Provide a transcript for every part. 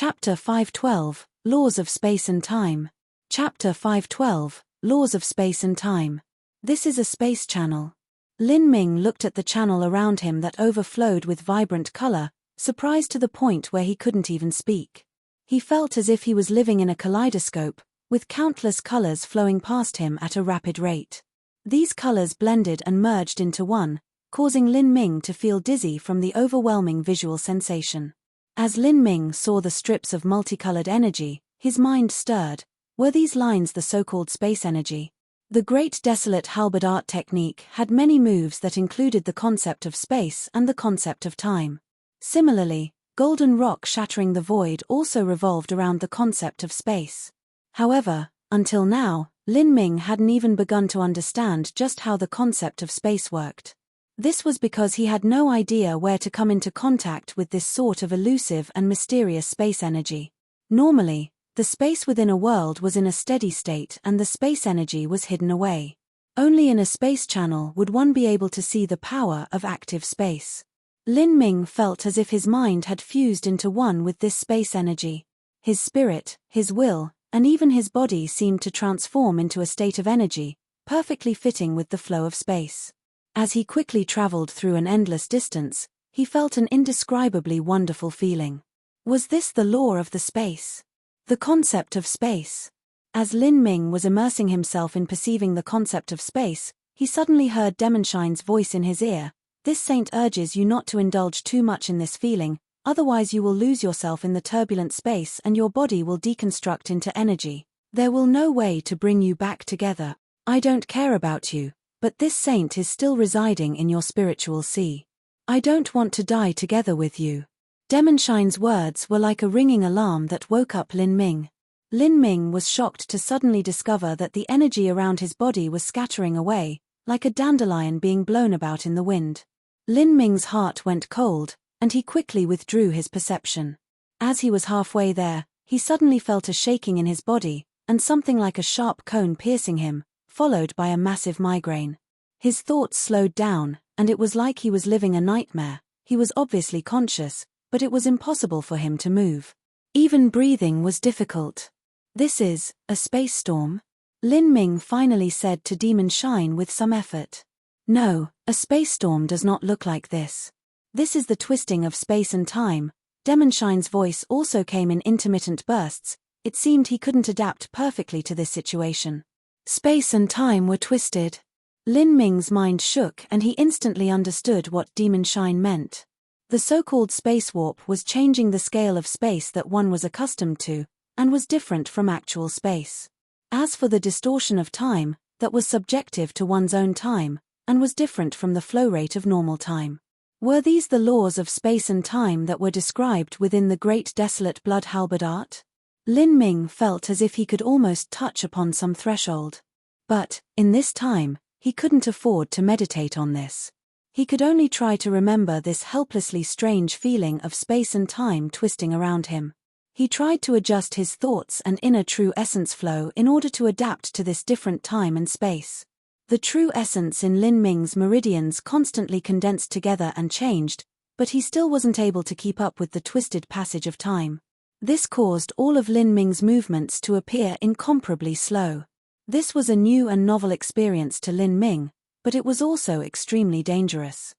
Chapter 512, Laws of Space and Time. Chapter 512, Laws of Space and Time. This is a space channel. Lin Ming looked at the channel around him that overflowed with vibrant color, surprised to the point where he couldn't even speak. He felt as if he was living in a kaleidoscope, with countless colors flowing past him at a rapid rate. These colors blended and merged into one, causing Lin Ming to feel dizzy from the overwhelming visual sensation. As Lin Ming saw the strips of multicolored energy, his mind stirred. Were these lines the so-called space energy? The Great Desolate Halberd art technique had many moves that included the concept of space and the concept of time. Similarly, Golden Rock Shattering the Void also revolved around the concept of space. However, until now, Lin Ming hadn't even begun to understand just how the concept of space worked. This was because he had no idea where to come into contact with this sort of elusive and mysterious space energy. Normally, the space within a world was in a steady state and the space energy was hidden away. Only in a space channel would one be able to see the power of active space. Lin Ming felt as if his mind had fused into one with this space energy. His spirit, his will, and even his body seemed to transform into a state of energy, perfectly fitting with the flow of space. As he quickly traveled through an endless distance, he felt an indescribably wonderful feeling. Was this the law of the space? The concept of space. As Lin Ming was immersing himself in perceiving the concept of space, he suddenly heard Demonshine's voice in his ear. This saint urges you not to indulge too much in this feeling, otherwise you will lose yourself in the turbulent space and your body will deconstruct into energy. There will no way to bring you back together. I don't care about you, but this saint is still residing in your spiritual sea. I don't want to die together with you. Demonshine's words were like a ringing alarm that woke up Lin Ming. Lin Ming was shocked to suddenly discover that the energy around his body was scattering away, like a dandelion being blown about in the wind. Lin Ming's heart went cold, and he quickly withdrew his perception. As he was halfway there, he suddenly felt a shaking in his body, and something like a sharp cone piercing him, followed by a massive migraine. His thoughts slowed down, and it was like he was living a nightmare. He was obviously conscious, but it was impossible for him to move. Even breathing was difficult. This is a space storm? Lin Ming finally said to Demonshine with some effort. No, a space storm does not look like this. This is the twisting of space and time. Demonshine's voice also came in intermittent bursts. It seemed he couldn't adapt perfectly to this situation. Space and time were twisted. Lin Ming's mind shook and he instantly understood what Demonshine meant. The so-called space warp was changing the scale of space that one was accustomed to, and was different from actual space. As for the distortion of time, that was subjective to one's own time, and was different from the flow rate of normal time. Were these the laws of space and time that were described within the Great Desolate Blood Halberd art? Lin Ming felt as if he could almost touch upon some threshold. But, in this time, he couldn't afford to meditate on this. He could only try to remember this helplessly strange feeling of space and time twisting around him. He tried to adjust his thoughts and inner true essence flow in order to adapt to this different time and space. The true essence in Lin Ming's meridians constantly condensed together and changed, but he still wasn't able to keep up with the twisted passage of time. This caused all of Lin Ming's movements to appear incomparably slow. This was a new and novel experience to Lin Ming, but it was also extremely dangerous.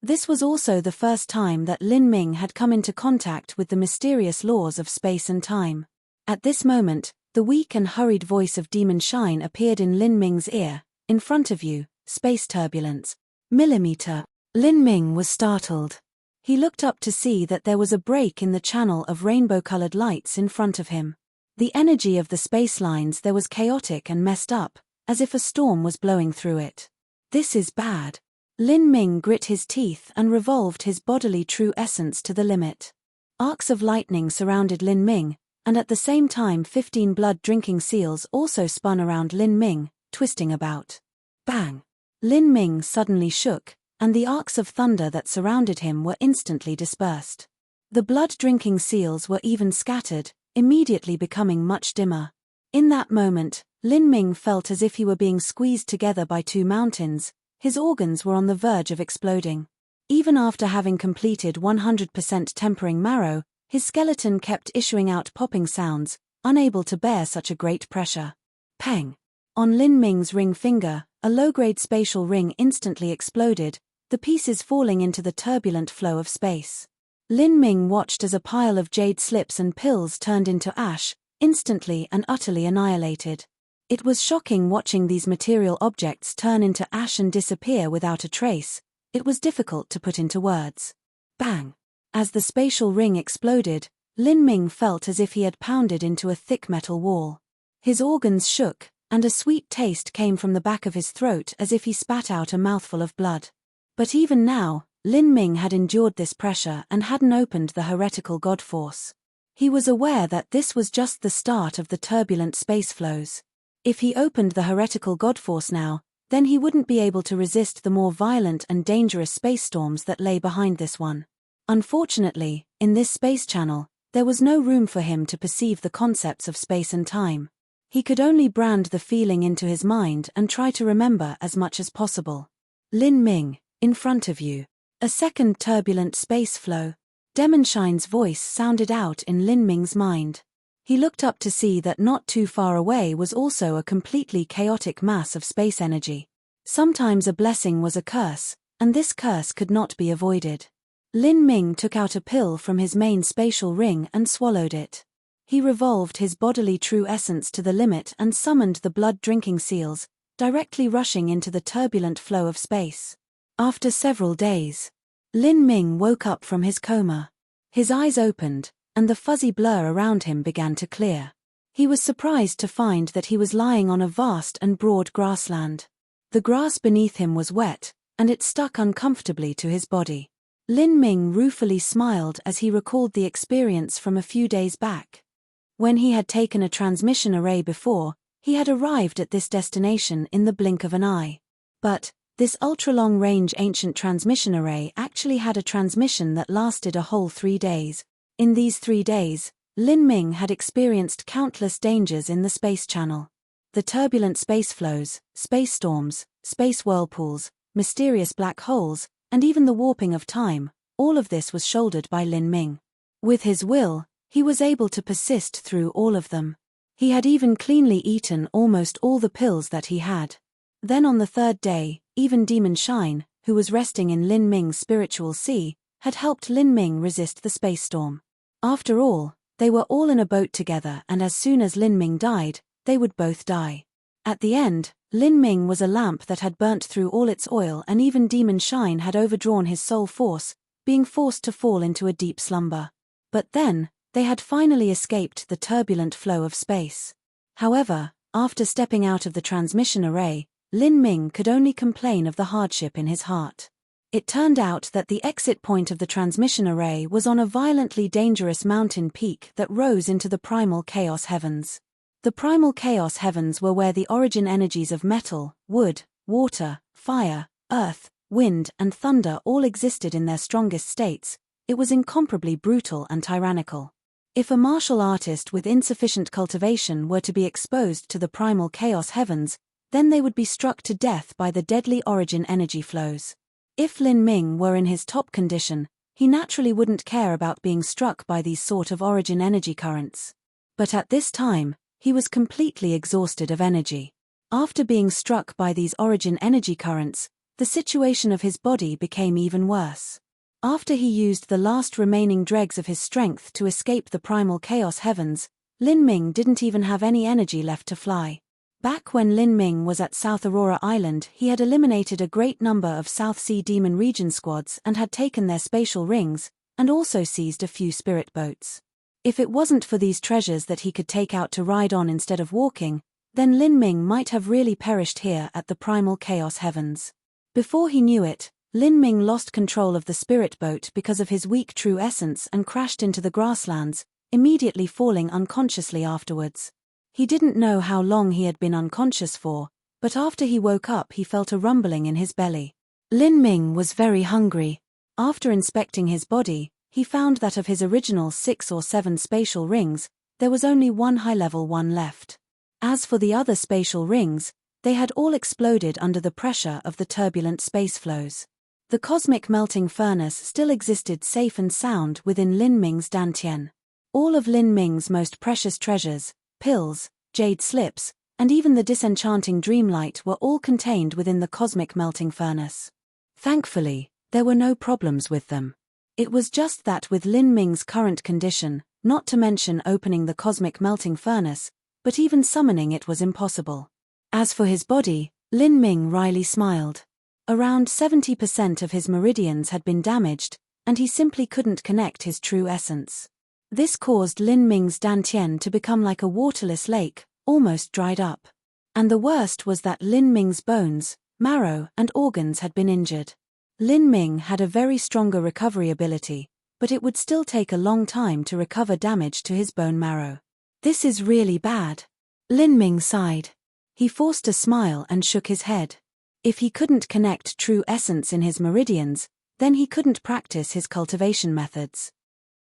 This was also the first time that Lin Ming had come into contact with the mysterious laws of space and time. At this moment, the weak and hurried voice of Demonshine appeared in Lin Ming's ear. In front of you, space turbulence. Millimeter. Lin Ming was startled. He looked up to see that there was a break in the channel of rainbow-colored lights in front of him. The energy of the space lines there was chaotic and messed up, as if a storm was blowing through it. This is bad. Lin Ming grit his teeth and revolved his bodily true essence to the limit. Arcs of lightning surrounded Lin Ming, and at the same time 15 blood-drinking seals also spun around Lin Ming, twisting about. Bang! Lin Ming suddenly shook, and the arcs of thunder that surrounded him were instantly dispersed. The blood-drinking seals were even scattered, immediately becoming much dimmer. In that moment, Lin Ming felt as if he were being squeezed together by two mountains. His organs were on the verge of exploding. Even after having completed 100% tempering marrow, His skeleton kept issuing out popping sounds, unable to bear such a great pressure. Peng! On Lin Ming's ring finger, a low-grade spatial ring instantly exploded, the pieces falling into the turbulent flow of space. Lin Ming watched as a pile of jade slips and pills turned into ash, instantly and utterly annihilated. It was shocking watching these material objects turn into ash and disappear without a trace. It was difficult to put into words. Bang! As the spatial ring exploded, Lin Ming felt as if he had pounded into a thick metal wall. His organs shook, and a sweet taste came from the back of his throat as if he spat out a mouthful of blood. But even now, Lin Ming had endured this pressure and hadn't opened the heretical god force. He was aware that this was just the start of the turbulent space flows. If he opened the heretical god force now, then he wouldn't be able to resist the more violent and dangerous space storms that lay behind this one. Unfortunately, in this space channel, there was no room for him to perceive the concepts of space and time. He could only brand the feeling into his mind and try to remember as much as possible. Lin Ming, in front of you. A second turbulent space flow. Demonshine's voice sounded out in Lin Ming's mind. He looked up to see that not too far away was also a completely chaotic mass of space energy. Sometimes a blessing was a curse, and this curse could not be avoided. Lin Ming took out a pill from his main spatial ring and swallowed it. He revolved his bodily true essence to the limit and summoned the blood-drinking seals, directly rushing into the turbulent flow of space. After several days, Lin Ming woke up from his coma. His eyes opened, and the fuzzy blur around him began to clear. He was surprised to find that he was lying on a vast and broad grassland. The grass beneath him was wet, and it stuck uncomfortably to his body. Lin Ming ruefully smiled as he recalled the experience from a few days back. When he had taken a transmission array before, he had arrived at this destination in the blink of an eye. But this ultra-long-range ancient transmission array actually had a transmission that lasted a whole 3 days. In these 3 days, Lin Ming had experienced countless dangers in the space channel. The turbulent space flows, space storms, space whirlpools, mysterious black holes, and even the warping of time, all of this was shouldered by Lin Ming. With his will, he was able to persist through all of them. He had even cleanly eaten almost all the pills that he had. Then on the 3rd day, even Demon Shine, who was resting in Lin Ming's spiritual sea, had helped Lin Ming resist the space storm. After all, they were all in a boat together, and as soon as Lin Ming died, they would both die. At the end, Lin Ming was a lamp that had burnt through all its oil, and even Demon Shine had overdrawn his soul force, being forced to fall into a deep slumber. But then, they had finally escaped the turbulent flow of space. However, after stepping out of the transmission array, Lin Ming could only complain of the hardship in his heart. It turned out that the exit point of the transmission array was on a violently dangerous mountain peak that rose into the primal chaos heavens. The primal chaos heavens were where the origin energies of metal, wood, water, fire, earth, wind, and thunder all existed in their strongest states. It was incomparably brutal and tyrannical. If a martial artist with insufficient cultivation were to be exposed to the primal chaos heavens, then they would be struck to death by the deadly origin energy flows. If Lin Ming were in his top condition, he naturally wouldn't care about being struck by these sort of origin energy currents. But at this time, he was completely exhausted of energy. After being struck by these origin energy currents, the situation of his body became even worse. After he used the last remaining dregs of his strength to escape the primal chaos heavens, Lin Ming didn't even have any energy left to fly. Back when Lin Ming was at South Aurora Island, he had eliminated a great number of South Sea Demon Region squads and had taken their spatial rings, and also seized a few spirit boats. If it wasn't for these treasures that he could take out to ride on instead of walking, then Lin Ming might have really perished here at the primal chaos heavens. Before he knew it, Lin Ming lost control of the spirit boat because of his weak true essence and crashed into the grasslands, immediately falling unconsciously afterwards. He didn't know how long he had been unconscious for, but after he woke up he felt a rumbling in his belly. Lin Ming was very hungry. After inspecting his body, he found that of his original 6 or 7 spatial rings, there was only one high-level one left. As for the other spatial rings, they had all exploded under the pressure of the turbulent space flows. The cosmic melting furnace still existed safe and sound within Lin Ming's dantian. All of Lin Ming's most precious treasures, pills, jade slips, and even the disenchanting dreamlight were all contained within the cosmic melting furnace. Thankfully, there were no problems with them. It was just that with Lin Ming's current condition, not to mention opening the cosmic melting furnace, but even summoning it was impossible. As for his body, Lin Ming wryly smiled. Around 70% of his meridians had been damaged, and he simply couldn't connect his true essence. This caused Lin Ming's dantian to become like a waterless lake, almost dried up. And the worst was that Lin Ming's bones, marrow, and organs had been injured. Lin Ming had a very stronger recovery ability, but it would still take a long time to recover damage to his bone marrow. This is really bad. Lin Ming sighed. He forced a smile and shook his head. If he couldn't connect true essence in his meridians, then he couldn't practice his cultivation methods.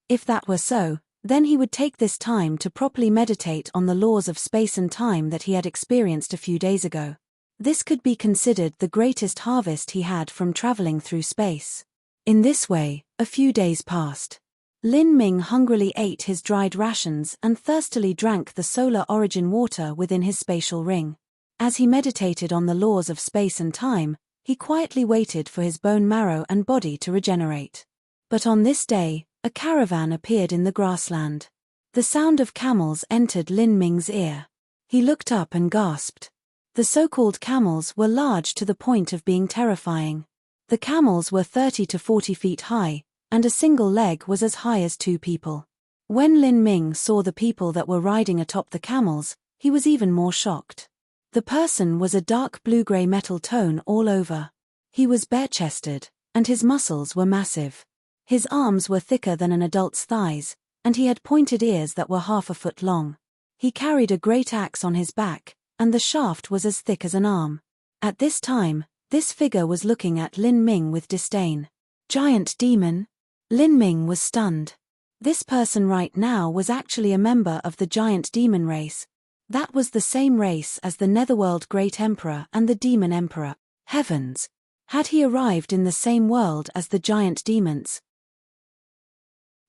If that were so, then he would take this time to properly meditate on the laws of space and time that he had experienced a few days ago. This could be considered the greatest harvest he had from traveling through space. In this way, a few days passed. Lin Ming hungrily ate his dried rations and thirstily drank the solar origin water within his spatial ring. As he meditated on the laws of space and time, he quietly waited for his bone marrow and body to regenerate. But on this day, a caravan appeared in the grassland. The sound of camels entered Lin Ming's ear. He looked up and gasped. The so-called camels were large to the point of being terrifying. The camels were 30 to 40 feet high, and a single leg was as high as two people. When Lin Ming saw the people that were riding atop the camels, he was even more shocked. The person was a dark blue-gray metal tone all over. He was bare-chested, and his muscles were massive. His arms were thicker than an adult's thighs, and he had pointed ears that were half a foot long. He carried a great axe on his back, and the shaft was as thick as an arm. At this time, this figure was looking at Lin Ming with disdain. Giant demon? Lin Ming was stunned. This person right now was actually a member of the giant demon race. That was the same race as the Netherworld Great Emperor and the Demon Emperor. Heavens! Had he arrived in the same world as the giant demons?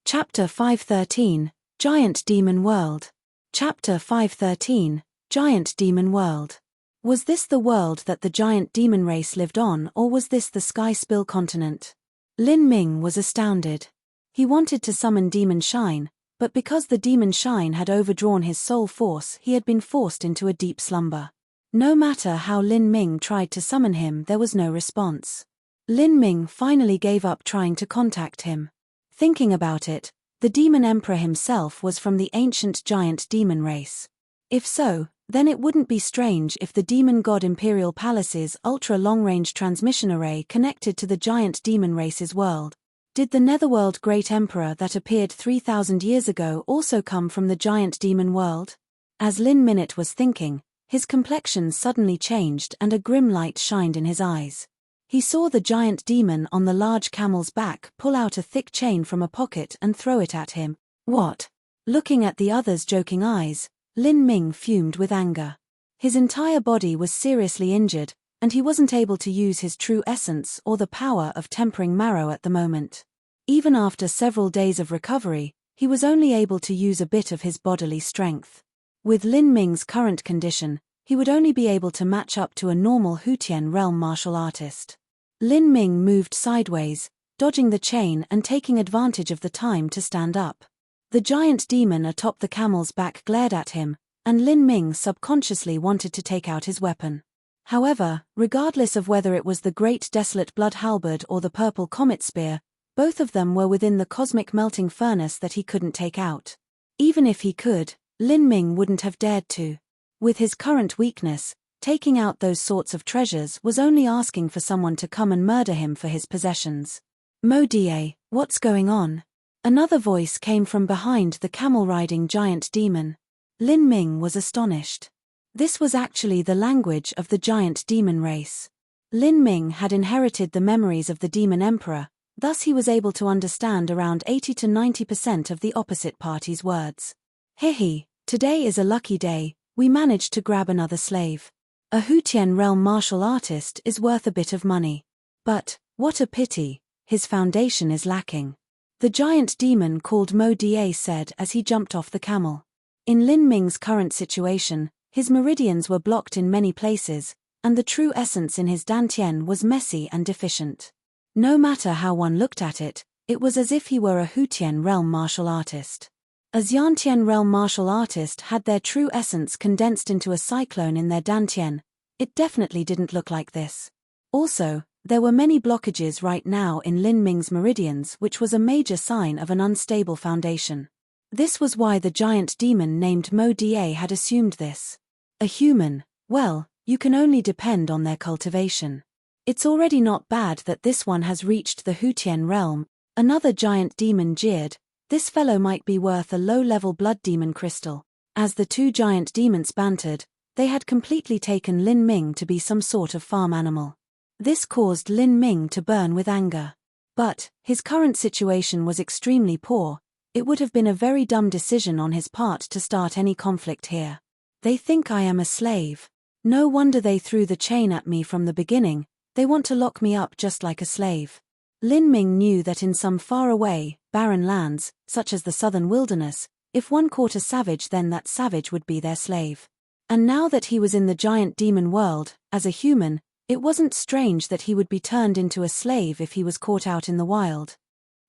Chapter 513, Giant Demon World. Chapter 513, Giant Demon World. Was this the world that the giant demon race lived on, or was this the Sky Spill continent? Lin Ming was astounded. He wanted to summon Demon Shine, but because the Demon Shine had overdrawn his soul force, he had been forced into a deep slumber. No matter how Lin Ming tried to summon him, there was no response. Lin Ming finally gave up trying to contact him. Thinking about it, the Demon Emperor himself was from the ancient giant demon race. If so, then it wouldn't be strange if the Demon God Imperial Palace's ultra-long-range transmission array connected to the giant demon race's world. Did the Netherworld Great Emperor that appeared 3,000 years ago also come from the giant demon world? As Lin Minute was thinking, his complexion suddenly changed and a grim light shined in his eyes. He saw the giant demon on the large camel's back pull out a thick chain from a pocket and throw it at him. What? Looking at the other's joking eyes, Lin Ming fumed with anger. His entire body was seriously injured, and he wasn't able to use his true essence or the power of tempering marrow at the moment. Even after several days of recovery, he was only able to use a bit of his bodily strength. With Lin Ming's current condition, he would only be able to match up to a normal Hutian realm martial artist. Lin Ming moved sideways, dodging the chain and taking advantage of the time to stand up. The giant demon atop the camel's back glared at him, and Lin Ming subconsciously wanted to take out his weapon. However, regardless of whether it was the Great Desolate Blood Halberd or the Purple Comet Spear, both of them were within the cosmic melting furnace that he couldn't take out. Even if he could, Lin Ming wouldn't have dared to. With his current weakness, taking out those sorts of treasures was only asking for someone to come and murder him for his possessions. Mo Die, what's going on? Another voice came from behind the camel-riding giant demon. Lin Ming was astonished. This was actually the language of the giant demon race. Lin Ming had inherited the memories of the Demon Emperor, thus he was able to understand around 80 to 90% of the opposite party's words. Hehe, today is a lucky day, we managed to grab another slave. A Hutian realm martial artist is worth a bit of money. But, What a pity, his foundation is lacking. The giant demon called Mo Da said as he jumped off the camel. In Lin Ming's current situation, his meridians were blocked in many places, and the true essence in his dantian was messy and deficient. No matter how one looked at it, it was as if he were a Hutian realm martial artist. A Xiantian realm martial artist had their true essence condensed into a cyclone in their dantian. It definitely didn't look like this. Also, there were many blockages right now in Lin Ming's meridians, which was a major sign of an unstable foundation. This was why the giant demon named Mo Da had assumed this. A human, well, you can only depend on their cultivation. It's already not bad that this one has reached the Hutian realm. Another giant demon jeered. This fellow might be worth a low-level blood demon crystal. As the two giant demons bantered, they had completely taken Lin Ming to be some sort of farm animal. This caused Lin Ming to burn with anger. But his current situation was extremely poor. It would have been a very dumb decision on his part to start any conflict here. They think I am a slave. No wonder they threw the chain at me from the beginning. They want to lock me up just like a slave. Lin Ming knew that in some faraway, barren lands, such as the southern wilderness, if one caught a savage, then that savage would be their slave. And now that he was in the giant demon world, as a human, it wasn't strange that he would be turned into a slave if he was caught out in the wild.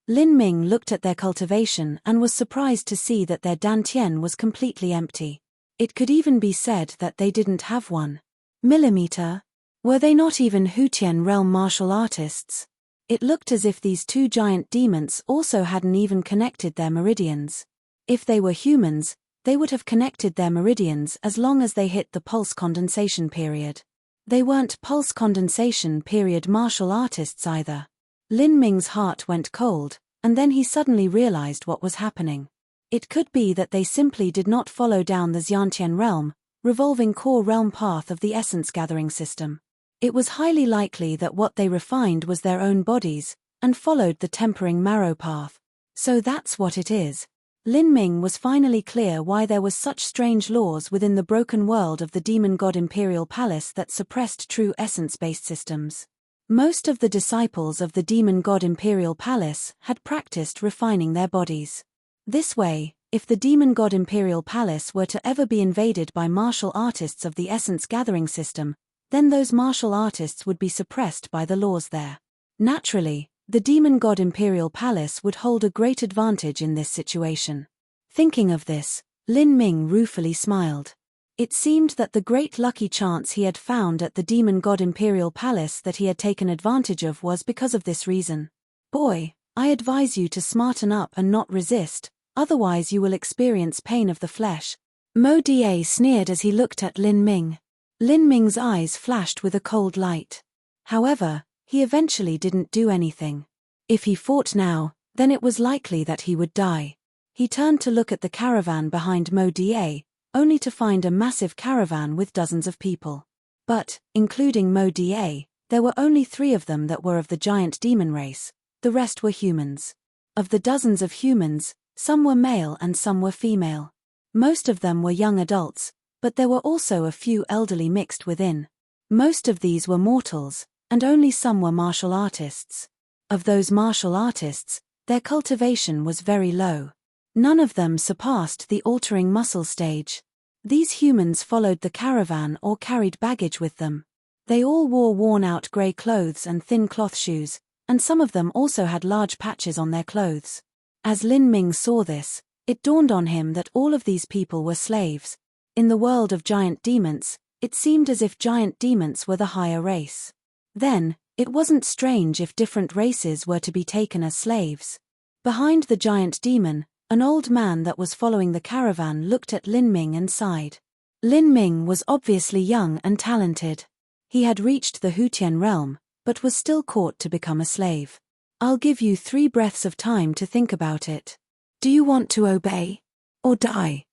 Lin Ming looked at their cultivation and was surprised to see that their dantian was completely empty. It could even be said that they didn't have 1 millimeter. Were they not even Hutian realm martial artists? It looked as if these two giant demons also hadn't even connected their meridians. If they were humans, they would have connected their meridians as long as they hit the pulse condensation period. They weren't pulse condensation period martial artists either. Lin Ming's heart went cold, and then he suddenly realized what was happening. It could be that they simply did not follow down the Xiantian realm, revolving core realm path of the essence gathering system. It was highly likely that what they refined was their own bodies, and followed the tempering marrow path. So that's what it is. Lin Ming was finally clear why there was such strange laws within the broken world of the demon god Imperial Palace that suppressed true essence-based systems. Most of the disciples of the demon god Imperial Palace had practiced refining their bodies. This way, if the demon god Imperial Palace were to ever be invaded by martial artists of the essence gathering system, then those martial artists would be suppressed by the laws there. Naturally, the demon god Imperial Palace would hold a great advantage in this situation. Thinking of this, Lin Ming ruefully smiled. It seemed that the great lucky chance he had found at the demon god Imperial Palace that he had taken advantage of was because of this reason. Boy, I advise you to smarten up and not resist, otherwise you will experience pain of the flesh. Mo Da sneered as he looked at Lin Ming. Lin Ming's eyes flashed with a cold light. However, he eventually didn't do anything. If he fought now, then it was likely that he would die. He turned to look at the caravan behind Mo Da, only to find a massive caravan with dozens of people. But, including Mo Da, there were only 3 of them that were of the giant demon race. The rest were humans. Of the dozens of humans, some were male and some were female. Most of them were young adults, but there were also a few elderly mixed within. Most of these were mortals, and only some were martial artists. Of those martial artists, their cultivation was very low. None of them surpassed the altering muscle stage. These humans followed the caravan or carried baggage with them. They all wore worn-out grey clothes and thin cloth shoes, and some of them also had large patches on their clothes. As Lin Ming saw this, it dawned on him that all of these people were slaves. In the world of giant demons, it seemed as if giant demons were the higher race. Then, it wasn't strange if different races were to be taken as slaves. Behind the giant demon, an old man that was following the caravan looked at Lin Ming and sighed. Lin Ming was obviously young and talented. He had reached the Hutian realm, but was still caught to become a slave. I'll give you 3 breaths of time to think about it. Do you want to obey? Or die?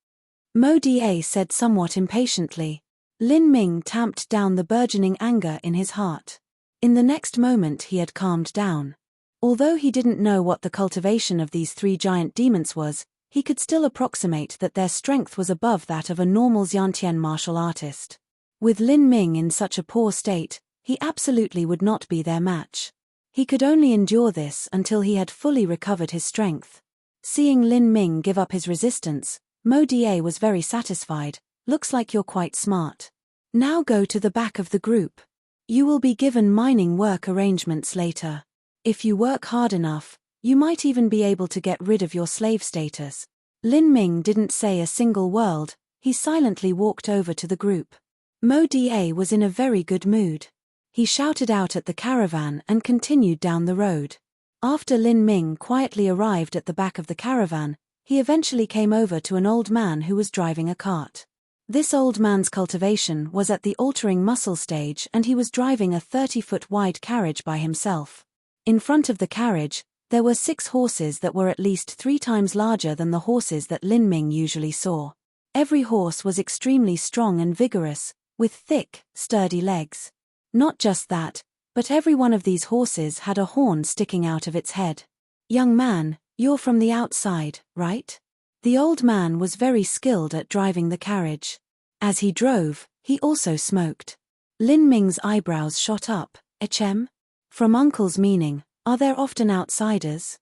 Mo Da said somewhat impatiently. Lin Ming tamped down the burgeoning anger in his heart. In the next moment he had calmed down. Although he didn't know what the cultivation of these 3 giant demons was, he could still approximate that their strength was above that of a normal Xiantian martial artist. With Lin Ming in such a poor state, he absolutely would not be their match. He could only endure this until he had fully recovered his strength. Seeing Lin Ming give up his resistance, Mo Da was very satisfied. Looks like you're quite smart. Now go to the back of the group. You will be given mining work arrangements later. If you work hard enough, you might even be able to get rid of your slave status. Lin Ming didn't say a single word. He silently walked over to the group. Mo Da was in a very good mood. He shouted out at the caravan and continued down the road. After Lin Ming quietly arrived at the back of the caravan, he eventually came over to an old man who was driving a cart. This old man's cultivation was at the altering muscle stage and he was driving a 30-foot wide carriage by himself. In front of the carriage, there were 6 horses that were at least 3 times larger than the horses that Lin Ming usually saw. Every horse was extremely strong and vigorous, with thick, sturdy legs. Not just that, but every one of these horses had a horn sticking out of its head. Young man, you're from the outside, right? The old man was very skilled at driving the carriage. As he drove, he also smoked. Lin Ming's eyebrows shot up. Hm? From Uncle's meaning, are there often outsiders?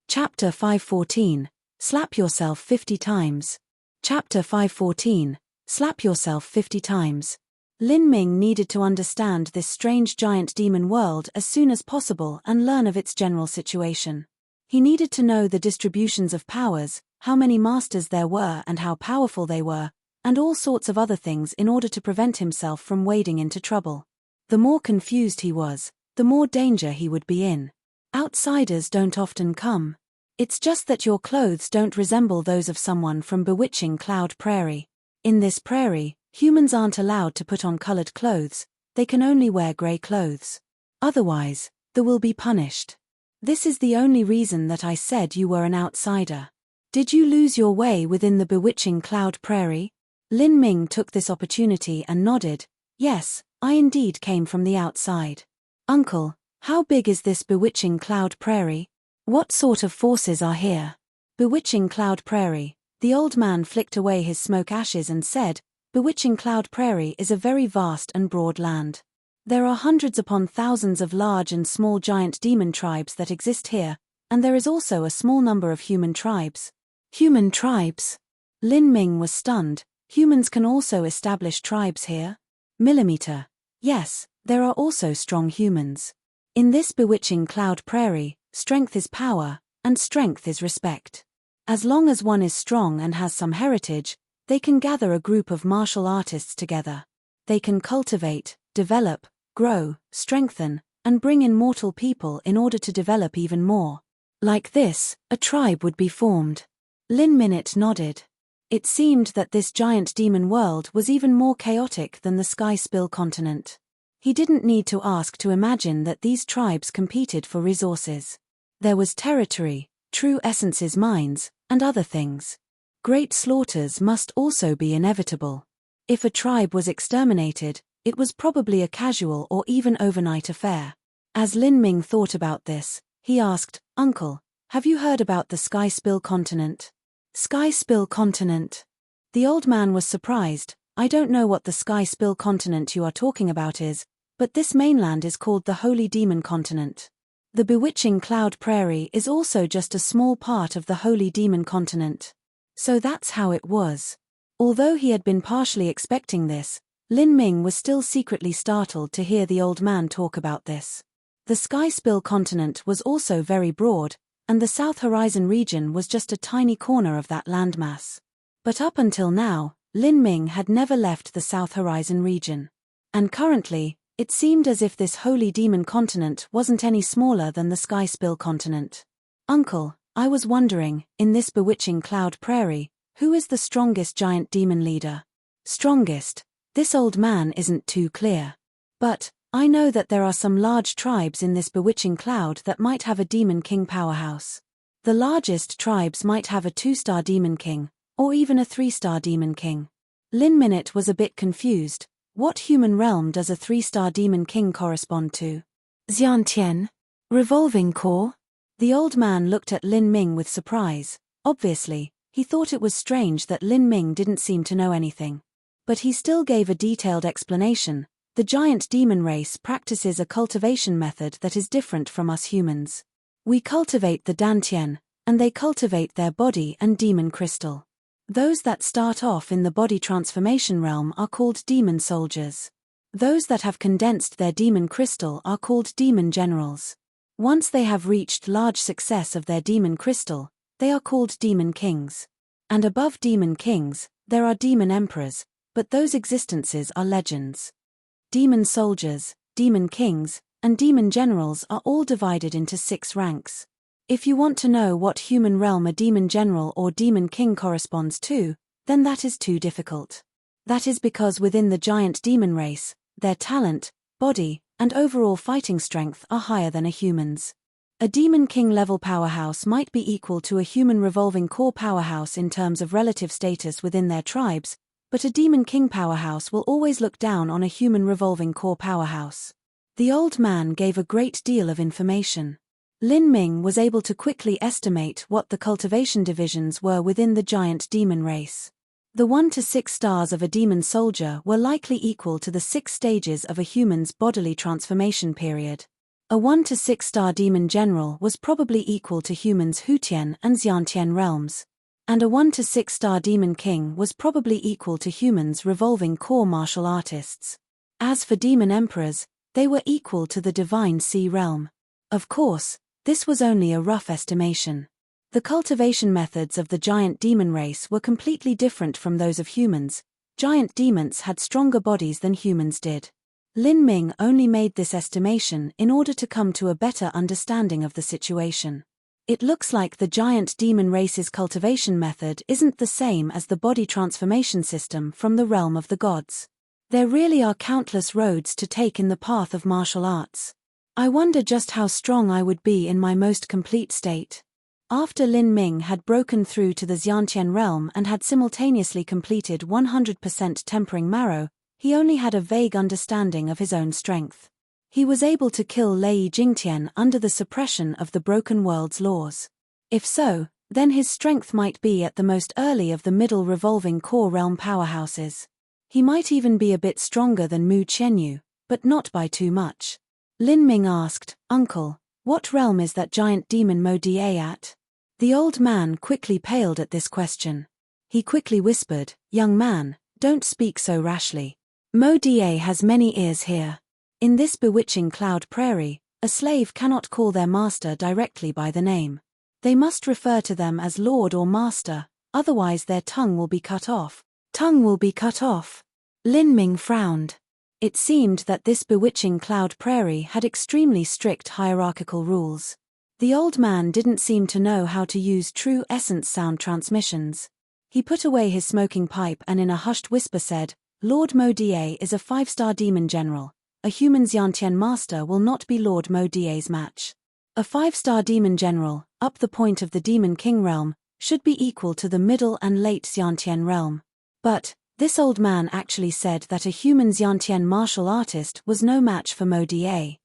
Chapter 514. Slap yourself 50 times. Chapter 514. Slap yourself 50 times. Lin Ming needed to understand this strange giant demon world as soon as possible and learn of its general situation. He needed to know the distributions of powers, how many masters there were and how powerful they were, and all sorts of other things in order to prevent himself from wading into trouble. The more confused he was, the more danger he would be in. Outsiders don't often come. It's just that your clothes don't resemble those of someone from bewitching Cloud Prairie. In this prairie, humans aren't allowed to put on colored clothes, they can only wear gray clothes. Otherwise, they will be punished. This is the only reason that I said you were an outsider. Did you lose your way within the bewitching Cloud Prairie? Lin Ming took this opportunity and nodded. Yes, I indeed came from the outside. Uncle, how big is this bewitching Cloud Prairie? What sort of forces are here? Bewitching Cloud Prairie. The old man flicked away his smoke ashes and said, Bewitching Cloud Prairie is a very vast and broad land. There are hundreds upon thousands of large and small giant demon tribes that exist here, and there is also a small number of human tribes. Human tribes? Lin Ming was stunned. Humans can also establish tribes here? Millimeter. Yes, there are also strong humans. In this bewitching Cloud Prairie, strength is power, and strength is respect. As long as one is strong and has some heritage, they can gather a group of martial artists together. They can cultivate, develop, grow, strengthen, and bring in mortal people in order to develop even more. Like this, a tribe would be formed. Lin Minute nodded. It seemed that this giant demon world was even more chaotic than the Sky Spill continent. He didn't need to ask to imagine that these tribes competed for resources. There was territory, true essences mines, and other things. Great slaughters must also be inevitable. If a tribe was exterminated, it was probably a casual or even overnight affair. As Lin Ming thought about this, he asked, Uncle, have you heard about the Sky Spill continent? Sky Spill continent? The old man was surprised. I don't know what the Sky Spill continent you are talking about is, but this mainland is called the Holy Demon continent. The bewitching Cloud Prairie is also just a small part of the Holy Demon continent. So that's how it was. Although he had been partially expecting this, Lin Ming was still secretly startled to hear the old man talk about this. The Sky Spill continent was also very broad, and the South Horizon region was just a tiny corner of that landmass. But up until now, Lin Ming had never left the South Horizon region. And currently, it seemed as if this Holy Demon continent wasn't any smaller than the Sky Spill continent. Uncle, I was wondering, in this bewitching Cloud Prairie, who is the strongest giant demon leader? Strongest? This old man isn't too clear. But, I know that there are some large tribes in this bewitching cloud that might have a demon king powerhouse. The largest tribes might have a 2-star demon king, or even a 3-star demon king. Lin Minute was a bit confused. What human realm does a 3-star demon king correspond to? Xiantian? Revolving core? The old man looked at Lin Ming with surprise. Obviously, he thought it was strange that Lin Ming didn't seem to know anything. But he still gave a detailed explanation. The giant demon race practices a cultivation method that is different from us humans. We cultivate the dantian, and they cultivate their body and demon crystal. Those that start off in the body transformation realm are called demon soldiers. Those that have condensed their demon crystal are called demon generals. Once they have reached large success of their demon crystal, they are called demon kings. And above demon kings, there are demon emperors, but those existences are legends. Demon soldiers, demon kings, and demon generals are all divided into 6 ranks. If you want to know what human realm a demon general or demon king corresponds to, then that is too difficult. That is because within the giant demon race, their talent, body, and overall fighting strength are higher than a human's. A demon king level powerhouse might be equal to a human revolving core powerhouse in terms of relative status within their tribes, but a demon king powerhouse will always look down on a human revolving core powerhouse. The old man gave a great deal of information. Lin Ming was able to quickly estimate what the cultivation divisions were within the giant demon race. The 1 to 6 stars of a demon soldier were likely equal to the 6 stages of a human's bodily transformation period. A 1 to 6 star demon general was probably equal to humans' Hutian and Xiantian realms. And a 1 to 6 star demon king was probably equal to humans' revolving core martial artists. As for demon emperors, they were equal to the divine sea realm. Of course, this was only a rough estimation. The cultivation methods of the giant demon race were completely different from those of humans. Giant demons had stronger bodies than humans did. Lin Ming only made this estimation in order to come to a better understanding of the situation. It looks like the giant demon race's cultivation method isn't the same as the body transformation system from the realm of the gods. There really are countless roads to take in the path of martial arts. I wonder just how strong I would be in my most complete state. After Lin Ming had broken through to the Xiantian realm and had simultaneously completed 100% tempering marrow, he only had a vague understanding of his own strength. He was able to kill Lei Jingtian under the suppression of the broken world's laws. If so, then his strength might be at the most early of the middle revolving core realm powerhouses. He might even be a bit stronger than Mu Qianyu, but not by too much. Lin Ming asked, "Uncle, what realm is that giant demon Mo Da at?" The old man quickly paled at this question. He quickly whispered, "Young man, don't speak so rashly. Mo Da has many ears here. In this bewitching cloud prairie, a slave cannot call their master directly by the name. They must refer to them as lord or master, otherwise their tongue will be cut off." "Tongue will be cut off?" Lin Ming frowned. It seemed that this bewitching cloud prairie had extremely strict hierarchical rules. The old man didn't seem to know how to use true essence sound transmissions. He put away his smoking pipe and in a hushed whisper said, "Lord Mo Da is a 5-star demon general. A human Xiantian master will not be Lord Mo Da's match. A 5-star demon general, up the point of the demon king realm, should be equal to the middle and late Xiantian realm. But this old man actually said that a human Xiantian martial artist was no match for Mo Da."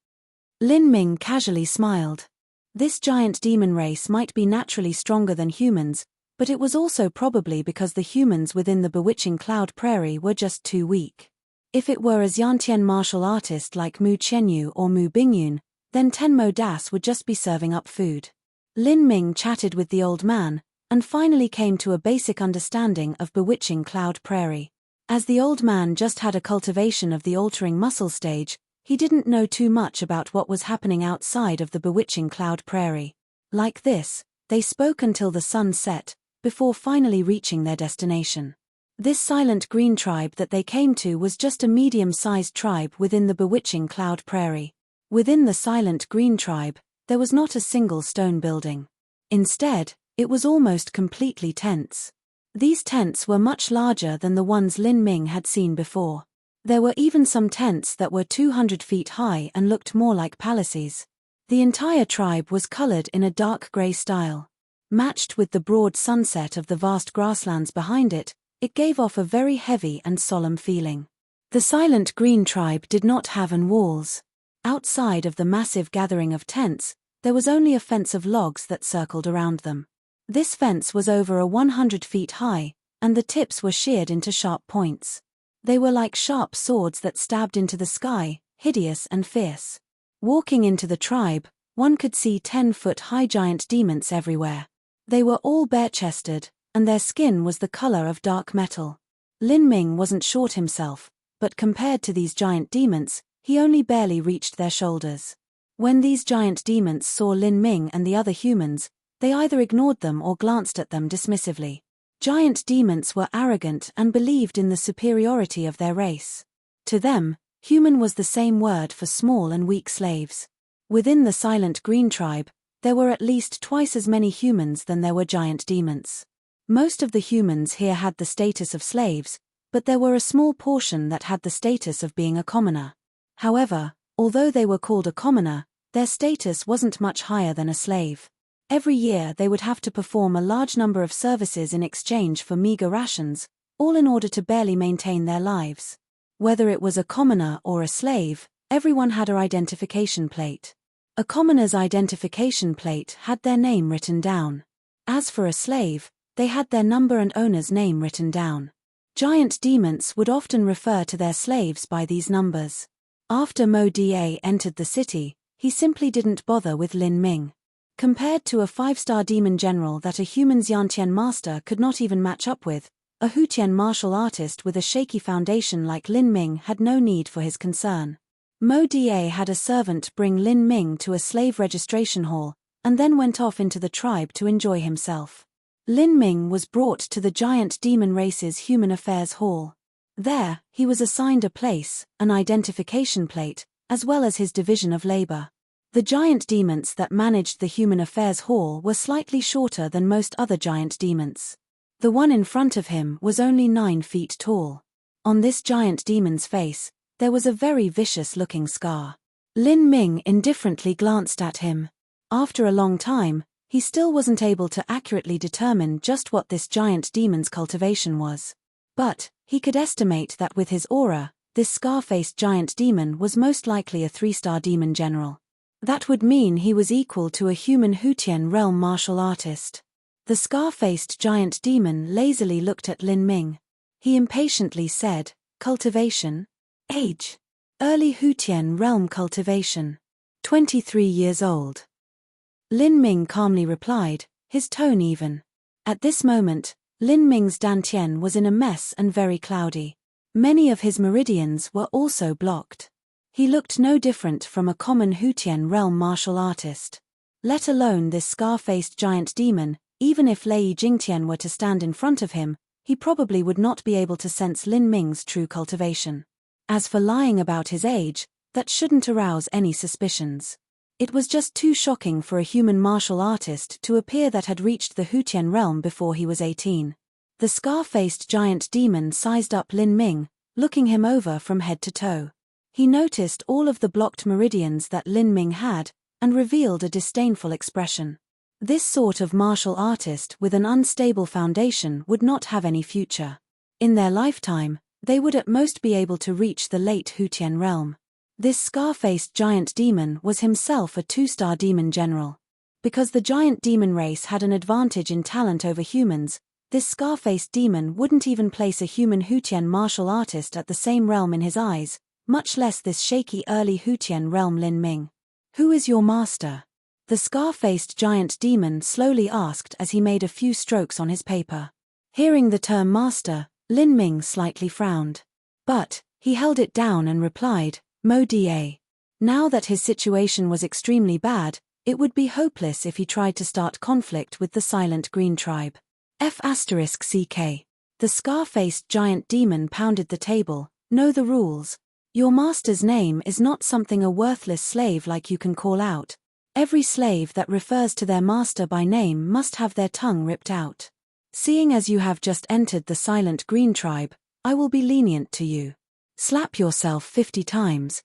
Lin Ming casually smiled. This giant demon race might be naturally stronger than humans, but it was also probably because the humans within the bewitching cloud prairie were just too weak. If it were a Xiantian martial artist like Mu Qianyu or Mu Bingyun, then Tenmo Das would just be serving up food. Lin Ming chatted with the old man, and finally came to a basic understanding of bewitching cloud prairie. As the old man just had a cultivation of the altering muscle stage, he didn't know too much about what was happening outside of the bewitching cloud prairie. Like this, they spoke until the sun set, before finally reaching their destination. This silent green tribe that they came to was just a medium-sized tribe within the bewitching cloud prairie. Within the silent green tribe, there was not a single stone building. Instead, it was almost completely tents. These tents were much larger than the ones Lin Ming had seen before. There were even some tents that were 200 feet high and looked more like palaces. The entire tribe was colored in a dark gray style. Matched with the broad sunset of the vast grasslands behind it, it gave off a very heavy and solemn feeling. The silent green tribe did not have any walls. Outside of the massive gathering of tents, there was only a fence of logs that circled around them. This fence was over 100 feet high, and the tips were sheared into sharp points. They were like sharp swords that stabbed into the sky, hideous and fierce. Walking into the tribe, one could see 10-foot-high giant demons everywhere. They were all bare-chested, and their skin was the color of dark metal. Lin Ming wasn't short himself, but compared to these giant demons, he only barely reached their shoulders. When these giant demons saw Lin Ming and the other humans, they either ignored them or glanced at them dismissively. Giant demons were arrogant and believed in the superiority of their race. To them, human was the same word for small and weak slaves. Within the Silent Green tribe, there were at least twice as many humans than there were giant demons. Most of the humans here had the status of slaves, but there were a small portion that had the status of being a commoner. However, although they were called a commoner, their status wasn't much higher than a slave. Every year they would have to perform a large number of services in exchange for meager rations, all in order to barely maintain their lives. Whether it was a commoner or a slave, everyone had an identification plate. A commoner's identification plate had their name written down. As for a slave, they had their number and owner's name written down. Giant demons would often refer to their slaves by these numbers. After Mo Da entered the city, he simply didn't bother with Lin Ming. Compared to a 5-star demon general that a human Xiantian master could not even match up with, a Hutian martial artist with a shaky foundation like Lin Ming had no need for his concern. Mo Da had a servant bring Lin Ming to a slave registration hall, and then went off into the tribe to enjoy himself. Lin Ming was brought to the giant demon race's Human Affairs Hall. There, he was assigned a place, an identification plate, as well as his division of labor. The giant demons that managed the Human Affairs Hall were slightly shorter than most other giant demons. The one in front of him was only 9 feet tall. On this giant demon's face, there was a very vicious-looking scar. Lin Ming indifferently glanced at him. After a long time, he still wasn't able to accurately determine just what this giant demon's cultivation was. But he could estimate that with his aura, this scar-faced giant demon was most likely a 3-star demon general. That would mean he was equal to a human Hutian realm martial artist. The scar-faced giant demon lazily looked at Lin Ming. He impatiently said, "Cultivation? Age? Early Hutian realm cultivation. 23 years old." Lin Ming calmly replied, his tone even. At this moment, Lin Ming's dantian was in a mess and very cloudy. Many of his meridians were also blocked. He looked no different from a common Hutian realm martial artist. Let alone this scar-faced giant demon, even if Lei Jingtian were to stand in front of him, he probably would not be able to sense Lin Ming's true cultivation. As for lying about his age, that shouldn't arouse any suspicions. It was just too shocking for a human martial artist to appear that had reached the Hutian realm before he was 18. The scar-faced giant demon sized up Lin Ming, looking him over from head to toe. He noticed all of the blocked meridians that Lin Ming had, and revealed a disdainful expression. This sort of martial artist with an unstable foundation would not have any future. In their lifetime, they would at most be able to reach the late Hutian realm. This scar-faced giant demon was himself a 2-star demon general. Because the giant demon race had an advantage in talent over humans, this scar-faced demon wouldn't even place a human Hutian martial artist at the same realm in his eyes, much less this shaky early Hutian realm Lin Ming. "Who is your master?" The scar-faced giant demon slowly asked as he made a few strokes on his paper. Hearing the term master, Lin Ming slightly frowned. But he held it down and replied, "Mo Da." Now that his situation was extremely bad, it would be hopeless if he tried to start conflict with the Silent Green tribe. F***CK. The scar-faced giant demon pounded the table. "Know the rules. Your master's name is not something a worthless slave like you can call out. Every slave that refers to their master by name must have their tongue ripped out. Seeing as you have just entered the Silent Green tribe, I will be lenient to you. Slap yourself 50 times.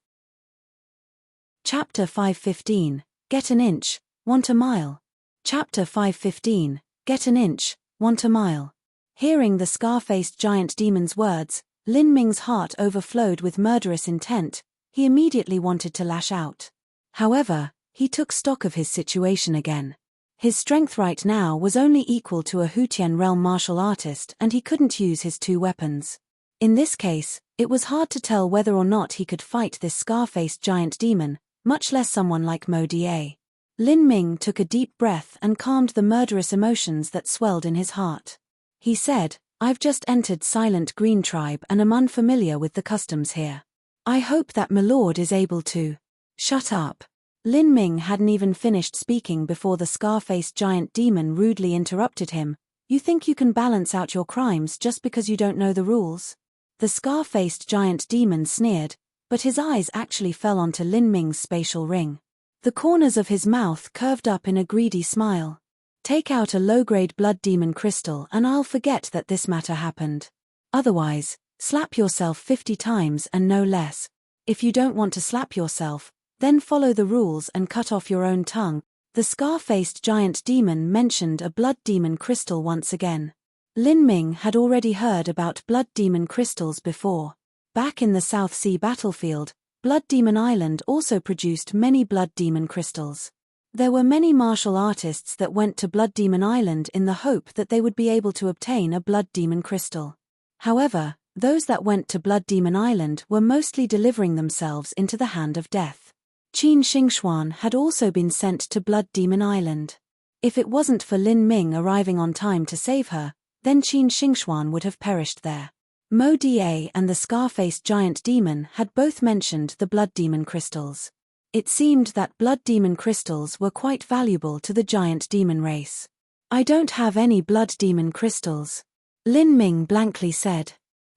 Chapter 5:15, Get an inch, want a mile. Chapter 5:15, Get an inch, want a mile. Hearing the scar-faced giant demon's words, Lin Ming's heart overflowed with murderous intent. He immediately wanted to lash out. However, he took stock of his situation again. His strength right now was only equal to a Hutian realm martial artist and he couldn't use his 2 weapons. In this case, it was hard to tell whether or not he could fight this scar-faced giant demon, much less someone like Mo Da. Lin Ming took a deep breath and calmed the murderous emotions that swelled in his heart. He said, "I've just entered Silent Green Tribe and am unfamiliar with the customs here. I hope that my lord is able to—" "Shut up." Lin Ming hadn't even finished speaking before the scar-faced giant demon rudely interrupted him. "You think you can balance out your crimes just because you don't know the rules?" The scar-faced giant demon sneered, but his eyes actually fell onto Lin Ming's spatial ring. The corners of his mouth curved up in a greedy smile. "Take out a low-grade blood demon crystal and I'll forget that this matter happened. Otherwise, slap yourself 50 times and no less. If you don't want to slap yourself, then follow the rules and cut off your own tongue." The scar-faced giant demon mentioned a blood demon crystal once again. Lin Ming had already heard about blood demon crystals before. Back in the South Sea battlefield, Blood Demon Island also produced many blood demon crystals. There were many martial artists that went to Blood Demon Island in the hope that they would be able to obtain a blood demon crystal. However, those that went to Blood Demon Island were mostly delivering themselves into the hand of death. Qin Xingxuan had also been sent to Blood Demon Island. If it wasn't for Lin Ming arriving on time to save her, then Qin Xingxuan would have perished there. Mo Da and the scar-faced giant demon had both mentioned the blood demon crystals. It seemed that blood demon crystals were quite valuable to the giant demon race. "I don't have any blood demon crystals," Lin Ming blankly said.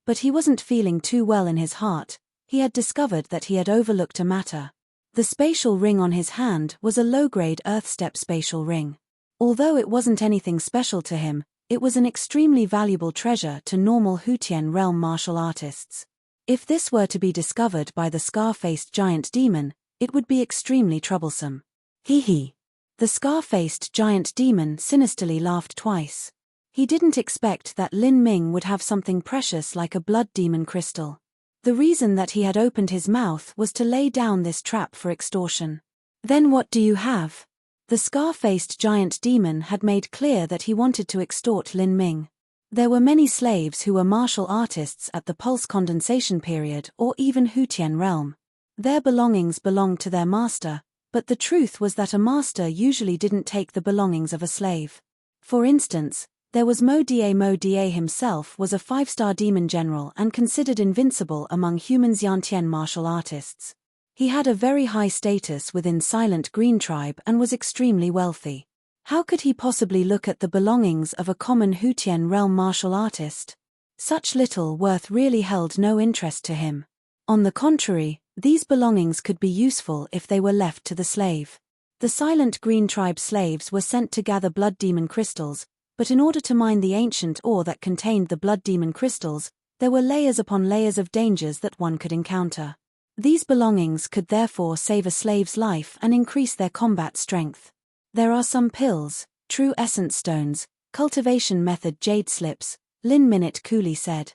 But he wasn't feeling too well in his heart. He had discovered that he had overlooked a matter. The spatial ring on his hand was a low-grade Earth-step spatial ring. Although it wasn't anything special to him, it was an extremely valuable treasure to normal Hutian realm martial artists. If this were to be discovered by the scar-faced giant demon, it would be extremely troublesome. Hee hee. The scar-faced giant demon sinisterly laughed twice. He didn't expect that Lin Ming would have something precious like a blood demon crystal. The reason that he had opened his mouth was to lay down this trap for extortion. "Then what do you have?" The scar-faced giant demon had made clear that he wanted to extort Lin Ming. There were many slaves who were martial artists at the pulse condensation period or even Hutian realm. Their belongings belonged to their master, but the truth was that a master usually didn't take the belongings of a slave. For instance, there was Mo Da. Mo Da himself was a 5-star demon general and considered invincible among human Xiantian martial artists. He had a very high status within Silent Green Tribe and was extremely wealthy. How could he possibly look at the belongings of a common Hutian realm martial artist? Such little worth really held no interest to him. On the contrary, these belongings could be useful if they were left to the slave. The Silent Green Tribe slaves were sent to gather blood demon crystals, but in order to mine the ancient ore that contained the blood demon crystals, there were layers upon layers of dangers that one could encounter. These belongings could therefore save a slave's life and increase their combat strength. There are some pills, true essence stones, cultivation method jade slips, Lin Minute coolly said.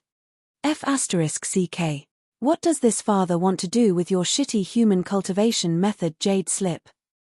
F***CK. What does this father want to do with your shitty human cultivation method jade slip?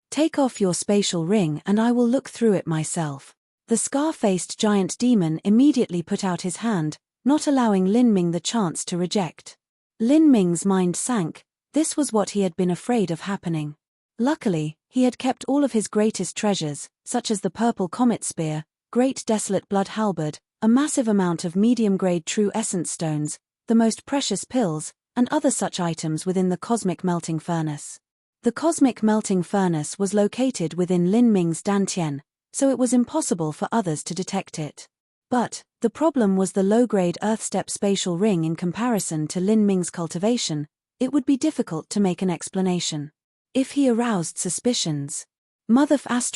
Take off your spatial ring and I will look through it myself. The scar-faced giant demon immediately put out his hand, not allowing Lin Ming the chance to reject. Lin Ming's mind sank. This was what he had been afraid of happening. Luckily, he had kept all of his greatest treasures, such as the purple comet spear, great desolate blood halberd, a massive amount of medium-grade true essence stones, the most precious pills, and other such items within the cosmic melting furnace. The cosmic melting furnace was located within Lin Ming's dantian, so it was impossible for others to detect it. But the problem was the low-grade Earth-step spatial ring. In comparison to Lin Ming's cultivation, it would be difficult to make an explanation. If he aroused suspicions. Mother f***,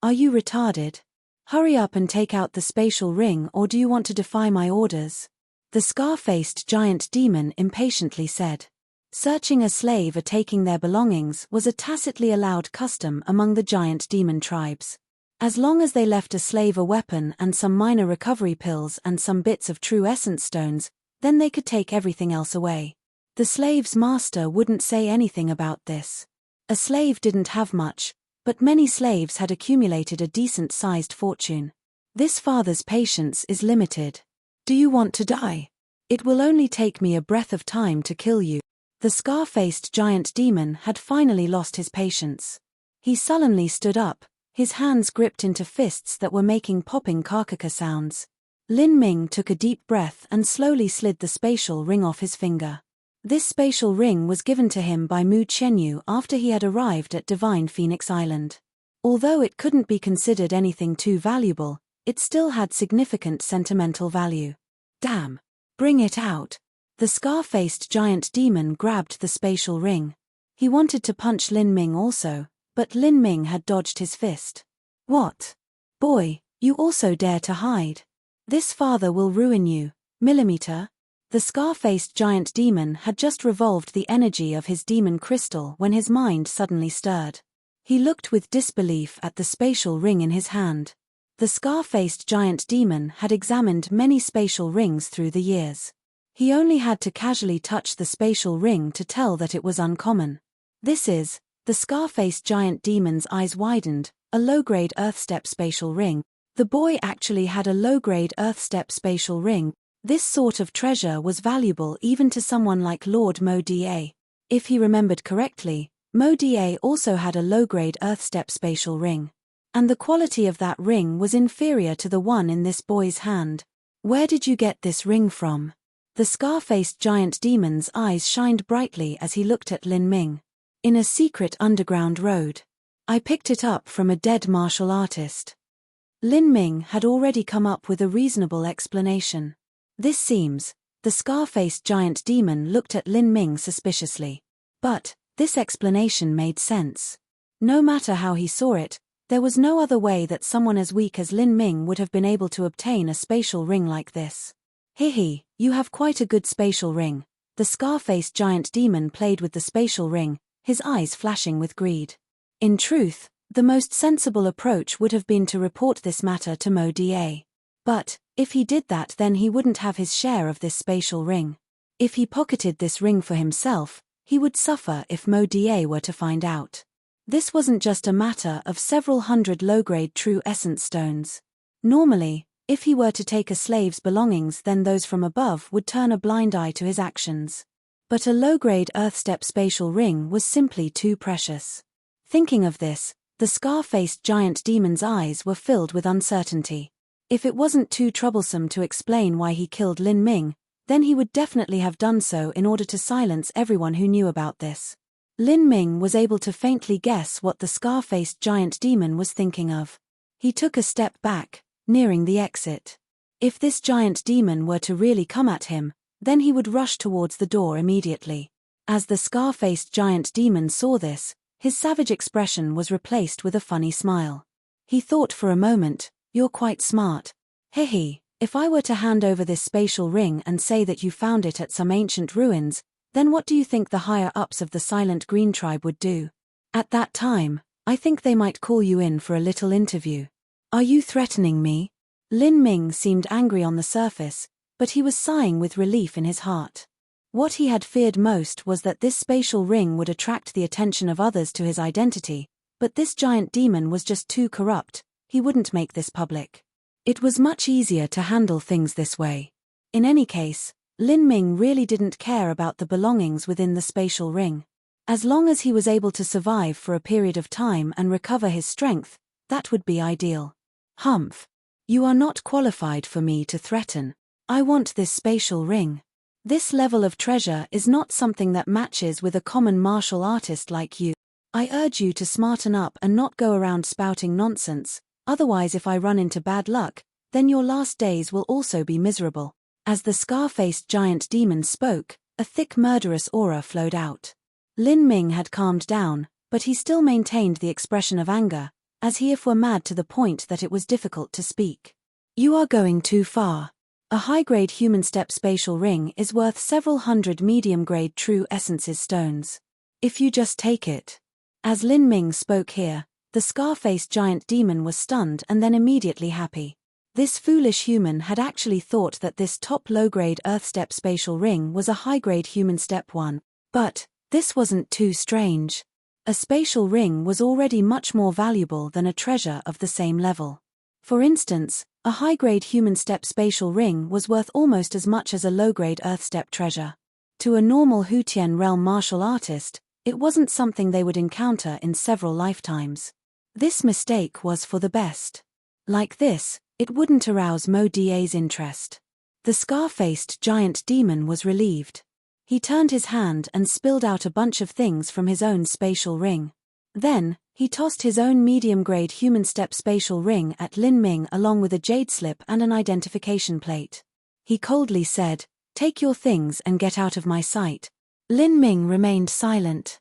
are you retarded? Hurry up and take out the spatial ring, or do you want to defy my orders? The scar-faced giant demon impatiently said. Searching a slave or taking their belongings was a tacitly allowed custom among the giant demon tribes. As long as they left a slave a weapon and some minor recovery pills and some bits of true essence stones, then they could take everything else away. The slave's master wouldn't say anything about this. A slave didn't have much, but many slaves had accumulated a decent-sized fortune. This father's patience is limited. Do you want to die? It will only take me a breath of time to kill you. The scar-faced giant demon had finally lost his patience. He sullenly stood up, his hands gripped into fists that were making popping kakaka sounds. Lin Ming took a deep breath and slowly slid the spatial ring off his finger. This spatial ring was given to him by Mu Qianyu after he had arrived at Divine Phoenix Island. Although it couldn't be considered anything too valuable, it still had significant sentimental value. Damn! Bring it out! The scar-faced giant demon grabbed the spatial ring. He wanted to punch Lin Ming also, but Lin Ming had dodged his fist. What? Boy, you also dare to hide. This father will ruin you, millimeter. The scar-faced giant demon had just revolved the energy of his demon crystal when his mind suddenly stirred. He looked with disbelief at the spatial ring in his hand. The scar-faced giant demon had examined many spatial rings through the years. He only had to casually touch the spatial ring to tell that it was uncommon. The scar-faced giant demon's eyes widened, a low-grade Earth-step spatial ring. The boy actually had a low-grade Earth-step spatial ring. This sort of treasure was valuable even to someone like Lord Mo Da. If he remembered correctly, Mo Da also had a low-grade Earth-step spatial ring. And the quality of that ring was inferior to the one in this boy's hand. Where did you get this ring from? The scar-faced giant demon's eyes shined brightly as he looked at Lin Ming. In a secret underground road. I picked it up from a dead martial artist. Lin Ming had already come up with a reasonable explanation. This seems, the scar-faced giant demon looked at Lin Ming suspiciously. But, this explanation made sense. No matter how he saw it, there was no other way that someone as weak as Lin Ming would have been able to obtain a spatial ring like this. Hehe, you have quite a good spatial ring. The scar-faced giant demon played with the spatial ring, his eyes flashing with greed. In truth, the most sensible approach would have been to report this matter to Mo Da. But, if he did that, then he wouldn't have his share of this spatial ring. If he pocketed this ring for himself, he would suffer if Mo Da were to find out. This wasn't just a matter of several hundred low-grade true essence stones. Normally, if he were to take a slave's belongings, then those from above would turn a blind eye to his actions. But a low-grade Earth-step spatial ring was simply too precious. Thinking of this, the scar-faced giant demon's eyes were filled with uncertainty. If it wasn't too troublesome to explain why he killed Lin Ming, then he would definitely have done so in order to silence everyone who knew about this. Lin Ming was able to faintly guess what the scar-faced giant demon was thinking of. He took a step back, nearing the exit. If this giant demon were to really come at him, then he would rush towards the door immediately. As the scar-faced giant demon saw this, his savage expression was replaced with a funny smile. He thought for a moment, "You're quite smart. Hehe, if I were to hand over this spatial ring and say that you found it at some ancient ruins, then what do you think the higher-ups of the Silent Green tribe would do? At that time, I think they might call you in for a little interview. Are you threatening me?" Lin Ming seemed angry on the surface, but he was sighing with relief in his heart. What he had feared most was that this spatial ring would attract the attention of others to his identity, but this giant demon was just too corrupt. He wouldn't make this public. It was much easier to handle things this way. In any case, Lin Ming really didn't care about the belongings within the spatial ring. As long as he was able to survive for a period of time and recover his strength, that would be ideal. Humph. You are not qualified for me to threaten. I want this spatial ring. This level of treasure is not something that matches with a common martial artist like you. I urge you to smarten up and not go around spouting nonsense. Otherwise, if I run into bad luck, then your last days will also be miserable. As the scar-faced giant demon spoke, a thick murderous aura flowed out. Lin Ming had calmed down, but he still maintained the expression of anger, as if were mad to the point that it was difficult to speak. You are going too far. A high-grade human step spatial ring is worth several hundred medium-grade true essences stones. If you just take it. As Lin Ming spoke here, the scar-faced giant demon was stunned and then immediately happy. This foolish human had actually thought that this top low-grade Earth-step spatial ring was a high-grade human step one. But, this wasn't too strange. A spatial ring was already much more valuable than a treasure of the same level. For instance, A high-grade human step spatial ring was worth almost as much as a low-grade earth step treasure. To a normal Hutian realm martial artist, it wasn't something they would encounter in several lifetimes. This mistake was for the best. Like this, it wouldn't arouse Mo Da's interest. The scar-faced giant demon was relieved. He turned his hand and spilled out a bunch of things from his own spatial ring. Then, he tossed his own medium-grade human step spatial ring at Lin Ming along with a jade slip and an identification plate. He coldly said, "Take your things and get out of my sight." Lin Ming remained silent.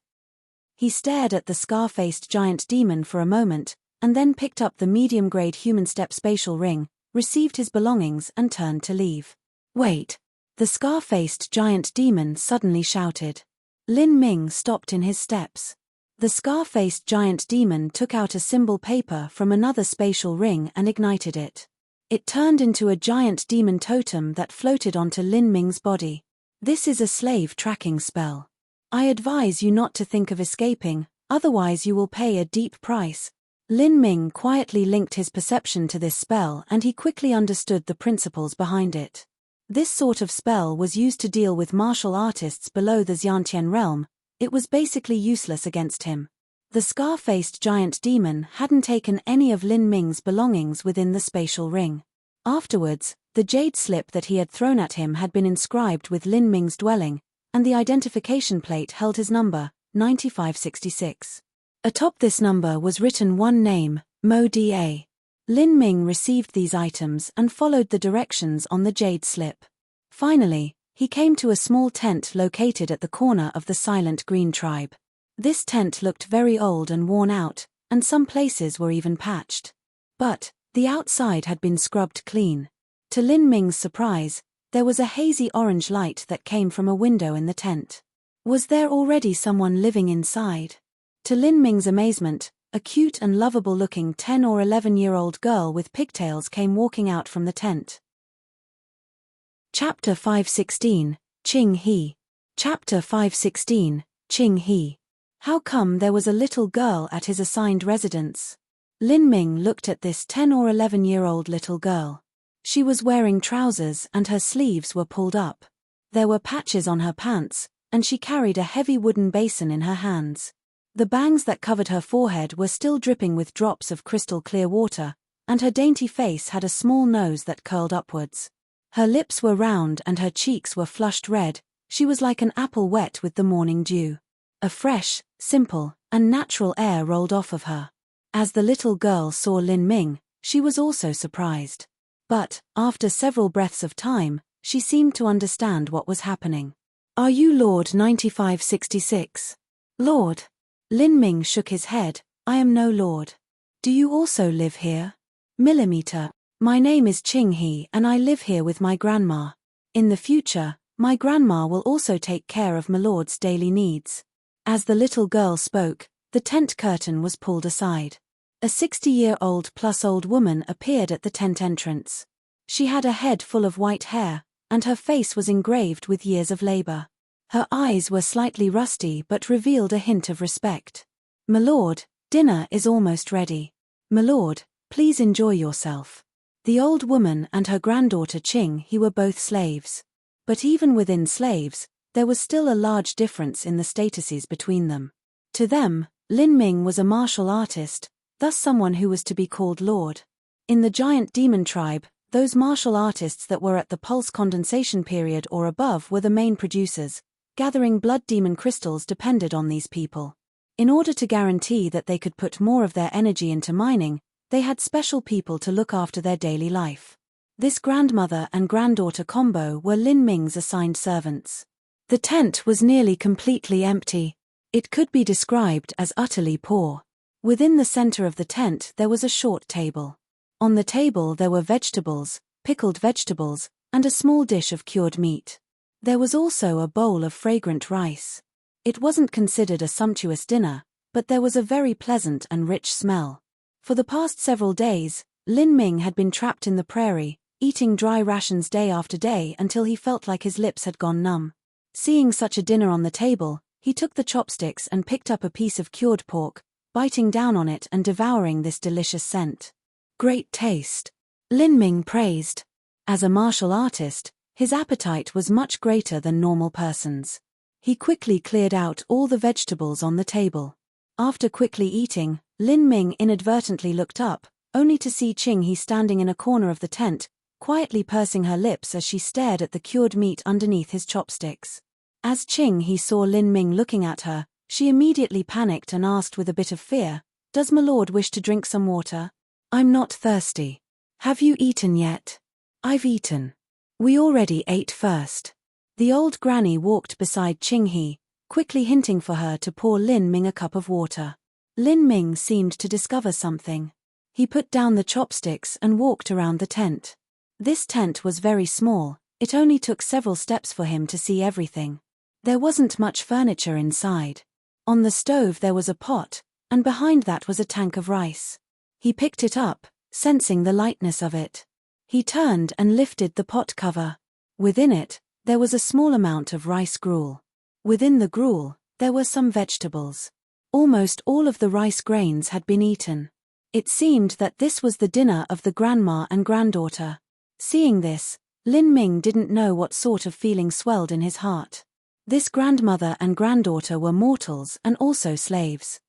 He stared at the scar-faced giant demon for a moment, and then picked up the medium-grade human step spatial ring, received his belongings and turned to leave. "Wait!" The scar-faced giant demon suddenly shouted. Lin Ming stopped in his steps. The scar-faced giant demon took out a symbol paper from another spatial ring and ignited it. It turned into a giant demon totem that floated onto Lin Ming's body. "This is a slave tracking spell. I advise you not to think of escaping, otherwise you will pay a deep price." Lin Ming quietly linked his perception to this spell and he quickly understood the principles behind it. This sort of spell was used to deal with martial artists below the Xiantian realm. It was basically useless against him. The scar-faced giant demon hadn't taken any of Lin Ming's belongings within the spatial ring. Afterwards, the jade slip that he had thrown at him had been inscribed with Lin Ming's dwelling, and the identification plate held his number, 9566. Atop this number was written one name, Mo Da. Lin Ming received these items and followed the directions on the jade slip. Finally, he came to a small tent located at the corner of the Silent Green tribe. This tent looked very old and worn out, and some places were even patched. But the outside had been scrubbed clean. To Lin Ming's surprise, there was a hazy orange light that came from a window in the tent. Was there already someone living inside? To Lin Ming's amazement, a cute and lovable-looking 10 or 11-year-old girl with pigtails came walking out from the tent. Chapter 516, Qing He. Chapter 516, Qing He. How come there was a little girl at his assigned residence? Lin Ming looked at this 10 or 11-year-old little girl. She was wearing trousers and her sleeves were pulled up. There were patches on her pants, and she carried a heavy wooden basin in her hands. The bangs that covered her forehead were still dripping with drops of crystal clear water, and her dainty face had a small nose that curled upwards. Her lips were round and her cheeks were flushed red. She was like an apple wet with the morning dew. A fresh, simple, and natural air rolled off of her. As the little girl saw Lin Ming, she was also surprised. But, after several breaths of time, she seemed to understand what was happening. "Are you Lord 9566? Lord?" Lin Ming shook his head. "I am no lord." "Do you also live here?" "Millimeter. My name is Qing He and I live here with my grandma. In the future, my grandma will also take care of my lord's daily needs." As the little girl spoke, the tent curtain was pulled aside. A 60-year-old plus old woman appeared at the tent entrance. She had a head full of white hair, and her face was engraved with years of labor. Her eyes were slightly rusty but revealed a hint of respect. "My lord, dinner is almost ready. My lord, please enjoy yourself." The old woman and her granddaughter Qing He were both slaves. But even within slaves, there was still a large difference in the statuses between them. To them, Lin Ming was a martial artist, thus someone who was to be called lord. In the giant demon tribe, those martial artists that were at the pulse condensation period or above were the main producers. Gathering blood demon crystals depended on these people. In order to guarantee that they could put more of their energy into mining, they had special people to look after their daily life. This grandmother and granddaughter combo were Lin Ming's assigned servants. The tent was nearly completely empty. It could be described as utterly poor. Within the center of the tent there was a short table. On the table there were vegetables, pickled vegetables, and a small dish of cured meat. There was also a bowl of fragrant rice. It wasn't considered a sumptuous dinner, but there was a very pleasant and rich smell. For the past several days, Lin Ming had been trapped in the prairie, eating dry rations day after day until he felt like his lips had gone numb. Seeing such a dinner on the table, he took the chopsticks and picked up a piece of cured pork, biting down on it and devouring this delicious scent. Great taste. Lin Ming praised. As a martial artist, his appetite was much greater than normal persons. He quickly cleared out all the vegetables on the table. After quickly eating, Lin Ming inadvertently looked up, only to see Qing He standing in a corner of the tent, quietly pursing her lips as she stared at the cured meat underneath his chopsticks. As Qing He saw Lin Ming looking at her, she immediately panicked and asked with a bit of fear, "Does my lord wish to drink some water? I'm not thirsty." "Have you eaten yet?" "I've eaten. We already ate first." The old granny walked beside Qing He, quickly hinting for her to pour Lin Ming a cup of water. Lin Ming seemed to discover something. He put down the chopsticks and walked around the tent. This tent was very small, it only took several steps for him to see everything. There wasn't much furniture inside. On the stove there was a pot, and behind that was a tank of rice. He picked it up, sensing the lightness of it. He turned and lifted the pot cover. Within it, there was a small amount of rice gruel. Within the gruel, there were some vegetables. Almost all of the rice grains had been eaten. It seemed that this was the dinner of the grandma and granddaughter. Seeing this, Lin Ming didn't know what sort of feeling swelled in his heart. This grandmother and granddaughter were mortals and also slaves.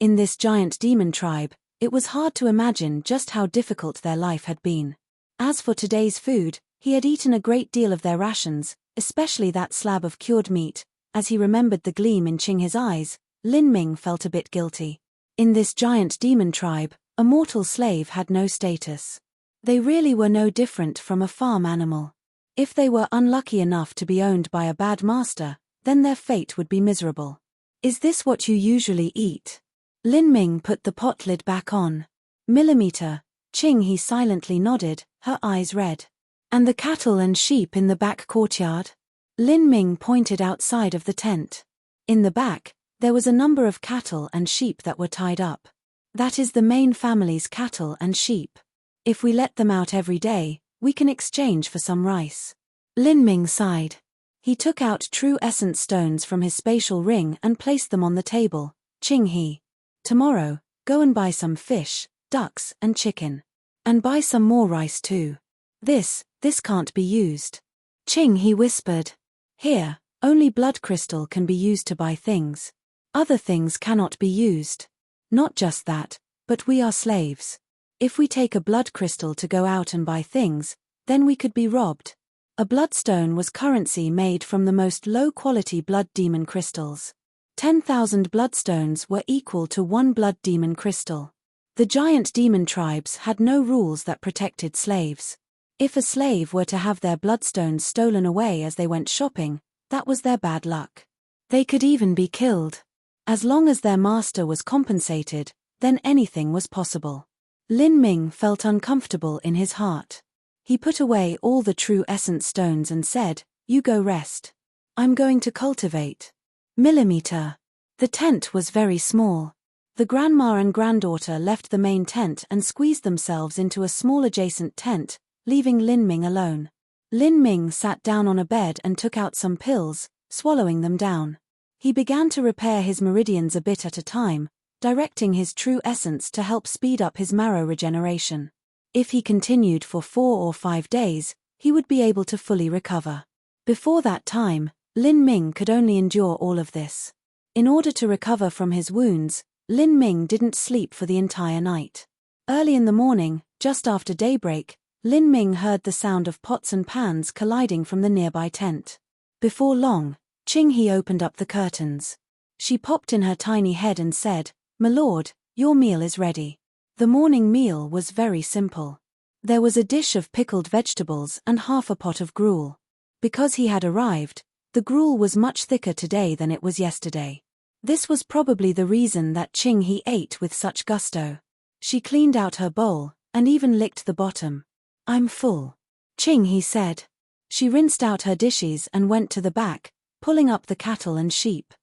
In this giant demon tribe, it was hard to imagine just how difficult their life had been. As for today's food, he had eaten a great deal of their rations, especially that slab of cured meat. As he remembered the gleam in Qing He's eyes, Lin Ming felt a bit guilty. In this giant demon tribe, a mortal slave had no status. They really were no different from a farm animal. If they were unlucky enough to be owned by a bad master, then their fate would be miserable. "Is this what you usually eat?" Lin Ming put the pot lid back on. "Millimeter," Qing He silently nodded, her eyes red. "And the cattle and sheep in the back courtyard?" Lin Ming pointed outside of the tent. In the back, there was a number of cattle and sheep that were tied up. "That is the main family's cattle and sheep. If we let them out every day, we can exchange for some rice." Lin Ming sighed. He took out true essence stones from his spatial ring and placed them on the table. "Qing He, tomorrow, go and buy some fish, ducks, and chicken. And buy some more rice too. This can't be used." Qing He whispered. "Here, only blood crystal can be used to buy things. Other things cannot be used. Not just that, but we are slaves. If we take a blood crystal to go out and buy things, then we could be robbed." A bloodstone was currency made from the most low-quality blood demon crystals. 10,000 bloodstones were equal to one blood demon crystal. The giant demon tribes had no rules that protected slaves. If a slave were to have their bloodstones stolen away as they went shopping, that was their bad luck. They could even be killed. As long as their master was compensated, then anything was possible. Lin Ming felt uncomfortable in his heart. He put away all the true essence stones and said, "You go rest. I'm going to cultivate." Millimeter. The tent was very small. The grandma and granddaughter left the main tent and squeezed themselves into a small adjacent tent, leaving Lin Ming alone. Lin Ming sat down on a bed and took out some pills, swallowing them down. He began to repair his meridians a bit at a time, directing his true essence to help speed up his marrow regeneration. If he continued for 4 or 5 days, he would be able to fully recover. Before that time, Lin Ming could only endure all of this. In order to recover from his wounds, Lin Ming didn't sleep for the entire night. Early in the morning, just after daybreak, Lin Ming heard the sound of pots and pans colliding from the nearby tent. Before long, Qing He opened up the curtains. She popped in her tiny head and said, "My lord, your meal is ready." The morning meal was very simple. There was a dish of pickled vegetables and half a pot of gruel. Because he had arrived, the gruel was much thicker today than it was yesterday. This was probably the reason that Qing He ate with such gusto. She cleaned out her bowl, and even licked the bottom. "I'm full," Qing He said. She rinsed out her dishes and went to the back, pulling up the cattle and sheep.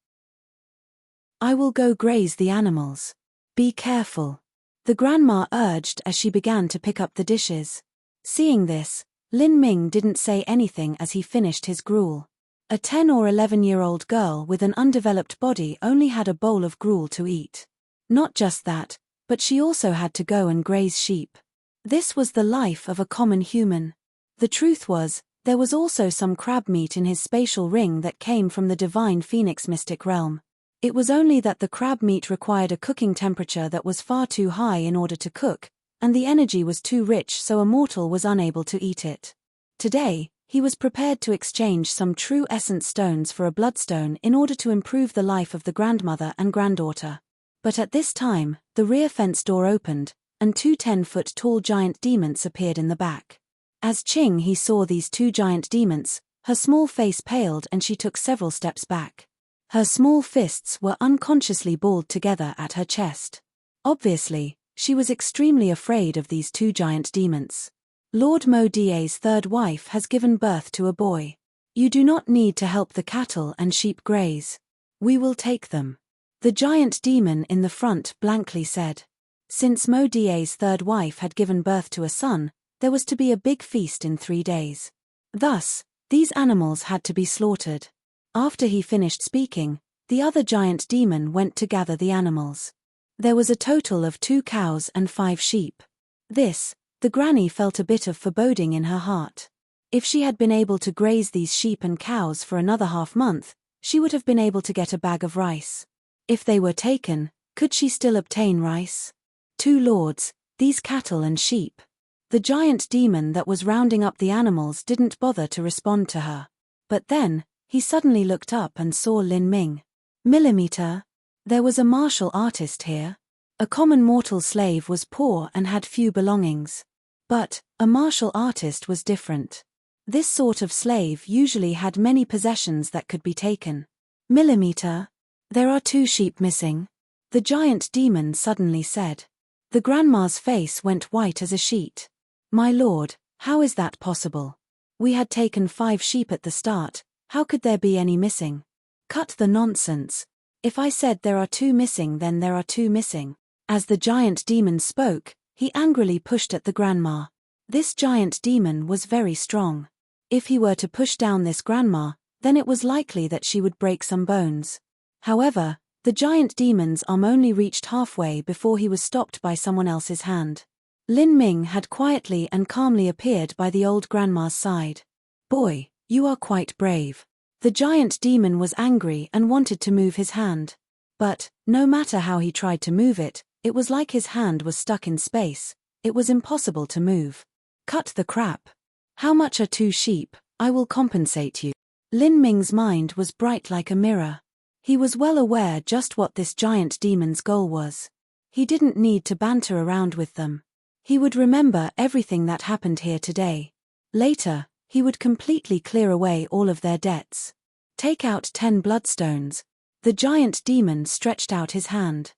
"I will go graze the animals. Be careful," the grandma urged as she began to pick up the dishes. Seeing this, Lin Ming didn't say anything as he finished his gruel. A 10 or 11-year-old girl with an undeveloped body only had a bowl of gruel to eat. Not just that, but she also had to go and graze sheep. This was the life of a common human. The truth was, there was also some crab meat in his spatial ring that came from the divine phoenix mystic realm. It was only that the crab meat required a cooking temperature that was far too high in order to cook, and the energy was too rich so a mortal was unable to eat it. Today, he was prepared to exchange some true essence stones for a bloodstone in order to improve the life of the grandmother and granddaughter. But at this time, the rear fence door opened, and 2 10-foot-tall giant demons appeared in the back. As Ching he saw these 2 giant demons, her small face paled and she took several steps back. Her small fists were unconsciously balled together at her chest. Obviously, she was extremely afraid of these 2 giant demons. Lord Mo Die's third wife has given birth to a boy. You do not need to help the cattle and sheep graze. We will take them. The giant demon in the front blankly said. Since Mo Die's third wife had given birth to a son, there was to be a big feast in 3 days. Thus, these animals had to be slaughtered. After he finished speaking, the other giant demon went to gather the animals. There was a total of 2 cows and 5 sheep. The granny felt a bit of foreboding in her heart. If she had been able to graze these sheep and cows for another half-month, she would have been able to get a bag of rice. If they were taken, could she still obtain rice? 2 lords, these cattle and sheep. The giant demon that was rounding up the animals didn't bother to respond to her. But then, he suddenly looked up and saw Lin Ming. Millimeter. There was a martial artist here. A common mortal slave was poor and had few belongings. But, a martial artist was different. This sort of slave usually had many possessions that could be taken. Millimeter. There are 2 sheep missing. The giant demon suddenly said. The grandma's face went white as a sheet. My lord, how is that possible? We had taken 5 sheep at the start, how could there be any missing? Cut the nonsense. If I said there are 2 missing then there are 2 missing. As the giant demon spoke, he angrily pushed at the grandma. This giant demon was very strong. If he were to push down this grandma, then it was likely that she would break some bones. However, the giant demon's arm only reached halfway before he was stopped by someone else's hand. Lin Ming had quietly and calmly appeared by the old grandma's side. Boy, you are quite brave. The giant demon was angry and wanted to move his hand. But, no matter how he tried to move it, it was like his hand was stuck in space. It was impossible to move. Cut the crap. How much are 2 sheep? I will compensate you. Lin Ming's mind was bright like a mirror. He was well aware just what this giant demon's goal was. He didn't need to banter around with them. He would remember everything that happened here today. Later, he would completely clear away all of their debts. Take out 10 bloodstones. The giant demon stretched out his hand.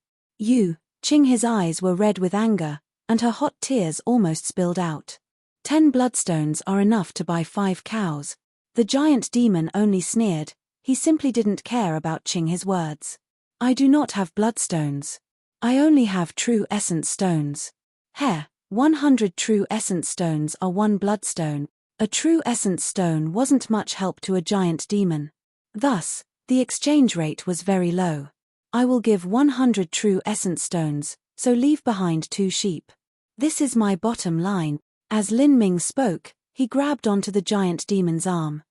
Ching, his eyes were red with anger, and her hot tears almost spilled out. 10 bloodstones are enough to buy 5 cows. The giant demon only sneered. He simply didn't care about Ching his words. I do not have bloodstones. I only have true essence stones. 100 true essence stones are 1 bloodstone. A true essence stone wasn't much help to a giant demon. Thus, the exchange rate was very low. I will give 100 true essence stones, so leave behind 2 sheep. This is my bottom line. As Lin Ming spoke, he grabbed onto the giant demon's arm.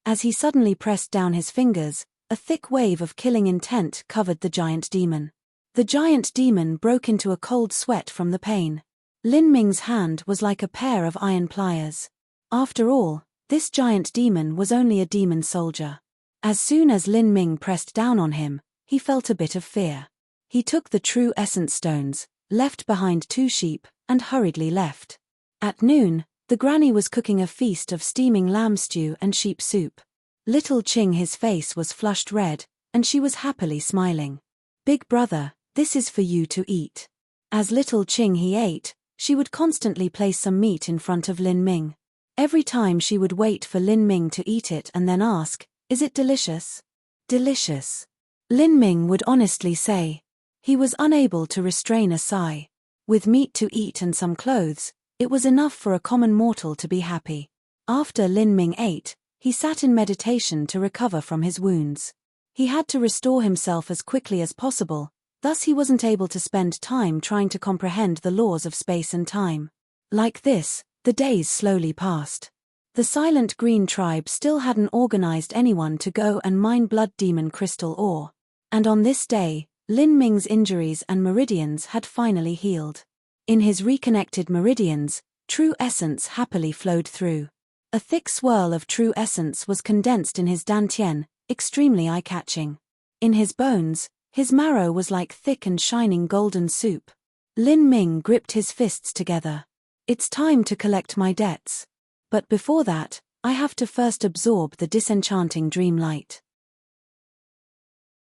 As he suddenly pressed down his fingers, a thick wave of killing intent covered the giant demon. The giant demon broke into a cold sweat from the pain. Lin Ming's hand was like a pair of iron pliers. After all, this giant demon was only a demon soldier. As soon as Lin Ming pressed down on him, he felt a bit of fear. He took the true essence stones, left behind 2 sheep, and hurriedly left. At noon, the granny was cooking a feast of steaming lamb stew and sheep soup. Little Ching, his face was flushed red, and she was happily smiling. Big brother, this is for you to eat. As little Ching he ate, she would constantly place some meat in front of Lin Ming. Every time she would wait for Lin Ming to eat it and then ask, is it delicious? Delicious. Lin Ming would honestly say. He was unable to restrain a sigh. With meat to eat and some clothes, it was enough for a common mortal to be happy. After Lin Ming ate, he sat in meditation to recover from his wounds. He had to restore himself as quickly as possible, Thus he wasn't able to spend time trying to comprehend the laws of space and time. Like this, the days slowly passed. The Silent Green tribe still hadn't organized anyone to go and mine Blood Demon crystal ore. And on this day, Lin Ming's injuries and meridians had finally healed. In his reconnected meridians, true essence happily flowed through. A thick swirl of true essence was condensed in his dantian, extremely eye-catching. In his bones, his marrow was like thick and shining golden soup. Lin Ming gripped his fists together. It's time to collect my debts. But before that, I have to first absorb the disenchanting dream light.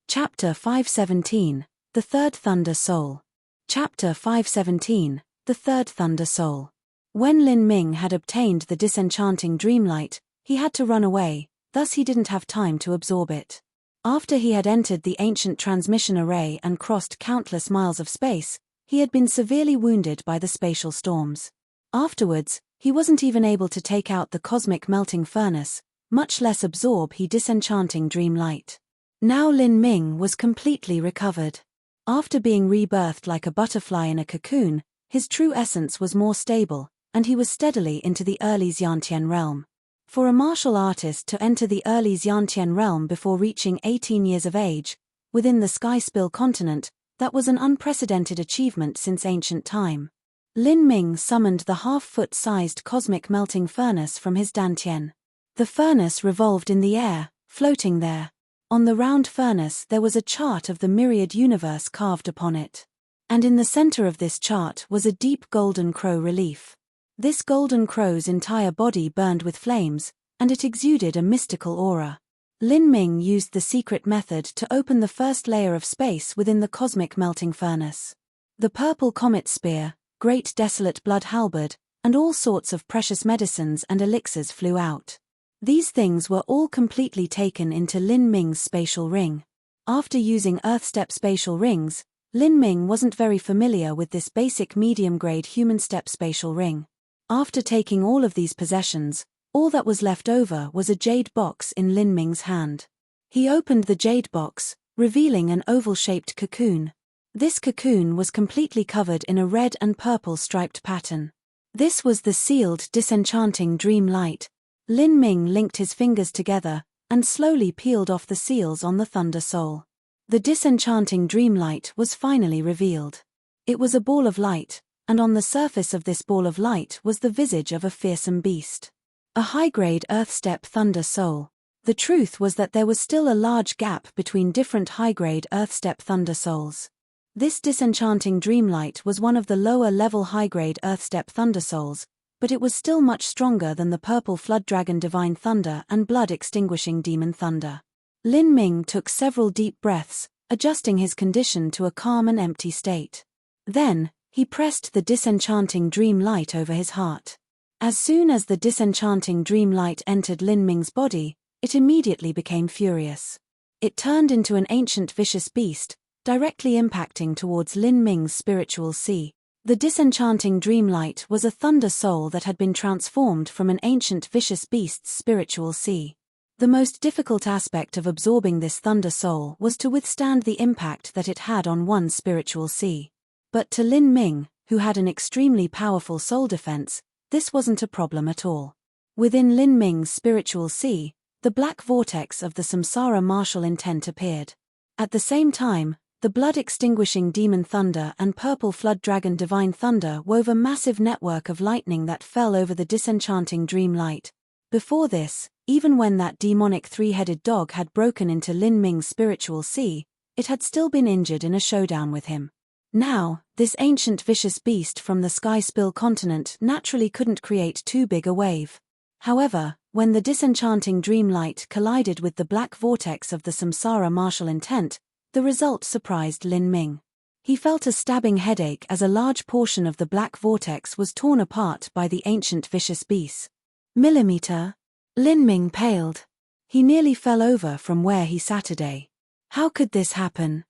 Chapter 517, The Third Thunder Soul. Chapter 517, The Third Thunder Soul. When Lin Ming had obtained the disenchanting dream light, he had to run away, thus he didn't have time to absorb it. After he had entered the ancient transmission array and crossed countless miles of space, he had been severely wounded by the spatial storms. Afterwards, he wasn't even able to take out the cosmic melting furnace, much less absorb his disenchanting dream light. Now Lin Ming was completely recovered. After being rebirthed like a butterfly in a cocoon, his true essence was more stable, and he was steadily into the early Xiantian realm. For a martial artist to enter the early Xiantian realm before reaching 18 years of age, within the Sky Spill continent, that was an unprecedented achievement since ancient time. Lin Ming summoned the half-foot-sized cosmic melting furnace from his dantian. The furnace revolved in the air, floating there. On the round furnace there was a chart of the myriad universe carved upon it. And in the center of this chart was a deep golden crow relief. This golden crow's entire body burned with flames, and it exuded a mystical aura. Lin Ming used the secret method to open the first layer of space within the cosmic melting furnace. The purple comet spear, great desolate blood halberd, and all sorts of precious medicines and elixirs flew out. These things were all completely taken into Lin Ming's spatial ring. After using Earth-step spatial rings, Lin Ming wasn't very familiar with this basic medium-grade human-step spatial ring. After taking all of these possessions, all that was left over was a jade box in Lin Ming's hand. He opened the jade box, revealing an oval-shaped cocoon. This cocoon was completely covered in a red and purple striped pattern. This was the sealed disenchanting dream light. Lin Ming linked his fingers together, and slowly peeled off the seals on the Thunder Soul. The disenchanting dream light was finally revealed. It was a ball of light, and on the surface of this ball of light was the visage of a fearsome beast. A high-grade Earth-step Thunder Soul. The truth was that there was still a large gap between different high-grade Earth-step Thunder Souls. This disenchanting dreamlight was one of the lower-level high-grade Earth-step Thunder Souls, but it was still much stronger than the purple Flood Dragon Divine Thunder and blood-extinguishing Demon Thunder. Lin Ming took several deep breaths, adjusting his condition to a calm and empty state. Then, he pressed the disenchanting dream light over his heart. As soon as the disenchanting dream light entered Lin Ming's body, it immediately became furious. It turned into an ancient vicious beast, directly impacting towards Lin Ming's spiritual sea. The disenchanting dreamlight was a thunder soul that had been transformed from an ancient vicious beast's spiritual sea. The most difficult aspect of absorbing this thunder soul was to withstand the impact that it had on one's spiritual sea. But to Lin Ming, who had an extremely powerful soul defense, this wasn't a problem at all. Within Lin Ming's spiritual sea, the black vortex of the samsara martial intent appeared. At the same time, the blood-extinguishing demon thunder and purple flood dragon divine thunder wove a massive network of lightning that fell over the disenchanting dream light. Before this, even when that demonic three-headed dog had broken into Lin Ming's spiritual sea, it had still been injured in a showdown with him. Now, this ancient vicious beast from the Sky Spill continent naturally couldn't create too big a wave. However, when the disenchanting dream light collided with the black vortex of the samsara martial intent, the result surprised Lin Ming. He felt a stabbing headache as a large portion of the black vortex was torn apart by the ancient vicious beast. Millimeter. Lin Ming paled. He nearly fell over from where he sat today. How could this happen?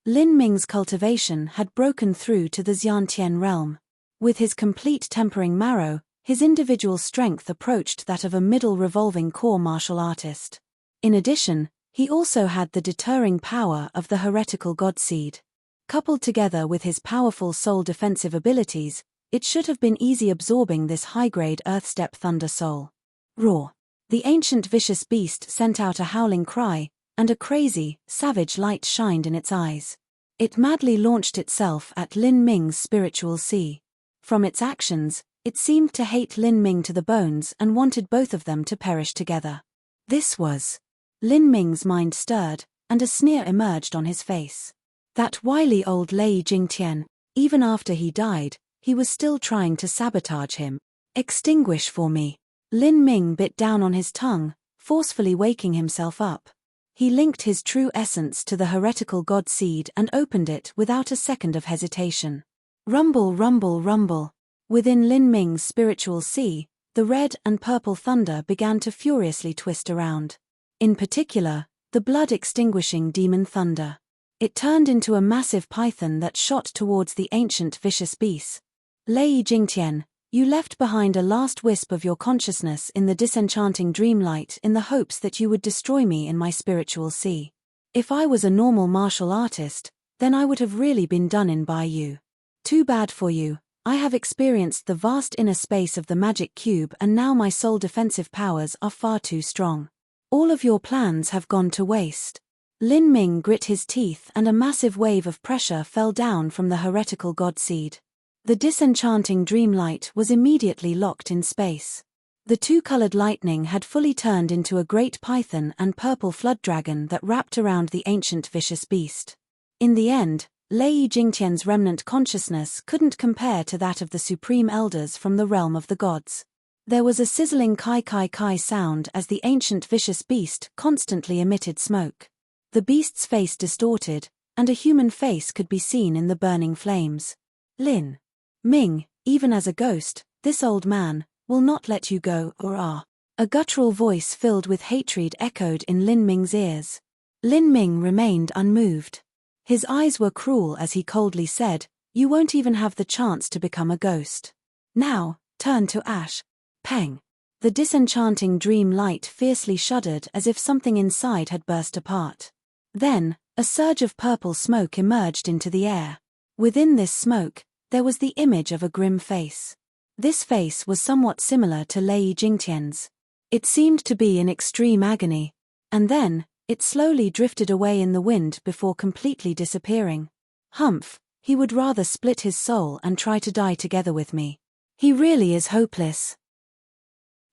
Lin Ming's cultivation had broken through to the Xiantian realm. With his complete tempering marrow, his individual strength approached that of a middle revolving core martial artist. In addition, he also had the deterring power of the heretical godseed. Coupled together with his powerful soul defensive abilities, it should have been easy absorbing this high-grade Earth-step Thunder Soul. Roar! The ancient vicious beast sent out a howling cry, and a crazy, savage light shined in its eyes. It madly launched itself at Lin Ming's spiritual sea. From its actions, it seemed to hate Lin Ming to the bones and wanted both of them to perish together. This was... Lin Ming's mind stirred, and a sneer emerged on his face. That wily old Lei Jingtian, even after he died, he was still trying to sabotage him. Extinguish for me. Lin Ming bit down on his tongue, forcefully waking himself up. He linked his true essence to the heretical god seed and opened it without a second of hesitation. Rumble, rumble, rumble. Within Lin Ming's spiritual sea, the red and purple thunder began to furiously twist around. In particular, the blood-extinguishing demon thunder. It turned into a massive python that shot towards the ancient vicious beast. Lei Jingtian, you left behind a last wisp of your consciousness in the disenchanting dreamlight in the hopes that you would destroy me in my spiritual sea. If I was a normal martial artist, then I would have really been done in by you. Too bad for you, I have experienced the vast inner space of the magic cube and now my soul defensive powers are far too strong. All of your plans have gone to waste. Lin Ming grit his teeth and a massive wave of pressure fell down from the heretical god seed. The disenchanting dreamlight was immediately locked in space. The two-colored lightning had fully turned into a great python and purple flood dragon that wrapped around the ancient vicious beast. In the end, Lei Jingtian's remnant consciousness couldn't compare to that of the supreme elders from the realm of the gods. There was a sizzling kai-kai-kai sound as the ancient vicious beast constantly emitted smoke. The beast's face distorted, and a human face could be seen in the burning flames. Lin Ming, even as a ghost, this old man will not let you go, or ah. A guttural voice filled with hatred echoed in Lin Ming's ears. Lin Ming remained unmoved. His eyes were cruel as he coldly said, "You won't even have the chance to become a ghost. Now, turn to ash." Pang! The disenchanting dream light fiercely shuddered as if something inside had burst apart. Then, a surge of purple smoke emerged into the air. Within this smoke, there was the image of a grim face. This face was somewhat similar to Lei Jingtian's. It seemed to be in extreme agony. And then, it slowly drifted away in the wind before completely disappearing. Humph, he would rather split his soul and try to die together with me. He really is hopeless.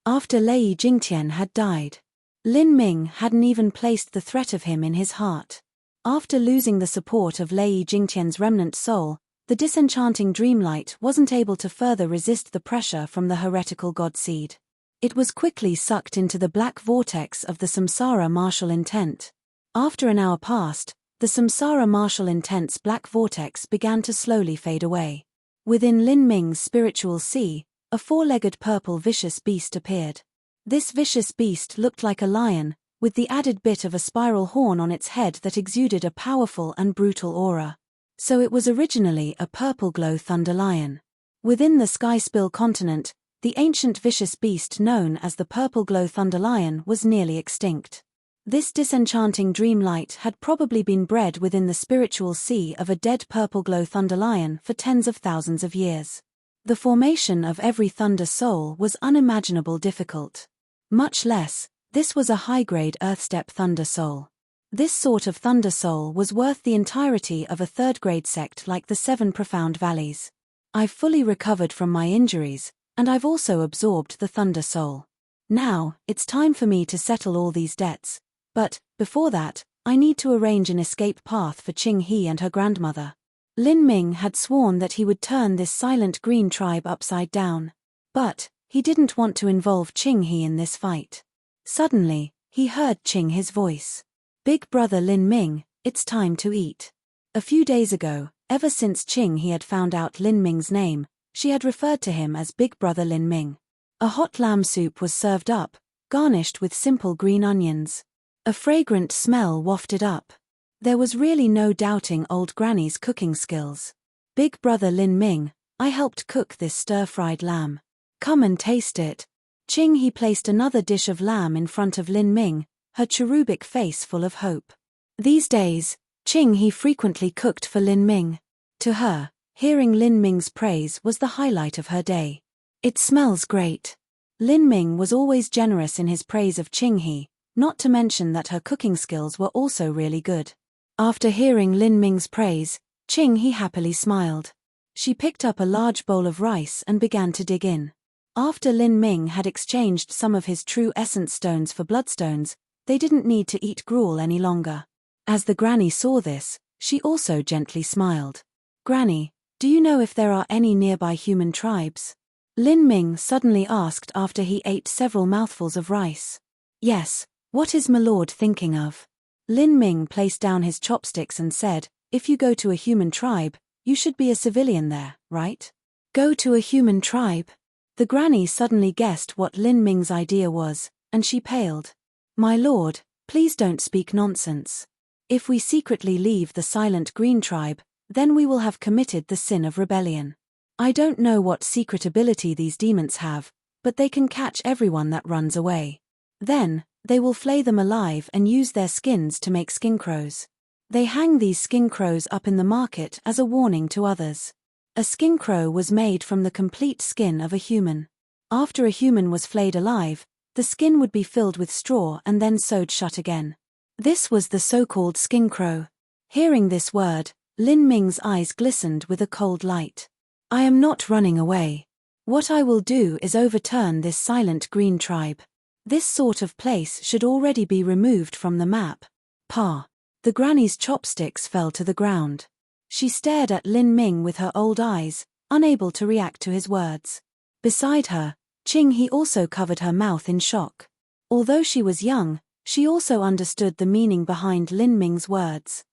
After Lei Jingtian had died, Lin Ming hadn't even placed the threat of him in his heart. After losing the support of Lei Jingtian's remnant soul, the disenchanting dreamlight wasn't able to further resist the pressure from the heretical god seed. It was quickly sucked into the black vortex of the samsara martial intent. After an hour passed, the samsara martial intent's black vortex began to slowly fade away. Within Lin Ming's spiritual sea, a four-legged purple vicious beast appeared. This vicious beast looked like a lion, with the added bit of a spiral horn on its head that exuded a powerful and brutal aura. So it was originally a purple glow thunder lion. Within the Skyspill continent, the ancient vicious beast known as the purple glow thunder lion was nearly extinct. This disenchanting dreamlight had probably been bred within the spiritual sea of a dead purple glow thunder lion for tens of thousands of years. The formation of every thunder soul was unimaginable difficult. Much less, this was a high-grade Earth-step thunder soul. This sort of thunder soul was worth the entirety of a third-grade sect like the Seven Profound Valleys. I've fully recovered from my injuries, and I've also absorbed the thunder soul. Now, it's time for me to settle all these debts, but, before that, I need to arrange an escape path for Qing He and her grandmother. Lin Ming had sworn that he would turn this silent green tribe upside down. But, he didn't want to involve Qing He in this fight. Suddenly, he heard Qing He's voice. "Big brother Lin Ming, it's time to eat." A few days ago, ever since Qing He had found out Lin Ming's name, she had referred to him as Big Brother Lin Ming. A hot lamb soup was served up, garnished with simple green onions. A fragrant smell wafted up. There was really no doubting old Granny's cooking skills. "Big brother Lin Ming, I helped cook this stir-fried lamb. Come and taste it." Qing He placed another dish of lamb in front of Lin Ming, her cherubic face full of hope. These days, Ching He frequently cooked for Lin Ming. To her, hearing Lin Ming's praise was the highlight of her day. It smells great. Lin Ming was always generous in his praise of Ching He, not to mention that her cooking skills were also really good. After hearing Lin Ming's praise, Ching He happily smiled. She picked up a large bowl of rice and began to dig in. After Lin Ming had exchanged some of his true essence stones for bloodstones, they didn't need to eat gruel any longer. As the granny saw this, she also gently smiled. "Granny, do you know if there are any nearby human tribes?" Lin Ming suddenly asked after he ate several mouthfuls of rice. "Yes, what is my lord thinking of?" Lin Ming placed down his chopsticks and said, "If you go to a human tribe, you should be a civilian there, right?" "Go to a human tribe?" The granny suddenly guessed what Lin Ming's idea was, and she paled. "My lord, please don't speak nonsense. If we secretly leave the Silent Green tribe, then we will have committed the sin of rebellion. I don't know what secret ability these demons have, but they can catch everyone that runs away. Then, they will flay them alive and use their skins to make skin crows. They hang these skin crows up in the market as a warning to others. A skin crow was made from the complete skin of a human. After a human was flayed alive, the skin would be filled with straw and then sewed shut again. This was the so-called skin crow." Hearing this word, Lin Ming's eyes glistened with a cold light. "I am not running away. What I will do is overturn this Silent Green tribe. This sort of place should already be removed from the map." "Pa." The granny's chopsticks fell to the ground. She stared at Lin Ming with her old eyes, unable to react to his words. Beside her, Ching He also covered her mouth in shock. Although she was young, she also understood the meaning behind Lin Ming's words.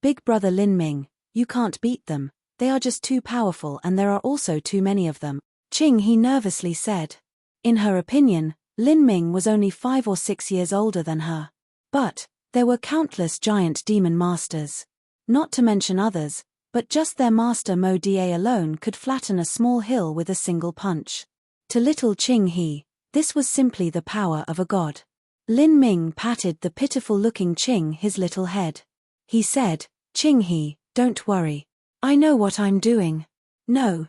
"Big brother Lin Ming, you can't beat them, they are just too powerful and there are also too many of them," Ching He nervously said. In her opinion, Lin Ming was only 5 or 6 years older than her. But there were countless giant demon masters. Not to mention others, but just their master Mo Da alone could flatten a small hill with a single punch. To little Ching He, this was simply the power of a god. Lin Ming patted the pitiful-looking Ching He's little head. He said, "Ching He, don't worry. I know what I'm doing." No,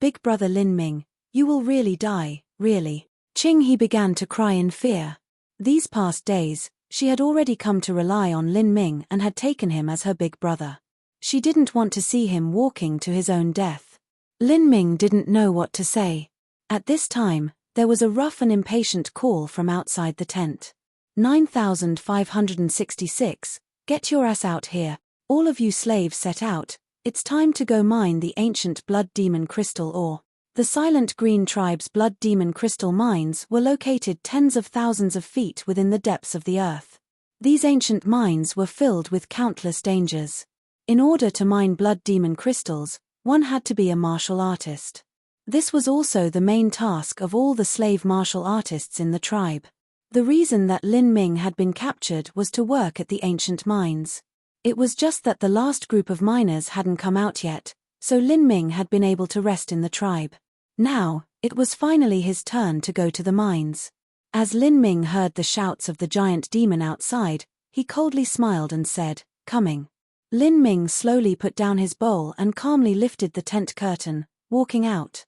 big brother Lin Ming, you will really die, really." Ching He began to cry in fear. These past days, she had already come to rely on Lin Ming and had taken him as her big brother. She didn't want to see him walking to his own death. Lin Ming didn't know what to say. At this time, there was a rough and impatient call from outside the tent. 9566, get your ass out here. All of you slaves set out, it's time to go mine the ancient blood demon crystal ore. The Silent Green tribe's blood demon crystal mines were located tens of thousands of feet within the depths of the earth. These ancient mines were filled with countless dangers. In order to mine blood demon crystals, one had to be a martial artist. This was also the main task of all the slave martial artists in the tribe. The reason that Lin Ming had been captured was to work at the ancient mines. It was just that the last group of miners hadn't come out yet, so Lin Ming had been able to rest in the tribe. Now, it was finally his turn to go to the mines. As Lin Ming heard the shouts of the giant demon outside, he coldly smiled and said, "Coming." Lin Ming slowly put down his bowl and calmly lifted the tent curtain, walking out.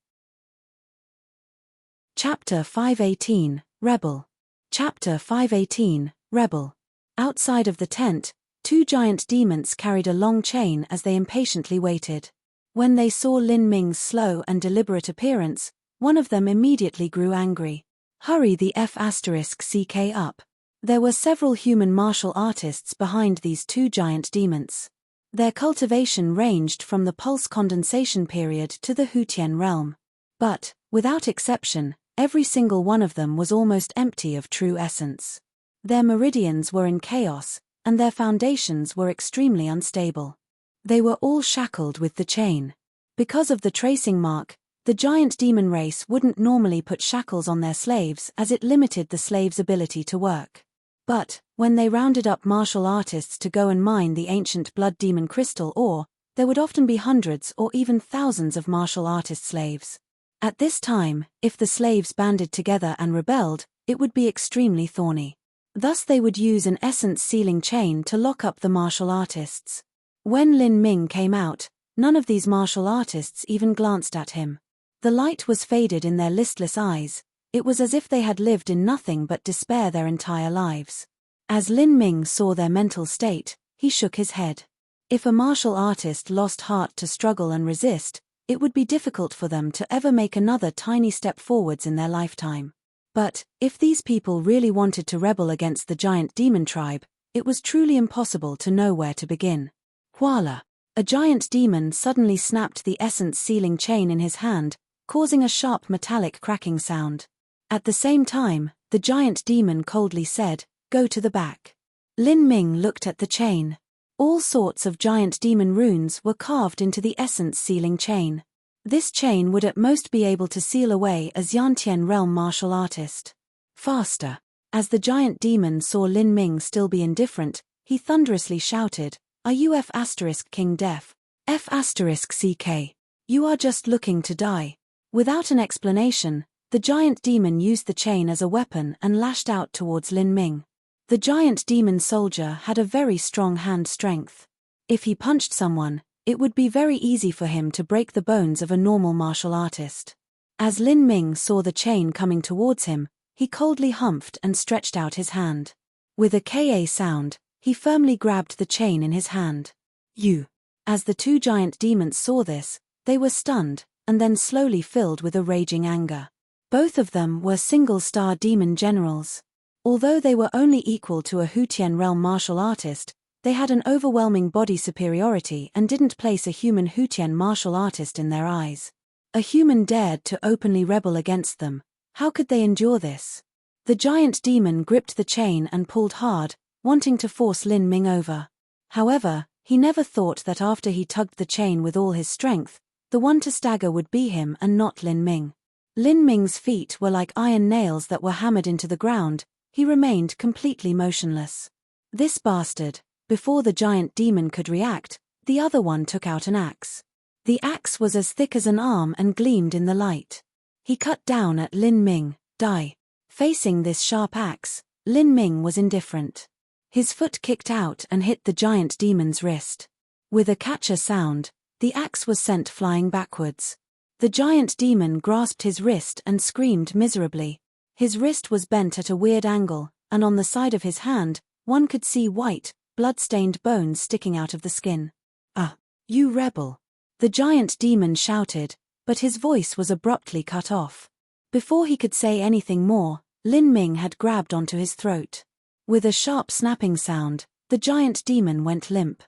Chapter 518, Rebel. Chapter 518, Rebel. Outside of the tent, 2 giant demons carried a long chain as they impatiently waited. When they saw Lin Ming's slow and deliberate appearance, one of them immediately grew angry. "Hurry the F***ck up." There were several human martial artists behind these 2 giant demons. Their cultivation ranged from the pulse condensation period to the Hutian realm. But, without exception, every single one of them was almost empty of true essence. Their meridians were in chaos, and their foundations were extremely unstable. They were all shackled with the chain. Because of the tracing mark, the giant demon race wouldn't normally put shackles on their slaves as it limited the slaves' ability to work. But, when they rounded up martial artists to go and mine the ancient blood demon crystal ore, there would often be hundreds or even thousands of martial artist slaves. At this time, if the slaves banded together and rebelled, it would be extremely thorny. Thus they would use an essence sealing chain to lock up the martial artists. When Lin Ming came out, none of these martial artists even glanced at him. The light was faded in their listless eyes. It was as if they had lived in nothing but despair their entire lives. As Lin Ming saw their mental state, he shook his head. If a martial artist lost heart to struggle and resist, it would be difficult for them to ever make another tiny step forwards in their lifetime. But, if these people really wanted to rebel against the giant demon tribe, it was truly impossible to know where to begin. Voila! A giant demon suddenly snapped the essence sealing chain in his hand, causing a sharp metallic cracking sound. At the same time, the giant demon coldly said, "Go to the back." Lin Ming looked at the chain. All sorts of giant demon runes were carved into the essence sealing chain. This chain would at most be able to seal away a Xiantian realm martial artist. Faster! As the giant demon saw Lin Ming still be indifferent, he thunderously shouted, "Are you F*King Deaf? F*CK. You are just looking to die." Without an explanation, the giant demon used the chain as a weapon and lashed out towards Lin Ming. The giant demon soldier had a very strong hand strength. If he punched someone, it would be very easy for him to break the bones of a normal martial artist. As Lin Ming saw the chain coming towards him, he coldly humphed and stretched out his hand. With a ka sound, he firmly grabbed the chain in his hand. "You!" As the two giant demons saw this, they were stunned, and then slowly filled with a raging anger. Both of them were single-star demon generals. Although they were only equal to a Hutian realm martial artist, they had an overwhelming body superiority and didn't place a human Hutian martial artist in their eyes. A human dared to openly rebel against them. How could they endure this? The giant demon gripped the chain and pulled hard, wanting to force Lin Ming over. However, he never thought that after he tugged the chain with all his strength, the one to stagger would be him and not Lin Ming. Lin Ming's feet were like iron nails that were hammered into the ground. He remained completely motionless. This bastard! Before the giant demon could react, the other one took out an axe. The axe was as thick as an arm and gleamed in the light. He cut down at Lin Ming. Die! Facing this sharp axe, Lin Ming was indifferent. His foot kicked out and hit the giant demon's wrist. With a catcher sound, the axe was sent flying backwards. The giant demon grasped his wrist and screamed miserably. His wrist was bent at a weird angle, and on the side of his hand, one could see white, blood-stained bones sticking out of the skin. "Ah, you rebel!" the giant demon shouted, but his voice was abruptly cut off. Before he could say anything more, Lin Ming had grabbed onto his throat. With a sharp snapping sound, the giant demon went limp.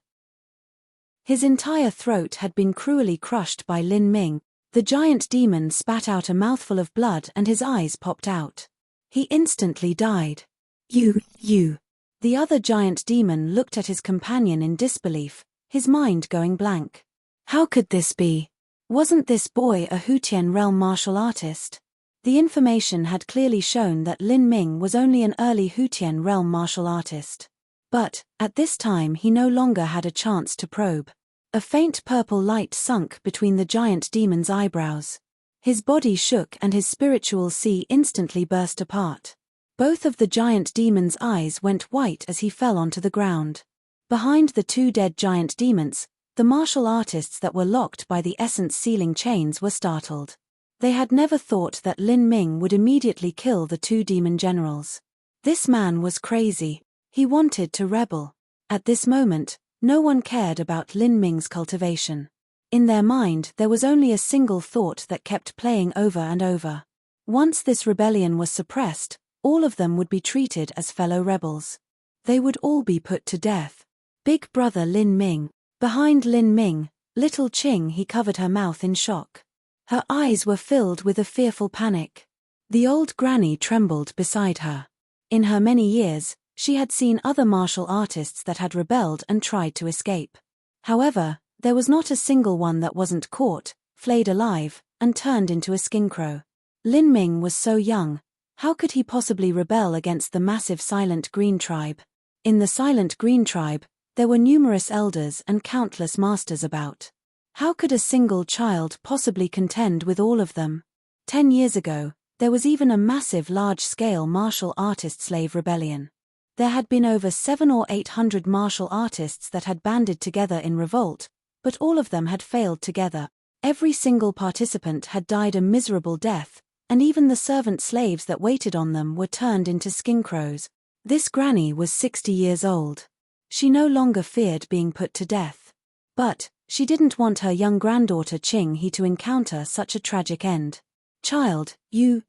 His entire throat had been cruelly crushed by Lin Ming. The giant demon spat out a mouthful of blood and his eyes popped out. He instantly died. You. The other giant demon looked at his companion in disbelief, his mind going blank. How could this be? Wasn't this boy a Hutian realm martial artist? The information had clearly shown that Lin Ming was only an early Hutian realm martial artist. But, at this time he no longer had a chance to probe. A faint purple light sunk between the giant demon's eyebrows. His body shook and his spiritual sea instantly burst apart. Both of the giant demon's eyes went white as he fell onto the ground. Behind the two dead giant demons, the martial artists that were locked by the essence sealing chains were startled. They had never thought that Lin Ming would immediately kill the two demon generals. This man was crazy. He wanted to rebel. At this moment, no one cared about Lin Ming's cultivation. In their mind there was only a single thought that kept playing over and over. Once this rebellion was suppressed, all of them would be treated as fellow rebels. They would all be put to death. Big brother Lin Ming. Behind Lin Ming, little Qing he covered her mouth in shock. Her eyes were filled with a fearful panic. The old granny trembled beside her. In her many years, she had seen other martial artists that had rebelled and tried to escape. However, there was not a single one that wasn't caught, flayed alive, and turned into a scarecrow. Lin Ming was so young. How could he possibly rebel against the massive Silent Green tribe? In the Silent Green tribe, there were numerous elders and countless masters about. How could a single child possibly contend with all of them? 10 years ago, there was even a massive large-scale martial artist slave rebellion. There had been over 700 or 800 martial artists that had banded together in revolt, but all of them had failed together. Every single participant had died a miserable death, and even the servant slaves that waited on them were turned into scarecrows. This granny was 60 years old. She no longer feared being put to death. But she didn't want her young granddaughter Ching He to encounter such a tragic end. "Child, you.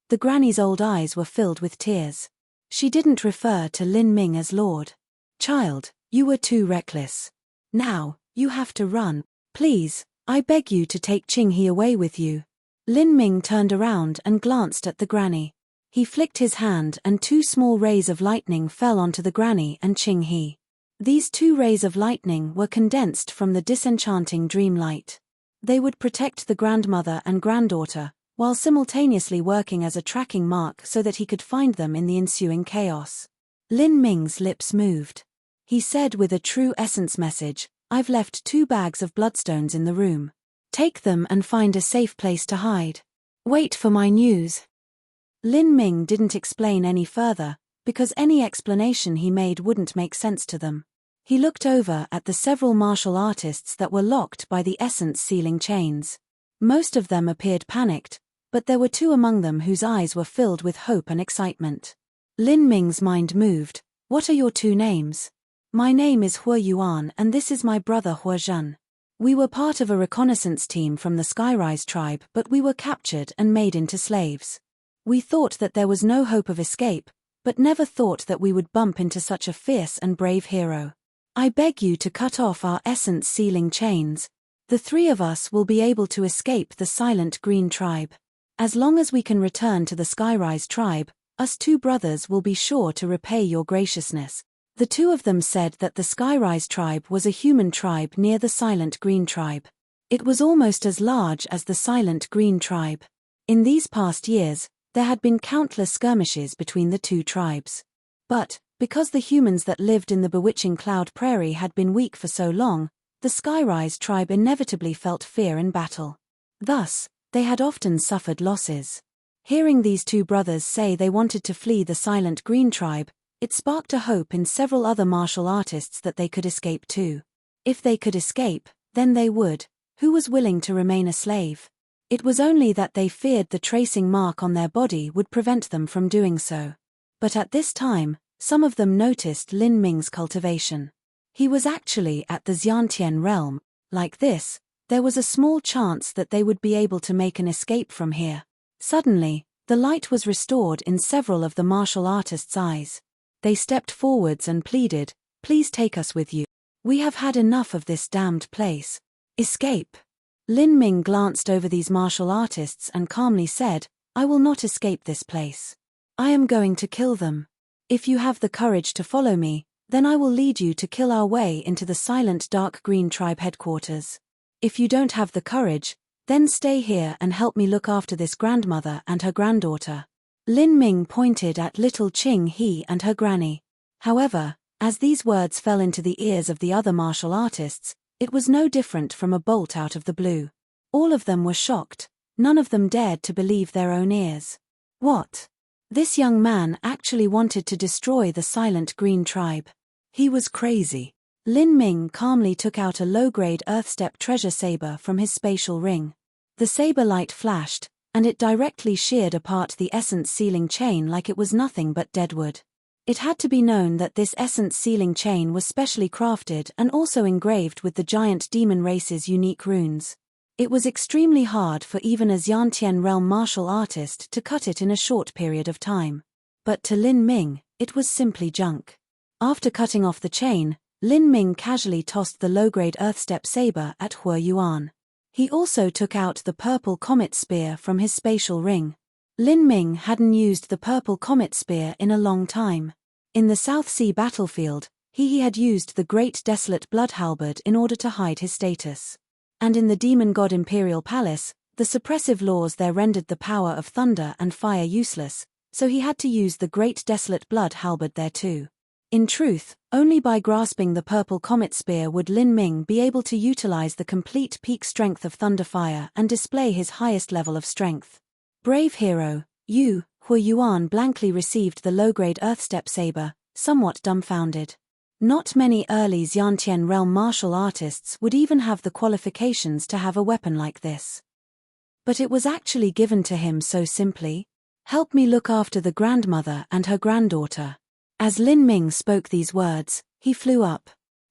The granny's old eyes were filled with tears. She didn't refer to Lin Ming as Lord. "Child, you were too reckless. Now, you have to run. Please, I beg you to take Ching He away with you." Lin Ming turned around and glanced at the granny. He flicked his hand and 2 small rays of lightning fell onto the granny and Ching He. These 2 rays of lightning were condensed from the disenchanting dream light. They would protect the grandmother and granddaughter, while simultaneously working as a tracking mark so that he could find them in the ensuing chaos. Lin Ming's lips moved. He said with a true essence message, "I've left 2 bags of bloodstones in the room. Take them and find a safe place to hide. Wait for my news." Lin Ming didn't explain any further, because any explanation he made wouldn't make sense to them. He looked over at the several martial artists that were locked by the essence sealing chains. Most of them appeared panicked, but there were 2 among them whose eyes were filled with hope and excitement. Lin Ming's mind moved. "What are your 2 names?" "My name is Hua Yuan and this is my brother Hua Zhen. We were part of a reconnaissance team from the Skyrise tribe, but we were captured and made into slaves. We thought that there was no hope of escape, but never thought that we would bump into such a fierce and brave hero. I beg you to cut off our essence sealing chains. The 3 of us will be able to escape the Silent Green tribe. As long as we can return to the Skyrise tribe, us 2 brothers will be sure to repay your graciousness." The 2 of them said that the Skyrise tribe was a human tribe near the Silent Green tribe. It was almost as large as the Silent Green tribe. In these past years, there had been countless skirmishes between the 2 tribes. But, because the humans that lived in the bewitching Cloud Prairie had been weak for so long, the Skyrise tribe inevitably felt fear in battle. Thus, they had often suffered losses. Hearing these 2 brothers say they wanted to flee the Silent Green tribe, it sparked a hope in several other martial artists that they could escape too. If they could escape, then they would. Who was willing to remain a slave? It was only that they feared the tracing mark on their body would prevent them from doing so. But at this time, some of them noticed Lin Ming's cultivation. He was actually at the Xiantian realm. Like this, there was a small chance that they would be able to make an escape from here. Suddenly, the light was restored in several of the martial artists' eyes. They stepped forwards and pleaded, "Please take us with you. We have had enough of this damned place. Escape." Lin Ming glanced over these martial artists and calmly said, "I will not escape this place. I am going to kill them. If you have the courage to follow me, then I will lead you to kill our way into the Silent Dark Green tribe headquarters. If you don't have the courage, then stay here and help me look after this grandmother and her granddaughter." Lin Ming pointed at little Ching He and her granny. However, as these words fell into the ears of the other martial artists, it was no different from a bolt out of the blue. All of them were shocked. None of them dared to believe their own ears. What? This young man actually wanted to destroy the Silent Green tribe. He was crazy. Lin Ming calmly took out a low-grade Earthstep treasure saber from his spatial ring. The saber light flashed, and it directly sheared apart the essence sealing chain like it was nothing but deadwood. It had to be known that this essence sealing chain was specially crafted and also engraved with the giant demon race's unique runes. It was extremely hard for even a Xiantian realm martial artist to cut it in a short period of time. But to Lin Ming, it was simply junk. After cutting off the chain, Lin Ming casually tossed the low-grade Earthstep saber at Hua Yuan. He also took out the purple comet spear from his spatial ring. Lin Ming hadn't used the purple comet spear in a long time. In the South Sea battlefield, he had used the Great Desolate Blood Halberd in order to hide his status. And in the Demon God Imperial Palace, the suppressive laws there rendered the power of thunder and fire useless, so he had to use the Great Desolate Blood Halberd there too. In truth, only by grasping the purple comet spear would Lin Ming be able to utilize the complete peak strength of Thunderfire and display his highest level of strength. Brave hero, you, Hua Yuan blankly received the low-grade Earthstep saber, somewhat dumbfounded. Not many early Xiantian realm martial artists would even have the qualifications to have a weapon like this. But it was actually given to him so simply. Help me look after the grandmother and her granddaughter. As Lin Ming spoke these words, he flew up.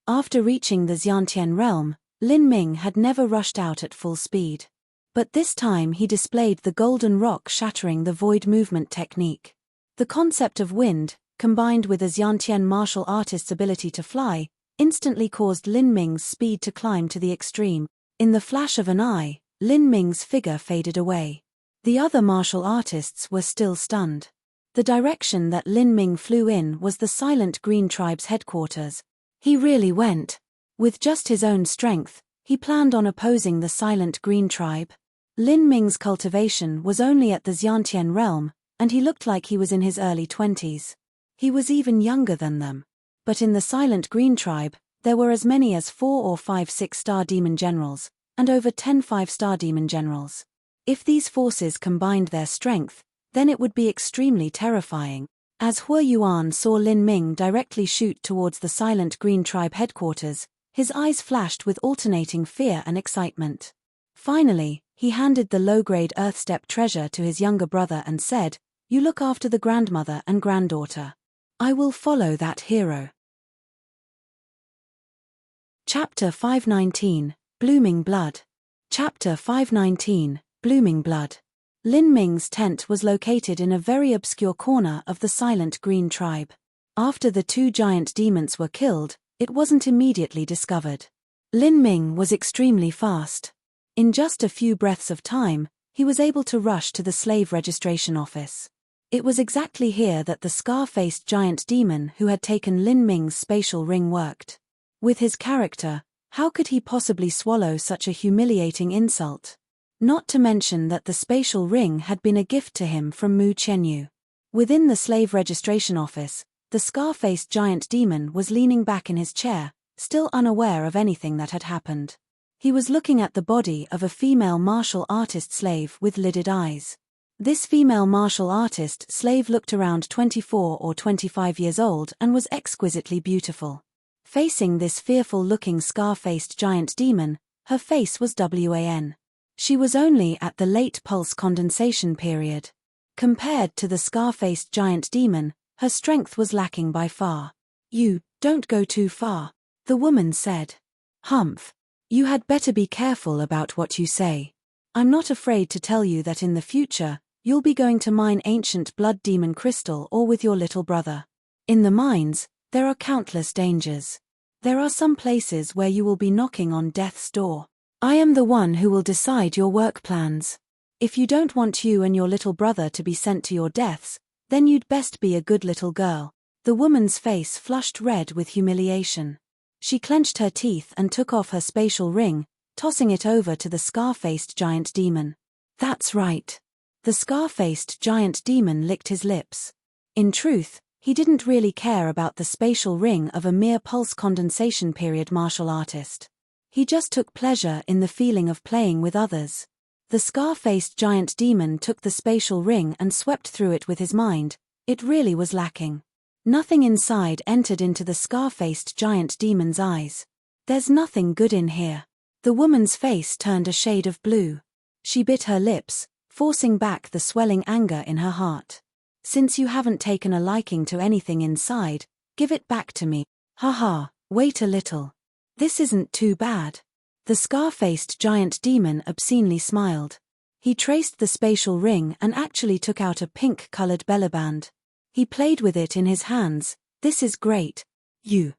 After reaching the Xiantian realm, Lin Ming had never rushed out at full speed. But this time he displayed the golden rock shattering the void movement technique. The concept of wind, combined with a Xiantian martial artist's ability to fly, instantly caused Lin Ming's speed to climb to the extreme. In the flash of an eye, Lin Ming's figure faded away. The other martial artists were still stunned. The direction that Lin Ming flew in was the Silent Green Tribe's headquarters. He really went. With just his own strength, he planned on opposing the Silent Green Tribe. Lin Ming's cultivation was only at the Xiantian realm, and he looked like he was in his early 20s. He was even younger than them. But in the Silent Green Tribe, there were as many as 4 or 5 6-star demon generals, and over 10 5-star demon generals. If these forces combined their strength, then it would be extremely terrifying. As Hua Yuan saw Lin Ming directly shoot towards the Silent Green Tribe headquarters, his eyes flashed with alternating fear and excitement. Finally, he handed the low-grade Earthstep treasure to his younger brother and said, "You look after the grandmother and granddaughter. I will follow that hero." Chapter 519, Blooming Blood. Chapter 519, Blooming Blood. Lin Ming's tent was located in a very obscure corner of the Silent Green Tribe. After the 2 giant demons were killed, it wasn't immediately discovered. Lin Ming was extremely fast. In just a few breaths of time, he was able to rush to the slave registration office. It was exactly here that the scar-faced giant demon who had taken Lin Ming's spatial ring worked. With his character, how could he possibly swallow such a humiliating insult? Not to mention that the spatial ring had been a gift to him from Mu Qianyu. Within the slave registration office, the scar-faced giant demon was leaning back in his chair, still unaware of anything that had happened. He was looking at the body of a female martial artist slave with lidded eyes. This female martial artist slave looked around 24 or 25 years old and was exquisitely beautiful. Facing this fearful-looking scar-faced giant demon, her face was wan. She was only at the late pulse condensation period. Compared to the scar-faced giant demon, her strength was lacking by far. "You, don't go too far," the woman said. "Humph. You had better be careful about what you say. I'm not afraid to tell you that in the future, you'll be going to mine ancient blood demon crystal or with your little brother. In the mines, there are countless dangers. There are some places where you will be knocking on death's door. I am the one who will decide your work plans. If you don't want you and your little brother to be sent to your deaths, then you'd best be a good little girl." The woman's face flushed red with humiliation. She clenched her teeth and took off her spatial ring, tossing it over to the scar-faced giant demon. "That's right." The scar-faced giant demon licked his lips. In truth, he didn't really care about the spatial ring of a mere pulse condensation period martial artist. He just took pleasure in the feeling of playing with others. The scar-faced giant demon took the spatial ring and swept through it with his mind. It really was lacking. Nothing inside entered into the scar-faced giant demon's eyes. "There's nothing good in here." The woman's face turned a shade of blue. She bit her lips, forcing back the swelling anger in her heart. "Since you haven't taken a liking to anything inside, give it back to me. Haha, wait a little. This isn't too bad." The scar-faced giant demon obscenely smiled. He traced the spatial ring and actually took out a pink-colored bellaband. He played with it in his hands. "This is great. You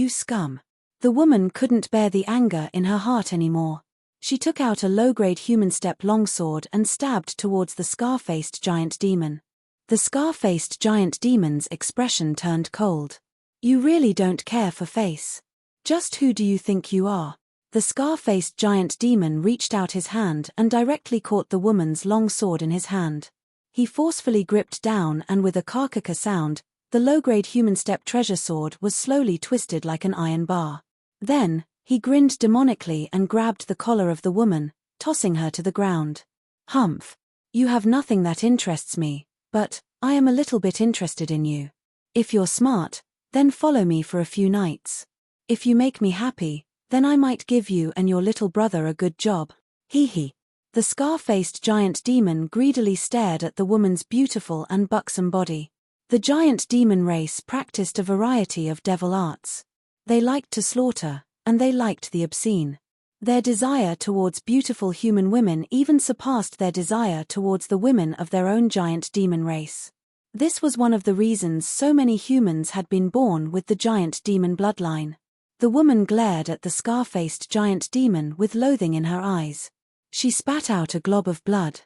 scum." The woman couldn't bear the anger in her heart anymore. She took out a low-grade human step longsword and stabbed towards the scar-faced giant demon. The scar-faced giant demon's expression turned cold. "You really don't care for face. Just who do you think you are?" The scar-faced giant demon reached out his hand and directly caught the woman's long sword in his hand. He forcefully gripped down and with a karkaka sound, the low-grade human step treasure sword was slowly twisted like an iron bar. Then, he grinned demonically and grabbed the collar of the woman, tossing her to the ground. "Humph. You have nothing that interests me, but I am a little bit interested in you. If you're smart, Then follow me for a few nights. If you make me happy, then I might give you and your little brother a good job. Hee hee. The scar-faced giant demon greedily stared at the woman's beautiful and buxom body. The giant demon race practiced a variety of devil arts. They liked to slaughter, and they liked the obscene. Their desire towards beautiful human women even surpassed their desire towards the women of their own giant demon race. This was one of the reasons so many humans had been born with the giant demon bloodline. The woman glared at the scar-faced giant demon with loathing in her eyes. She spat out a glob of blood.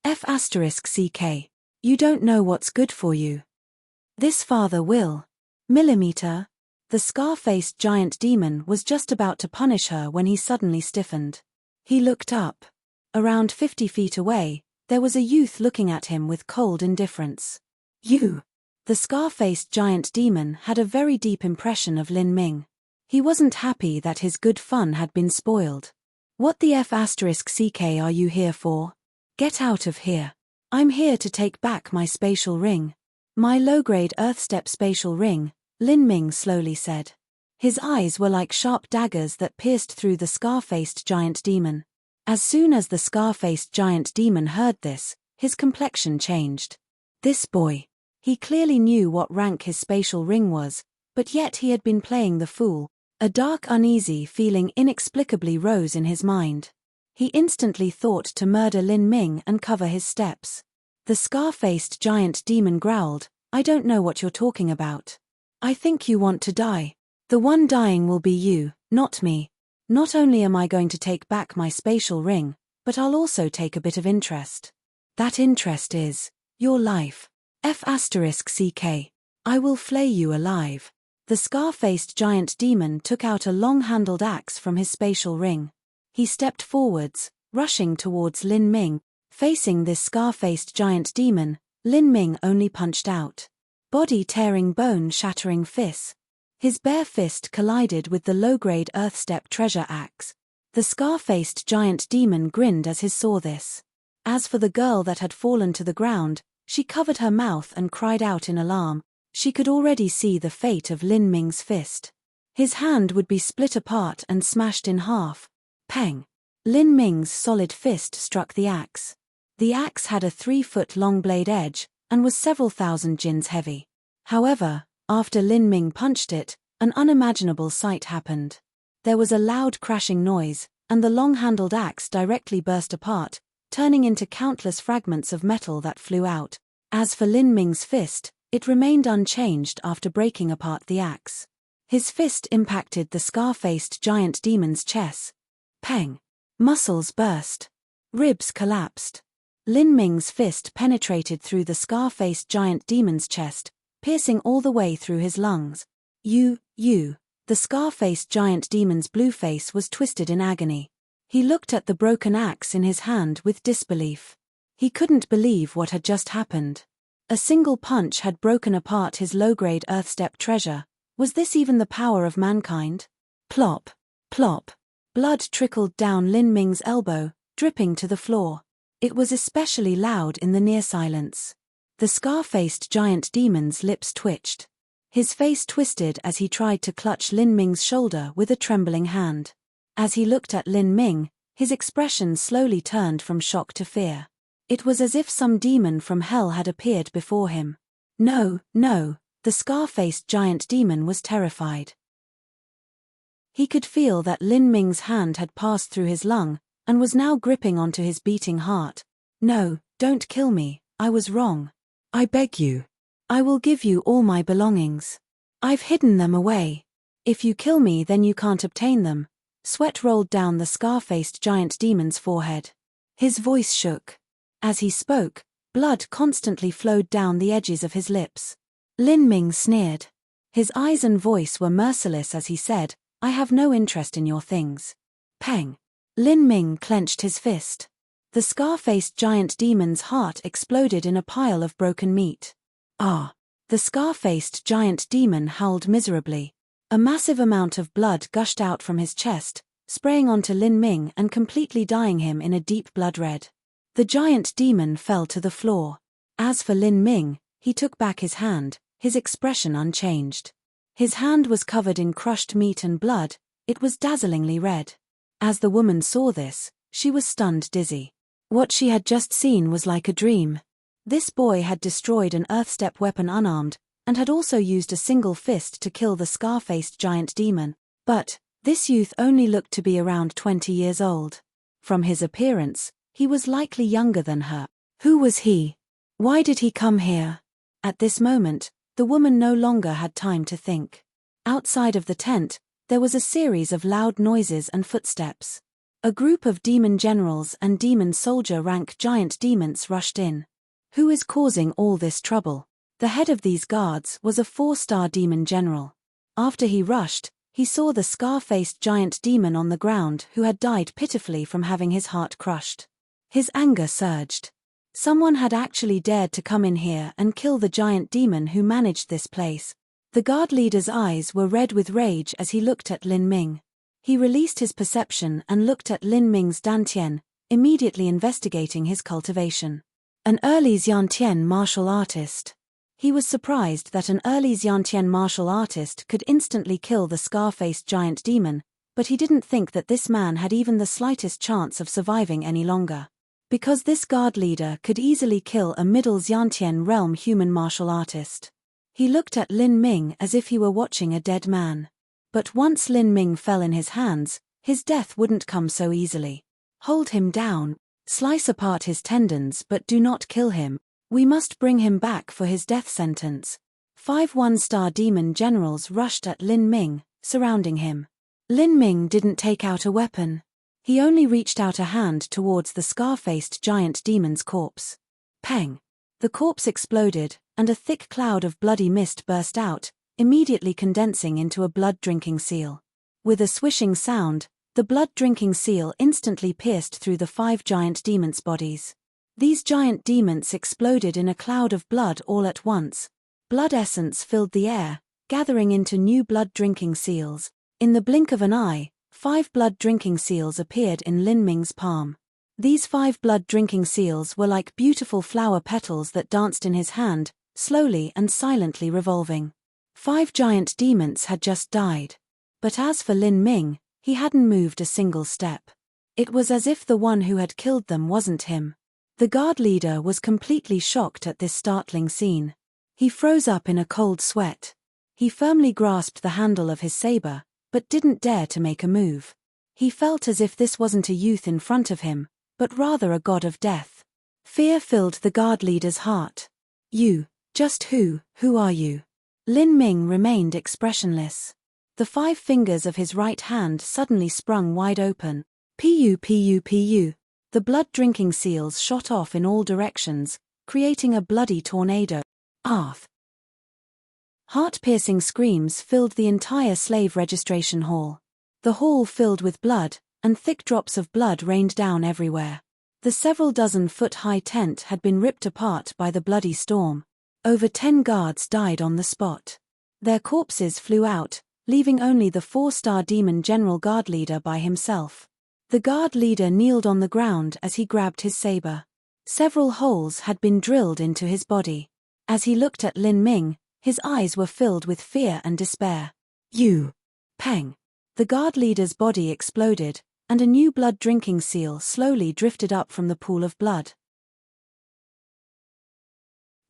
F***ck. You don't know what's good for you. This father will. Millimeter. The scar-faced giant demon was just about to punish her when he suddenly stiffened. He looked up. Around 50 feet away, there was a youth looking at him with cold indifference. You. The scar-faced giant demon had a very deep impression of Lin Ming. He wasn't happy that his good fun had been spoiled. What the F***ck are you here for? Get out of here. I'm here to take back my spatial ring. My low-grade Earthstep spatial ring, Lin Ming slowly said. His eyes were like sharp daggers that pierced through the scar-faced giant demon. As soon as the scar-faced giant demon heard this, his complexion changed. This boy. He clearly knew what rank his spatial ring was, but yet he had been playing the fool. A dark uneasy feeling inexplicably rose in his mind. He instantly thought to murder Lin Ming and cover his steps. The scar-faced giant demon growled, I don't know what you're talking about. I think you want to die. The one dying will be you, not me. Not only am I going to take back my spatial ring, but I'll also take a bit of interest. That interest is your life. F***ck. I will flay you alive. The scar-faced giant demon took out a long-handled axe from his spatial ring. He stepped forwards, rushing towards Lin Ming. Facing this scar-faced giant demon, Lin Ming only punched out. Body-tearing, bone-shattering fists. His bare fist collided with the low-grade Earthstep treasure axe. The scar-faced giant demon grinned as he saw this. As for the girl that had fallen to the ground, she covered her mouth and cried out in alarm. She could already see the fate of Lin Ming's fist. His hand would be split apart and smashed in half. Peng! Lin Ming's solid fist struck the axe. The axe had a 3-foot-long blade edge, and was several thousand jins heavy. However, after Lin Ming punched it, an unimaginable sight happened. There was a loud crashing noise, and the long-handled axe directly burst apart, turning into countless fragments of metal that flew out. As for Lin Ming's fist, it remained unchanged after breaking apart the axe. His fist impacted the scar-faced giant demon's chest. Peng! Muscles burst. Ribs collapsed. Lin Ming's fist penetrated through the scar-faced giant demon's chest, piercing all the way through his lungs. You. The scar-faced giant demon's blue face was twisted in agony. He looked at the broken axe in his hand with disbelief. He couldn't believe what had just happened. A single punch had broken apart his low-grade Earthstep treasure. Was this even the power of mankind? Plop! Plop! Blood trickled down Lin Ming's elbow, dripping to the floor. It was especially loud in the near silence. The scar-faced giant demon's lips twitched. His face twisted as he tried to clutch Lin Ming's shoulder with a trembling hand. As he looked at Lin Ming, his expression slowly turned from shock to fear. It was as if some demon from hell had appeared before him. No, the scar-faced giant demon was terrified. He could feel that Lin Ming's hand had passed through his lung, and was now gripping onto his beating heart. No, don't kill me, I was wrong. I beg you. I will give you all my belongings. I've hidden them away. If you kill me then you can't obtain them. Sweat rolled down the scar-faced giant demon's forehead. His voice shook. As he spoke, blood constantly flowed down the edges of his lips. Lin Ming sneered. His eyes and voice were merciless as he said, I have no interest in your things. Peng! Lin Ming clenched his fist. The scar-faced giant demon's heart exploded in a pile of broken meat. Ah! The scar-faced giant demon howled miserably. A massive amount of blood gushed out from his chest, spraying onto Lin Ming and completely dyeing him in a deep blood red. The giant demon fell to the floor. As for Lin Ming, he took back his hand, his expression unchanged. His hand was covered in crushed meat and blood, it was dazzlingly red. As the woman saw this, she was stunned dizzy. What she had just seen was like a dream. This boy had destroyed an earth-step weapon unarmed, and had also used a single fist to kill the scar-faced giant demon. But this youth only looked to be around 20 years old. From his appearance, he was likely younger than her. Who was he? Why did he come here? At this moment, the woman no longer had time to think. Outside of the tent, there was a series of loud noises and footsteps. A group of demon generals and demon soldier rank giant demons rushed in. Who is causing all this trouble? The head of these guards was a 4-star demon general. After he rushed, he saw the scar-faced giant demon on the ground who had died pitifully from having his heart crushed. His anger surged. Someone had actually dared to come in here and kill the giant demon who managed this place. The guard leader's eyes were red with rage as he looked at Lin Ming. He released his perception and looked at Lin Ming's dantian, immediately investigating his cultivation. An early Xiantian martial artist. He was surprised that an early Xiantian martial artist could instantly kill the scar-faced giant demon, but he didn't think that this man had even the slightest chance of surviving any longer. Because this guard leader could easily kill a middle Xiantian realm human martial artist. He looked at Lin Ming as if he were watching a dead man. But once Lin Ming fell in his hands, his death wouldn't come so easily. Hold him down, slice apart his tendons but do not kill him. We must bring him back for his death sentence. 5 1-star demon generals rushed at Lin Ming, surrounding him. Lin Ming didn't take out a weapon. He only reached out a hand towards the scar-faced giant demon's corpse. Peng! The corpse exploded, and a thick cloud of bloody mist burst out, immediately condensing into a blood-drinking seal. With a swishing sound, the blood-drinking seal instantly pierced through the 5 giant demons' bodies. These giant demons exploded in a cloud of blood all at once. Blood essence filled the air, gathering into new blood-drinking seals. In the blink of an eye, 5 blood-drinking seals appeared in Lin Ming's palm. These 5 blood-drinking seals were like beautiful flower petals that danced in his hand, slowly and silently revolving. 5 giant demons had just died. But as for Lin Ming, he hadn't moved a single step. It was as if the one who had killed them wasn't him. The guard leader was completely shocked at this startling scene. He froze up in a cold sweat. He firmly grasped the handle of his saber, but didn't dare to make a move. He felt as if this wasn't a youth in front of him, but rather a god of death. Fear filled the guard leader's heart. You, just who are you? Lin Ming remained expressionless. The 5 fingers of his right hand suddenly sprung wide open. Pu. The blood-drinking seals shot off in all directions, creating a bloody tornado. Arth! Heart-piercing screams filled the entire slave registration hall. The hall filled with blood, and thick drops of blood rained down everywhere. The several dozen-foot-high tent had been ripped apart by the bloody storm. Over 10 guards died on the spot. Their corpses flew out, leaving only the 4-star demon general guard leader by himself. The guard leader kneeled on the ground as he grabbed his saber. Several holes had been drilled into his body. As he looked at Lin Ming, his eyes were filled with fear and despair. You! Peng! The guard leader's body exploded, and a new blood-drinking seal slowly drifted up from the pool of blood.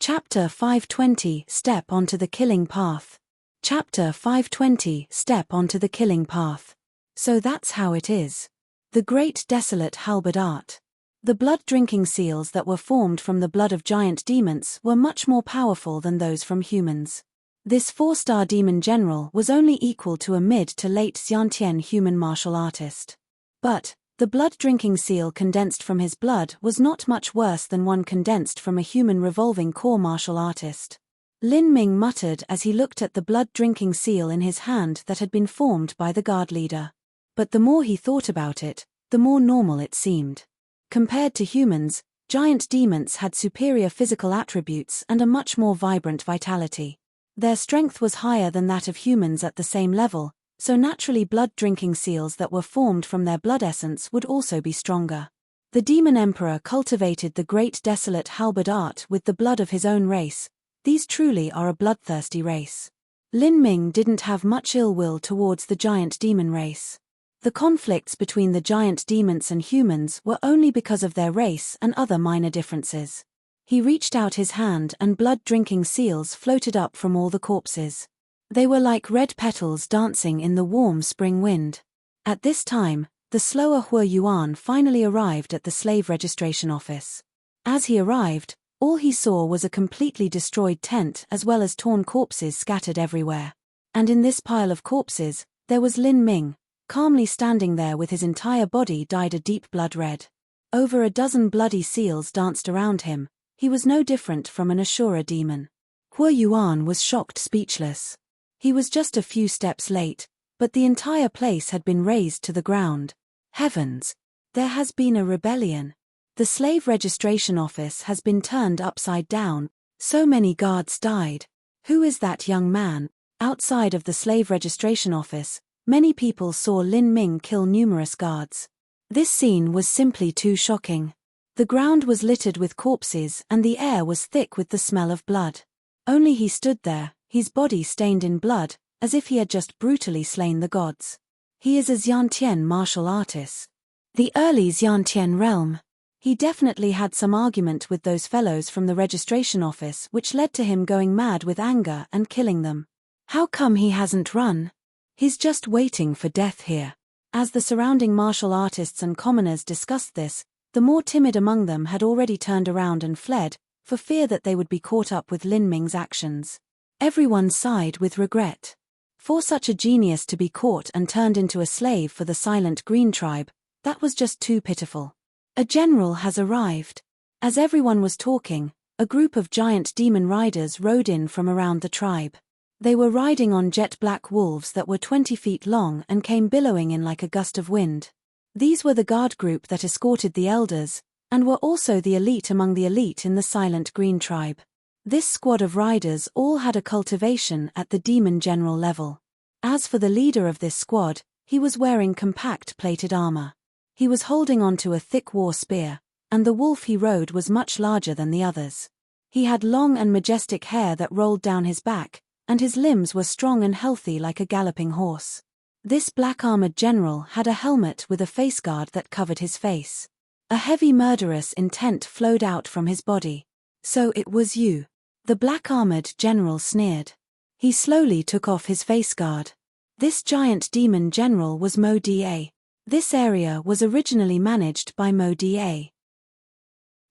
Chapter 520 Step onto the Killing Path. Chapter 520 Step onto the Killing Path. So that's how it is. The Great Desolate Halberd Art. The blood-drinking seals that were formed from the blood of giant demons were much more powerful than those from humans. This 4-star demon general was only equal to a mid to late Xiantian human martial artist. But the blood-drinking seal condensed from his blood was not much worse than one condensed from a human revolving core martial artist. Lin Ming muttered as he looked at the blood-drinking seal in his hand that had been formed by the guard leader. But the more he thought about it, the more normal it seemed. Compared to humans, giant demons had superior physical attributes and a much more vibrant vitality. Their strength was higher than that of humans at the same level, so naturally blood-drinking seals that were formed from their blood essence would also be stronger. The Demon Emperor cultivated the Great Desolate Halberd Art with the blood of his own race, These truly are a bloodthirsty race. Lin Ming didn't have much ill will towards the giant demon race. The conflicts between the giant demons and humans were only because of their race and other minor differences. He reached out his hand and blood-drinking seals floated up from all the corpses. They were like red petals dancing in the warm spring wind. At this time, the slower Hua Yuan finally arrived at the slave registration office. As he arrived, all he saw was a completely destroyed tent as well as torn corpses scattered everywhere. And in this pile of corpses, there was Lin Ming, calmly standing there with his entire body dyed a deep blood red. Over a dozen bloody seals danced around him. He was no different from an Ashura demon. Hua Yuan was shocked speechless. He was just a few steps late, but the entire place had been razed to the ground. Heavens! There has been a rebellion. The slave registration office has been turned upside down. So many guards died. Who is that young man? Outside of the slave registration office, many people saw Lin Ming kill numerous guards. This scene was simply too shocking. The ground was littered with corpses and the air was thick with the smell of blood. Only he stood there, his body stained in blood, as if he had just brutally slain the gods. He is a Xiantian martial artist. The early Xiantian realm. He definitely had some argument with those fellows from the registration office which led to him going mad with anger and killing them. How come he hasn't run? He's just waiting for death here. As the surrounding martial artists and commoners discussed this, the more timid among them had already turned around and fled, for fear that they would be caught up with Lin Ming's actions. Everyone sighed with regret. For such a genius to be caught and turned into a slave for the Silent Green tribe, that was just too pitiful. A general has arrived. As everyone was talking, a group of giant demon riders rode in from around the tribe. They were riding on jet-black wolves that were 20 feet long and came billowing in like a gust of wind. These were the guard group that escorted the elders, and were also the elite among the elite in the Silent Green tribe. This squad of riders all had a cultivation at the demon general level. As for the leader of this squad, he was wearing compact plated armor. He was holding onto a thick war spear, and the wolf he rode was much larger than the others. He had long and majestic hair that rolled down his back, and his limbs were strong and healthy like a galloping horse. This black-armored general had a helmet with a face guard that covered his face. A heavy murderous intent flowed out from his body. So it was you. The black-armored general sneered. He slowly took off his face guard. This giant demon general was Mo Da. This area was originally managed by Mo Da.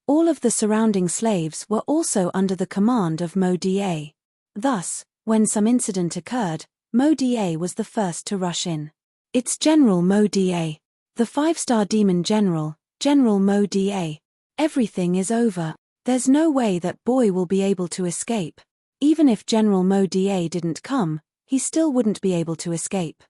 All of the surrounding slaves were also under the command of Mo Da. Thus, when some incident occurred, Mo Da was the first to rush in. It's General Mo Da. The 5-star demon general, General Mo Da. Everything is over. There's no way that boy will be able to escape. Even if General Mo Da didn't come, he still wouldn't be able to escape.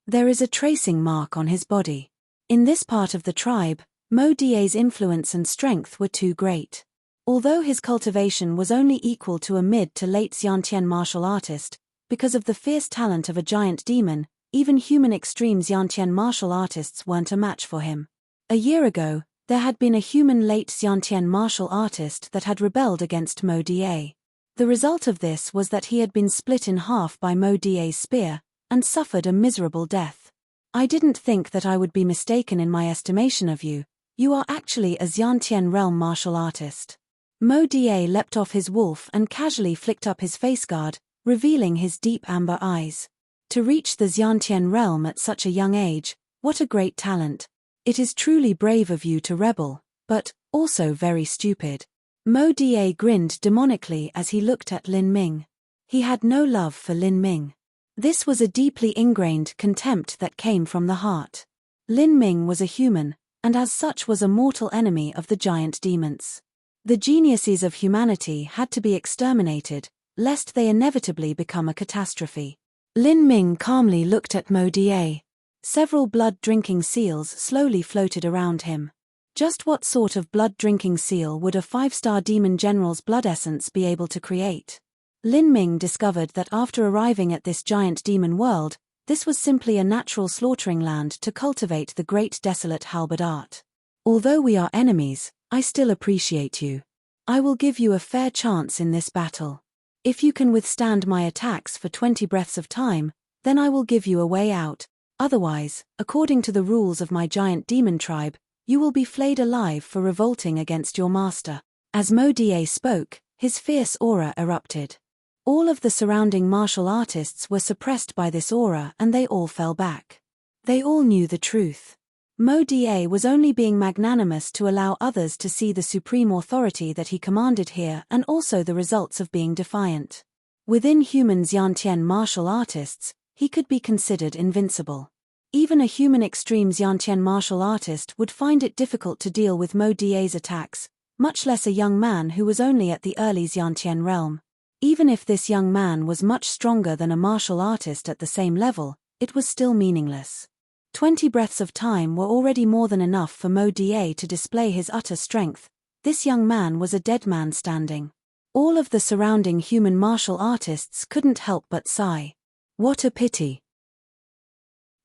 There is a tracing mark on his body. In this part of the tribe, Mo Da's influence and strength were too great. Although his cultivation was only equal to a mid to late Xiantian martial artist, because of the fierce talent of a giant demon, even human extreme Xiantian martial artists weren't a match for him. A year ago, there had been a human late Xiantian martial artist that had rebelled against Mo Da. The result of this was that he had been split in half by Mo Da's spear, and suffered a miserable death. I didn't think that I would be mistaken in my estimation of you. You are actually a Xiantian realm martial artist. Mo Da leapt off his wolf and casually flicked up his face guard, revealing his deep amber eyes. To reach the Xiantian realm at such a young age, what a great talent. It is truly brave of you to rebel, but also very stupid. Mo Da grinned demonically as he looked at Lin Ming. He had no love for Lin Ming. This was a deeply ingrained contempt that came from the heart. Lin Ming was a human, and as such was a mortal enemy of the giant demons. The geniuses of humanity had to be exterminated, lest they inevitably become a catastrophe. Lin Ming calmly looked at Mo Da. Several blood-drinking seals slowly floated around him. Just what sort of blood-drinking seal would a 5-star demon general's blood essence be able to create? Lin Ming discovered that after arriving at this giant demon world, this was simply a natural slaughtering land to cultivate the great desolate halberd art. Although we are enemies, I still appreciate you. I will give you a fair chance in this battle. If you can withstand my attacks for 20 breaths of time, then I will give you a way out. Otherwise, according to the rules of my giant demon tribe, you will be flayed alive for revolting against your master." As Mo Die spoke, his fierce aura erupted. All of the surrounding martial artists were suppressed by this aura and they all fell back. They all knew the truth. Mo Die was only being magnanimous to allow others to see the supreme authority that he commanded here and also the results of being defiant. Within human Xiantian martial artists, he could be considered invincible. Even a human extreme Xiantian martial artist would find it difficult to deal with Mo Die's attacks, much less a young man who was only at the early Xiantian realm. Even if this young man was much stronger than a martial artist at the same level, it was still meaningless. 20 breaths of time were already more than enough for Mo Die to display his utter strength. This young man was a dead man standing. All of the surrounding human martial artists couldn't help but sigh. What a pity.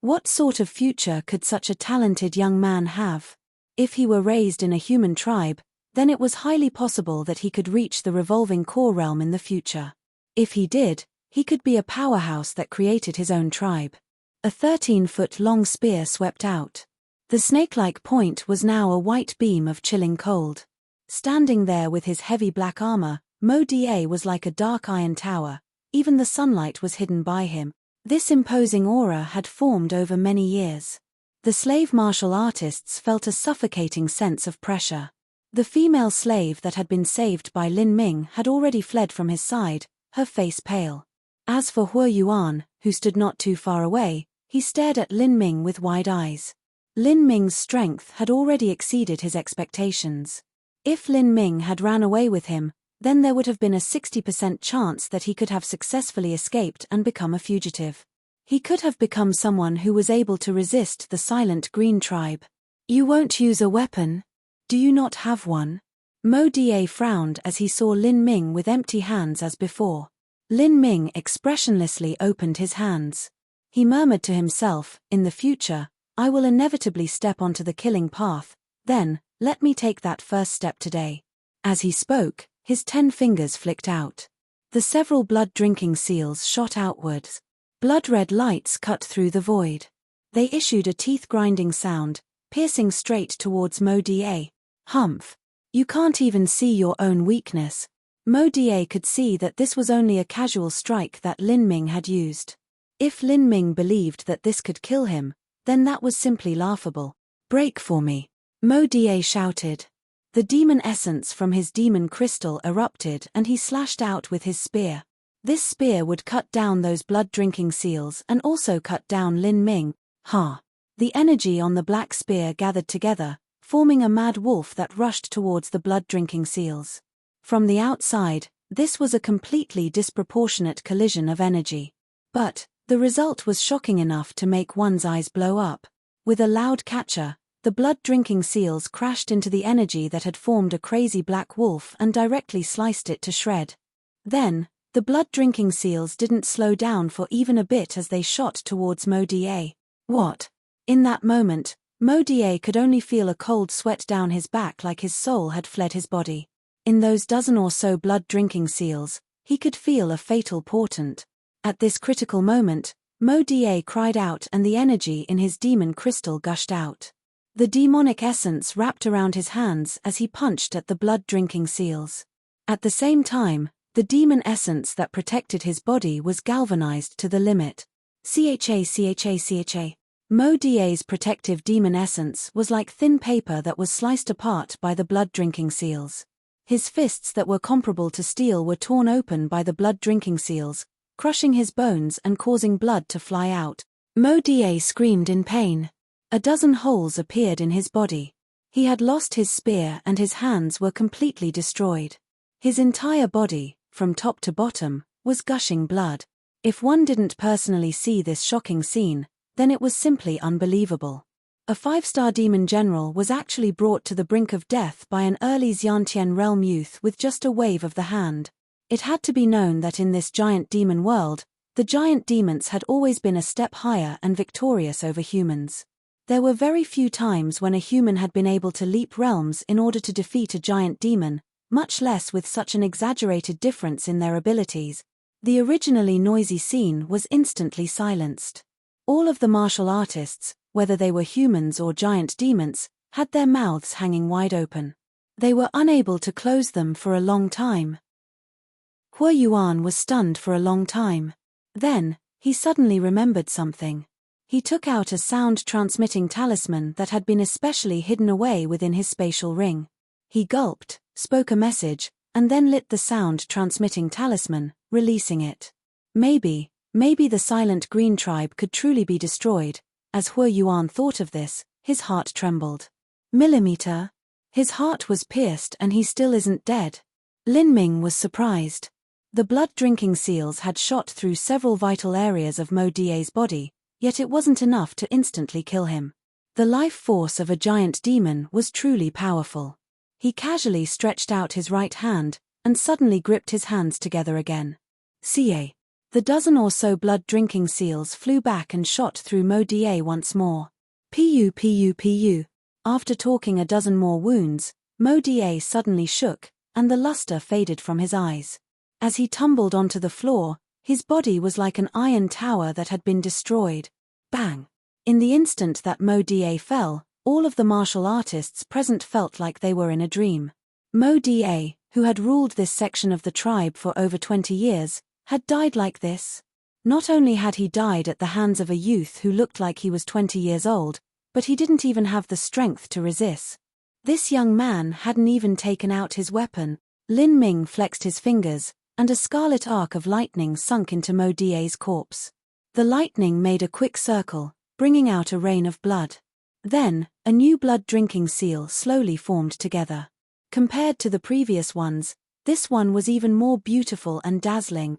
What sort of future could such a talented young man have? If he were raised in a human tribe, then it was highly possible that he could reach the revolving core realm in the future. If he did, he could be a powerhouse that created his own tribe. A 13-foot-long spear swept out. The snake-like point was now a white beam of chilling cold. Standing there with his heavy black armor, Mo Die was like a dark iron tower. Even the sunlight was hidden by him. This imposing aura had formed over many years. The slave martial artists felt a suffocating sense of pressure. The female slave that had been saved by Lin Ming had already fled from his side, her face pale. As for Hua Yuan, who stood not too far away, he stared at Lin Ming with wide eyes. Lin Ming's strength had already exceeded his expectations. If Lin Ming had ran away with him, then there would have been a 60% chance that he could have successfully escaped and become a fugitive. He could have become someone who was able to resist the silent Green tribe. "You won't use a weapon? Do you not have one?" Mo Die frowned as he saw Lin Ming with empty hands as before. Lin Ming expressionlessly opened his hands. He murmured to himself, "In the future, I will inevitably step onto the killing path, then, let me take that first step today." As he spoke, his 10 fingers flicked out. The several blood-drinking seals shot outwards. Blood-red lights cut through the void. They issued a teeth-grinding sound, piercing straight towards Mo Die. "Humph! You can't even see your own weakness." Mo Die could see that this was only a casual strike that Lin Ming had used. If Lin Ming believed that this could kill him, then that was simply laughable. "Break for me," Mo Die shouted. The demon essence from his demon crystal erupted and he slashed out with his spear. This spear would cut down those blood-drinking seals and also cut down Lin Ming. Ha! The energy on the black spear gathered together, forming a mad wolf that rushed towards the blood-drinking seals. From the outside, this was a completely disproportionate collision of energy. But the result was shocking enough to make one's eyes blow up. With a loud catcher, the blood-drinking seals crashed into the energy that had formed a crazy black wolf and directly sliced it to shred. Then, the blood-drinking seals didn't slow down for even a bit as they shot towards Mo Die. What? In that moment, Mo Die could only feel a cold sweat down his back like his soul had fled his body. In those dozen or so blood-drinking seals, he could feel a fatal portent. At this critical moment, Mo Die cried out and the energy in his demon crystal gushed out. The demonic essence wrapped around his hands as he punched at the blood-drinking seals. At the same time, the demon essence that protected his body was galvanized to the limit. Cha. Mo Die's protective demon essence was like thin paper that was sliced apart by the blood-drinking seals. His fists that were comparable to steel were torn open by the blood-drinking seals, crushing his bones and causing blood to fly out. Mo Die screamed in pain. A dozen holes appeared in his body. He had lost his spear and his hands were completely destroyed. His entire body, from top to bottom, was gushing blood. If one didn't personally see this shocking scene, then it was simply unbelievable. A 5-star demon general was actually brought to the brink of death by an early Xiantian realm youth with just a wave of the hand. It had to be known that in this giant demon world, the giant demons had always been a step higher and victorious over humans. There were very few times when a human had been able to leap realms in order to defeat a giant demon, much less with such an exaggerated difference in their abilities. The originally noisy scene was instantly silenced. All of the martial artists, whether they were humans or giant demons, had their mouths hanging wide open. They were unable to close them for a long time. Hua Yuan was stunned for a long time. Then, he suddenly remembered something. He took out a sound-transmitting talisman that had been especially hidden away within his spatial ring. He gulped, spoke a message, and then lit the sound-transmitting talisman, releasing it. Maybe the silent green tribe could truly be destroyed. As Hua Yuan thought of this, his heart trembled. Millimeter? His heart was pierced and he still isn't dead. Lin Ming was surprised. The blood-drinking seals had shot through several vital areas of Mo Die's body, yet it wasn't enough to instantly kill him. The life force of a giant demon was truly powerful. He casually stretched out his right hand, and suddenly gripped his hands together again. Ca. The dozen or so blood-drinking seals flew back and shot through Mo Die once more. Pu. After talking a dozen more wounds, Mo Die suddenly shook, and the luster faded from his eyes. As he tumbled onto the floor, his body was like an iron tower that had been destroyed. Bang! In the instant that Mo Die fell, all of the martial artists present felt like they were in a dream. Mo Die, who had ruled this section of the tribe for over 20 years, had died like this. Not only had he died at the hands of a youth who looked like he was 20 years old, but he didn't even have the strength to resist. This young man hadn't even taken out his weapon. Lin Ming flexed his fingers, and a scarlet arc of lightning sunk into Mo Die's corpse. The lightning made a quick circle, bringing out a rain of blood. Then, a new blood-drinking seal slowly formed together. Compared to the previous ones, this one was even more beautiful and dazzling.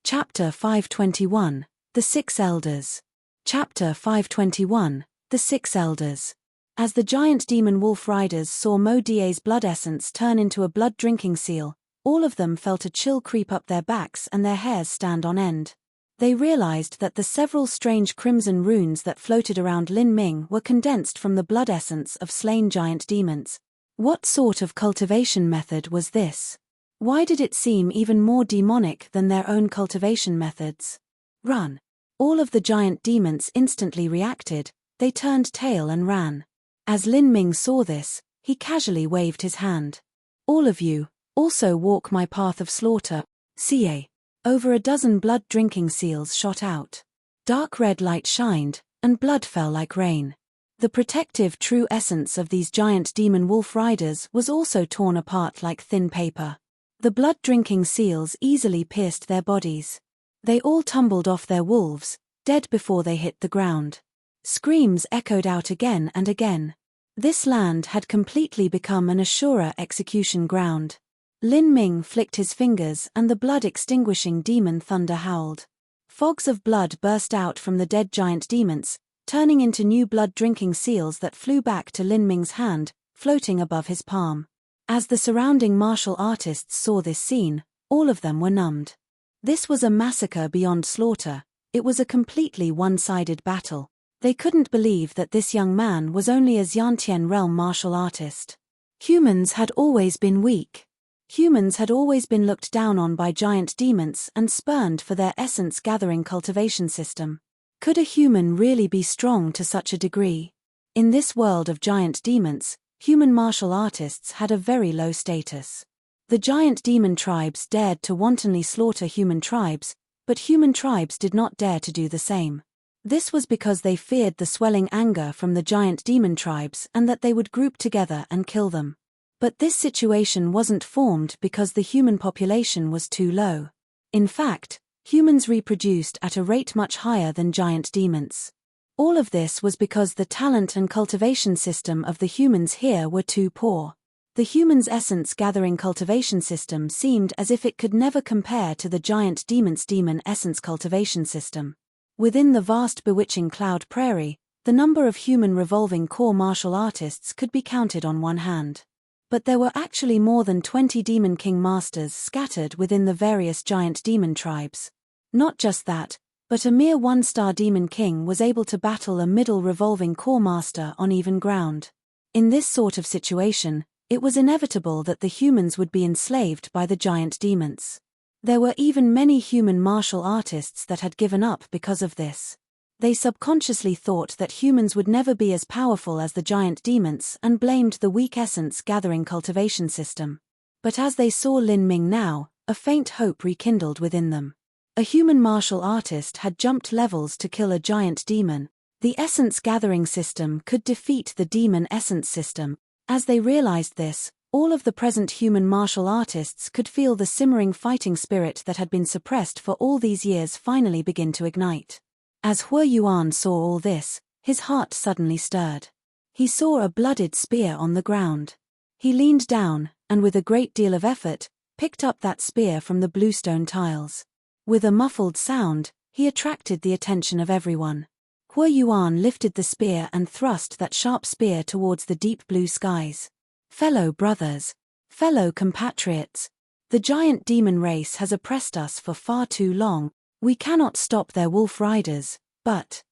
Chapter 521, The Six Elders. Chapter 521, The Six Elders. As the giant demon wolf riders saw Mo Die's blood essence turn into a blood-drinking seal, all of them felt a chill creep up their backs and their hairs stand on end. They realized that the several strange crimson runes that floated around Lin Ming were condensed from the blood essence of slain giant demons. What sort of cultivation method was this? Why did it seem even more demonic than their own cultivation methods? Run! All of the giant demons instantly reacted. They turned tail and ran. As Lin Ming saw this, he casually waved his hand. All of you, also walk my path of slaughter. Ca. Over a dozen blood-drinking seals shot out. Dark red light shined, and blood fell like rain. The protective true essence of these giant demon wolf riders was also torn apart like thin paper. The blood-drinking seals easily pierced their bodies. They all tumbled off their wolves, dead before they hit the ground. Screams echoed out again and again. This land had completely become an Ashura execution ground. Lin Ming flicked his fingers and the blood-extinguishing demon thunder howled. Fogs of blood burst out from the dead giant demons, turning into new blood-drinking seals that flew back to Lin Ming's hand, floating above his palm. As the surrounding martial artists saw this scene, all of them were numbed. This was a massacre beyond slaughter. It was a completely one-sided battle. They couldn't believe that this young man was only a Xiantian realm martial artist. Humans had always been weak. Humans had always been looked down on by giant demons and spurned for their essence-gathering cultivation system. Could a human really be strong to such a degree? In this world of giant demons, human martial artists had a very low status. The giant demon tribes dared to wantonly slaughter human tribes, but human tribes did not dare to do the same. This was because they feared the swelling anger from the giant demon tribes and that they would group together and kill them. But this situation wasn't formed because the human population was too low. In fact, humans reproduced at a rate much higher than giant demons. All of this was because the talent and cultivation system of the humans here were too poor. The humans' essence-gathering cultivation system seemed as if it could never compare to the giant demon's demon essence cultivation system. Within the vast bewitching cloud prairie, the number of human revolving core martial artists could be counted on one hand. But there were actually more than 20 Demon King masters scattered within the various giant demon tribes. Not just that, but a mere one-star Demon King was able to battle a middle revolving core master on even ground. In this sort of situation, It was inevitable that the humans would be enslaved by the giant demons. There were even many human martial artists that had given up because of this. They subconsciously thought that humans would never be as powerful as the giant demons and blamed the weak essence-gathering cultivation system. But as they saw Lin Ming now, a faint hope rekindled within them. A human martial artist had jumped levels to kill a giant demon. The essence-gathering system could defeat the demon essence system. As they realized this, all of the present human martial artists could feel the simmering fighting spirit that had been suppressed for all these years finally begin to ignite. As Hua Yuan saw all this, his heart suddenly stirred. He saw a blooded spear on the ground. He leaned down, and with a great deal of effort, picked up that spear from the bluestone tiles. With a muffled sound, he attracted the attention of everyone. Hua Yuan lifted the spear and thrust that sharp spear towards the deep blue skies. Fellow brothers, fellow compatriots, the giant demon race has oppressed us for far too long. We cannot stop their wolf riders, but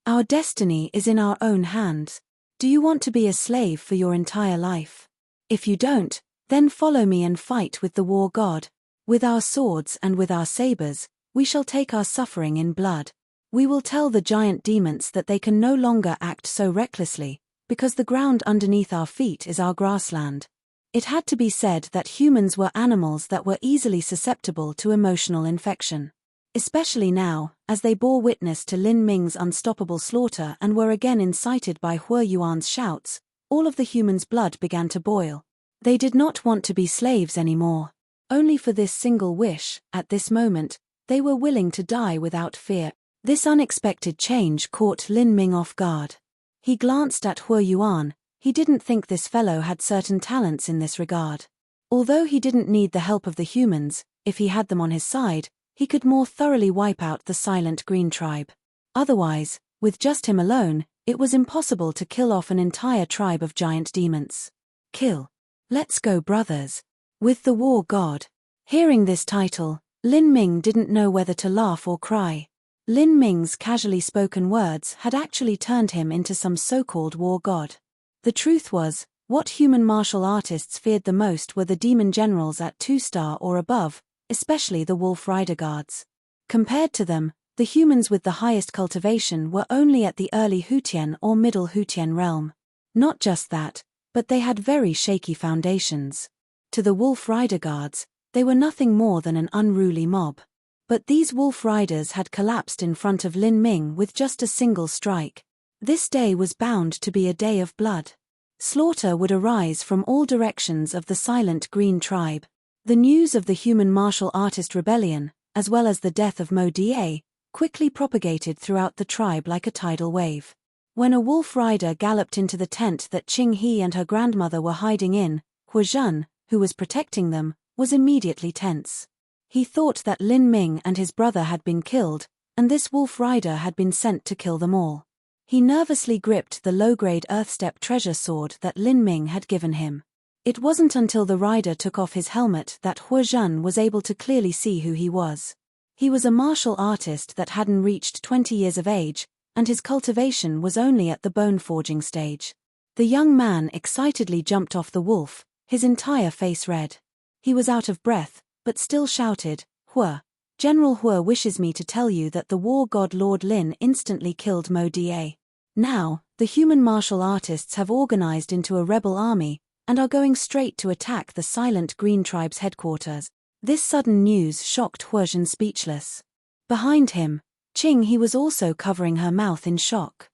our destiny is in our own hands. Do you want to be a slave for your entire life? If you don't, then follow me and fight with the war god. With our swords and with our sabers, we shall take our suffering in blood. We will tell the giant demons that they can no longer act so recklessly, because the ground underneath our feet is our grassland. It had to be said that humans were animals that were easily susceptible to emotional infection. Especially now, as they bore witness to Lin Ming's unstoppable slaughter and were again incited by Hua Yuan's shouts, all of the humans' blood began to boil. They did not want to be slaves anymore. Only for this single wish, at this moment, they were willing to die without fear. This unexpected change caught Lin Ming off guard. He glanced at Hua Yuan. He didn't think this fellow had certain talents in this regard. Although he didn't need the help of the humans, if he had them on his side, he could more thoroughly wipe out the silent green tribe. Otherwise, with just him alone, it was impossible to kill off an entire tribe of giant demons. Kill. Let's go, brothers. With the war god. Hearing this title, Lin Ming didn't know whether to laugh or cry. Lin Ming's casually spoken words had actually turned him into some so-called war god. The truth was, what human martial artists feared the most were the demon generals at 2-star or above, especially the wolf rider guards. Compared to them, the humans with the highest cultivation were only at the early Hutian or middle Hutian realm. Not just that, but they had very shaky foundations. To the wolf rider guards, they were nothing more than an unruly mob. But these wolf riders had collapsed in front of Lin Ming with just a single strike. This day was bound to be a day of blood. Slaughter would arise from all directions of the silent green tribe. The news of the human martial artist rebellion, as well as the death of Mo Da, quickly propagated throughout the tribe like a tidal wave. When a wolf rider galloped into the tent that Qing He and her grandmother were hiding in, Hua Zhen, who was protecting them, was immediately tense. He thought that Lin Ming and his brother had been killed, and this wolf rider had been sent to kill them all. He nervously gripped the low-grade Earthstep treasure sword that Lin Ming had given him. It wasn't until the rider took off his helmet that Hua Zhen was able to clearly see who he was. He was a martial artist that hadn't reached 20 years of age, and his cultivation was only at the bone-forging stage. The young man excitedly jumped off the wolf, his entire face red. He was out of breath, but still shouted, "Hua! General Hua wishes me to tell you that the war god Lord Lin instantly killed Mo Da. Now, the human martial artists have organized into a rebel army, and are going straight to attack the silent green tribe's headquarters." This sudden news shocked Hua Zhen speechless. Behind him, Qing He was also covering her mouth in shock.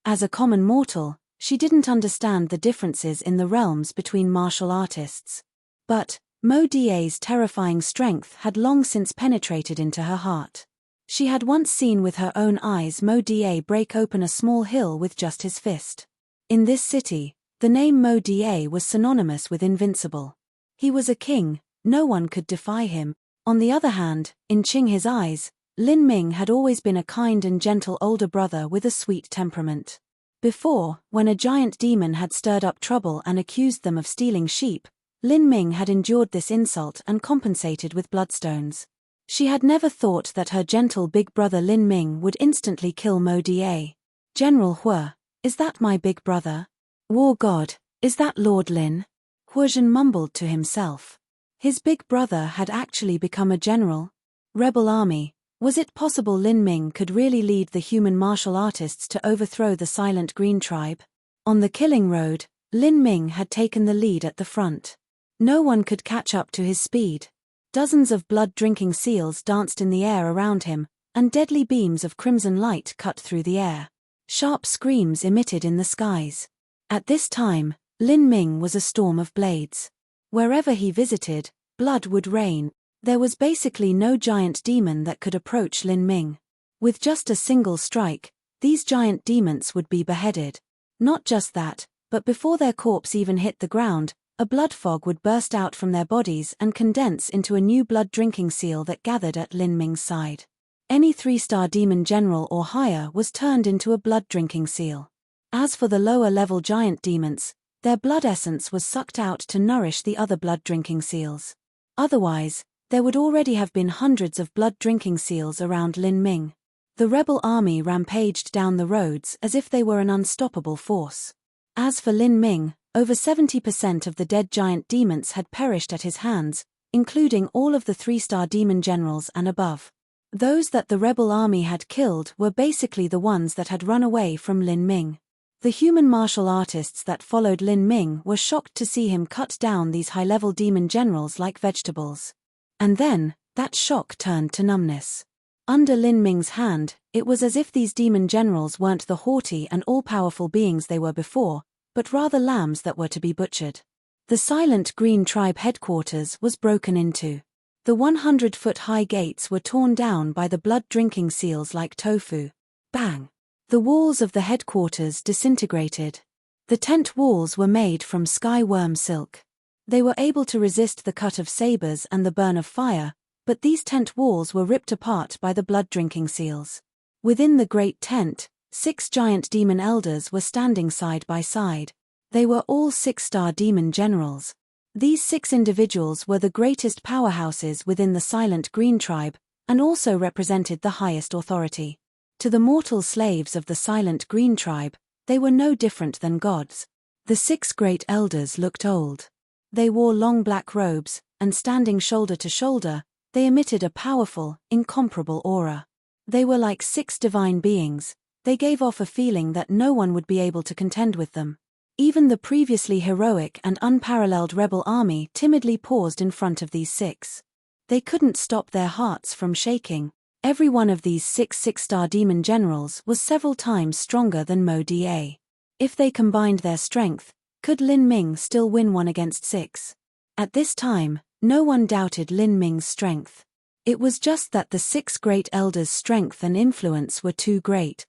As a common mortal, she didn't understand the differences in the realms between martial artists. But Mo Da's terrifying strength had long since penetrated into her heart. She had once seen with her own eyes Mo Da break open a small hill with just his fist. In this city, the name Mo Da was synonymous with invincible. He was a king, no one could defy him. On the other hand, in Qing He's eyes, Lin Ming had always been a kind and gentle older brother with a sweet temperament. Before, when a giant demon had stirred up trouble and accused them of stealing sheep, Lin Ming had endured this insult and compensated with bloodstones. She had never thought that her gentle big brother Lin Ming would instantly kill Mo Da. "General Hua, is that my big brother?" War god, is that Lord Lin? Huozhen mumbled to himself. His big brother had actually become a general. Rebel army. Was it possible Lin Ming could really lead the human martial artists to overthrow the Silent Green tribe? On the killing road, Lin Ming had taken the lead at the front. No one could catch up to his speed. Dozens of blood-drinking seals danced in the air around him, and deadly beams of crimson light cut through the air. Sharp screams emitted in the skies. At this time, Lin Ming was a storm of blades. Wherever he visited, blood would rain. There was basically no giant demon that could approach Lin Ming. With just a single strike, these giant demons would be beheaded. Not just that, but before their corpse even hit the ground, a blood fog would burst out from their bodies and condense into a new blood-drinking seal that gathered at Lin Ming's side. Any 3-star demon general or higher was turned into a blood-drinking seal. As for the lower-level giant demons, their blood essence was sucked out to nourish the other blood-drinking seals. Otherwise, there would already have been hundreds of blood-drinking seals around Lin Ming. The rebel army rampaged down the roads as if they were an unstoppable force. As for Lin Ming, over 70% of the dead giant demons had perished at his hands, including all of the 3-star demon generals and above. Those that the rebel army had killed were basically the ones that had run away from Lin Ming. The human martial artists that followed Lin Ming were shocked to see him cut down these high-level demon generals like vegetables. And then, that shock turned to numbness. Under Lin Ming's hand, it was as if these demon generals weren't the haughty and all-powerful beings they were before, but rather lambs that were to be butchered. The Silent Green tribe headquarters was broken into. The 100-foot-high gates were torn down by the blood-drinking seals like tofu. Bang! The walls of the headquarters disintegrated. The tent walls were made from sky worm silk. They were able to resist the cut of sabers and the burn of fire, but these tent walls were ripped apart by the blood-drinking seals. Within the great tent, 6 giant demon elders were standing side by side. They were all 6-star demon generals. These 6 individuals were the greatest powerhouses within the Silent Green tribe, and also represented the highest authority. To the mortal slaves of the Silent Green tribe, they were no different than gods. The 6 great elders looked old. They wore long black robes, and standing shoulder to shoulder, they emitted a powerful, incomparable aura. They were like 6 divine beings. They gave off a feeling that no one would be able to contend with them. Even the previously heroic and unparalleled rebel army timidly paused in front of these 6. They couldn't stop their hearts from shaking. Every one of these 6-star demon generals was several times stronger than Mo Da. If they combined their strength, could Lin Ming still win one against 6? At this time, no one doubted Lin Ming's strength. It was just that the 6 great elders' strength and influence were too great.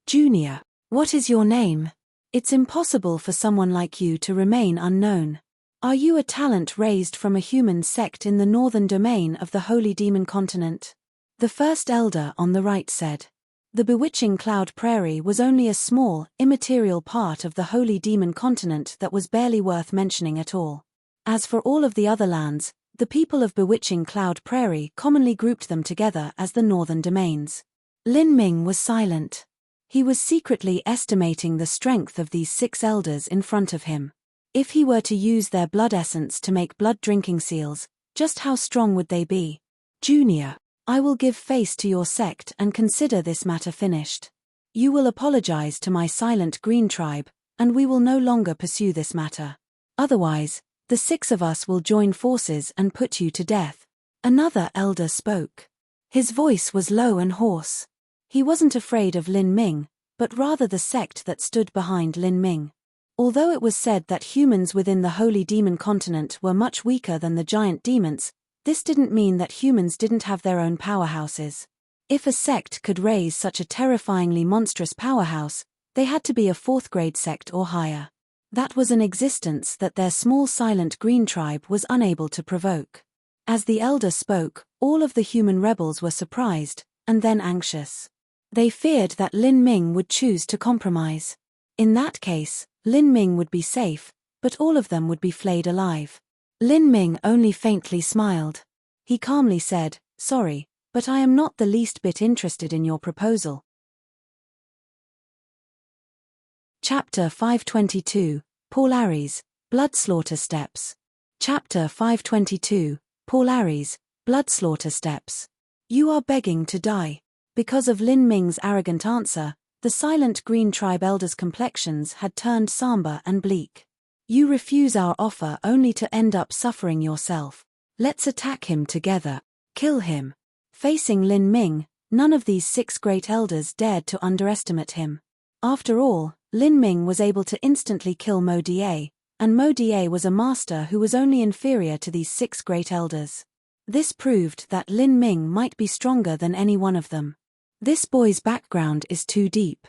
Junior, what is your name? It's impossible for someone like you to remain unknown. Are you a talent raised from a human sect in the northern domain of the Holy Demon Continent? The first elder on the right said. The bewitching Cloud Prairie was only a small, immaterial part of the Holy Demon Continent that was barely worth mentioning at all. As for all of the other lands, the people of bewitching Cloud Prairie commonly grouped them together as the northern domains. Lin Ming was silent. He was secretly estimating the strength of these 6 elders in front of him. If he were to use their blood essence to make blood-drinking seals, just how strong would they be? Junior, I will give face to your sect and consider this matter finished. You will apologize to my Silent Green tribe, and we will no longer pursue this matter. Otherwise, the 6 of us will join forces and put you to death. Another elder spoke. His voice was low and hoarse. He wasn't afraid of Lin Ming, but rather the sect that stood behind Lin Ming. Although it was said that humans within the Holy Demon Continent were much weaker than the giant demons, this didn't mean that humans didn't have their own powerhouses. If a sect could raise such a terrifyingly monstrous powerhouse, they had to be a 4th-grade sect or higher. That was an existence that their small Silent Green tribe was unable to provoke. As the elder spoke, all of the human rebels were surprised, and then anxious. They feared that Lin Ming would choose to compromise. In that case, Lin Ming would be safe, but all of them would be flayed alive. Lin Ming only faintly smiled. He calmly said, "Sorry, but I am not the least bit interested in your proposal." Chapter 522, Paul Aries, Blood Slaughter Steps. Chapter 522, Paul Aries, Blood Slaughter Steps. You are begging to die. Because of Lin Ming's arrogant answer, the silent green tribe elders' complexions had turned somber and bleak. You refuse our offer only to end up suffering yourself. Let's attack him together. Kill him. Facing Lin Ming, none of these 6 great elders dared to underestimate him. After all, Lin Ming was able to instantly kill Mo Da, and Mo Da was a master who was only inferior to these 6 great elders. This proved that Lin Ming might be stronger than any one of them. This boy's background is too deep.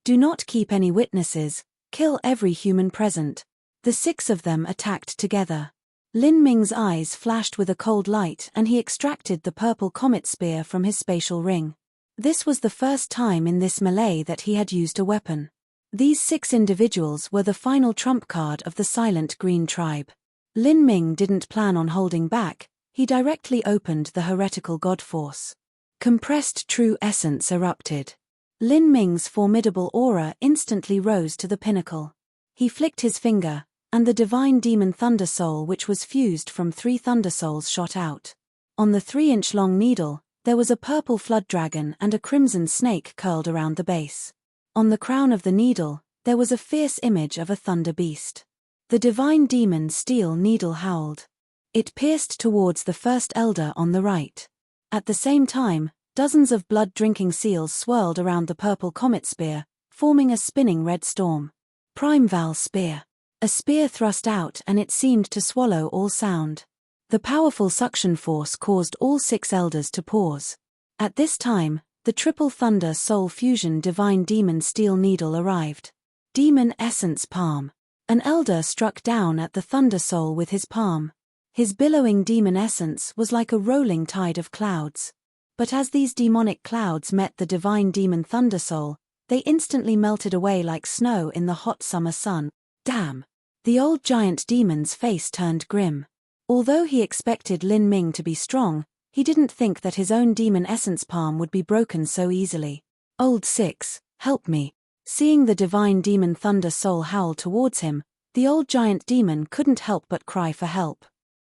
Do not keep any witnesses, kill every human present. The 6 of them attacked together. Lin Ming's eyes flashed with a cold light and he extracted the purple comet spear from his spatial ring. This was the first time in this melee that he had used a weapon. These 6 individuals were the final trump card of the silent green tribe. Lin Ming didn't plan on holding back, he directly opened the heretical god force. Compressed true essence erupted. Lin Ming's formidable aura instantly rose to the pinnacle. He flicked his finger, and the divine demon thunder soul which was fused from 3 thunder souls shot out. On the 3-inch-long needle, there was a purple flood dragon and a crimson snake curled around the base. On the crown of the needle, there was a fierce image of a thunder beast. The divine demon steel needle howled. It pierced towards the first elder on the right. At the same time, dozens of blood-drinking seals swirled around the purple comet spear, forming a spinning red storm. Primeval Spear. A spear thrust out and it seemed to swallow all sound. The powerful suction force caused all 6 elders to pause. At this time, the triple thunder soul fusion divine demon steel needle arrived. Demon Essence Palm. An elder struck down at the thunder soul with his palm. His billowing demon essence was like a rolling tide of clouds. But as these demonic clouds met the divine demon thunder soul, they instantly melted away like snow in the hot summer sun. Damn! The old giant demon's face turned grim. Although he expected Lin Ming to be strong, he didn't think that his own demon essence palm would be broken so easily. Old 6, help me. Seeing the divine demon thunder soul howl towards him, the old giant demon couldn't help but cry for help.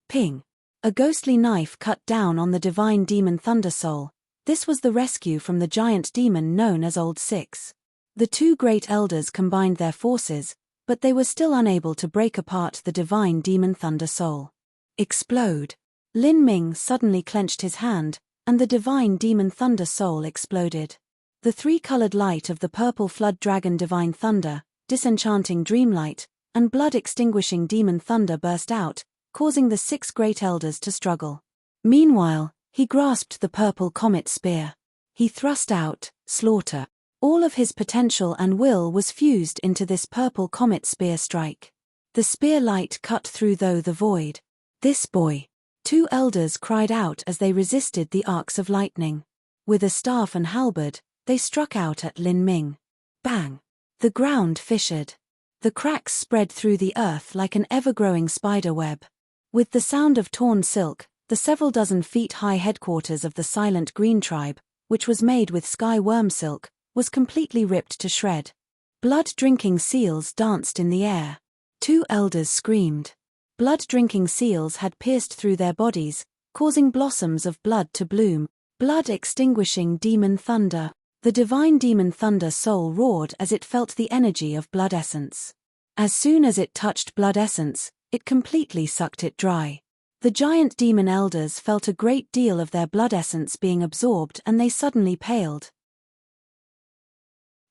Ping! A ghostly knife cut down on the divine demon thunder soul. This was the rescue from the giant demon known as Old 6. The 2 great elders combined their forces, but they were still unable to break apart the divine demon thunder soul. Explode! Lin Ming suddenly clenched his hand, and the divine demon thunder soul exploded. The 3-colored light of the purple flood dragon divine thunder, disenchanting dreamlight, and blood-extinguishing demon thunder burst out, causing the 6 great elders to struggle. Meanwhile, he grasped the purple comet spear. He thrust out, slaughter. All of his potential and will was fused into this purple comet spear strike. The spear light cut through the void. This boy. 2 elders cried out as they resisted the arcs of lightning. With a staff and halberd, they struck out at Lin Ming. Bang! The ground fissured. The cracks spread through the earth like an ever-growing spider web. With the sound of torn silk, the several dozen feet high headquarters of the silent green tribe, which was made with sky worm silk, was completely ripped to shred. Blood-drinking seals danced in the air. 2 elders screamed. Blood-drinking seals had pierced through their bodies, causing blossoms of blood to bloom. Blood-extinguishing demon thunder. The divine demon thunder soul roared as it felt the energy of blood essence. As soon as it touched blood essence, it completely sucked it dry. The giant demon elders felt a great deal of their blood essence being absorbed and they suddenly paled.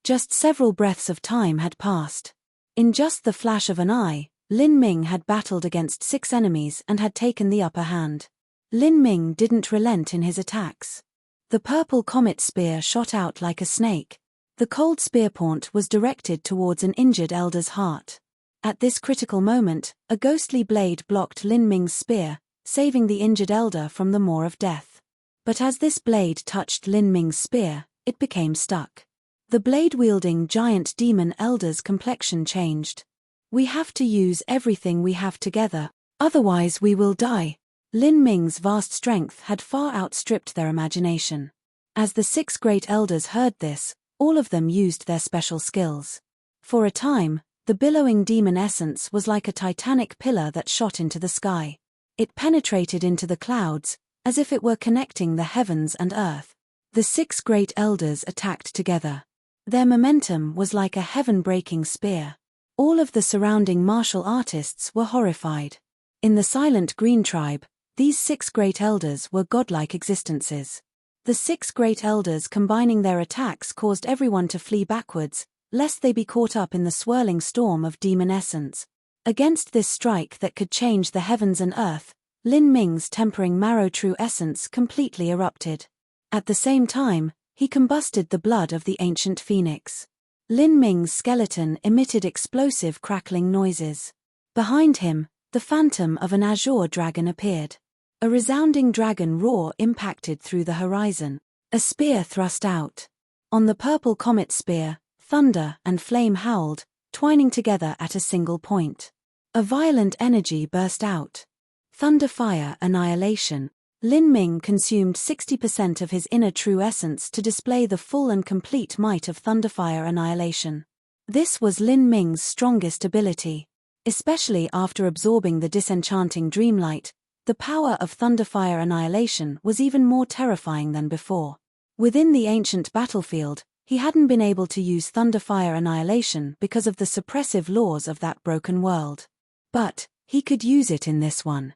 Just several breaths of time had passed. In just the flash of an eye, Lin Ming had battled against 6 enemies and had taken the upper hand. Lin Ming didn't relent in his attacks. The purple comet spear shot out like a snake. The cold spear point was directed towards an injured elder's heart. At this critical moment, a ghostly blade blocked Lin Ming's spear, saving the injured elder from the maw of death. But as this blade touched Lin Ming's spear, it became stuck. The blade-wielding giant demon elder's complexion changed. We have to use everything we have together, otherwise we will die. Lin Ming's vast strength had far outstripped their imagination. As the 6 great elders heard this, all of them used their special skills. For a time, the billowing demon essence was like a titanic pillar that shot into the sky. It penetrated into the clouds, as if it were connecting the heavens and earth. The 6 great elders attacked together. Their momentum was like a heaven-breaking spear. All of the surrounding martial artists were horrified. In the silent green tribe, these 6 great elders were godlike existences. The 6 great elders combining their attacks caused everyone to flee backwards, lest they be caught up in the swirling storm of demon essence. Against this strike that could change the heavens and earth, Lin Ming's tempering marrow true essence completely erupted. At the same time, he combusted the blood of the ancient phoenix. Lin Ming's skeleton emitted explosive crackling noises. Behind him, the phantom of an azure dragon appeared. A resounding dragon roar impacted through the horizon. A spear thrust out. On the purple comet spear, thunder and flame howled, twining together at a single point. A violent energy burst out. Thunder-fire annihilation. Lin Ming consumed 60% of his inner true essence to display the full and complete might of Thunderfire Annihilation. This was Lin Ming's strongest ability. Especially after absorbing the disenchanting Dreamlight, the power of Thunderfire Annihilation was even more terrifying than before. Within the ancient battlefield, he hadn't been able to use Thunderfire Annihilation because of the suppressive laws of that broken world. But he could use it in this one.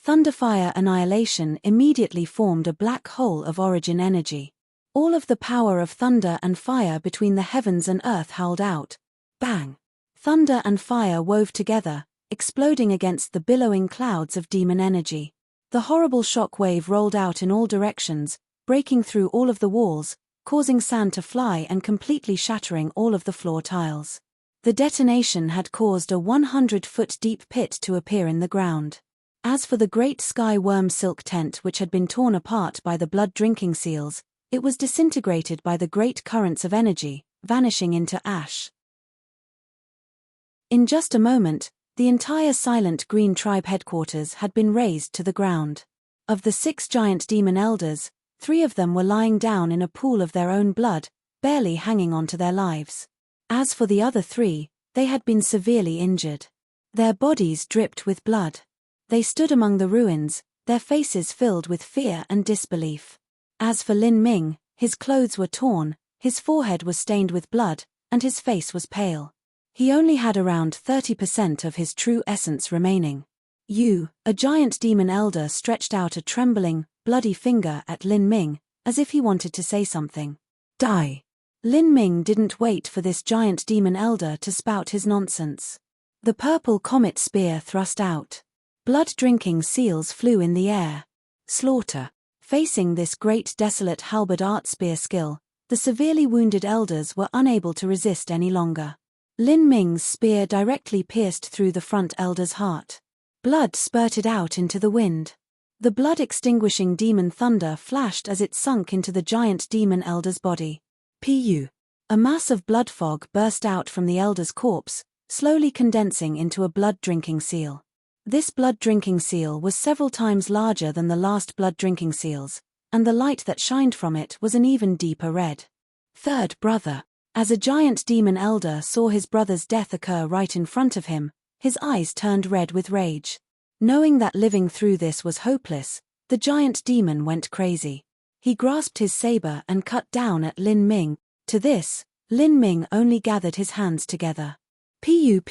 Thunderfire Annihilation immediately formed a black hole of origin energy. All of the power of thunder and fire between the heavens and earth howled out. Bang! Thunder and fire wove together, exploding against the billowing clouds of demon energy. The horrible shock wave rolled out in all directions, breaking through all of the walls, causing sand to fly and completely shattering all of the floor tiles. The detonation had caused a 100-foot-deep pit to appear in the ground. As for the great sky worm silk tent which had been torn apart by the blood-drinking seals, it was disintegrated by the great currents of energy, vanishing into ash. In just a moment, the entire silent green tribe headquarters had been razed to the ground. Of the 6 giant demon elders, 3 of them were lying down in a pool of their own blood, barely hanging on to their lives. As for the other 3, they had been severely injured. Their bodies dripped with blood. They stood among the ruins, their faces filled with fear and disbelief. As for Lin Ming, his clothes were torn, his forehead was stained with blood, and his face was pale. He only had around 30% of his true essence remaining. A giant demon elder stretched out a trembling, bloody finger at Lin Ming, as if he wanted to say something. Die! Lin Ming didn't wait for this giant demon elder to spout his nonsense. The purple comet spear thrust out. Blood-drinking seals flew in the air. Slaughter. Facing this great desolate halberd art spear skill, the severely wounded elders were unable to resist any longer. Lin Ming's spear directly pierced through the front elder's heart. Blood spurted out into the wind. The blood-extinguishing demon thunder flashed as it sunk into the giant demon elder's body. A mass of blood fog burst out from the elder's corpse, slowly condensing into a blood-drinking seal. This blood-drinking seal was several times larger than the last blood-drinking seals, and the light that shined from it was an even deeper red. Third brother. As a giant demon elder saw his brother's death occur right in front of him, his eyes turned red with rage. Knowing that living through this was hopeless, the giant demon went crazy. He grasped his saber and cut down at Lin Ming. To this, Lin Ming only gathered his hands together. Pu.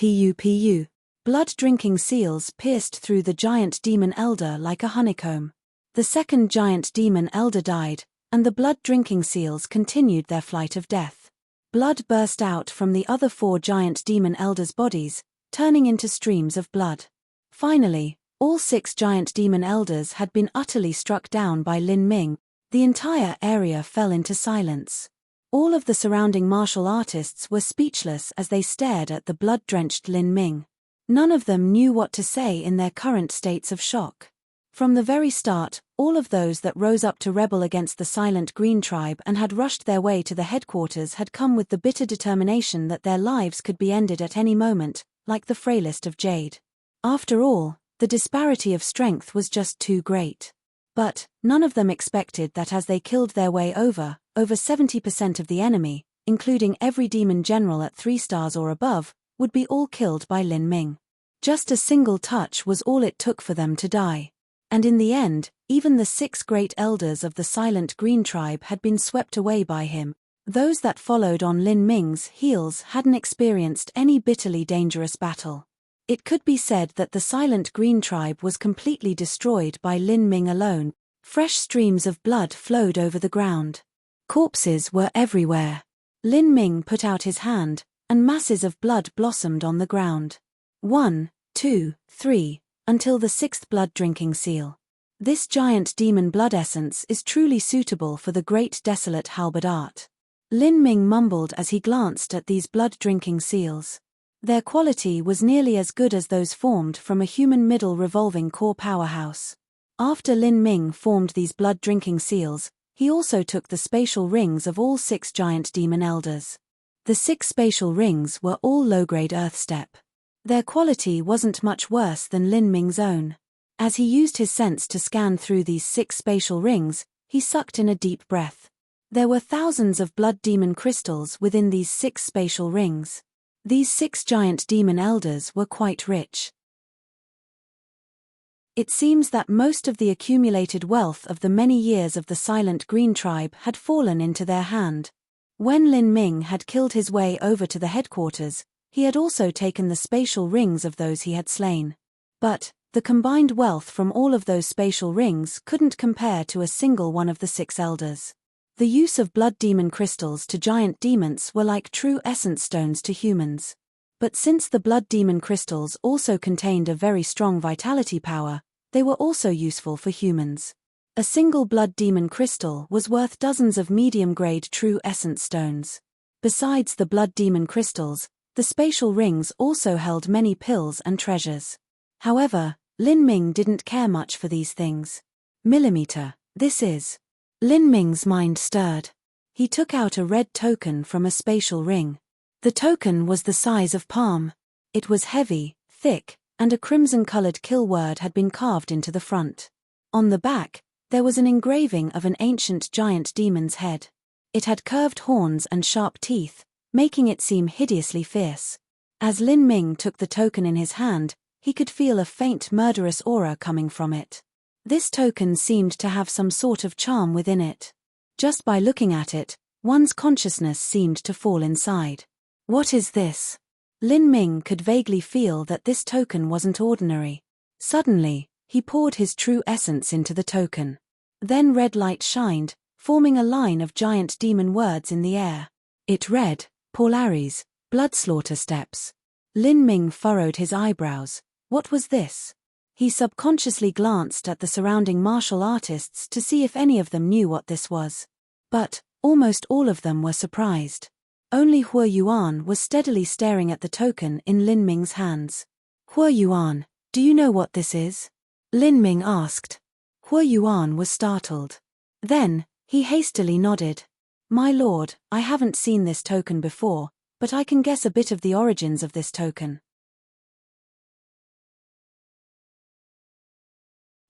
Blood-drinking seals pierced through the giant demon elder like a honeycomb. The second giant demon elder died, and the blood-drinking seals continued their flight of death. Blood burst out from the other 4 giant demon elders' bodies, turning into streams of blood. Finally, all 6 giant demon elders had been utterly struck down by Lin Ming. The entire area fell into silence. All of the surrounding martial artists were speechless as they stared at the blood-drenched Lin Ming. None of them knew what to say in their current states of shock. From the very start, all of those that rose up to rebel against the silent green tribe and had rushed their way to the headquarters had come with the bitter determination that their lives could be ended at any moment, like the frailest of jade. After all, the disparity of strength was just too great. But none of them expected that as they killed their way over 70% of the enemy, including every demon general at 3 stars or above, would be all killed by Lin Ming. Just a single touch was all it took for them to die. And in the end, even the 6 great elders of the Silent Green tribe had been swept away by him. Those that followed on Lin Ming's heels hadn't experienced any bitterly dangerous battle. It could be said that the Silent Green tribe was completely destroyed by Lin Ming alone. Fresh streams of blood flowed over the ground. Corpses were everywhere. Lin Ming put out his hand, and masses of blood blossomed on the ground. 1, 2, 3, until the 6th blood-drinking seal. This giant demon blood essence is truly suitable for the great desolate halberd art. Lin Ming mumbled as he glanced at these blood-drinking seals. Their quality was nearly as good as those formed from a human middle revolving core powerhouse. After Lin Ming formed these blood-drinking seals, he also took the spatial rings of all 6 giant demon elders. The 6 spatial rings were all low-grade earth step. Their quality wasn't much worse than Lin Ming's own. As he used his sense to scan through these 6 spatial rings, he sucked in a deep breath. There were thousands of blood demon crystals within these 6 spatial rings. These 6 giant demon elders were quite rich. It seems that most of the accumulated wealth of the many years of the Silent Green tribe had fallen into their hand. When Lin Ming had killed his way over to the headquarters, he had also taken the spatial rings of those he had slain. But the combined wealth from all of those spatial rings couldn't compare to a single one of the 6 elders. The use of blood demon crystals to giant demons were like true essence stones to humans. But since the blood demon crystals also contained a very strong vitality power, they were also useful for humans. A single blood demon crystal was worth dozens of medium-grade true essence stones. Besides the blood demon crystals, the spatial rings also held many pills and treasures. However, Lin Ming didn't care much for these things. Millimeter, this is. Lin Ming's mind stirred. He took out a red token from a spatial ring. The token was the size of palm. It was heavy, thick, and a crimson-colored kill word had been carved into the front. On the back, there was an engraving of an ancient giant demon's head. It had curved horns and sharp teeth, making it seem hideously fierce. As Lin Ming took the token in his hand, he could feel a faint murderous aura coming from it. This token seemed to have some sort of charm within it. Just by looking at it, one's consciousness seemed to fall inside. What is this? Lin Ming could vaguely feel that this token wasn't ordinary. Suddenly, he poured his true essence into the token. Then red light shined, forming a line of giant demon words in the air. It read, Polaris, blood slaughter steps. Lin Ming furrowed his eyebrows. What was this? He subconsciously glanced at the surrounding martial artists to see if any of them knew what this was. But almost all of them were surprised. Only Hua Yuan was steadily staring at the token in Lin Ming's hands. Hua Yuan, do you know what this is? Lin Ming asked. Hua Yuan was startled. Then, he hastily nodded. My lord, I haven't seen this token before, but I can guess a bit of the origins of this token.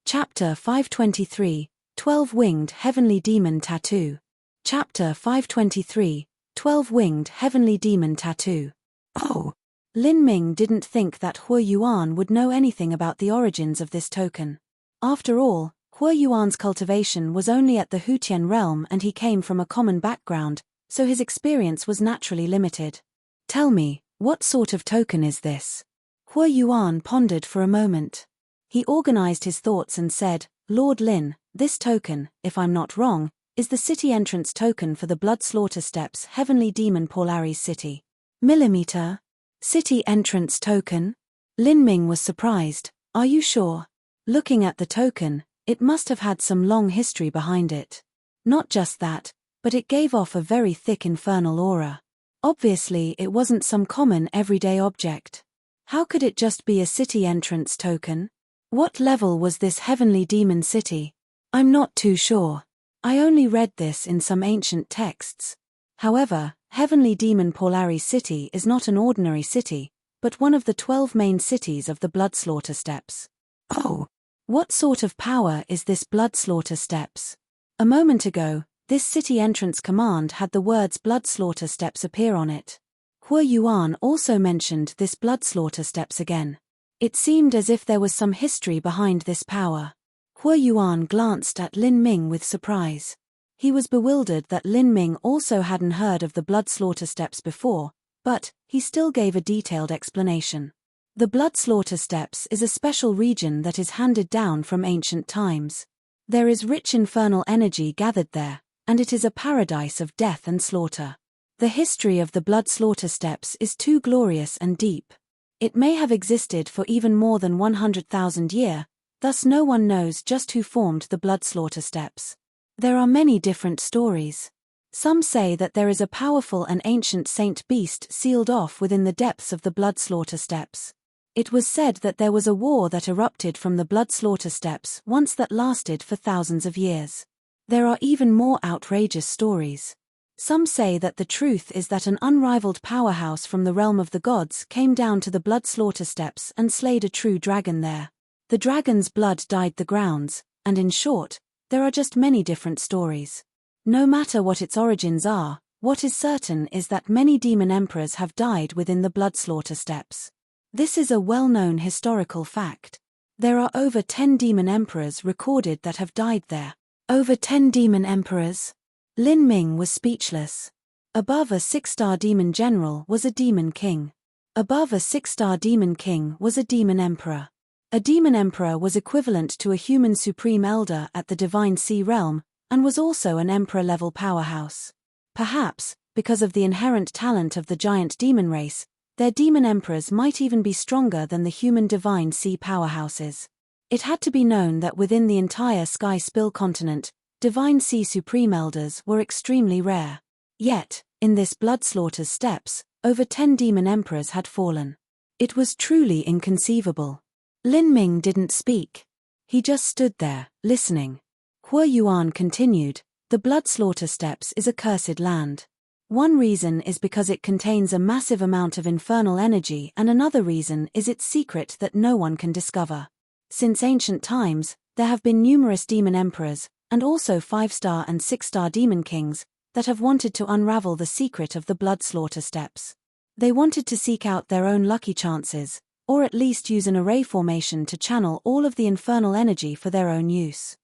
Chapter 523, 12-Winged Heavenly Demon Tattoo. Chapter 523, 12-Winged Heavenly Demon Tattoo. Oh! Lin Ming didn't think that Hua Yuan would know anything about the origins of this token. After all, Hua Yuan's cultivation was only at the Hutian realm and he came from a common background, so his experience was naturally limited. Tell me, what sort of token is this? Hua Yuan pondered for a moment. He organized his thoughts and said, Lord Lin, this token, if I'm not wrong, is the city entrance token for the Blood Slaughter Steps Heavenly Demon Polaris City. Millimeter? City entrance token? Lin Ming was surprised. Are you sure? Looking at the token, it must have had some long history behind it. Not just that, but it gave off a very thick infernal aura. Obviously it wasn't some common everyday object. How could it just be a city entrance token? What level was this heavenly demon city? I'm not too sure. I only read this in some ancient texts. However, Heavenly Demon Polaris City is not an ordinary city, but one of the 12 main cities of the Blood Slaughter Steps. Oh! What sort of power is this Blood Slaughter Steps? A moment ago, This city entrance command had the words blood slaughter steps appear on it. Hua Yuan also mentioned this blood slaughter steps again. It seemed as if there was some history behind this power. Hua Yuan glanced at Lin Ming with surprise. He was bewildered that Lin Ming also hadn't heard of the blood slaughter steps before, but he still gave a detailed explanation. The blood slaughter steps is a special region that is handed down from ancient times. There is rich infernal energy gathered there, and it is a paradise of death and slaughter. The history of the blood slaughter steps is too glorious and deep. It may have existed for even more than 100,000 years, thus no one knows just who formed the blood slaughter steps. There are many different stories. Some say that there is a powerful and ancient saint beast sealed off within the depths of the blood slaughter steps. It was said that there was a war that erupted from the blood slaughter steps once that lasted for thousands of years. There are even more outrageous stories. Some say that the truth is that an unrivaled powerhouse from the realm of the gods came down to the blood slaughter steps and slayed a true dragon there. The dragon's blood dyed the grounds, and in short, there are just many different stories. No matter what its origins are, what is certain is that many demon emperors have died within the blood slaughter steps. This is a well-known historical fact. There are over 10 demon emperors recorded that have died there. Over 10 demon emperors? Lin Ming was speechless. Above a 6-star demon general was a demon king. Above a 6-star demon king was a demon emperor. A demon emperor was equivalent to a human supreme elder at the divine sea realm, and was also an emperor-level powerhouse. Perhaps, because of the inherent talent of the giant demon race, their demon emperors might even be stronger than the human divine sea powerhouses. It had to be known that within the entire Sky Spill continent, divine sea supreme elders were extremely rare. Yet, in this blood slaughter's steps, over 10 demon emperors had fallen. It was truly inconceivable. Lin Ming didn't speak. He just stood there, listening. Hua Yuan continued, the blood slaughter steppes is a cursed land. One reason is because it contains a massive amount of infernal energy, and another reason is its secret that no one can discover. Since ancient times, there have been numerous demon emperors, and also 5-star and 6-star demon kings, that have wanted to unravel the secret of the blood slaughter steppes. They wanted to seek out their own lucky chances, or at least use an array formation to channel all of the infernal energy for their own use.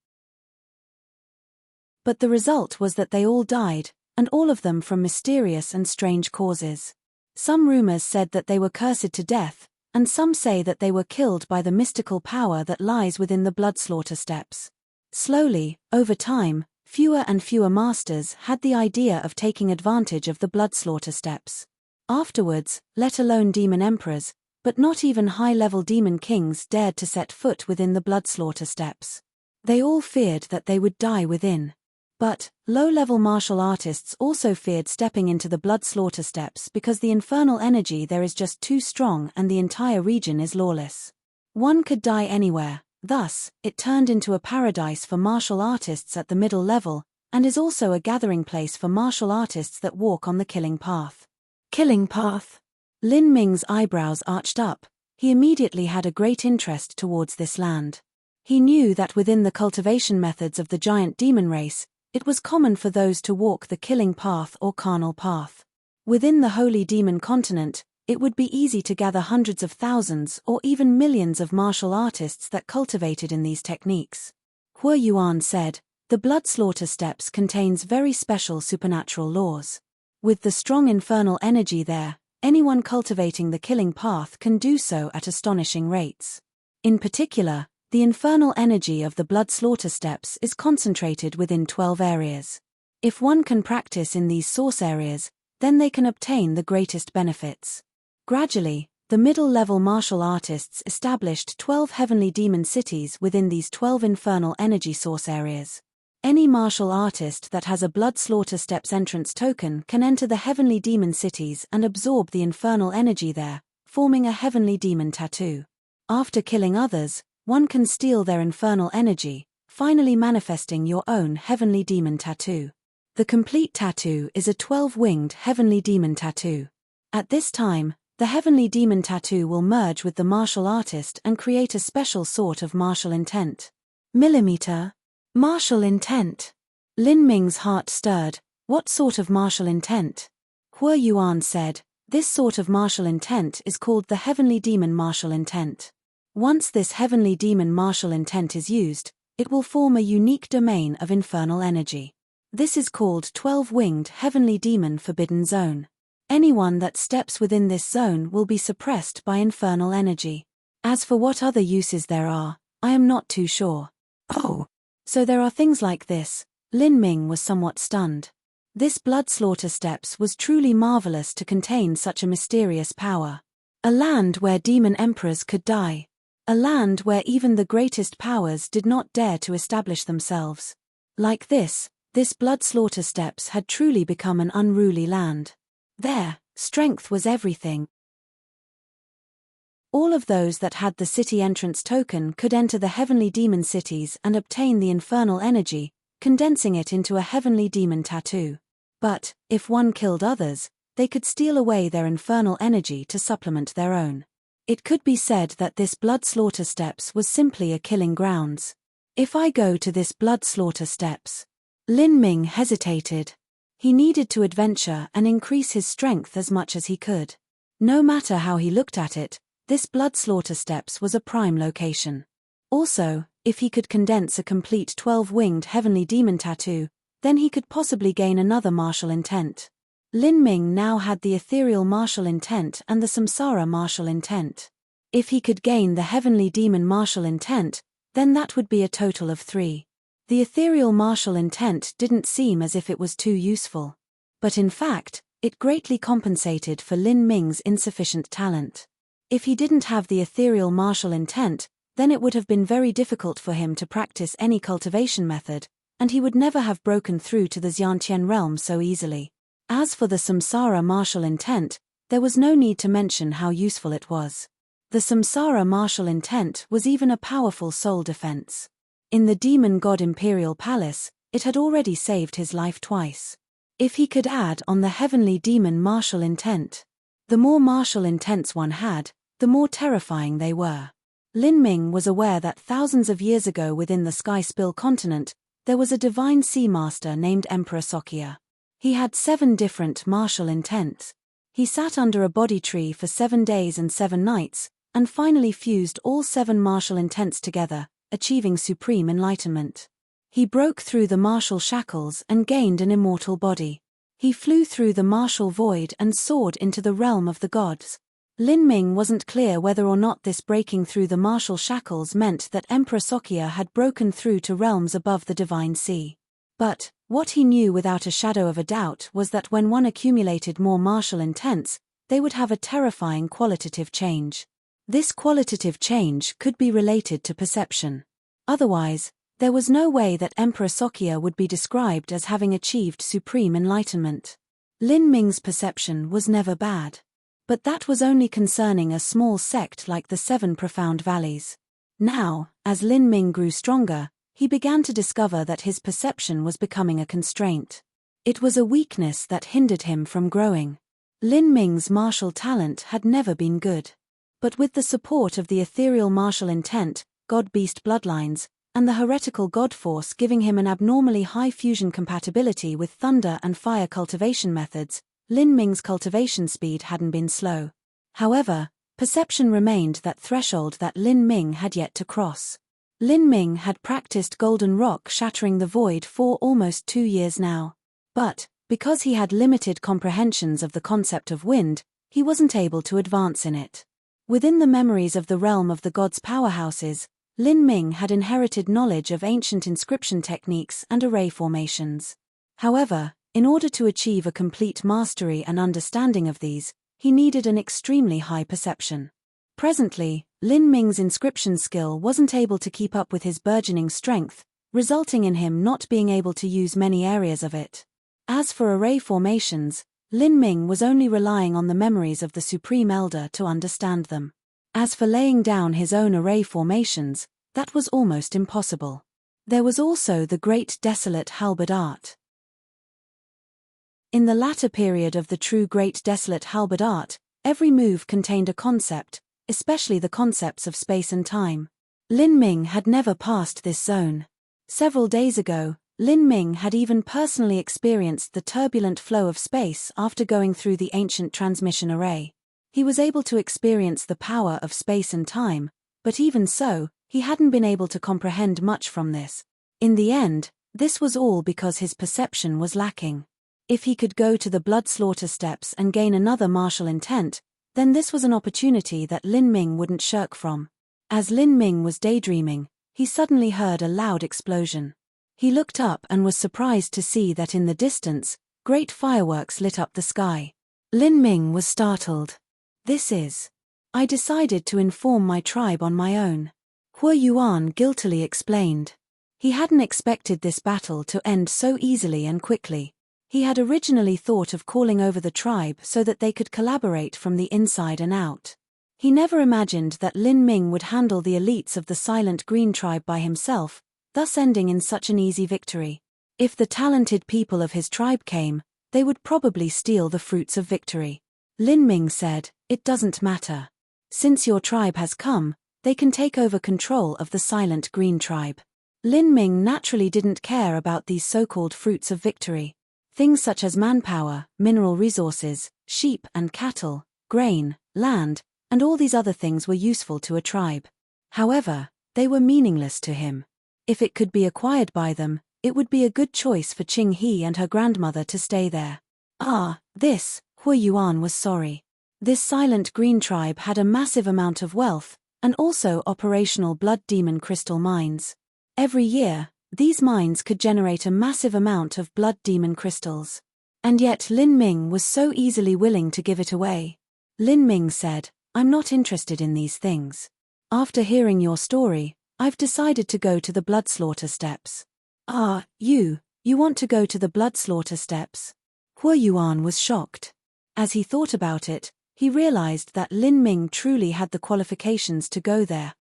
But the result was that they all died, and all of them from mysterious and strange causes. Some rumors said that they were cursed to death, and some say that they were killed by the mystical power that lies within the blood slaughter steppes. Slowly, over time, fewer and fewer masters had the idea of taking advantage of the blood slaughter steppes. Afterwards, let alone demon emperors, but not even high-level demon kings dared to set foot within the blood slaughter steppes. They all feared that they would die within. But, low-level martial artists also feared stepping into the blood slaughter steppes because the infernal energy there is just too strong and the entire region is lawless. One could die anywhere, thus, it turned into a paradise for martial artists at the middle level, and is also a gathering place for martial artists that walk on the killing path. Killing path? Lin Ming's eyebrows arched up. He immediately had a great interest towards this land. He knew that within the cultivation methods of the giant demon race, it was common for those to walk the killing path or carnal path. Within the holy demon continent, it would be easy to gather hundreds of thousands or even millions of martial artists that cultivated in these techniques. Hua Yuan said, the blood slaughter steppes contains very special supernatural laws. With the strong infernal energy there, anyone cultivating the killing path can do so at astonishing rates. In particular, the infernal energy of the blood slaughter steppes is concentrated within 12 areas. If one can practice in these source areas, then they can obtain the greatest benefits. Gradually, the middle-level martial artists established 12 heavenly demon cities within these 12 infernal energy source areas. Any martial artist that has a blood slaughter steppes entrance token can enter the heavenly demon cities and absorb the infernal energy there, forming a heavenly demon tattoo. After killing others, one can steal their infernal energy, finally manifesting your own heavenly demon tattoo. The complete tattoo is a 12-winged heavenly demon tattoo. At this time, the heavenly demon tattoo will merge with the martial artist and create a special sort of martial intent. Millimeter. Martial intent. Lin Ming's heart stirred. What sort of martial intent? Hua Yuan said, this sort of martial intent is called the heavenly demon martial intent. Once this heavenly demon martial intent is used, it will form a unique domain of infernal energy. This is called 12-winged heavenly demon forbidden zone. Anyone that steps within this zone will be suppressed by infernal energy. As for what other uses there are, I am not too sure. Oh, so there are things like this. Lin Ming was somewhat stunned. This blood slaughter steps was truly marvelous to contain such a mysterious power. A land where demon emperors could die. A land where even the greatest powers did not dare to establish themselves. Like this blood slaughter steps had truly become an unruly land. There, strength was everything. All of those that had the city entrance token could enter the heavenly demon cities and obtain the infernal energy, condensing it into a heavenly demon tattoo. But, if one killed others, they could steal away their infernal energy to supplement their own. It could be said that this blood slaughter steps was simply a killing grounds. If I go to this blood slaughter steps. Lin Ming hesitated. He needed to adventure and increase his strength as much as he could. No matter how he looked at it, this blood slaughter steps was a prime location. Also, if he could condense a complete 12-winged heavenly demon tattoo, then he could possibly gain another martial intent. Lin Ming now had the ethereal martial intent and the samsara martial intent. If he could gain the heavenly demon martial intent, then that would be a total of 3. The ethereal martial intent didn't seem as if it was too useful. But in fact, it greatly compensated for Lin Ming's insufficient talent. If he didn't have the ethereal martial intent, then it would have been very difficult for him to practice any cultivation method, and he would never have broken through to the Xiantian realm so easily. As for the samsara martial intent, there was no need to mention how useful it was. The samsara martial intent was even a powerful soul defense. In the demon god imperial palace, it had already saved his life twice. If he could add on the heavenly demon martial intent, the more martial intents one had, the more terrifying they were. Lin Ming was aware that thousands of years ago within the Sky Spill continent, there was a divine sea master named Emperor Sokia. He had 7 different martial intents. He sat under a bodhi tree for 7 days and 7 nights, and finally fused all 7 martial intents together, achieving supreme enlightenment. He broke through the martial shackles and gained an immortal body. He flew through the martial void and soared into the realm of the gods. Lin Ming wasn't clear whether or not this breaking through the martial shackles meant that Emperor Sokia had broken through to realms above the divine sea. But, what he knew without a shadow of a doubt was that when one accumulated more martial intents, they would have a terrifying qualitative change. This qualitative change could be related to perception. Otherwise, there was no way that Emperor Sokia would be described as having achieved supreme enlightenment. Lin Ming's perception was never bad. But that was only concerning a small sect like the 7 profound valleys. Now, as Lin Ming grew stronger, he began to discover that his perception was becoming a constraint. It was a weakness that hindered him from growing. Lin Ming's martial talent had never been good. But with the support of the ethereal martial intent, god-beast bloodlines, and the heretical god force giving him an abnormally high fusion compatibility with thunder and fire cultivation methods, Lin Ming's cultivation speed hadn't been slow. However, perception remained that threshold that Lin Ming had yet to cross. Lin Ming had practiced Golden Rock Shattering the Void for almost 2 years now. But, because he had limited comprehensions of the concept of wind, he wasn't able to advance in it. Within the memories of the realm of the gods' powerhouses, Lin Ming had inherited knowledge of ancient inscription techniques and array formations. However, in order to achieve a complete mastery and understanding of these, he needed an extremely high perception. Presently, Lin Ming's inscription skill wasn't able to keep up with his burgeoning strength, resulting in him not being able to use many areas of it. As for array formations, Lin Ming was only relying on the memories of the Supreme Elder to understand them. As for laying down his own array formations, that was almost impossible. There was also the great desolate halberd art. In the latter period of the true great desolate halberd art, every move contained a concept, especially the concepts of space and time. Lin Ming had never passed this zone. Several days ago, Lin Ming had even personally experienced the turbulent flow of space after going through the ancient transmission array. He was able to experience the power of space and time, but even so, he hadn't been able to comprehend much from this. In the end, this was all because his perception was lacking. If he could go to the blood slaughter steps and gain another martial intent, then this was an opportunity that Lin Ming wouldn't shirk from. As Lin Ming was daydreaming, he suddenly heard a loud explosion. He looked up and was surprised to see that in the distance, great fireworks lit up the sky. Lin Ming was startled. "This is. I decided to inform my tribe on my own," Hua Yuan guiltily explained. He hadn't expected this battle to end so easily and quickly. He had originally thought of calling over the tribe so that they could collaborate from the inside and out. He never imagined that Lin Ming would handle the elites of the Silent Green tribe by himself, thus ending in such an easy victory. If the talented people of his tribe came, they would probably steal the fruits of victory. Lin Ming said, "It doesn't matter. Since your tribe has come, they can take over control of the Silent Green tribe." Lin Ming naturally didn't care about these so-called fruits of victory. Things such as manpower, mineral resources, sheep and cattle, grain, land, and all these other things were useful to a tribe. However, they were meaningless to him. If it could be acquired by them, it would be a good choice for Qing He and her grandmother to stay there. Hua Yuan was sorry. This Silent Green tribe had a massive amount of wealth, and also operational blood demon crystal mines. Every year, these mines could generate a massive amount of blood demon crystals. And yet Lin Ming was so easily willing to give it away. Lin Ming said, "I'm not interested in these things. After hearing your story, I've decided to go to the blood slaughter steps." You want to go to the blood slaughter steps?" Hua Yuan was shocked. As he thought about it, he realized that Lin Ming truly had the qualifications to go there.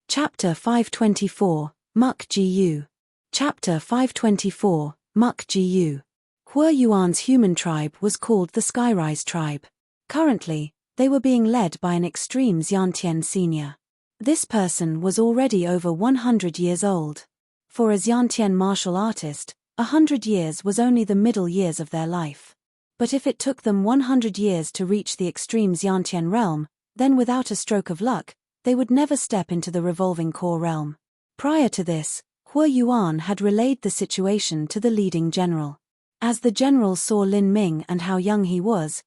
Chapter 524, Muk Gu. Chapter 524, Muk Gu. Hua Yuan's human tribe was called the Skyrise tribe. Currently, they were being led by an extreme Xiantian senior. This person was already over 100 years old. For a Xiantian martial artist, 100 years was only the middle years of their life. But if it took them 100 years to reach the extreme Xiantian realm, then without a stroke of luck, they would never step into the revolving core realm. Prior to this, Hua Yuan had relayed the situation to the leading general. As the general saw Lin Ming and how young he was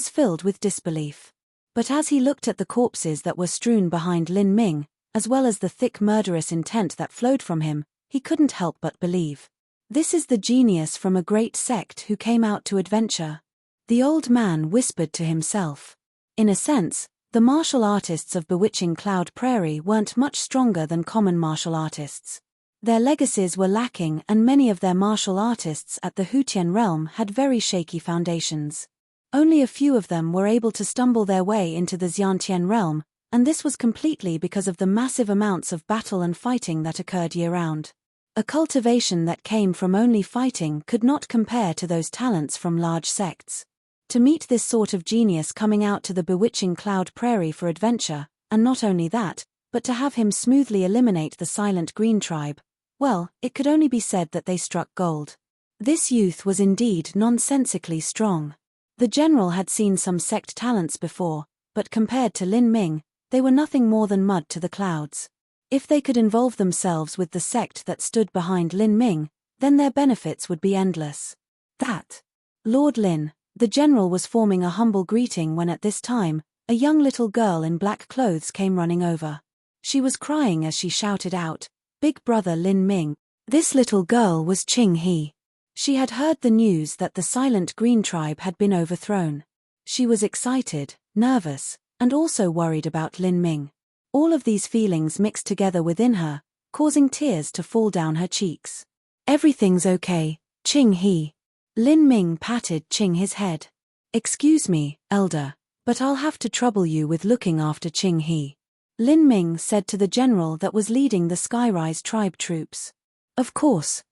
filled with disbelief. But as he looked at the corpses that were strewn behind Lin Ming, as well as the thick murderous intent that flowed from him, he couldn't help but believe. This is the genius from a great sect who came out to adventure. The old man whispered to himself. In a sense, the martial artists of bewitching Cloud Prairie weren't much stronger than common martial artists. Their legacies were lacking, and many of their martial artists at the Hutian realm had very shaky foundations. Only a few of them were able to stumble their way into the Xiantian realm, and this was completely because of the massive amounts of battle and fighting that occurred year-round. A cultivation that came from only fighting could not compare to those talents from large sects. To meet this sort of genius coming out to the bewitching Cloud Prairie for adventure, and not only that, but to have him smoothly eliminate the Silent Green tribe, well, it could only be said that they struck gold. This youth was indeed nonsensically strong. The general had seen some sect talents before, but compared to Lin Ming, they were nothing more than mud to the clouds. If they could involve themselves with the sect that stood behind Lin Ming, then their benefits would be endless. Lord Lin, the general was forming a humble greeting when at this time, a young little girl in black clothes came running over. She was crying as she shouted out, "Big brother Lin Ming." This little girl was Qing He. She had heard the news that the Silent Green tribe had been overthrown. She was excited, nervous, and also worried about Lin Ming. All of these feelings mixed together within her, causing tears to fall down her cheeks. "Everything's okay, Qing He." Lin Ming patted Qing He's head. "Excuse me, elder, but I'll have to trouble you with looking after Qing He," Lin Ming said to the general that was leading the Skyrise tribe troops. Of course.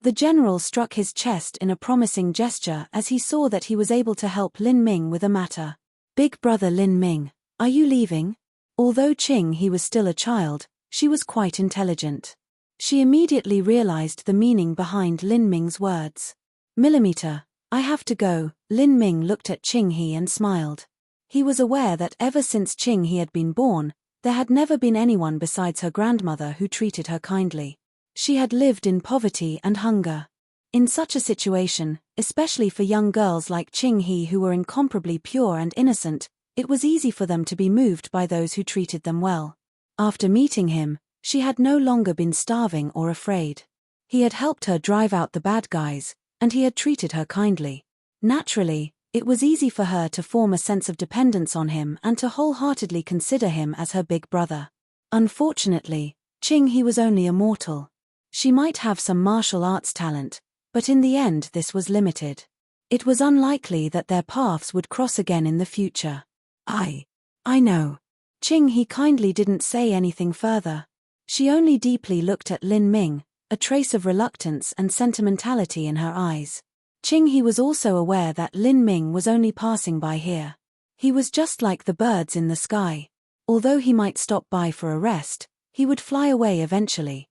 The general struck his chest in a promising gesture as he saw that he was able to help Lin Ming with a matter. "Big brother Lin Ming, are you leaving?" Although Qing He was still a child, She was quite intelligent. She immediately realized the meaning behind Lin Ming's words. Millimeter, I have to go. Lin Ming looked at Qing He and smiled. He was aware that ever since Qing He had been born, there had never been anyone besides her grandmother who treated her kindly. She had lived in poverty and hunger. In such a situation, especially for young girls like Qing He who were incomparably pure and innocent, it was easy for them to be moved by those who treated them well. After meeting him, she had no longer been starving or afraid. He had helped her drive out the bad guys, and he had treated her kindly. Naturally, it was easy for her to form a sense of dependence on him and to wholeheartedly consider him as her big brother. Unfortunately, Qing He was only a mortal. She might have some martial arts talent, but in the end this was limited. It was unlikely that their paths would cross again in the future. I know. Qing He kindly didn't say anything further. She only deeply looked at Lin Ming, a trace of reluctance and sentimentality in her eyes. Qing He was also aware that Lin Ming was only passing by here. He was just like the birds in the sky. Although he might stop by for a rest, he would fly away eventually.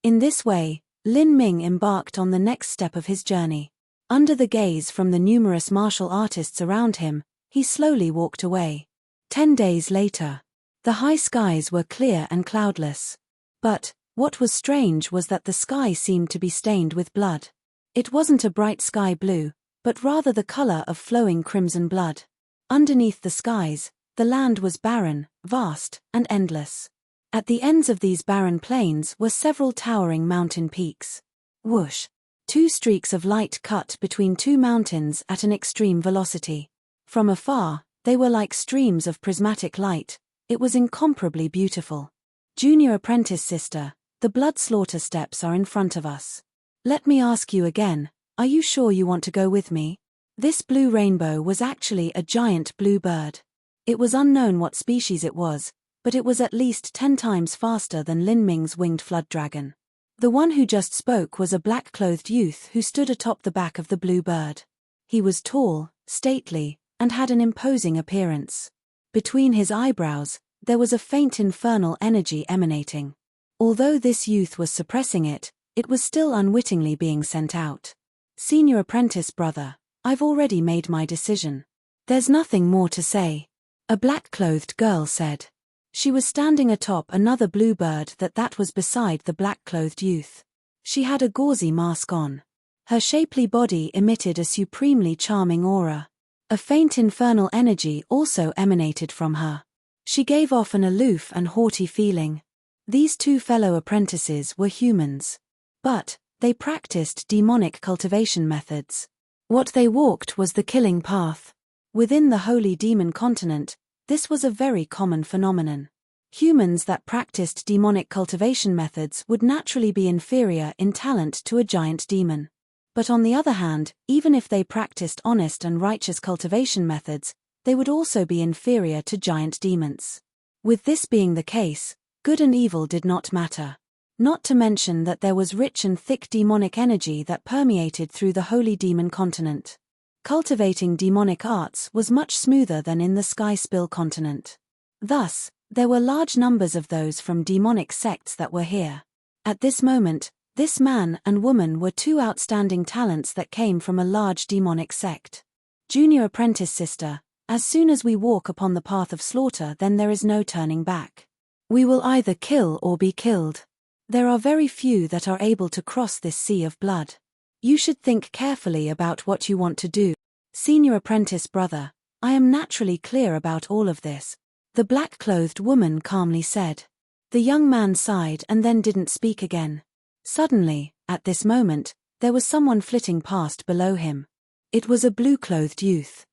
In this way, Lin Ming embarked on the next step of his journey. Under the gaze from the numerous martial artists around him, he slowly walked away. 10 days later. The high skies were clear and cloudless. But, what was strange was that the sky seemed to be stained with blood. It wasn't a bright sky blue, but rather the color of flowing crimson blood. Underneath the skies, the land was barren, vast, and endless. At the ends of these barren plains were several towering mountain peaks. Whoosh! 2 streaks of light cut between 2 mountains at an extreme velocity. From afar, they were like streams of prismatic light. It was incomparably beautiful. Junior apprentice sister, the blood slaughter steps are in front of us. Let me ask you again, are you sure you want to go with me? This blue rainbow was actually a giant blue bird. It was unknown what species it was, but it was at least 10 times faster than Lin Ming's winged flood dragon. The one who just spoke was a black-clothed youth who stood atop the back of the blue bird. He was tall, stately, and had an imposing appearance. Between his eyebrows, there was a faint infernal energy emanating. Although this youth was suppressing it, it was still unwittingly being sent out. Senior apprentice brother, I've already made my decision. There's nothing more to say. A black-clothed girl said. She was standing atop another blue bird that was beside the black-clothed youth. She had a gauzy mask on. Her shapely body emitted a supremely charming aura. A faint infernal energy also emanated from her. She gave off an aloof and haughty feeling. These 2 fellow apprentices were humans. But, they practiced demonic cultivation methods. What they walked was the killing path. Within the holy demon continent, this was a very common phenomenon. Humans that practiced demonic cultivation methods would naturally be inferior in talent to a giant demon. But on the other hand, even if they practiced honest and righteous cultivation methods, they would also be inferior to giant demons. With this being the case, good and evil did not matter. Not to mention that there was rich and thick demonic energy that permeated through the holy demon continent. Cultivating demonic arts was much smoother than in the Sky Spill continent. Thus, there were large numbers of those from demonic sects that were here. At this moment, this man and woman were 2 outstanding talents that came from a large demonic sect. Junior apprentice sister, as soon as we walk upon the path of slaughter, then there is no turning back. We will either kill or be killed. There are very few that are able to cross this sea of blood. You should think carefully about what you want to do. Senior apprentice brother, I am naturally clear about all of this, the black-clothed woman calmly said. The young man sighed and then didn't speak again. Suddenly, at this moment, there was someone flitting past below him. It was a blue-clothed youth.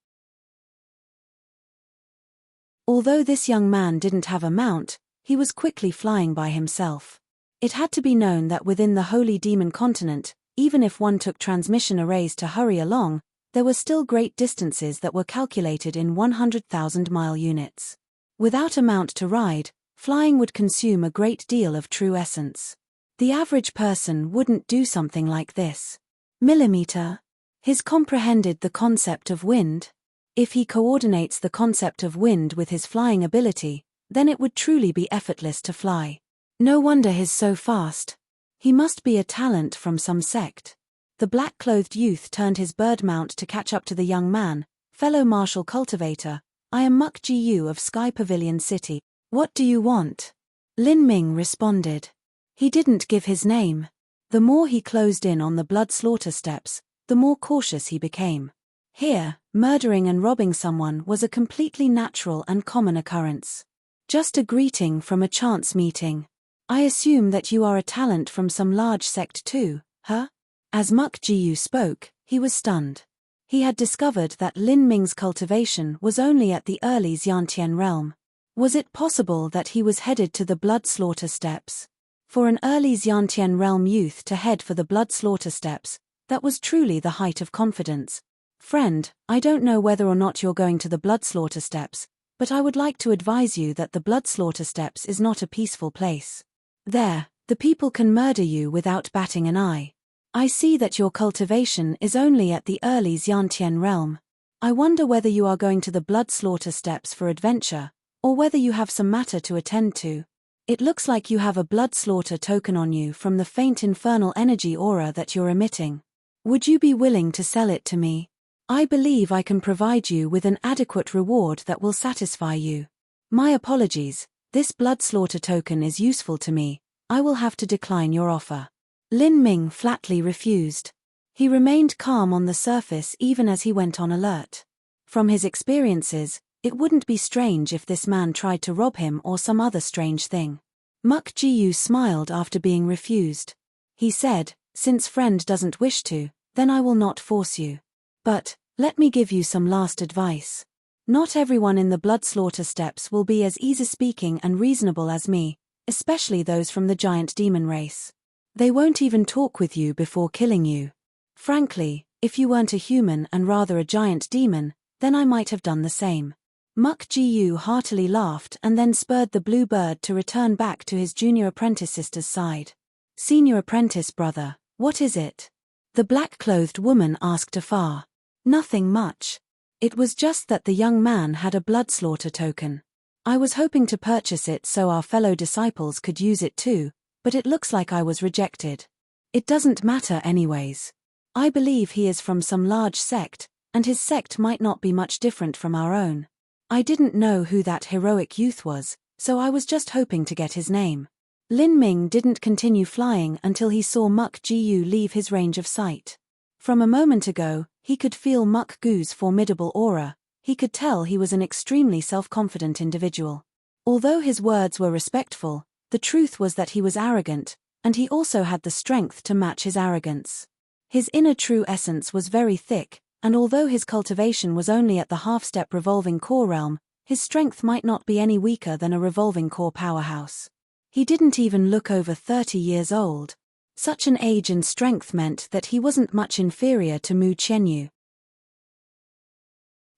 Although this young man didn't have a mount, he was quickly flying by himself. It had to be known that within the Holy Demon Continent, even if one took transmission arrays to hurry along, there were still great distances that were calculated in 100,000-mile units. Without a mount to ride, flying would consume a great deal of true essence. The average person wouldn't do something like this. Millimeter. He's comprehended the concept of wind. If he coordinates the concept of wind with his flying ability, Then it would truly be effortless to fly. No wonder he's so fast. He must be a talent from some sect. The black-clothed youth turned his bird mount to catch up to the young man. Fellow martial cultivator, I am Muk Ji of Sky Pavilion City. What do you want? Lin Ming responded. He didn't give his name. The more he closed in on the blood slaughter steps, the more cautious he became. Here, murdering and robbing someone was a completely natural and common occurrence. Just a greeting from a chance meeting. I assume that you are a talent from some large sect too, huh? As Muk Ji spoke, he was stunned. He had discovered that Lin Ming's cultivation was only at the early Xiantian realm. Was it possible that he was headed to the blood slaughter steps? For an early Xiantian realm youth to head for the blood slaughter steps, that was truly the height of confidence. Friend, I don't know whether or not you're going to the blood slaughter steps, but I would like to advise you that the blood slaughter steps is not a peaceful place. There, the people can murder you without batting an eye. I see that your cultivation is only at the early Xiantian realm. I wonder whether you are going to the blood slaughter steps for adventure, or whether you have some matter to attend to. It looks like you have a blood slaughter token on you from the faint infernal energy aura that you're emitting. Would you be willing to sell it to me? I believe I can provide you with an adequate reward that will satisfy you. My apologies, this blood slaughter token is useful to me. I will have to decline your offer. Lin Ming flatly refused. He remained calm on the surface even as he went on alert. From his experiences, it wouldn't be strange if this man tried to rob him or some other strange thing. Muk Ji smiled after being refused. He said, since friend doesn't wish to, then I will not force you. But, let me give you some last advice. Not everyone in the blood slaughter steps will be as easy-speaking and reasonable as me, especially those from the giant demon race. They won't even talk with you before killing you. Frankly, if you weren't a human and rather a giant demon, then I might have done the same. Muk Ji heartily laughed and then spurred the blue bird to return back to his junior apprentice sister's side. Senior apprentice brother, what is it? The black-clothed woman asked afar. Nothing much. It was just that the young man had a blood slaughter token. I was hoping to purchase it so our fellow disciples could use it too, but it looks like I was rejected. It doesn't matter anyways. I believe he is from some large sect, and his sect might not be much different from our own. I didn't know who that heroic youth was, so I was just hoping to get his name. Lin Ming didn't continue flying until he saw Muk Ji leave his range of sight. From a moment ago, he could feel Muk Gu's formidable aura. He could tell he was an extremely self-confident individual. Although his words were respectful, the truth was that he was arrogant, and he also had the strength to match his arrogance. His inner true essence was very thick, and although his cultivation was only at the half-step revolving core realm, his strength might not be any weaker than a revolving core powerhouse. He didn't even look over 30 years old. Such an age and strength meant that he wasn't much inferior to Mu Qianyu.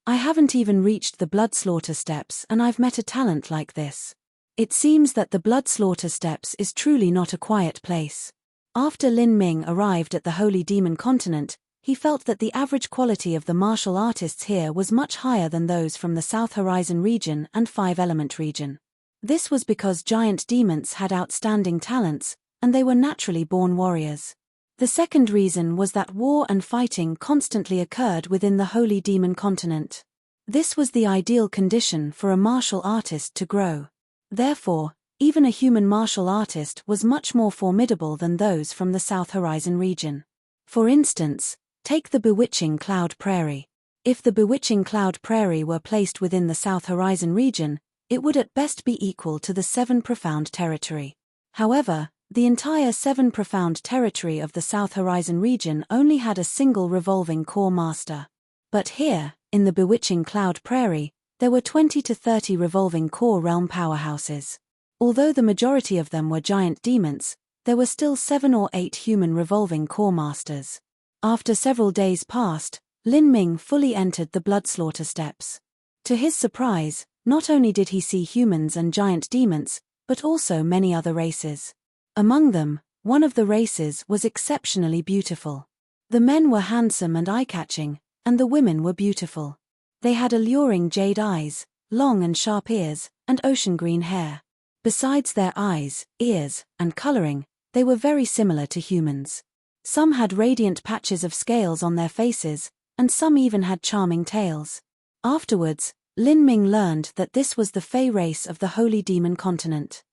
I haven't even reached the blood slaughter steps and I've met a talent like this. It seems that the blood slaughter steps is truly not a quiet place. After Lin Ming arrived at the Holy Demon Continent, he felt that the average quality of the martial artists here was much higher than those from the South Horizon region and Five Element region. This was because giant demons had outstanding talents, and they were naturally born warriors. The second reason was that war and fighting constantly occurred within the Holy Demon Continent. This was the ideal condition for a martial artist to grow. Therefore, even a human martial artist was much more formidable than those from the South Horizon region. For instance, take the Bewitching Cloud Prairie. If the Bewitching Cloud Prairie were placed within the South Horizon region, it would at best be equal to the Seven Profound Territory. However, the entire Seven Profound Territory of the South Horizon region only had a single revolving core master. But here, in the Bewitching Cloud Prairie, there were 20 to 30 revolving core realm powerhouses. Although the majority of them were giant demons, there were still 7 or 8 human revolving core masters. After several days passed, Lin Ming fully entered the blood slaughter steps. To his surprise, not only did he see humans and giant demons, but also many other races. Among them, one of the races was exceptionally beautiful. The men were handsome and eye-catching, and the women were beautiful. They had alluring jade eyes, long and sharp ears, and ocean green hair. Besides their eyes, ears, and coloring, they were very similar to humans. Some had radiant patches of scales on their faces, and some even had charming tails. Afterwards, Lin Ming learned that this was the Fey race of the Holy Demon Continent.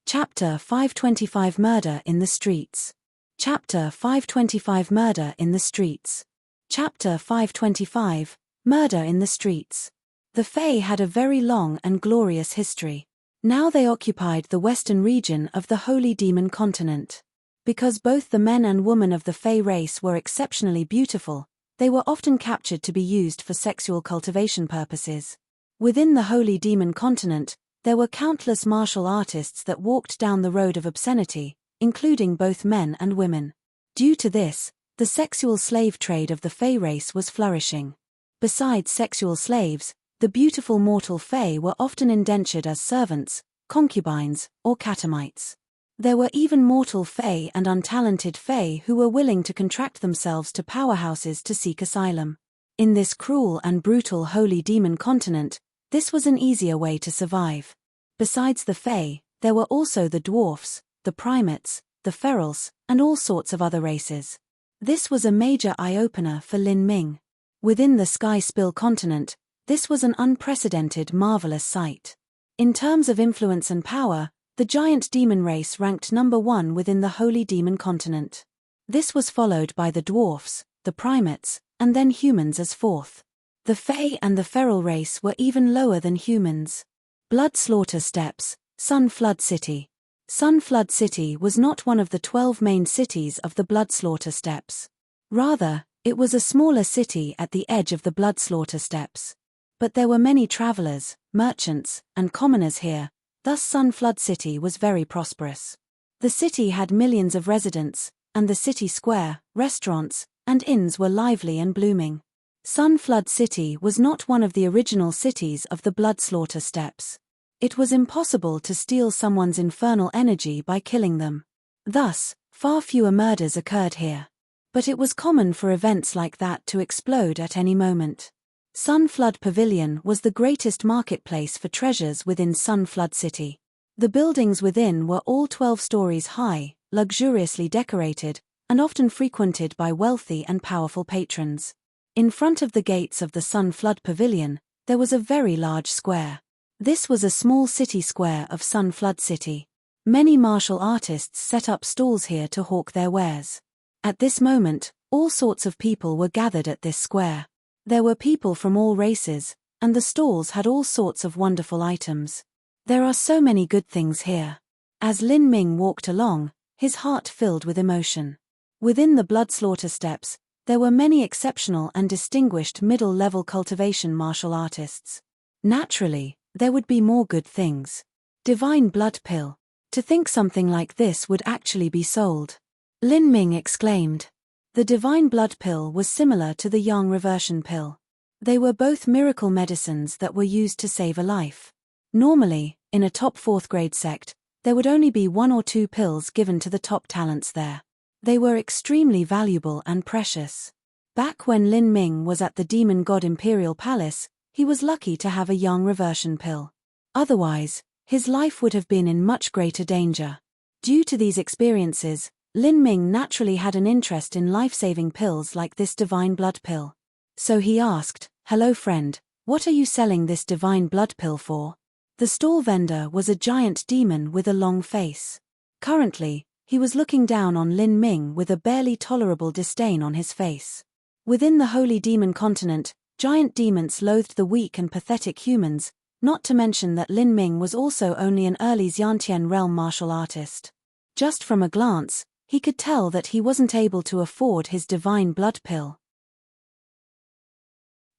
Chapter 525 Murder in the Streets. Chapter 525 Murder in the Streets. Chapter 525 Murder in the Streets. The Fey had a very long and glorious history. Now they occupied the western region of the Holy Demon Continent. Because both the men and women of the Fey race were exceptionally beautiful, they were often captured to be used for sexual cultivation purposes. Within the Holy Demon Continent, there were countless martial artists that walked down the road of obscenity, including both men and women. Due to this, the sexual slave trade of the Fey race was flourishing. Besides sexual slaves, the beautiful mortal Fey were often indentured as servants, concubines, or catamites. There were even mortal Fey and untalented Fey who were willing to contract themselves to powerhouses to seek asylum. In this cruel and brutal Holy Demon Continent, this was an easier way to survive. Besides the Fey, there were also the dwarfs, the primates, the ferals, and all sorts of other races. This was a major eye-opener for Lin Ming. Within the Sky Spill continent, this was an unprecedented, marvelous sight. In terms of influence and power, the giant demon race ranked number 1 within the Holy Demon Continent. This was followed by the dwarfs, the primates, and then humans as fourth. The Fey and the feral race were even lower than humans. Blood Slaughter Steppes, Sun Flood City. Sun Flood City was not one of the 12 main cities of the Blood Slaughter Steppes. Rather, it was a smaller city at the edge of the Blood Slaughter Steppes. But there were many travelers, merchants, and commoners here, thus Sun Flood City was very prosperous. The city had millions of residents, and the city square, restaurants, and inns were lively and blooming. Sun Flood City was not one of the original cities of the Blood Slaughter Steppes. It was impossible to steal someone's infernal energy by killing them. Thus, far fewer murders occurred here. But it was common for events like that to explode at any moment. Sun Flood Pavilion was the greatest marketplace for treasures within Sun Flood City. The buildings within were all 12 stories high, luxuriously decorated, and often frequented by wealthy and powerful patrons. In front of the gates of the Sun Flood Pavilion, there was a very large square. This was a small city square of Sun Flood City. Many martial artists set up stalls here to hawk their wares. At this moment, all sorts of people were gathered at this square. There were people from all races, and the stalls had all sorts of wonderful items. There are so many good things here. As Lin Ming walked along, his heart filled with emotion. Within the Blood Slaughter Steppes, there were many exceptional and distinguished middle-level cultivation martial artists. Naturally, there would be more good things. Divine Blood Pill. To think something like this would actually be sold. Lin Ming exclaimed. The Divine Blood Pill was similar to the Yang Reversion Pill. They were both miracle medicines that were used to save a life. Normally, in a top 4th grade sect, there would only be 1 or 2 pills given to the top talents there. They were extremely valuable and precious. Back when Lin Ming was at the Demon God Imperial Palace, he was lucky to have a Yang Reversion Pill. Otherwise, his life would have been in much greater danger. Due to these experiences, Lin Ming naturally had an interest in life-saving pills like this Divine Blood Pill. So he asked, "Hello friend, what are you selling this Divine Blood Pill for?" The stall vendor was a giant demon with a long face. Currently, he was looking down on Lin Ming with a barely tolerable disdain on his face. Within the Holy Demon Continent, giant demons loathed the weak and pathetic humans, not to mention that Lin Ming was also only an early Xiantian realm martial artist. Just from a glance, he could tell that he wasn't able to afford his Divine Blood Pill.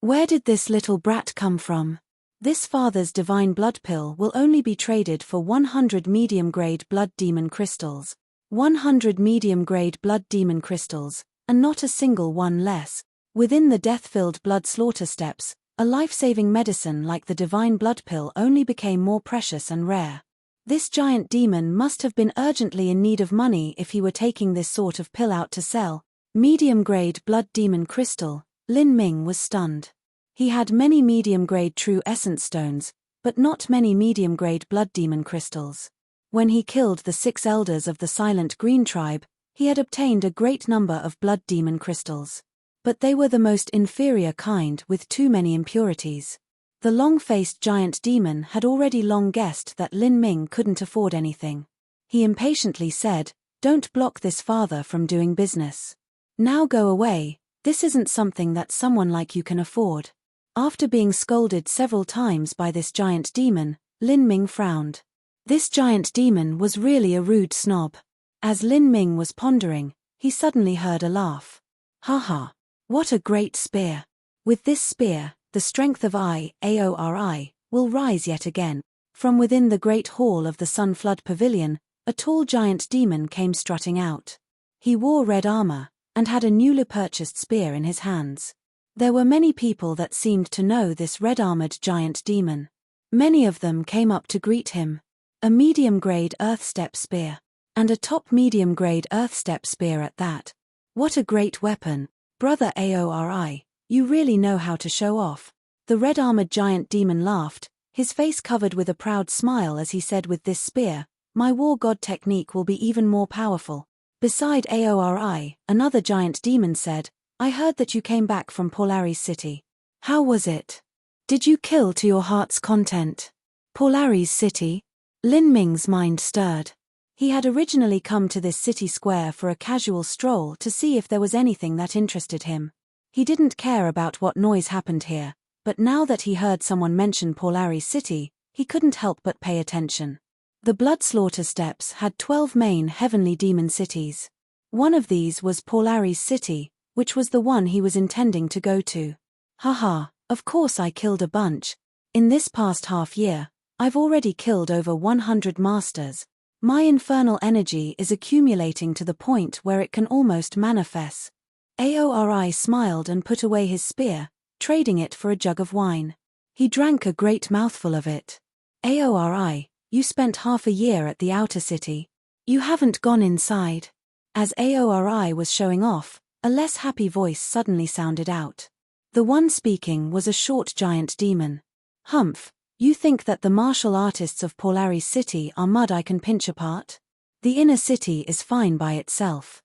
Where did this little brat come from? This father's Divine Blood Pill will only be traded for 100 medium-grade blood demon crystals. 100 medium-grade blood demon crystals, and not a single one less. Within the death-filled Blood Slaughter Steppes, a life-saving medicine like the Divine Blood Pill only became more precious and rare. This giant demon must have been urgently in need of money if he were taking this sort of pill out to sell. Medium-grade blood demon crystal. Lin Ming was stunned. He had many medium-grade true essence stones, but not many medium-grade blood demon crystals. When he killed the 6 elders of the Silent Green tribe, he had obtained a great number of blood demon crystals. But they were the most inferior kind with too many impurities. The long-faced giant demon had already long guessed that Lin Ming couldn't afford anything. He impatiently said, "Don't block this father from doing business. Now go away, this isn't something that someone like you can afford." After being scolded several times by this giant demon, Lin Ming frowned. This giant demon was really a rude snob. As Lin Ming was pondering, he suddenly heard a laugh. "Haha! What a great spear! With this spear, the strength of Aori will rise yet again." From within the great hall of the Sun Flood Pavilion, a tall giant demon came strutting out. He wore red armor, and had a newly purchased spear in his hands. There were many people that seemed to know this red-armored giant demon. Many of them came up to greet him. A medium-grade earth-step spear. And a top medium-grade earth-step spear at that. What a great weapon. Brother Aori, you really know how to show off. The red-armored giant demon laughed, his face covered with a proud smile as he said, "With this spear, my war god technique will be even more powerful." Beside Aori, another giant demon said, "I heard that you came back from Polaris City. How was it? Did you kill to your heart's content?" Polaris City? Lin Ming's mind stirred. He had originally come to this city square for a casual stroll to see if there was anything that interested him. He didn't care about what noise happened here, but now that he heard someone mention Polaris City, he couldn't help but pay attention. The Blood Slaughter Steppes had 12 main heavenly demon cities. One of these was Polaris City, which was the one he was intending to go to. Haha, of course I killed a bunch. In this past half year, I've already killed over 100 masters. My infernal energy is accumulating to the point where it can almost manifest. Aori smiled and put away his spear, trading it for a jug of wine. He drank a great mouthful of it. "Aori, you spent half a year at the outer city. You haven't gone inside." As Aori was showing off, a less happy voice suddenly sounded out. The one speaking was a short giant demon. "Humph, you think that the martial artists of Polaris City are mud I can pinch apart? The inner city is fine by itself.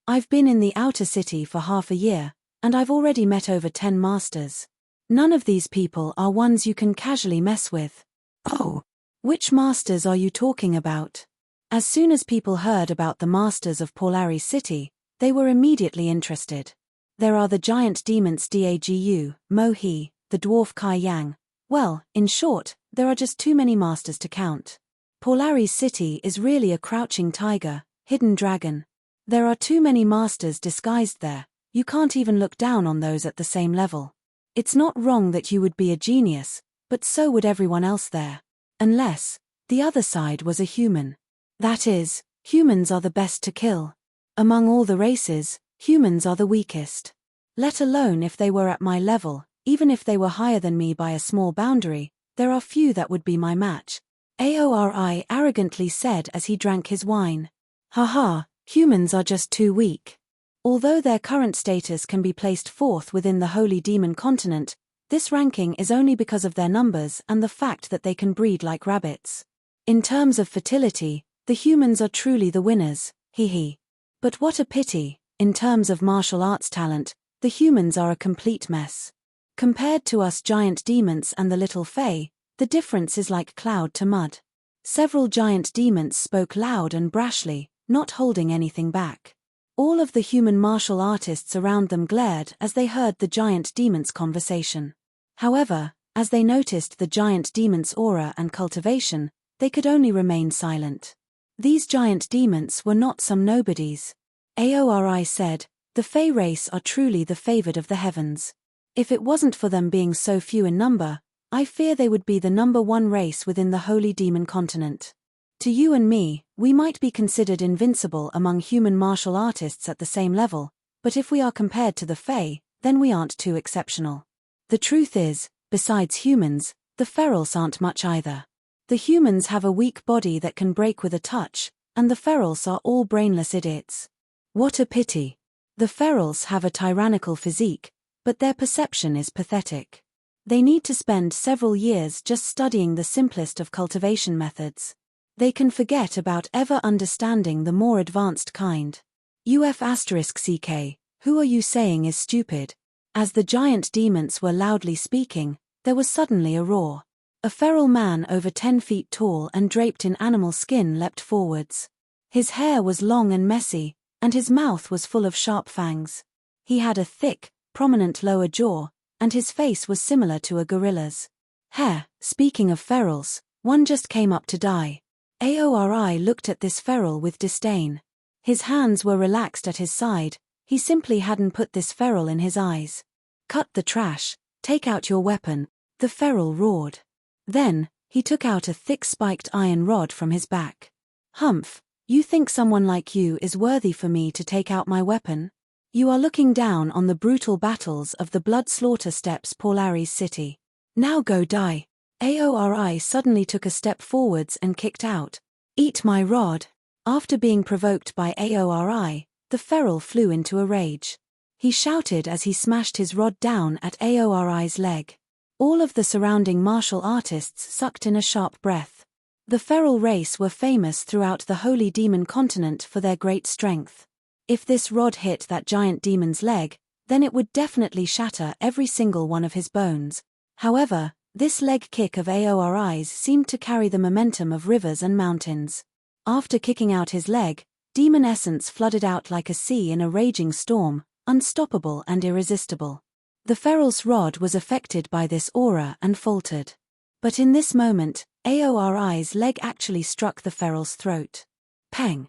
I've been in the outer city for half a year, and I've already met over 10 masters. None of these people are ones you can casually mess with." "Oh, which masters are you talking about?" As soon as people heard about the masters of Polaris City, they were immediately interested. There are the giant demons Dagu, Mohi, the dwarf Kai Yang. Well, in short, there are just too many masters to count. Polaris City is really a crouching tiger, hidden dragon. There are too many masters disguised there, you can't even look down on those at the same level. It's not wrong that you would be a genius, but so would everyone else there. Unless the other side was a human. That is, humans are the best to kill. Among all the races, humans are the weakest. Let alone if they were at my level, even if they were higher than me by a small boundary, there are few that would be my match," Aori arrogantly said as he drank his wine. "Haha, humans are just too weak. Although their current status can be placed fourth within the Holy Demon Continent, this ranking is only because of their numbers and the fact that they can breed like rabbits. In terms of fertility, the humans are truly the winners, hee. But what a pity, in terms of martial arts talent, the humans are a complete mess. Compared to us giant demons and the little fae, the difference is like cloud to mud." Several giant demons spoke loud and brashly, not holding anything back. All of the human martial artists around them glared as they heard the giant demon's conversation. However, as they noticed the giant demon's aura and cultivation, they could only remain silent. These giant demons were not some nobodies. Aori said, "The Fae race are truly the favored of the heavens. If it wasn't for them being so few in number, I fear they would be the #1 race within the Holy Demon Continent. To you and me, we might be considered invincible among human martial artists at the same level, but if we are compared to the Fae, then we aren't too exceptional. The truth is, besides humans, the ferals aren't much either. The humans have a weak body that can break with a touch, and the ferals are all brainless idiots. What a pity. The ferals have a tyrannical physique, But their perception is pathetic. They need to spend several years just studying the simplest of cultivation methods. They can forget about ever understanding the more advanced kind. UF*CK, who are you saying is stupid? As the giant demons were loudly speaking, there was suddenly a roar. A feral man over 10 feet tall and draped in animal skin leapt forwards. His hair was long and messy, and his mouth was full of sharp fangs. He had a thick, prominent lower jaw, and his face was similar to a gorilla's. Speaking of ferals, one just came up to die. Aori looked at this feral with disdain. His hands were relaxed at his side, he simply hadn't put this feral in his eyes. Cut the trash, take out your weapon, the feral roared. Then, he took out a thick spiked iron rod from his back. Humph, you think someone like you is worthy for me to take out my weapon? You are looking down on the brutal battles of the blood slaughter steppes Paularis city. Now go die. Aori suddenly took a step forwards and kicked out. Eat my rod. After being provoked by Aori, the feral flew into a rage. He shouted as he smashed his rod down at Aori's leg. All of the surrounding martial artists sucked in a sharp breath. The feral race were famous throughout the Holy Demon continent for their great strength. If this rod hit that giant demon's leg, then it would definitely shatter every single one of his bones. However, this leg kick of Aori's seemed to carry the momentum of rivers and mountains. After kicking out his leg, demon essence flooded out like a sea in a raging storm, unstoppable and irresistible. The feral's rod was affected by this aura and faltered. But in this moment, Aori's leg actually struck the feral's throat. Pang!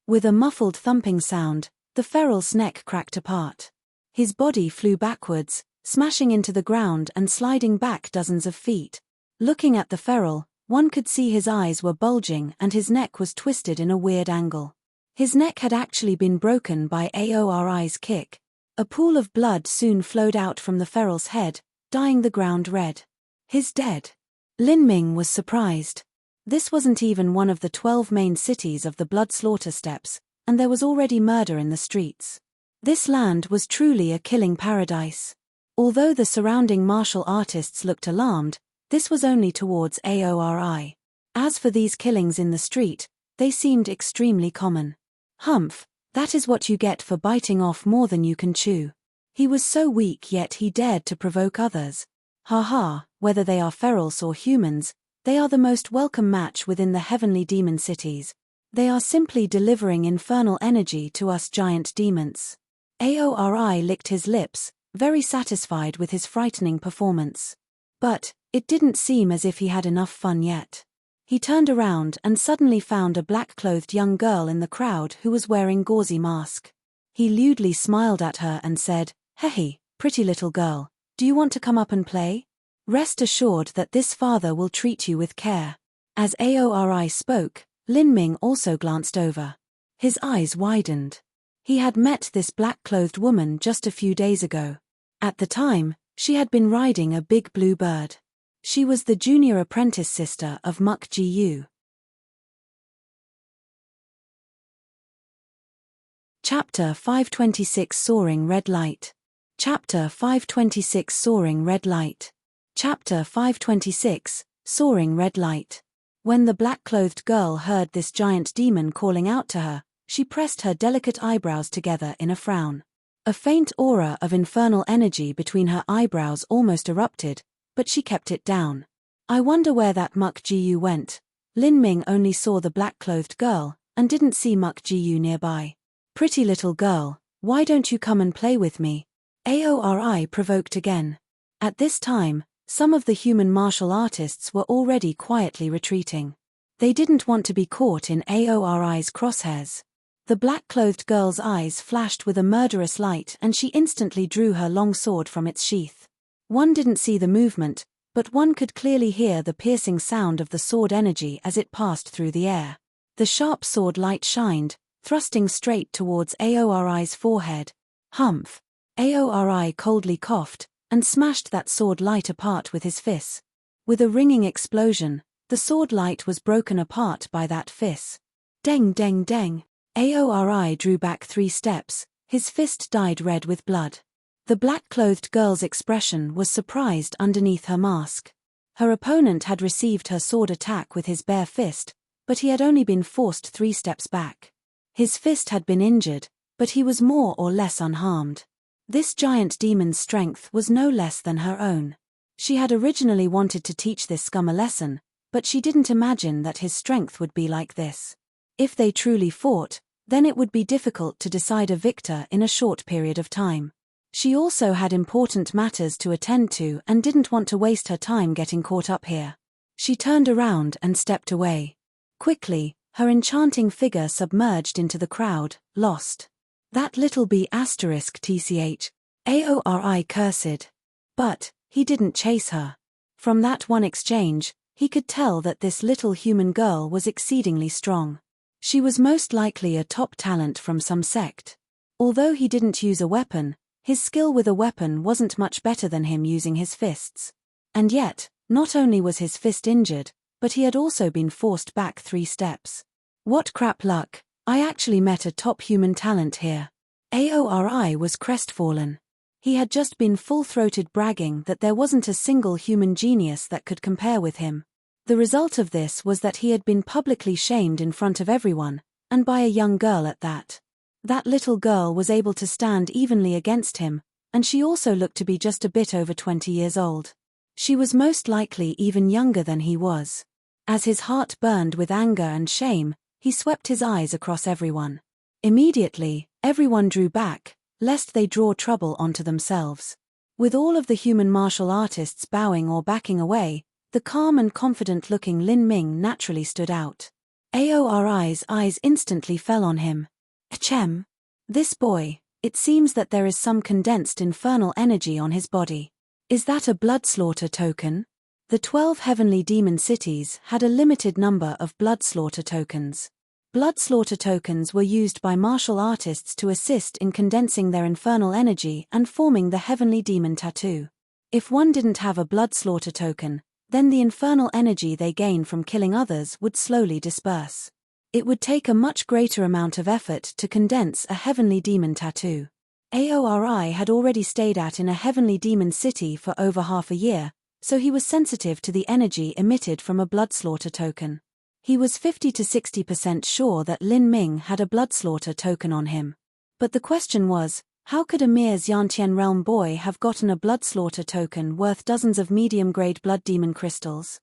With a muffled thumping sound, the feral's neck cracked apart. His body flew backwards, smashing into the ground and sliding back dozens of feet. Looking at the feral, one could see his eyes were bulging and his neck was twisted in a weird angle. His neck had actually been broken by Aori's kick. A pool of blood soon flowed out from the feral's head, dyeing the ground red. He's dead. Lin Ming was surprised. This wasn't even one of the 12 main cities of the blood slaughter steppes, and there was already murder in the streets. This land was truly a killing paradise. Although the surrounding martial artists looked alarmed, this was only towards Aori. As for these killings in the street, they seemed extremely common. Humph, that is what you get for biting off more than you can chew. He was so weak yet he dared to provoke others. Whether they are ferals or humans, they are the most welcome match within the heavenly demon cities. They are simply delivering infernal energy to us giant demons. Aori licked his lips, very satisfied with his frightening performance. But it didn't seem as if he had enough fun yet. He turned around and suddenly found a black-clothed young girl in the crowd who was wearing gauzy mask. He lewdly smiled at her and said, "Hey, pretty little girl, do you want to come up and play? Rest assured that this father will treat you with care." As Aori spoke, Lin Ming also glanced over. His eyes widened. He had met this black-clothed woman just a few days ago. At the time, she had been riding a big blue bird. She was the junior apprentice sister of Muk Ji. Chapter 526 Soaring Red Light. Chapter 526 Soaring Red Light. Chapter 526 Soaring Red Light. When the black-clothed girl heard this giant demon calling out to her, she pressed her delicate eyebrows together in a frown. A faint aura of infernal energy between her eyebrows almost erupted, but she kept it down. I wonder where that Muk Ji went. Lin Ming only saw the black-clothed girl, and didn't see Muk Ji nearby. Pretty little girl, why don't you come and play with me? Aori provoked again. At this time, some of the human martial artists were already quietly retreating. They didn't want to be caught in Aori's crosshairs. The black-clothed girl's eyes flashed with a murderous light and she instantly drew her long sword from its sheath. One didn't see the movement, but one could clearly hear the piercing sound of the sword energy as it passed through the air. The sharp sword light shined, thrusting straight towards Aori's forehead. Humph! Aori coldly coughed, and smashed that sword light apart with his fists. With a ringing explosion, the sword light was broken apart by that fist. Deng deng deng! Aori drew back 3 steps, His fist dyed red with blood. The black-clothed girl's expression was surprised underneath her mask. Her opponent had received her sword attack with his bare fist, but he had only been forced 3 steps back. His fist had been injured, but he was more or less unharmed. This giant demon's strength was no less than her own. She had originally wanted to teach this scum a lesson, but she didn't imagine that his strength would be like this. If they truly fought, then it would be difficult to decide a victor in a short period of time. She also had important matters to attend to and didn't want to waste her time getting caught up here. She turned around and stepped away. Quickly, her enchanting figure submerged into the crowd, lost. That little B***tch, Aori cursed. But he didn't chase her. From that one exchange, he could tell that this little human girl was exceedingly strong. She was most likely a top talent from some sect. Although he didn't use a weapon, his skill with a weapon wasn't much better than him using his fists. And yet, not only was his fist injured, but he had also been forced back 3 steps. What crap luck, I actually met a top human talent here. Aori was crestfallen. He had just been full-throated bragging that there wasn't a single human genius that could compare with him. The result of this was that he had been publicly shamed in front of everyone, and by a young girl at that. That little girl was able to stand evenly against him, and she also looked to be just a bit over 20 years old. She was most likely even younger than he was. As his heart burned with anger and shame, he swept his eyes across everyone. Immediately, everyone drew back, lest they draw trouble onto themselves. With all of the human martial artists bowing or backing away, the calm and confident-looking Lin Ming naturally stood out. Aori's eyes instantly fell on him. Achem. This boy, it seems that there is some condensed infernal energy on his body. Is that a blood slaughter token? The 12 heavenly demon cities had a limited number of blood slaughter tokens. Blood slaughter tokens were used by martial artists to assist in condensing their infernal energy and forming the heavenly demon tattoo. If one didn't have a blood slaughter token, then the infernal energy they gain from killing others would slowly disperse. It would take a much greater amount of effort to condense a heavenly demon tattoo. Aori had already stayed in a heavenly demon city for over half a year, so he was sensitive to the energy emitted from a blood slaughter token. He was 50 to 60% sure that Lin Ming had a blood slaughter token on him. But the question was, how could a mere Xiantian realm boy have gotten a blood slaughter token worth dozens of medium-grade blood demon crystals?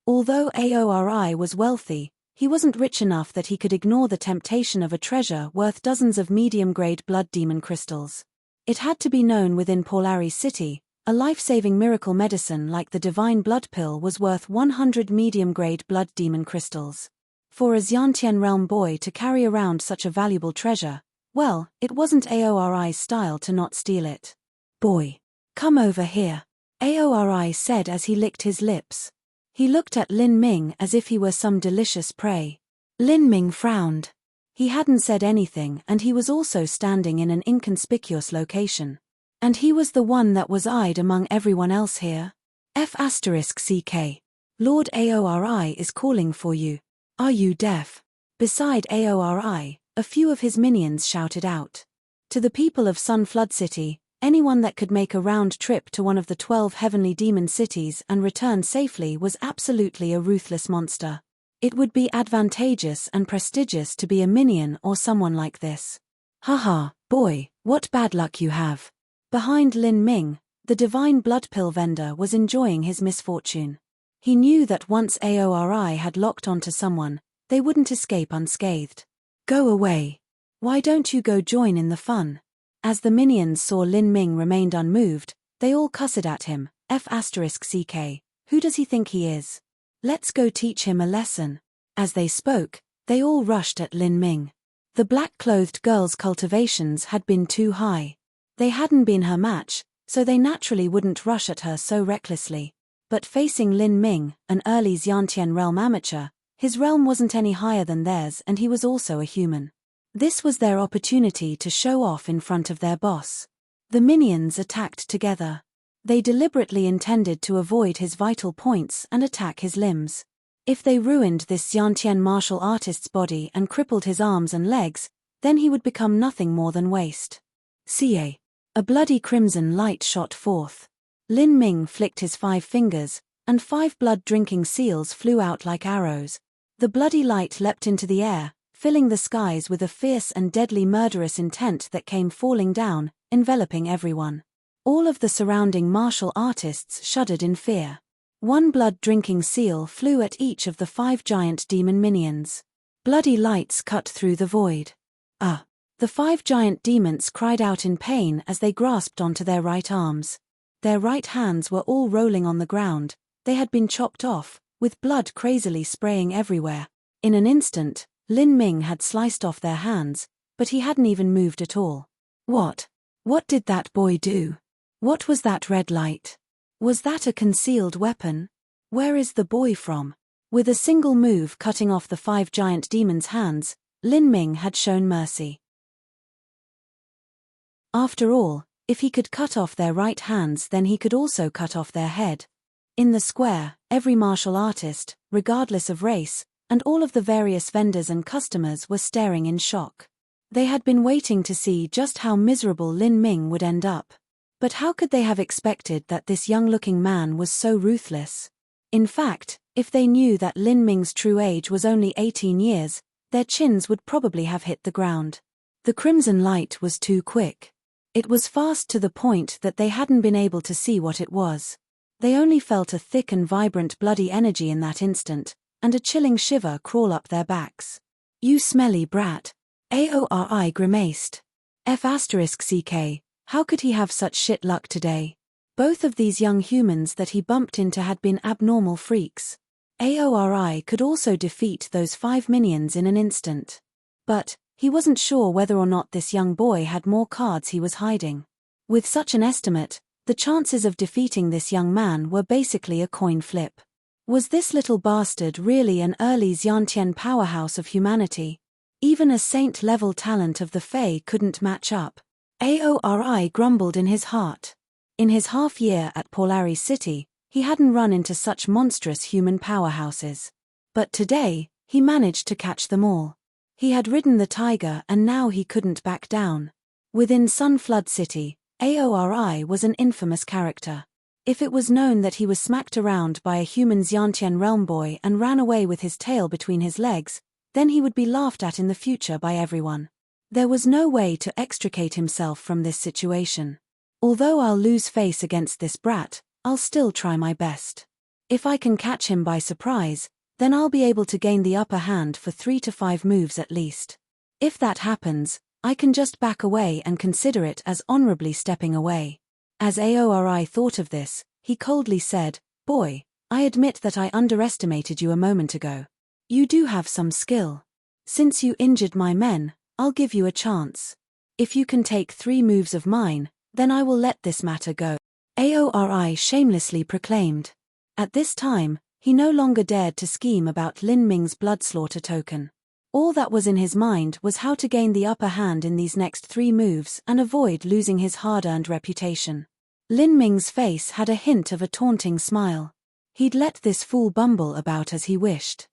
Although Aori was wealthy, he wasn't rich enough that he could ignore the temptation of a treasure worth dozens of medium-grade blood demon crystals. It had to be known within Polari City, a life-saving miracle medicine like the divine blood pill was worth 100 medium-grade blood demon crystals. For a Xiantian realm boy to carry around such a valuable treasure, well, it wasn't Aori's style to not steal it. Boy, come over here, Aori said as he licked his lips. He looked at Lin Ming as if he were some delicious prey. Lin Ming frowned. He hadn't said anything and he was also standing in an inconspicuous location. And he was the one that was eyed among everyone else here. F***ck. Lord Aori is calling for you. Are you deaf? Beside Aori, a few of his minions shouted out. To the people of Sun Flood City, anyone that could make a round trip to one of the 12 heavenly demon cities and return safely was absolutely a ruthless monster. It would be advantageous and prestigious to be a minion or someone like this. Haha, boy, what bad luck you have. Behind Lin Ming, the divine blood pill vendor was enjoying his misfortune. He knew that once Aori had locked onto someone, they wouldn't escape unscathed. Go away. Why don't you go join in the fun? As the minions saw Lin Ming remained unmoved, they all cussed at him. F***ck. Who does he think he is? Let's go teach him a lesson. As they spoke, they all rushed at Lin Ming. The black-clothed girl's cultivations had been too high. They hadn't been her match, so they naturally wouldn't rush at her so recklessly. But facing Lin Ming, an early Xiantian realm amateur, his realm wasn't any higher than theirs and he was also a human. This was their opportunity to show off in front of their boss. The minions attacked together. They deliberately intended to avoid his vital points and attack his limbs. If they ruined this Xiantian martial artist's body and crippled his arms and legs, then he would become nothing more than waste. Ca. A bloody crimson light shot forth. Lin Ming flicked his 5 fingers, and 5 blood-drinking seals flew out like arrows. The bloody light leapt into the air, filling the skies with a fierce and deadly murderous intent that came falling down, enveloping everyone. All of the surrounding martial artists shuddered in fear. 1 blood-drinking seal flew at each of the 5 giant demon minions. Bloody lights cut through the void. The 5 giant demons cried out in pain as they grasped onto their right arms. Their right hands were all rolling on the ground. They had been chopped off, with blood crazily spraying everywhere. In an instant, Lin Ming had sliced off their hands, but he hadn't even moved at all. What did that boy do? What was that red light? Was that a concealed weapon? Where is the boy from? With a single move cutting off the 5 giant demons' hands, Lin Ming had shown mercy. After all, if he could cut off their right hands, then he could also cut off their head. In the square, every martial artist, regardless of race, and all of the various vendors and customers were staring in shock. They had been waiting to see just how miserable Lin Ming would end up. But how could they have expected that this young-looking man was so ruthless? In fact, if they knew that Lin Ming's true age was only 18 years, their chins would probably have hit the ground. The crimson light was too quick. It was fast to the point that they hadn't been able to see what it was. They only felt a thick and vibrant bloody energy in that instant, and a chilling shiver crawl up their backs. "You smelly brat." Aori grimaced. F***ck, how could he have such shit luck today? Both of these young humans that he bumped into had been abnormal freaks. Aori could also defeat those 5 minions in an instant. But he wasn't sure whether or not this young boy had more cards he was hiding. With such an estimate, the chances of defeating this young man were basically a coin flip. Was this little bastard really an early Xiantian powerhouse of humanity? Even a saint-level talent of the Fae couldn't match up. Aori grumbled in his heart. In his half-year at Polari City, he hadn't run into such monstrous human powerhouses. But today, he managed to catch them all. He had ridden the tiger and now he couldn't back down. Within Sun Flood City, Aori was an infamous character. If it was known that he was smacked around by a human Xiantian realm boy and ran away with his tail between his legs, then he would be laughed at in the future by everyone. There was no way to extricate himself from this situation. Although I'll lose face against this brat, I'll still try my best. If I can catch him by surprise, then I'll be able to gain the upper hand for 3 to 5 moves at least. If that happens, I can just back away and consider it as honorably stepping away. As Aori thought of this, he coldly said, "Boy, I admit that I underestimated you a moment ago. You do have some skill. Since you injured my men, I'll give you a chance. If you can take 3 moves of mine, then I will let this matter go," Aori shamelessly proclaimed. At this time, he no longer dared to scheme about Lin Ming's blood slaughter token. All that was in his mind was how to gain the upper hand in these next 3 moves and avoid losing his hard-earned reputation. Lin Ming's face had a hint of a taunting smile. He'd let this fool bumble about as he wished.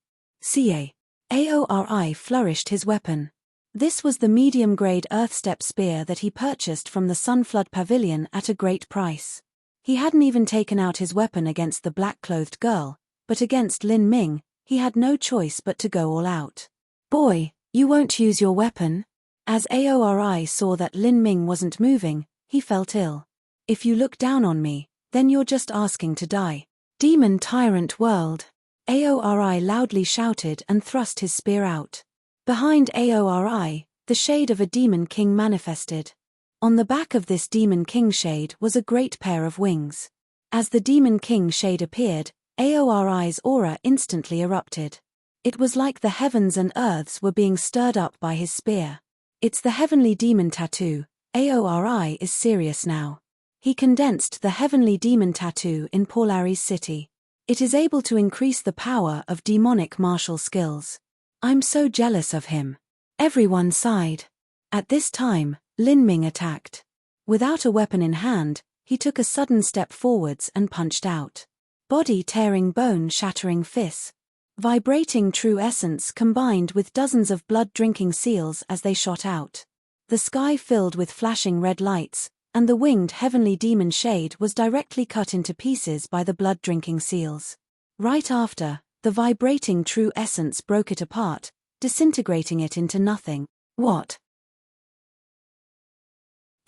Aori flourished his weapon. This was the medium-grade earthstep spear that he purchased from the Sunflood Pavilion at a great price. He hadn't even taken out his weapon against the black-clothed girl, but against Lin Ming, he had no choice but to go all out. "Boy, you won't use your weapon?" As Aori saw that Lin Ming wasn't moving, he felt ill. "If you look down on me, then you're just asking to die." "Demon Tyrant World!" Aori loudly shouted and thrust his spear out. Behind Aori, the shade of a Demon King manifested. On the back of this Demon King shade was a great pair of wings. As the Demon King shade appeared, Aori's aura instantly erupted. It was like the heavens and earths were being stirred up by his spear. It's the Heavenly Demon Tattoo. Aori is serious now. He condensed the Heavenly Demon Tattoo in Polari City. It is able to increase the power of demonic martial skills. I'm so jealous of him. Everyone sighed. At this time, Lin Ming attacked. Without a weapon in hand, he took a sudden step forwards and punched out. Body-tearing, bone-shattering fists. Vibrating true essence combined with dozens of blood-drinking seals as they shot out. The sky filled with flashing red lights, and the winged heavenly demon shade was directly cut into pieces by the blood-drinking seals. Right after, the vibrating true essence broke it apart, disintegrating it into nothing. What?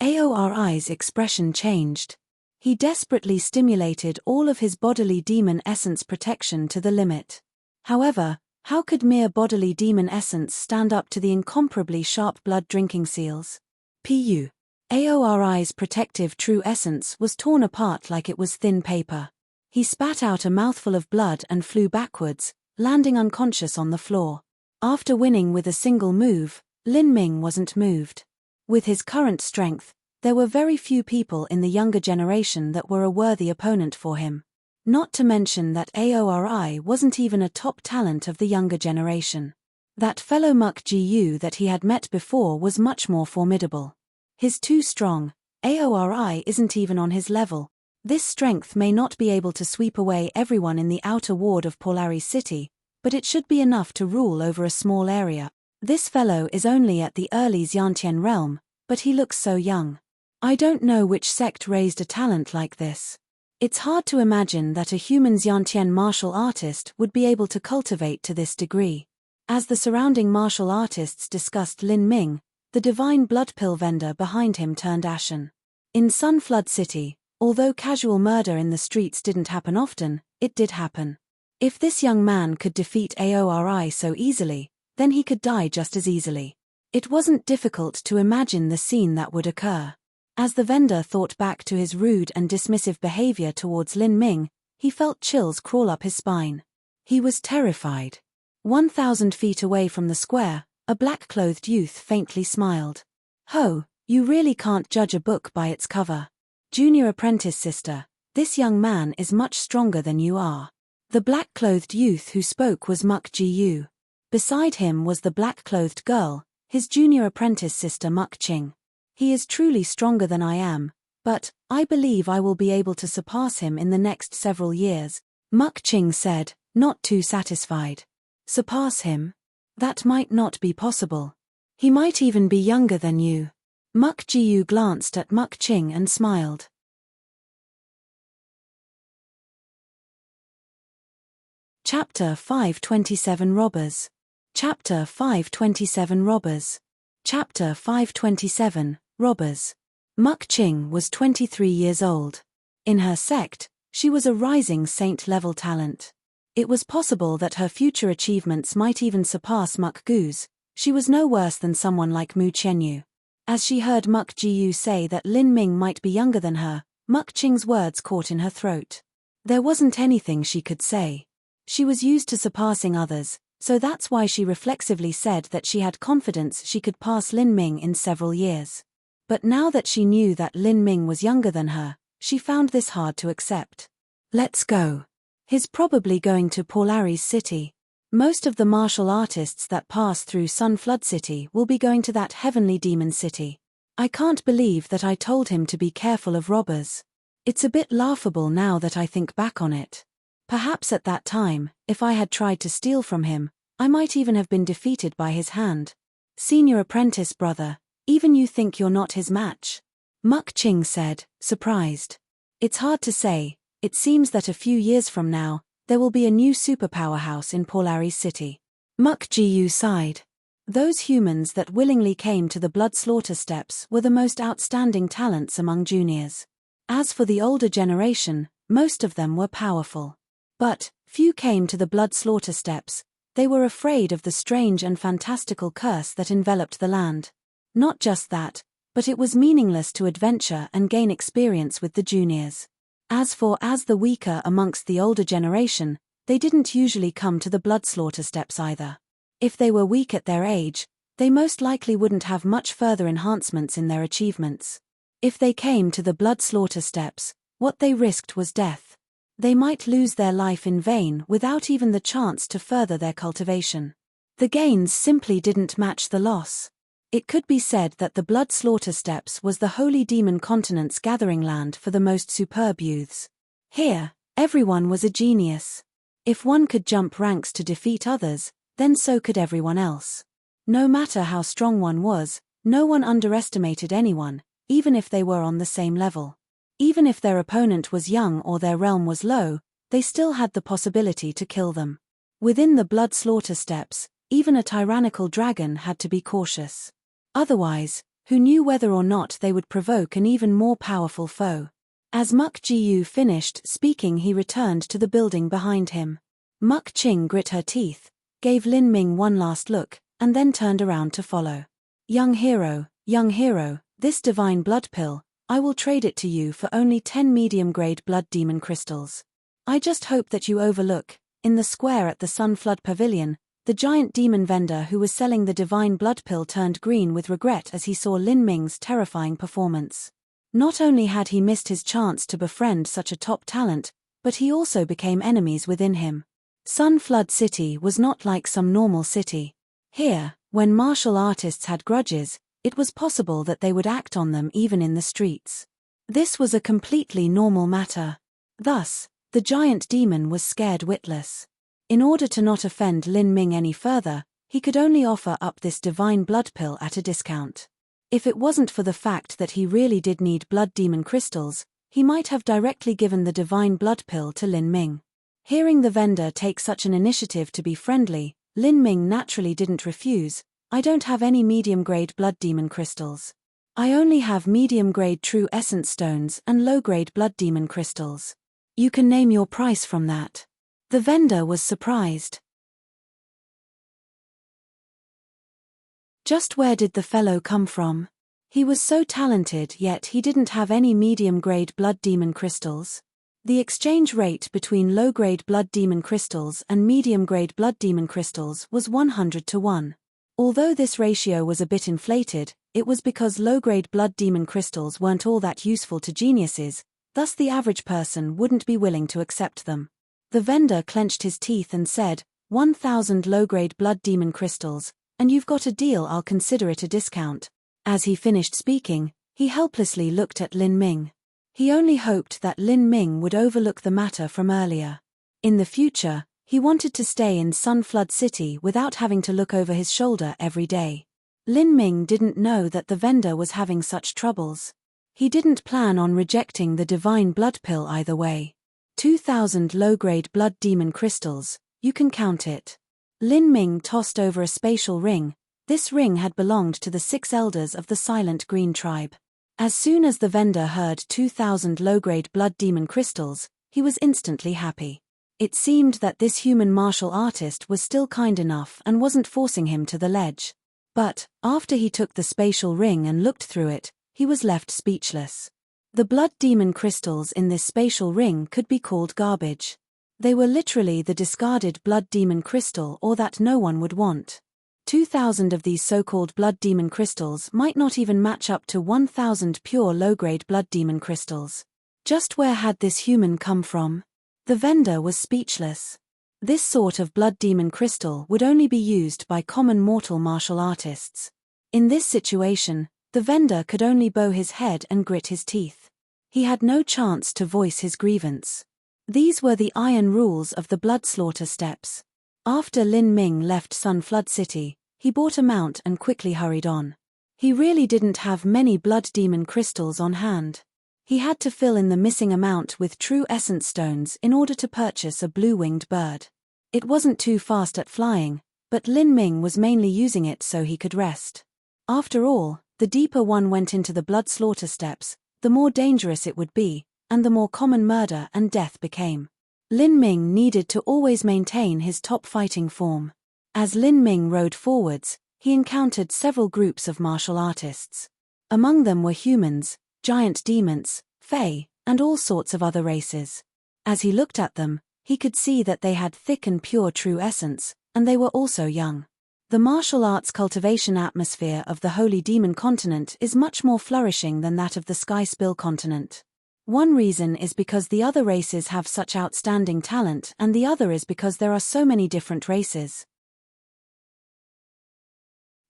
Aori's expression changed. He desperately stimulated all of his bodily demon essence protection to the limit. However, how could mere bodily demon essence stand up to the incomparably sharp blood-drinking seals? Pu. Aori's protective true essence was torn apart like it was thin paper. He spat out a mouthful of blood and flew backwards, landing unconscious on the floor. After winning with a single move, Lin Ming wasn't moved. With his current strength, there were very few people in the younger generation that were a worthy opponent for him. Not to mention that Aori wasn't even a top talent of the younger generation. That fellow Muk Jiu that he had met before was much more formidable. He's too strong. Aori isn't even on his level. This strength may not be able to sweep away everyone in the outer ward of Polari City, but it should be enough to rule over a small area. This fellow is only at the early Xiantian realm, but he looks so young. I don't know which sect raised a talent like this. It's hard to imagine that a human Xiantian martial artist would be able to cultivate to this degree. As the surrounding martial artists discussed Lin Ming, the divine blood pill vendor behind him turned ashen. In Sun Flood City, although casual murder in the streets didn't happen often, it did happen. If this young man could defeat Aori so easily, then he could die just as easily. It wasn't difficult to imagine the scene that would occur. As the vendor thought back to his rude and dismissive behavior towards Lin Ming, he felt chills crawl up his spine. He was terrified. 1,000 feet away from the square, a black-clothed youth faintly smiled. "Ho, you really can't judge a book by its cover. Junior apprentice sister, this young man is much stronger than you are." The black-clothed youth who spoke was Muk Jiu. Beside him was the black-clothed girl, his junior apprentice sister Muk Qing. "He is truly stronger than I am, but I believe I will be able to surpass him in the next several years," Muk Qing said, not too satisfied. "Surpass him? That might not be possible. He might even be younger than you." Muk Jiu glanced at Muk Qing and smiled. Chapter 527 Robbers. Chapter 527 Robbers. Chapter 527 Robbers. Muk Qing was 23 years old. In her sect, she was a rising saint-level talent. It was possible that her future achievements might even surpass Muk Gu's. She was no worse than someone like Mu Qianyu. As she heard Muk Jiu say that Lin Ming might be younger than her, Muk Qing's words caught in her throat. There wasn't anything she could say. She was used to surpassing others, so that's why she reflexively said that she had confidence she could pass Lin Ming in several years. But now that she knew that Lin Ming was younger than her, she found this hard to accept. "Let's go. He's probably going to Polari's City. Most of the martial artists that pass through Sun Flood City will be going to that heavenly demon city. I can't believe that I told him to be careful of robbers. It's a bit laughable now that I think back on it. Perhaps at that time, if I had tried to steal from him, I might even have been defeated by his hand. Senior apprentice brother, even you think you're not his match?" Muk Qing said, surprised. "It's hard to say. It seems that a few years from now, there will be a new superpower house in Polari City." Muk Jiu sighed. Those humans that willingly came to the blood slaughter steps were the most outstanding talents among juniors. As for the older generation, most of them were powerful. But few came to the blood slaughter steps. They were afraid of the strange and fantastical curse that enveloped the land. Not just that, but it was meaningless to adventure and gain experience with the juniors. As the weaker amongst the older generation, they didn't usually come to the blood slaughter steps either. If they were weak at their age, they most likely wouldn't have much further enhancements in their achievements. If they came to the blood slaughter steps, what they risked was death. They might lose their life in vain without even the chance to further their cultivation. The gains simply didn't match the loss. It could be said that the blood slaughter steppes was the holy demon continent's gathering land for the most superb youths. Here, everyone was a genius. If one could jump ranks to defeat others, then so could everyone else. No matter how strong one was, no one underestimated anyone, even if they were on the same level. Even if their opponent was young or their realm was low, they still had the possibility to kill them. Within the blood slaughter steppes, even a tyrannical dragon had to be cautious. Otherwise, who knew whether or not they would provoke an even more powerful foe? As Muk Jiu finished speaking, he returned to the building behind him. Muk Ching grit her teeth, gave Lin Ming one last look, and then turned around to follow. Young hero, this divine blood pill, I will trade it to you for only 10 medium-grade blood demon crystals. I just hope that you overlook, in the square at the Sun Flood Pavilion, the giant demon vendor who was selling the divine blood pill turned green with regret as he saw Lin Ming's terrifying performance. Not only had he missed his chance to befriend such a top talent, but he also became enemies within him. Sun Flood City was not like some normal city. Here, when martial artists had grudges, it was possible that they would act on them even in the streets. This was a completely normal matter. Thus, the giant demon was scared witless. In order to not offend Lin Ming any further, he could only offer up this divine blood pill at a discount. If it wasn't for the fact that he really did need blood demon crystals, he might have directly given the divine blood pill to Lin Ming. Hearing the vendor take such an initiative to be friendly, Lin Ming naturally didn't refuse. I don't have any medium-grade blood demon crystals. I only have medium-grade true essence stones and low-grade blood demon crystals. You can name your price from that. The vendor was surprised. Just where did the fellow come from? He was so talented, yet he didn't have any medium-grade blood demon crystals. The exchange rate between low-grade blood demon crystals and medium-grade blood demon crystals was 100 to 1. Although this ratio was a bit inflated, it was because low-grade blood demon crystals weren't all that useful to geniuses, thus the average person wouldn't be willing to accept them. The vendor clenched his teeth and said, 1,000 low-grade blood demon crystals, and you've got a deal. I'll consider it a discount. As he finished speaking, he helplessly looked at Lin Ming. He only hoped that Lin Ming would overlook the matter from earlier. In the future, he wanted to stay in Sun Flood City without having to look over his shoulder every day. Lin Ming didn't know that the vendor was having such troubles. He didn't plan on rejecting the divine blood pill either way. 2,000 low-grade blood demon crystals, you can count it. Lin Ming tossed over a spatial ring. This ring had belonged to the 6 elders of the Silent Green tribe. As soon as the vendor heard 2,000 low-grade blood demon crystals, he was instantly happy. It seemed that this human martial artist was still kind enough and wasn't forcing him to the ledge. But, after he took the spatial ring and looked through it, he was left speechless. The blood demon crystals in this spatial ring could be called garbage. They were literally the discarded blood demon crystal or that no one would want. 2,000 of these so-called blood demon crystals might not even match up to 1,000 pure low-grade blood demon crystals. Just where had this human come from? The vendor was speechless. This sort of blood demon crystal would only be used by common mortal martial artists. In this situation, the vendor could only bow his head and grit his teeth. He had no chance to voice his grievance. These were the iron rules of the blood slaughter steppes. After Lin Ming left Sun Flood City, he bought a mount and quickly hurried on. He really didn't have many blood demon crystals on hand. He had to fill in the missing amount with true essence stones in order to purchase a blue-winged bird. It wasn't too fast at flying, but Lin Ming was mainly using it so he could rest. After all, the deeper one went into the blood slaughter steppes, the more dangerous it would be, and the more common murder and death became. Lin Ming needed to always maintain his top fighting form. As Lin Ming rode forwards, he encountered several groups of martial artists. Among them were humans, giant demons, fae, and all sorts of other races. As he looked at them, he could see that they had thick and pure true essence, and they were also young. The martial arts cultivation atmosphere of the Holy Demon continent is much more flourishing than that of the Sky Spill continent. One reason is because the other races have such outstanding talent, and the other is because there are so many different races.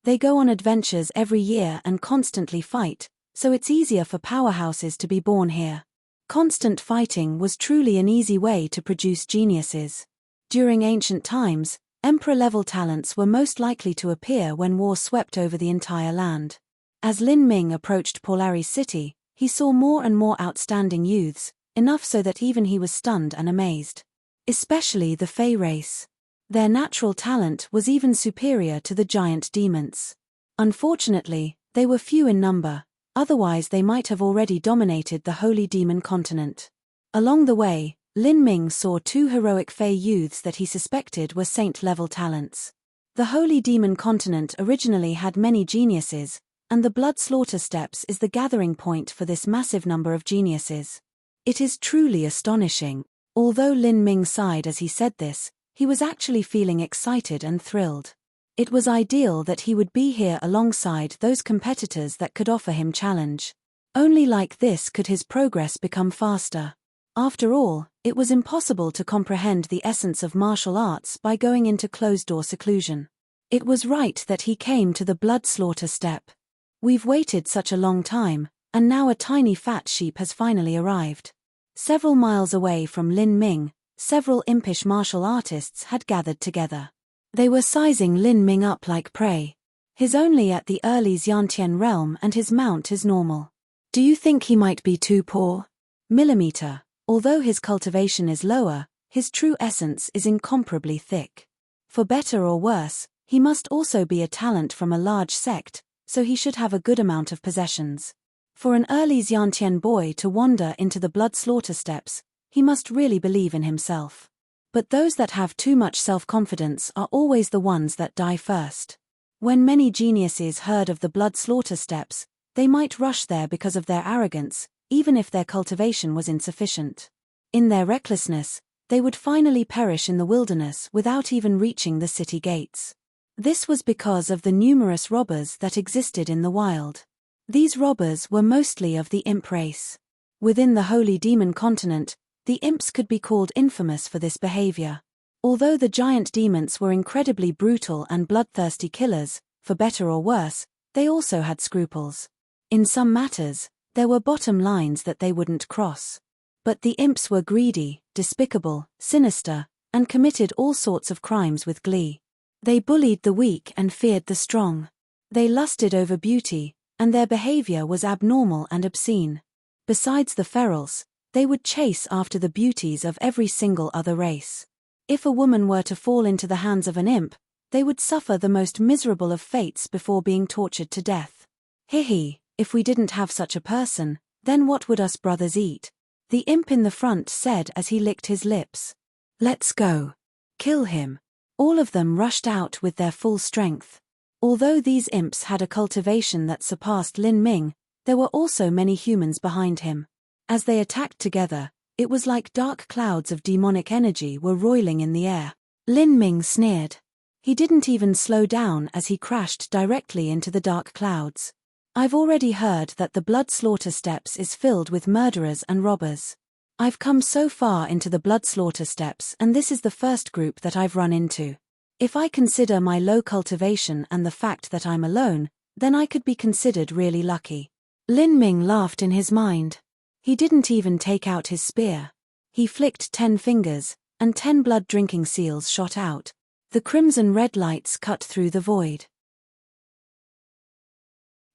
They go on adventures every year and constantly fight, so it's easier for powerhouses to be born here. Constant fighting was truly an easy way to produce geniuses. During ancient times, emperor-level talents were most likely to appear when war swept over the entire land. As Lin Ming approached Polari's city, he saw more and more outstanding youths, enough so that even he was stunned and amazed. Especially the Fey race. Their natural talent was even superior to the giant demons. Unfortunately, they were few in number, otherwise they might have already dominated the Holy Demon continent. Along the way, Lin Ming saw two heroic Fey youths that he suspected were saint-level talents. The Holy Demon continent originally had many geniuses, and the Blood Slaughter Steppes is the gathering point for this massive number of geniuses. It is truly astonishing. Although Lin Ming sighed as he said this, he was actually feeling excited and thrilled. It was ideal that he would be here alongside those competitors that could offer him challenge. Only like this could his progress become faster. After all, it was impossible to comprehend the essence of martial arts by going into closed-door seclusion. It was right that he came to the Blood Slaughter Steppe. We've waited such a long time, and now a tiny fat sheep has finally arrived. Several miles away from Lin Ming, several impish martial artists had gathered together. They were sizing Lin Ming up like prey. He's only at the early Xiantian realm and his mount is normal. Do you think he might be too poor? Millimeter. Although his cultivation is lower, his true essence is incomparably thick. For better or worse, he must also be a talent from a large sect, so he should have a good amount of possessions. For an early Xiantian boy to wander into the Blood Slaughter Steppes, he must really believe in himself. But those that have too much self-confidence are always the ones that die first. When many geniuses heard of the Blood Slaughter Steppes, they might rush there because of their arrogance, even if their cultivation was insufficient. In their recklessness, they would finally perish in the wilderness without even reaching the city gates. This was because of the numerous robbers that existed in the wild. These robbers were mostly of the imp race. Within the Holy Demon continent, the imps could be called infamous for this behavior. Although the giant demons were incredibly brutal and bloodthirsty killers, for better or worse, they also had scruples. In some matters, there were bottom lines that they wouldn't cross. But the imps were greedy, despicable, sinister, and committed all sorts of crimes with glee. They bullied the weak and feared the strong. They lusted over beauty, and their behavior was abnormal and obscene. Besides the ferals, they would chase after the beauties of every single other race. If a woman were to fall into the hands of an imp, they would suffer the most miserable of fates before being tortured to death. Hihi. If we didn't have such a person, then what would us brothers eat? The imp in the front said as he licked his lips. Let's go. Kill him. All of them rushed out with their full strength. Although these imps had a cultivation that surpassed Lin Ming, there were also many humans behind him. As they attacked together, it was like dark clouds of demonic energy were roiling in the air. Lin Ming sneered. He didn't even slow down as he crashed directly into the dark clouds. I've already heard that the Blood Slaughter Steppes is filled with murderers and robbers. I've come so far into the Blood Slaughter Steppes and this is the first group that I've run into. If I consider my low cultivation and the fact that I'm alone, then I could be considered really lucky. Lin Ming laughed in his mind. He didn't even take out his spear. He flicked 10 fingers, and 10 blood-drinking seals shot out. The crimson-red lights cut through the void.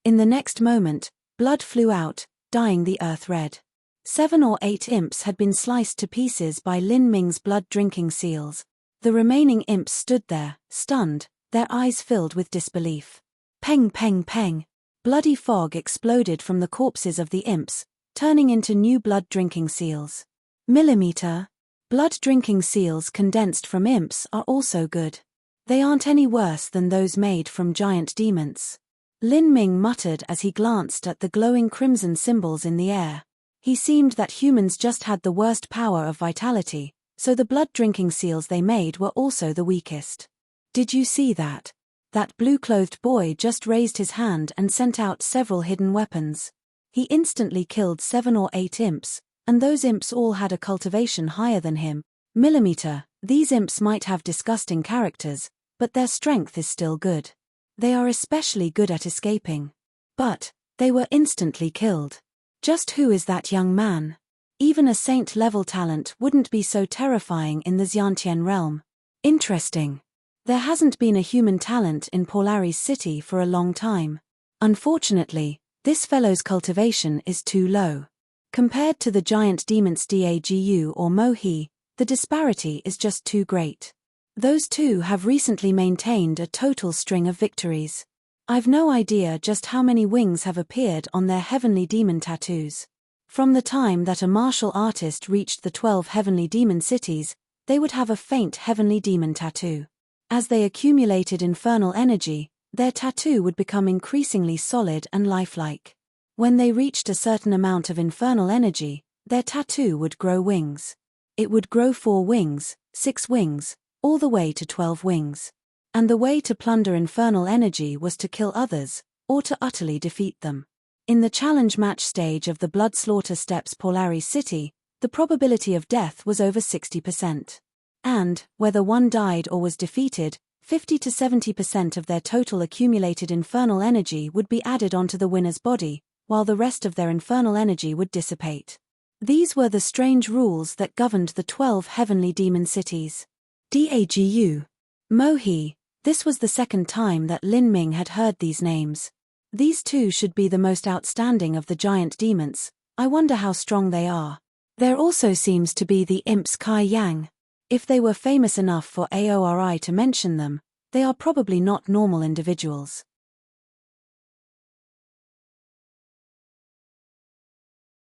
In the next moment, blood flew out, dyeing the earth red. 7 or 8 imps had been sliced to pieces by Lin Ming's blood-drinking seals. The remaining imps stood there, stunned, their eyes filled with disbelief. Peng peng peng. Bloody fog exploded from the corpses of the imps, turning into new blood-drinking seals. Millimeter. Blood-drinking seals condensed from imps are also good. They aren't any worse than those made from giant demons. Lin Ming muttered as he glanced at the glowing crimson symbols in the air. He seemed that humans just had the worst power of vitality, so the blood-drinking seals they made were also the weakest. Did you see that? That blue-clothed boy just raised his hand and sent out several hidden weapons. He instantly killed 7 or 8 imps, and those imps all had a cultivation higher than him. Millimeter. These imps might have disgusting characters, but their strength is still good. They are especially good at escaping. But they were instantly killed. Just who is that young man? Even a saint-level talent wouldn't be so terrifying in the Xiantian realm. Interesting. There hasn't been a human talent in Polari's city for a long time. Unfortunately, this fellow's cultivation is too low. Compared to the giant demons Dagu or Mohi, the disparity is just too great. Those two have recently maintained a total string of victories. I've no idea just how many wings have appeared on their heavenly demon tattoos. From the time that a martial artist reached the 12 heavenly demon cities, they would have a faint heavenly demon tattoo. As they accumulated infernal energy, their tattoo would become increasingly solid and lifelike. When they reached a certain amount of infernal energy, their tattoo would grow wings. It would grow 4 wings, 6 wings, all the way to 12 wings. And the way to plunder infernal energy was to kill others, or to utterly defeat them. In the challenge match stage of the Blood Slaughter Steps Polari City, the probability of death was over 60%. And, whether one died or was defeated, 50 to 70% of their total accumulated infernal energy would be added onto the winner's body, while the rest of their infernal energy would dissipate. These were the strange rules that governed the 12 heavenly demon cities. Dagu. Mohi. This was the second time that Lin Ming had heard these names. These two should be the most outstanding of the giant demons. I wonder how strong they are. There also seems to be the imps Kai Yang. If they were famous enough for Aori to mention them, they are probably not normal individuals.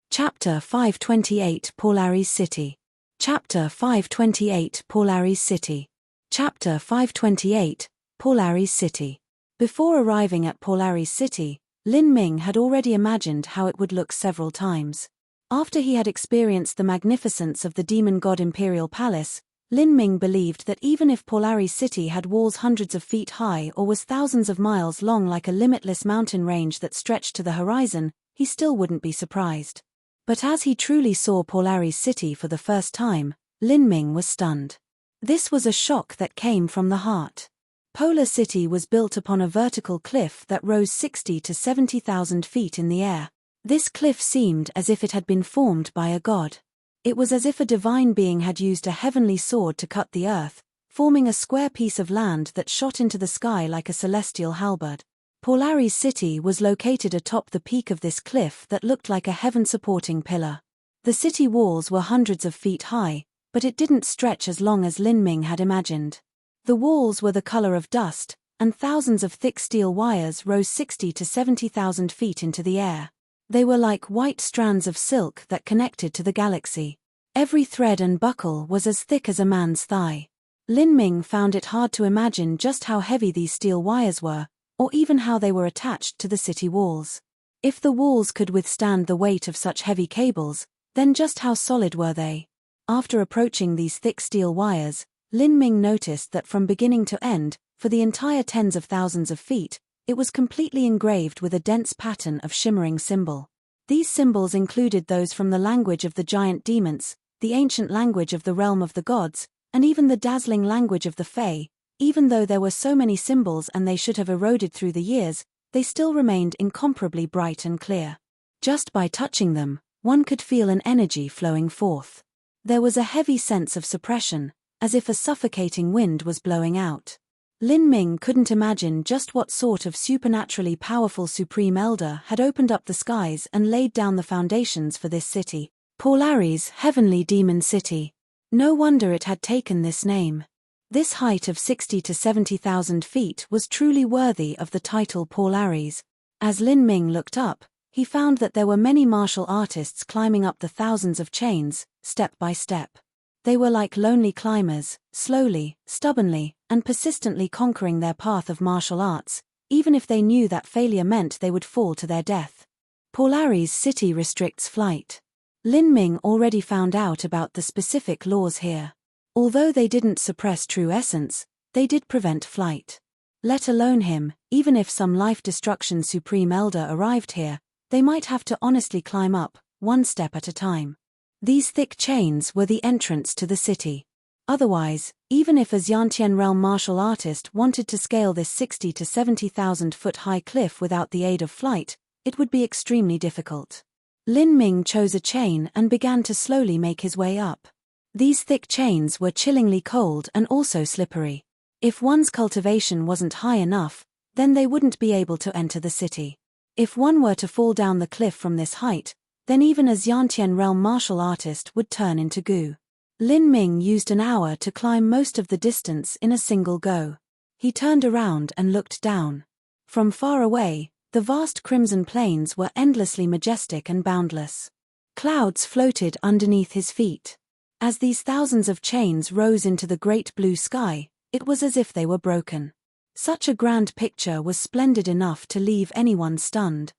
Chapter 528 Polari's City. Chapter 528 Polari's City. Chapter 528 Polari's City. Before arriving at Polari's City, Lin Ming had already imagined how it would look several times. After he had experienced the magnificence of the demon god Imperial Palace, Lin Ming believed that even if Polari's City had walls hundreds of feet high or was thousands of miles long like a limitless mountain range that stretched to the horizon, he still wouldn't be surprised. But as he truly saw Polari's City for the first time, Lin Ming was stunned. This was a shock that came from the heart. Polar City was built upon a vertical cliff that rose 60 to 70,000 feet in the air. This cliff seemed as if it had been formed by a god. It was as if a divine being had used a heavenly sword to cut the earth, forming a square piece of land that shot into the sky like a celestial halberd. Polari's City was located atop the peak of this cliff that looked like a heaven-supporting pillar. The city walls were hundreds of feet high, but it didn't stretch as long as Lin Ming had imagined. The walls were the color of dust, and thousands of thick steel wires rose 60 to 70,000 feet into the air. They were like white strands of silk that connected to the galaxy. Every thread and buckle was as thick as a man's thigh. Lin Ming found it hard to imagine just how heavy these steel wires were, or even how they were attached to the city walls. If the walls could withstand the weight of such heavy cables, then just how solid were they? After approaching these thick steel wires, Lin Ming noticed that from beginning to end, for the entire tens of thousands of feet, it was completely engraved with a dense pattern of shimmering symbol. These symbols included those from the language of the giant demons, the ancient language of the realm of the gods, and even the dazzling language of the Fae. Even though there were so many symbols and they should have eroded through the years, they still remained incomparably bright and clear. Just by touching them, one could feel an energy flowing forth. There was a heavy sense of suppression, as if a suffocating wind was blowing out. Lin Ming couldn't imagine just what sort of supernaturally powerful Supreme Elder had opened up the skies and laid down the foundations for this city, Polari's heavenly demon city. No wonder it had taken this name. This height of 60 to 70,000 feet was truly worthy of the title Polari's. As Lin Ming looked up, he found that there were many martial artists climbing up the thousands of chains, step by step. They were like lonely climbers, slowly, stubbornly, and persistently conquering their path of martial arts, even if they knew that failure meant they would fall to their death. Polari's city restricts flight. Lin Ming already found out about the specific laws here. Although they didn't suppress true essence, they did prevent flight. Let alone him, even if some life-destruction Supreme Elder arrived here, they might have to honestly climb up, one step at a time. These thick chains were the entrance to the city. Otherwise, even if a Xiantian realm martial artist wanted to scale this 60 to 70,000 foot high cliff without the aid of flight, it would be extremely difficult. Lin Ming chose a chain and began to slowly make his way up. These thick chains were chillingly cold and also slippery. If one's cultivation wasn't high enough, then they wouldn't be able to enter the city. If one were to fall down the cliff from this height, then even a Xiantian realm martial artist would turn into goo. Lin Ming used an hour to climb most of the distance in a single go. He turned around and looked down. From far away, the vast crimson plains were endlessly majestic and boundless. Clouds floated underneath his feet. As these thousands of chains rose into the great blue sky, it was as if they were broken. Such a grand picture was splendid enough to leave anyone stunned.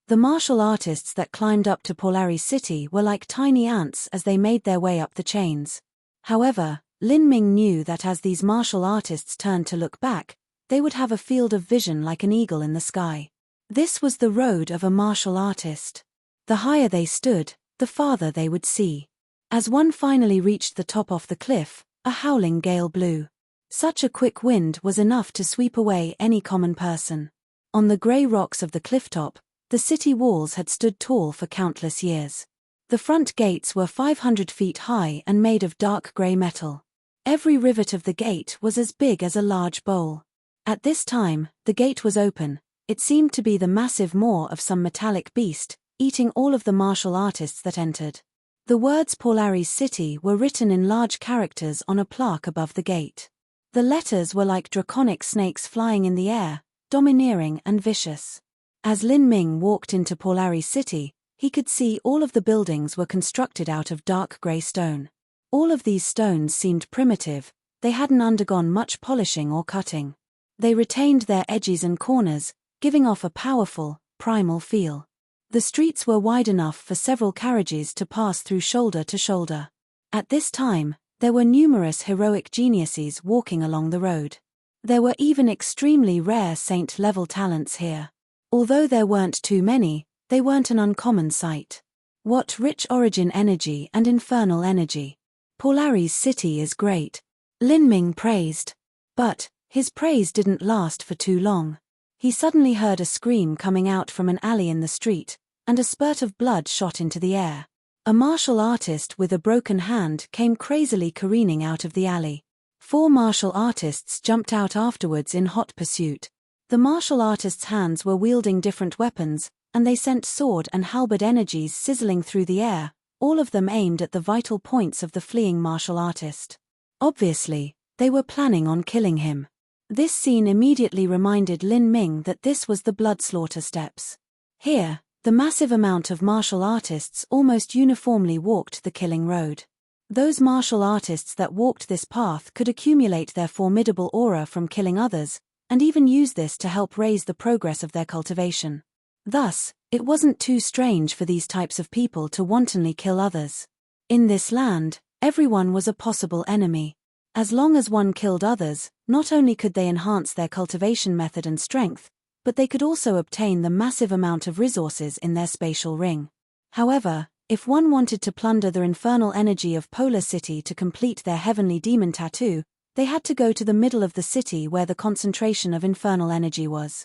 The martial artists that climbed up to Polari's city were like tiny ants as they made their way up the chains. However, Lin Ming knew that as these martial artists turned to look back, they would have a field of vision like an eagle in the sky. This was the road of a martial artist. The higher they stood, the farther they would see. As one finally reached the top of the cliff, a howling gale blew. Such a quick wind was enough to sweep away any common person. On the grey rocks of the clifftop, the city walls had stood tall for countless years. The front gates were 500 feet high and made of dark grey metal. Every rivet of the gate was as big as a large bowl. At this time, the gate was open. It seemed to be the massive maw of some metallic beast, eating all of the martial artists that entered. The words Polari's city were written in large characters on a plaque above the gate. The letters were like draconic snakes flying in the air, domineering and vicious. As Lin Ming walked into Polari's city, he could see all of the buildings were constructed out of dark grey stone. All of these stones seemed primitive, they hadn't undergone much polishing or cutting. They retained their edges and corners, giving off a powerful, primal feel. The streets were wide enough for several carriages to pass through shoulder to shoulder. At this time, there were numerous heroic geniuses walking along the road. There were even extremely rare saint-level talents here. Although there weren't too many, they weren't an uncommon sight. What rich origin energy and infernal energy. Polari's city is great. Lin Ming praised. But his praise didn't last for too long. He suddenly heard a scream coming out from an alley in the street, and a spurt of blood shot into the air. A martial artist with a broken hand came crazily careening out of the alley. 4 martial artists jumped out afterwards in hot pursuit. The martial artists' hands were wielding different weapons, and they sent sword and halberd energies sizzling through the air, all of them aimed at the vital points of the fleeing martial artist. Obviously, they were planning on killing him. This scene immediately reminded Lin Ming that this was the blood slaughter steps. Here, the massive amount of martial artists almost uniformly walked the killing road. Those martial artists that walked this path could accumulate their formidable aura from killing others, and even use this to help raise the progress of their cultivation. Thus, it wasn't too strange for these types of people to wantonly kill others. In this land, everyone was a possible enemy. As long as one killed others, not only could they enhance their cultivation method and strength, but they could also obtain the massive amount of resources in their spatial ring. However, if one wanted to plunder the infernal energy of Polar City to complete their heavenly demon tattoo, they had to go to the middle of the city where the concentration of infernal energy was.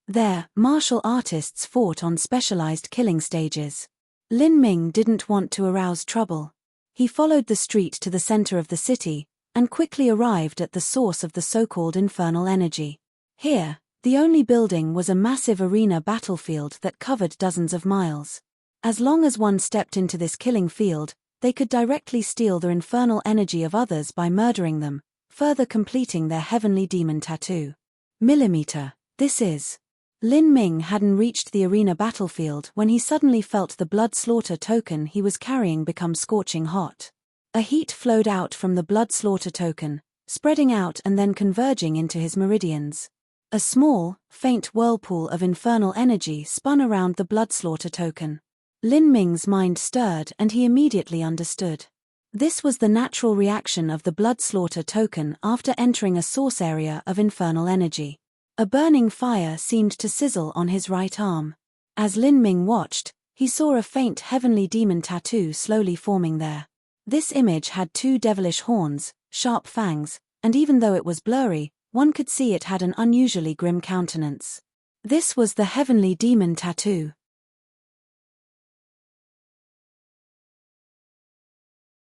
There, martial artists fought on specialized killing stages. Lin Ming didn't want to arouse trouble. He followed the street to the center of the city, and quickly arrived at the source of the so-called infernal energy. Here, the only building was a massive arena battlefield that covered dozens of miles. As long as one stepped into this killing field, they could directly steal the infernal energy of others by murdering them, further completing their heavenly demon tattoo. Millimeter, this is. Lin Ming hadn't reached the arena battlefield when he suddenly felt the blood slaughter token he was carrying become scorching hot. A heat flowed out from the blood slaughter token, spreading out and then converging into his meridians. A small, faint whirlpool of infernal energy spun around the blood slaughter token. Lin Ming's mind stirred and he immediately understood. This was the natural reaction of the blood slaughter token after entering a source area of infernal energy. A burning fire seemed to sizzle on his right arm. As Lin Ming watched, he saw a faint heavenly demon tattoo slowly forming there. This image had 2 devilish horns, sharp fangs, and even though it was blurry, one could see it had an unusually grim countenance. This was the heavenly demon tattoo.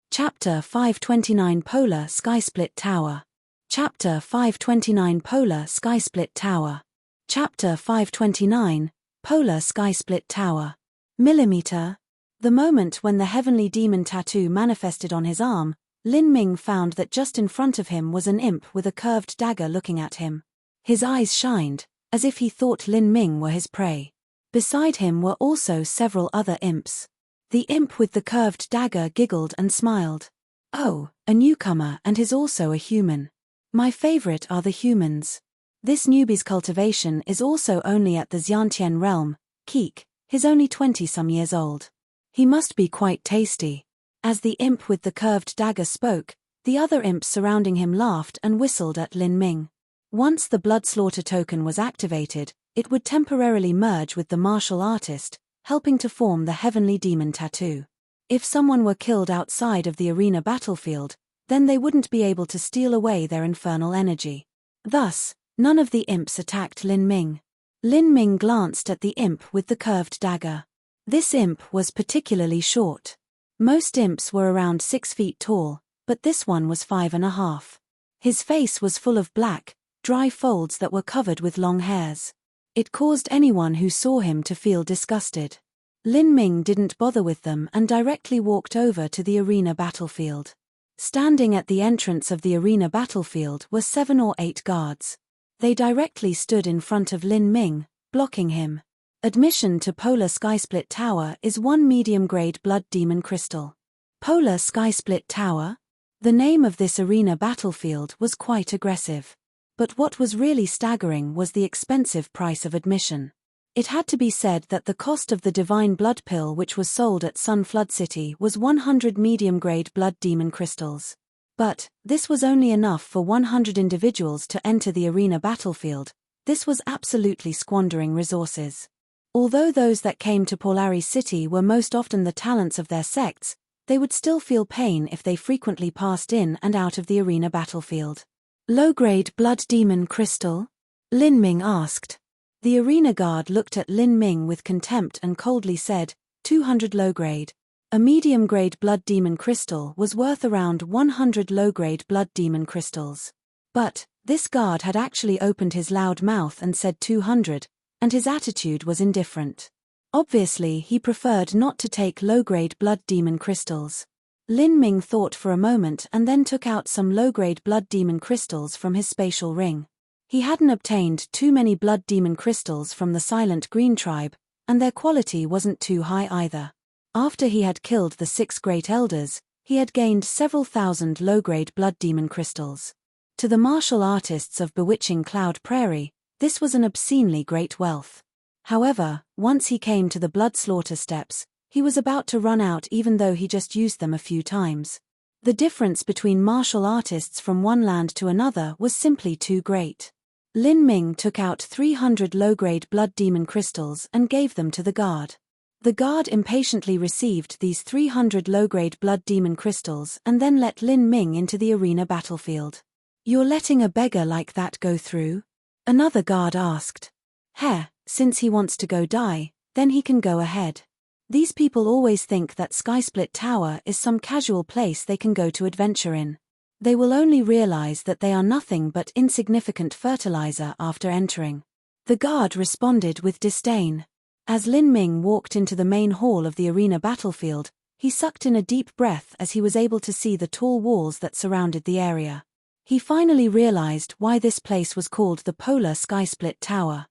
Chapter 529 Polar Skysplit Tower. Chapter 529 Polar Skysplit Tower. Chapter 529 Polar Skysplit Tower. Millimeter. The moment when the heavenly demon tattoo manifested on his arm, Lin Ming found that just in front of him was an imp with a curved dagger looking at him. His eyes shined, as if he thought Lin Ming were his prey. Beside him were also several other imps. The imp with the curved dagger giggled and smiled. "Oh, a newcomer, and he's also a human. My favorite are the humans. This newbie's cultivation is also only at the Xiantian realm. Keek, he's only 20-some years old. He must be quite tasty." As the imp with the curved dagger spoke, the other imps surrounding him laughed and whistled at Lin Ming. Once the blood slaughter token was activated, it would temporarily merge with the martial artist, helping to form the heavenly demon tattoo. If someone were killed outside of the arena battlefield, then they wouldn't be able to steal away their infernal energy. Thus, none of the imps attacked Lin Ming. Lin Ming glanced at the imp with the curved dagger. This imp was particularly short. Most imps were around 6 feet tall, but this one was 5.5. His face was full of black, dry folds that were covered with long hairs. It caused anyone who saw him to feel disgusted. Lin Ming didn't bother with them and directly walked over to the arena battlefield. Standing at the entrance of the arena battlefield were 7 or 8 guards. They directly stood in front of Lin Ming, blocking him. Admission to Polar Skysplit Tower is 1 medium-grade blood demon crystal. Polar Skysplit Tower? The name of this arena battlefield was quite aggressive. But what was really staggering was the expensive price of admission. It had to be said that the cost of the divine blood pill which was sold at Sun Flood City was 100 medium-grade blood demon crystals. But, this was only enough for 100 individuals to enter the arena battlefield. This was absolutely squandering resources. Although those that came to Polari City were most often the talents of their sects, they would still feel pain if they frequently passed in and out of the arena battlefield. "Low-grade blood demon crystal?" Lin Ming asked. The arena guard looked at Lin Ming with contempt and coldly said, 200 low-grade. A medium-grade blood demon crystal was worth around 100 low-grade blood demon crystals. But, this guard had actually opened his loud mouth and said 200, and his attitude was indifferent. Obviously he preferred not to take low-grade blood demon crystals. Lin Ming thought for a moment and then took out some low-grade blood demon crystals from his spatial ring. He hadn't obtained too many blood demon crystals from the Silent Green tribe, and their quality wasn't too high either. After he had killed the 6 great elders, he had gained several thousand low-grade blood demon crystals. To the martial artists of bewitching Cloud Prairie, this was an obscenely great wealth. However, once he came to the blood slaughter steps, he was about to run out even though he just used them a few times. The difference between martial artists from one land to another was simply too great. Lin Ming took out 300 low-grade blood demon crystals and gave them to the guard. The guard impatiently received these 300 low-grade blood demon crystals and then let Lin Ming into the arena battlefield. "You're letting a beggar like that go through?" Another guard asked. "Heh, since he wants to go die, then he can go ahead. These people always think that Skysplit Tower is some casual place they can go to adventure in. They will only realize that they are nothing but insignificant fertilizer after entering." The guard responded with disdain. As Lin Ming walked into the main hall of the arena battlefield, he sucked in a deep breath as he was able to see the tall walls that surrounded the area. He finally realized why this place was called the Polar Skysplit Tower.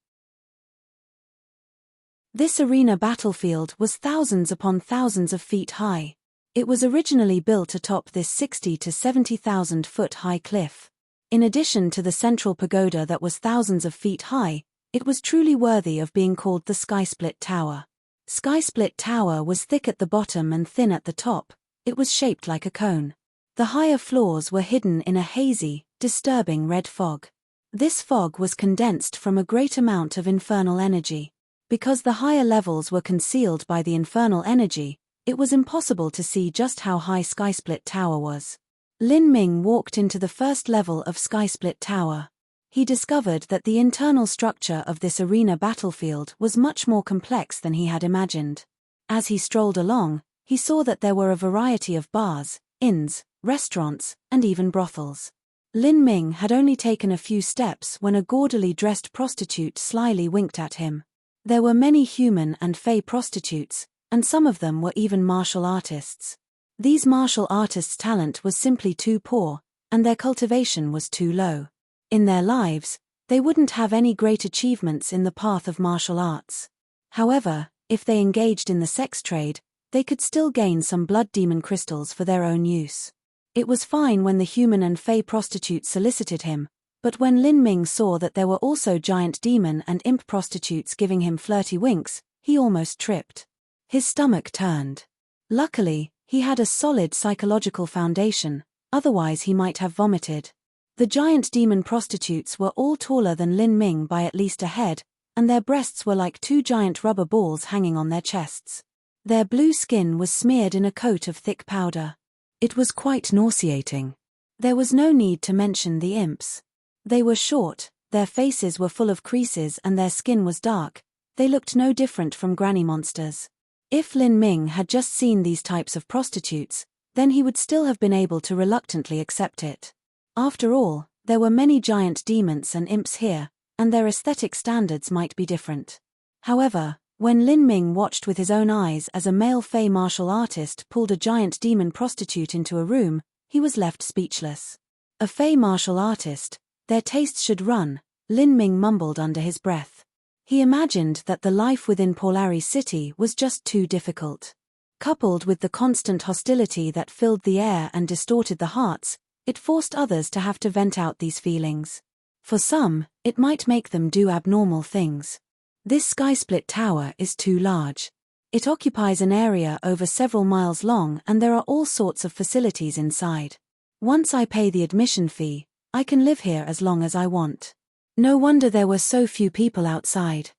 This arena battlefield was thousands upon thousands of feet high. It was originally built atop this 60 to 70,000 foot high cliff. In addition to the central pagoda that was thousands of feet high, it was truly worthy of being called the Skysplit Tower. Skysplit Tower was thick at the bottom and thin at the top. It was shaped like a cone. The higher floors were hidden in a hazy, disturbing red fog. This fog was condensed from a great amount of infernal energy. Because the higher levels were concealed by the infernal energy, it was impossible to see just how high Skysplit Tower was. Lin Ming walked into the first level of Skysplit Tower. He discovered that the internal structure of this arena battlefield was much more complex than he had imagined. As he strolled along, he saw that there were a variety of bars, inns, restaurants, and even brothels. Lin Ming had only taken a few steps when a gaudily dressed prostitute slyly winked at him. There were many human and fey prostitutes, and some of them were even martial artists. These martial artists' talent was simply too poor, and their cultivation was too low. In their lives, they wouldn't have any great achievements in the path of martial arts. However, if they engaged in the sex trade, they could still gain some blood demon crystals for their own use. It was fine when the human and fey prostitutes solicited him, but when Lin Ming saw that there were also giant demon and imp prostitutes giving him flirty winks, he almost tripped. His stomach turned. Luckily, he had a solid psychological foundation, otherwise he might have vomited. The giant demon prostitutes were all taller than Lin Ming by at least a head, and their breasts were like two giant rubber balls hanging on their chests. Their blue skin was smeared in a coat of thick powder. It was quite nauseating. There was no need to mention the imps. They were short, their faces were full of creases and their skin was dark. They looked no different from granny monsters. If Lin Ming had just seen these types of prostitutes, then he would still have been able to reluctantly accept it. After all, there were many giant demons and imps here, and their aesthetic standards might be different. However, when Lin Ming watched with his own eyes as a male fey martial artist pulled a giant demon prostitute into a room, he was left speechless. A fey martial artist, their tastes should run, Lin Ming mumbled under his breath. He imagined that the life within Polari City was just too difficult. Coupled with the constant hostility that filled the air and distorted the hearts, it forced others to have to vent out these feelings. For some, it might make them do abnormal things. This sky-split tower is too large. It occupies an area over several miles long and there are all sorts of facilities inside. Once I pay the admission fee, I can live here as long as I want. No wonder there were so few people outside.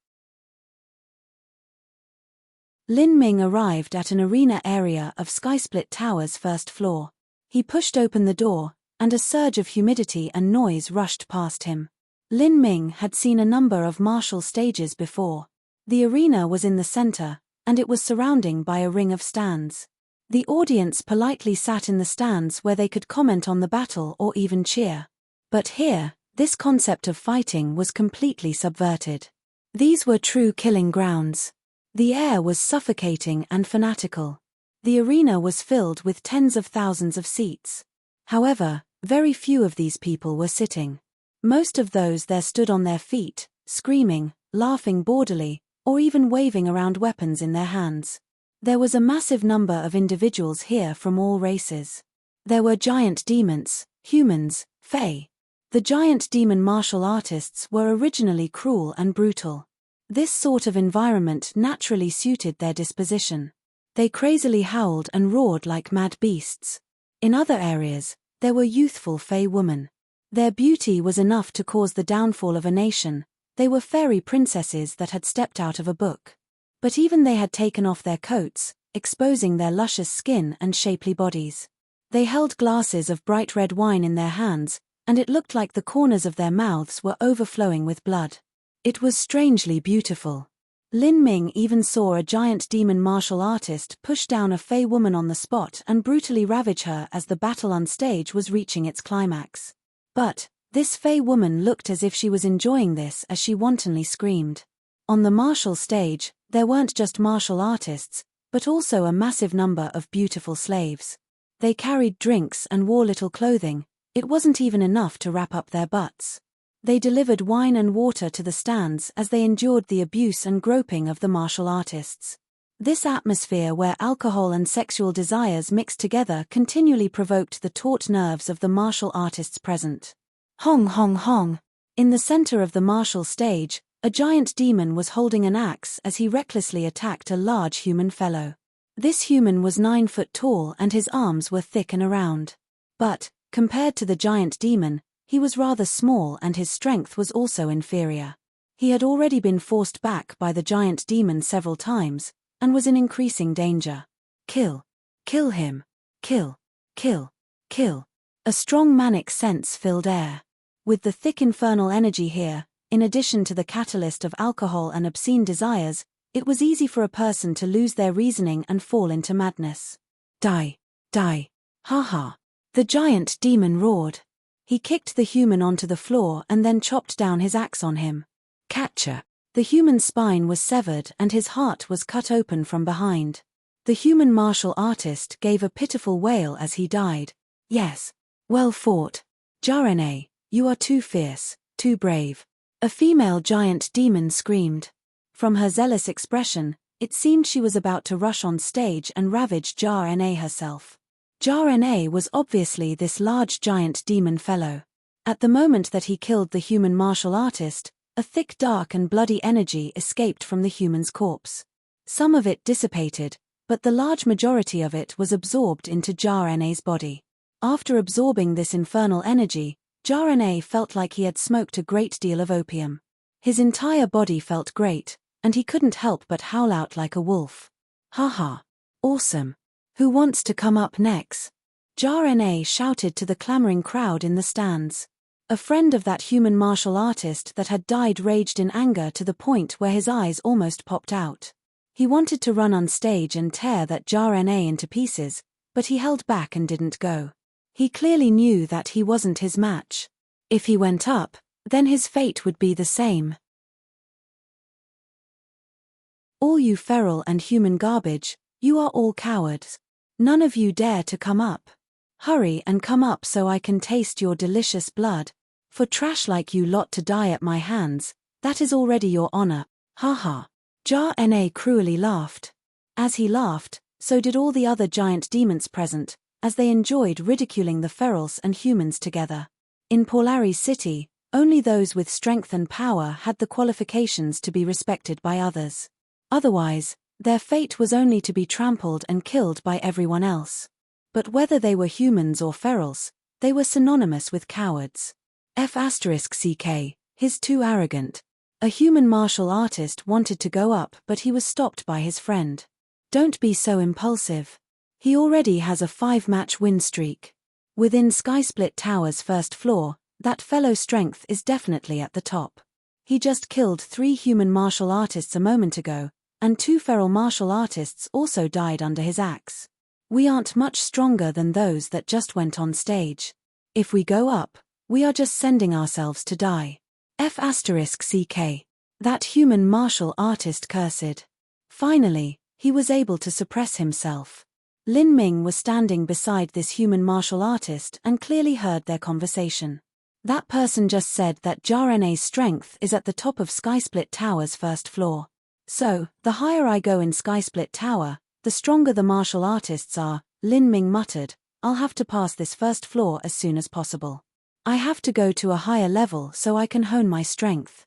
Lin Ming arrived at an arena area of Skysplit Tower's first floor. He pushed open the door, and a surge of humidity and noise rushed past him. Lin Ming had seen a number of martial stages before. The arena was in the center, and it was surrounding by a ring of stands. The audience politely sat in the stands where they could comment on the battle or even cheer. But here, this concept of fighting was completely subverted. These were true killing grounds. The air was suffocating and fanatical. The arena was filled with tens of thousands of seats. However, very few of these people were sitting. Most of those there stood on their feet, screaming, laughing boredly, or even waving around weapons in their hands. There was a massive number of individuals here from all races. There were giant demons, humans, fey. The giant demon martial artists were originally cruel and brutal. This sort of environment naturally suited their disposition. They crazily howled and roared like mad beasts. In other areas, there were youthful fey women. Their beauty was enough to cause the downfall of a nation. They were fairy princesses that had stepped out of a book. But even they had taken off their coats, exposing their luscious skin and shapely bodies. They held glasses of bright red wine in their hands, and it looked like the corners of their mouths were overflowing with blood. It was strangely beautiful. Lin Ming even saw a giant demon martial artist push down a fey woman on the spot and brutally ravage her as the battle on stage was reaching its climax. But this fey woman looked as if she was enjoying this as she wantonly screamed. On the martial stage, there weren't just martial artists, but also a massive number of beautiful slaves. They carried drinks and wore little clothing. It wasn't even enough to wrap up their butts. They delivered wine and water to the stands as they endured the abuse and groping of the martial artists. This atmosphere where alcohol and sexual desires mixed together continually provoked the taut nerves of the martial artists present. Hong hong hong! In the center of the martial stage, a giant demon was holding an axe as he recklessly attacked a large human fellow. This human was 9 foot tall and his arms were thick and round. But, compared to the giant demon, he was rather small and his strength was also inferior. He had already been forced back by the giant demon several times, and was in increasing danger. Kill. Kill him. Kill. Kill. Kill. A strong manic sense filled air. With the thick infernal energy here, in addition to the catalyst of alcohol and obscene desires, it was easy for a person to lose their reasoning and fall into madness. Die! Die! Ha ha! The giant demon roared. He kicked the human onto the floor and then chopped down his axe on him. Catcher! The human's spine was severed and his heart was cut open from behind. The human martial artist gave a pitiful wail as he died. Yes. Well fought. Jarene, you are too fierce, too brave. A female giant demon screamed. From her zealous expression, it seemed she was about to rush on stage and ravage Jarene herself. Jarene was obviously this large giant demon fellow. At the moment that he killed the human martial artist, a thick dark and bloody energy escaped from the human's corpse. Some of it dissipated, but the large majority of it was absorbed into Jarene's body. After absorbing this infernal energy, Jarene felt like he had smoked a great deal of opium. His entire body felt great, and he couldn't help but howl out like a wolf. Ha ha! Awesome! Who wants to come up next? Jarene shouted to the clamoring crowd in the stands. A friend of that human martial artist that had died raged in anger to the point where his eyes almost popped out. He wanted to run on stage and tear that Jarene into pieces, but he held back and didn't go. He clearly knew that he wasn't his match. If he went up, then his fate would be the same. All you feral and human garbage, you are all cowards. None of you dare to come up. Hurry and come up so I can taste your delicious blood. For trash like you lot to die at my hands, that is already your honor. Ha ha. Jarene cruelly laughed. As he laughed, so did all the other giant demons present, as they enjoyed ridiculing the ferals and humans together. In Polari's city, only those with strength and power had the qualifications to be respected by others. Otherwise, their fate was only to be trampled and killed by everyone else. But whether they were humans or ferals, they were synonymous with cowards. F*ck, he's too arrogant. A human martial artist wanted to go up but he was stopped by his friend. Don't be so impulsive. He already has a 5-match win streak. Within Skysplit Tower's first floor, that fellow's strength is definitely at the top. He just killed 3 human martial artists a moment ago, and 2 feral martial artists also died under his axe. We aren't much stronger than those that just went on stage. If we go up, we are just sending ourselves to die. F*ck. That human martial artist cursed. Finally, he was able to suppress himself. Lin Ming was standing beside this human martial artist and clearly heard their conversation. That person just said that Jarene's strength is at the top of Skysplit Tower's first floor. So, the higher I go in Skysplit Tower, the stronger the martial artists are, Lin Ming muttered. I'll have to pass this first floor as soon as possible. I have to go to a higher level so I can hone my strength.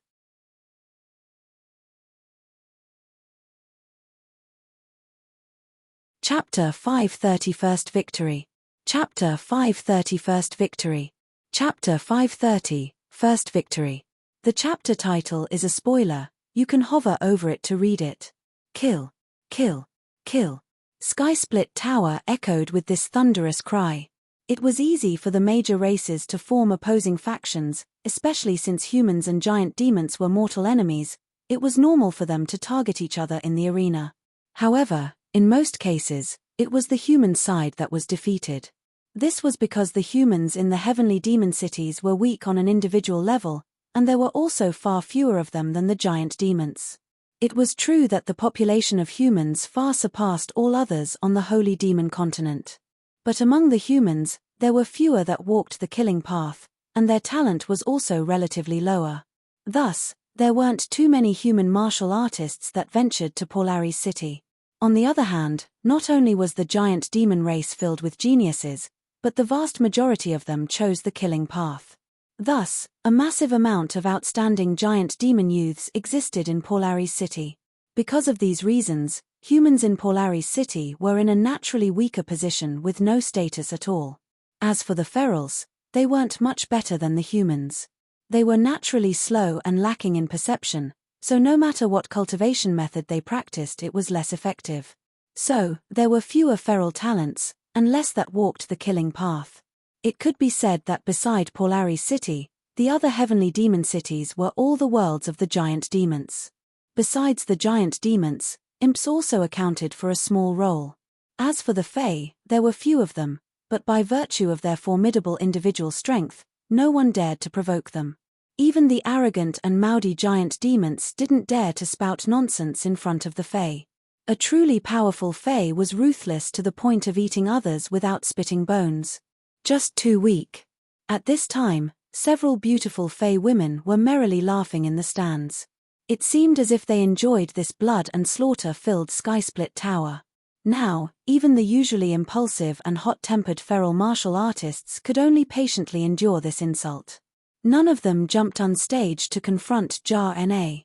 Chapter 5 31st Victory. Chapter 5 31st Victory. Chapter 530, First Victory. The chapter title is a spoiler, you can hover over it to read it. Kill. Kill. Kill. Skysplit Tower echoed with this thunderous cry. It was easy for the major races to form opposing factions, especially since humans and giant demons were mortal enemies. It was normal for them to target each other in the arena. However, in most cases, it was the human side that was defeated. This was because the humans in the heavenly demon cities were weak on an individual level, and there were also far fewer of them than the giant demons. It was true that the population of humans far surpassed all others on the holy demon continent. But among the humans, there were fewer that walked the killing path, and their talent was also relatively lower. Thus, there weren't too many human martial artists that ventured to Polari's city. On the other hand, not only was the giant demon race filled with geniuses, but the vast majority of them chose the killing path. Thus, a massive amount of outstanding giant demon youths existed in Polari's city. Because of these reasons, humans in Polari's city were in a naturally weaker position with no status at all. As for the ferals, they weren't much better than the humans. They were naturally slow and lacking in perception, so no matter what cultivation method they practiced, it was less effective. So, there were fewer feral talents, and less that walked the killing path. It could be said that beside Polari's city, The other heavenly demon cities were all the worlds of the giant demons. Besides the giant demons, imps also accounted for a small role. As for the Fae, there were few of them, but by virtue of their formidable individual strength, no one dared to provoke them. Even the arrogant and moody giant demons didn't dare to spout nonsense in front of the Fae. A truly powerful Fae was ruthless to the point of eating others without spitting bones. Just too weak. At this time, several beautiful Fae women were merrily laughing in the stands. It seemed as if they enjoyed this blood and slaughter-filled sky-split tower. Now, even the usually impulsive and hot-tempered feral martial artists could only patiently endure this insult. None of them jumped on stage to confront Jar-Na.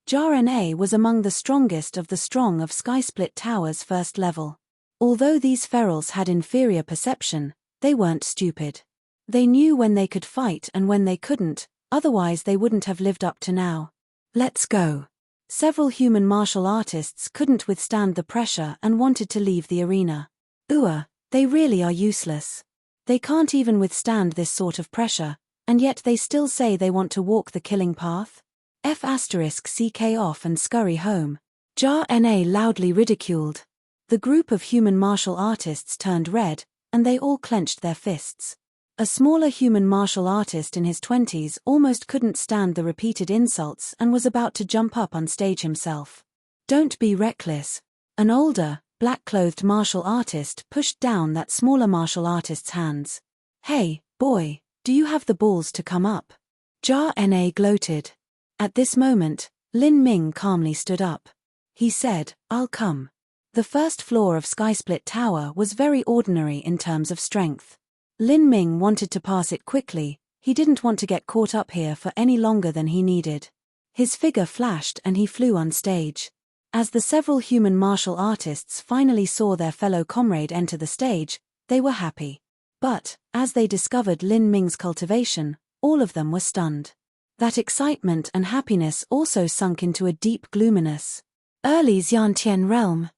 Jar-Na was among the strongest of the strong of Sky-Split Tower's first level. Although these ferals had inferior perception, they weren't stupid. They knew when they could fight and when they couldn't, otherwise they wouldn't have lived up to now. Let's go. Several human martial artists couldn't withstand the pressure and wanted to leave the arena. They really are useless. They can't even withstand this sort of pressure, and yet they still say they want to walk the killing path? F***ck off and scurry home. Jar-Na loudly ridiculed. The group of human martial artists turned red, and they all clenched their fists. A smaller human martial artist in his 20s almost couldn't stand the repeated insults and was about to jump up on stage himself. Don't be reckless. An older, black-clothed martial artist pushed down that smaller martial artist's hands. Hey, boy, do you have the balls to come up? Jar-Na gloated. At this moment, Lin Ming calmly stood up. He said, I'll come. The first floor of Sky-Split Tower was very ordinary in terms of strength. Lin Ming wanted to pass it quickly, he didn't want to get caught up here for any longer than he needed. His figure flashed and he flew on stage. As the several human martial artists finally saw their fellow comrade enter the stage, they were happy. But, as they discovered Lin Ming's cultivation, all of them were stunned. That excitement and happiness also sunk into a deep gloominess. Early Xiantian realm.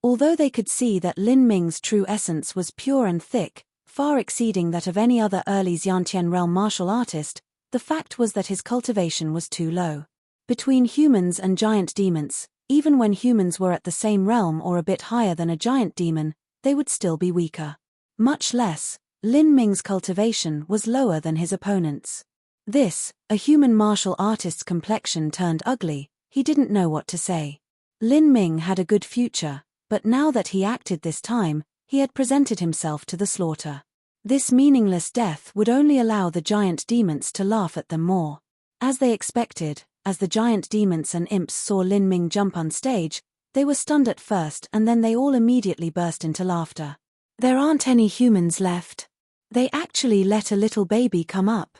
Although they could see that Lin Ming's true essence was pure and thick, far exceeding that of any other early Xiantian realm martial artist, the fact was that his cultivation was too low. Between humans and giant demons, even when humans were at the same realm or a bit higher than a giant demon, they would still be weaker. Much less, Lin Ming's cultivation was lower than his opponent's. This, a human martial artist's complexion turned ugly, he didn't know what to say. Lin Ming had a good future, but now that he acted this time, he had presented himself to the slaughter. This meaningless death would only allow the giant demons to laugh at them more. As they expected, as the giant demons and imps saw Lin Ming jump on stage, they were stunned at first and then they all immediately burst into laughter. There aren't any humans left. They actually let a little baby come up.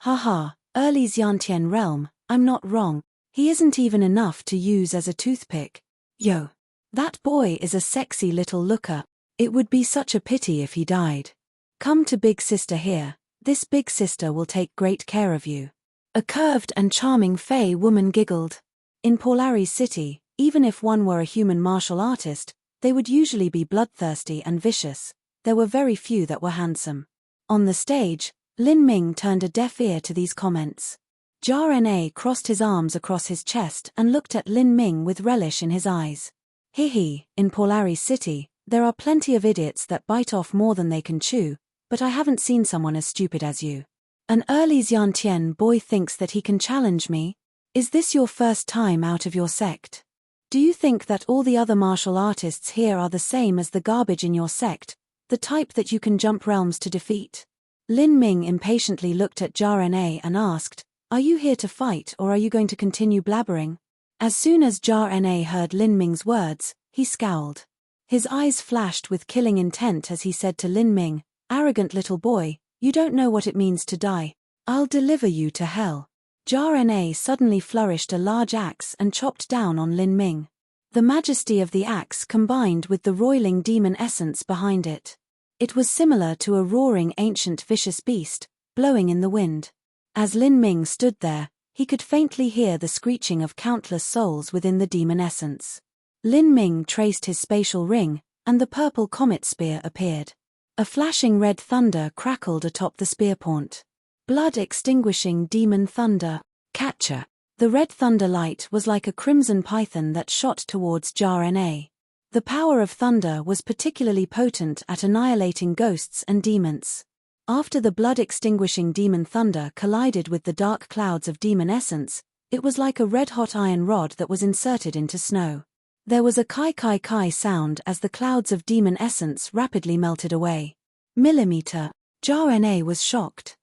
Haha, early Xiantian realm, I'm not wrong, he isn't even enough to use as a toothpick. Yo. That boy is a sexy little looker, it would be such a pity if he died. Come to Big Sister here, this Big Sister will take great care of you. A curved and charming Fae woman giggled. In Polari's city, even if one were a human martial artist, they would usually be bloodthirsty and vicious. There were very few that were handsome. On the stage, Lin Ming turned a deaf ear to these comments. Jar-Na crossed his arms across his chest and looked at Lin Ming with relish in his eyes. In Polari's city, there are plenty of idiots that bite off more than they can chew, but I haven't seen someone as stupid as you. An early Xiantian boy thinks that he can challenge me? Is this your first time out of your sect? Do you think that all the other martial artists here are the same as the garbage in your sect, the type that you can jump realms to defeat? Lin Ming impatiently looked at Jar-Na and asked, Are you here to fight or are you going to continue blabbering? As soon as Jar-Na heard Lin Ming's words, he scowled. His eyes flashed with killing intent as he said to Lin Ming, Arrogant little boy, you don't know what it means to die. I'll deliver you to hell. Jar-Na suddenly flourished a large axe and chopped down on Lin Ming. The majesty of the axe combined with the roiling demon essence behind it. It was similar to a roaring ancient vicious beast, blowing in the wind. As Lin Ming stood there, he could faintly hear the screeching of countless souls within the demon essence. Lin Ming traced his spatial ring, and the purple comet spear appeared. A flashing red thunder crackled atop the spear point. Blood-extinguishing demon thunder. Catcher. The red thunder light was like a crimson python that shot towards Jar-Na. The power of thunder was particularly potent at annihilating ghosts and demons. After the blood-extinguishing demon thunder collided with the dark clouds of demon essence, it was like a red-hot iron rod that was inserted into snow. There was a kai-kai-kai sound as the clouds of demon essence rapidly melted away. Millimeter. Jar-Na was shocked.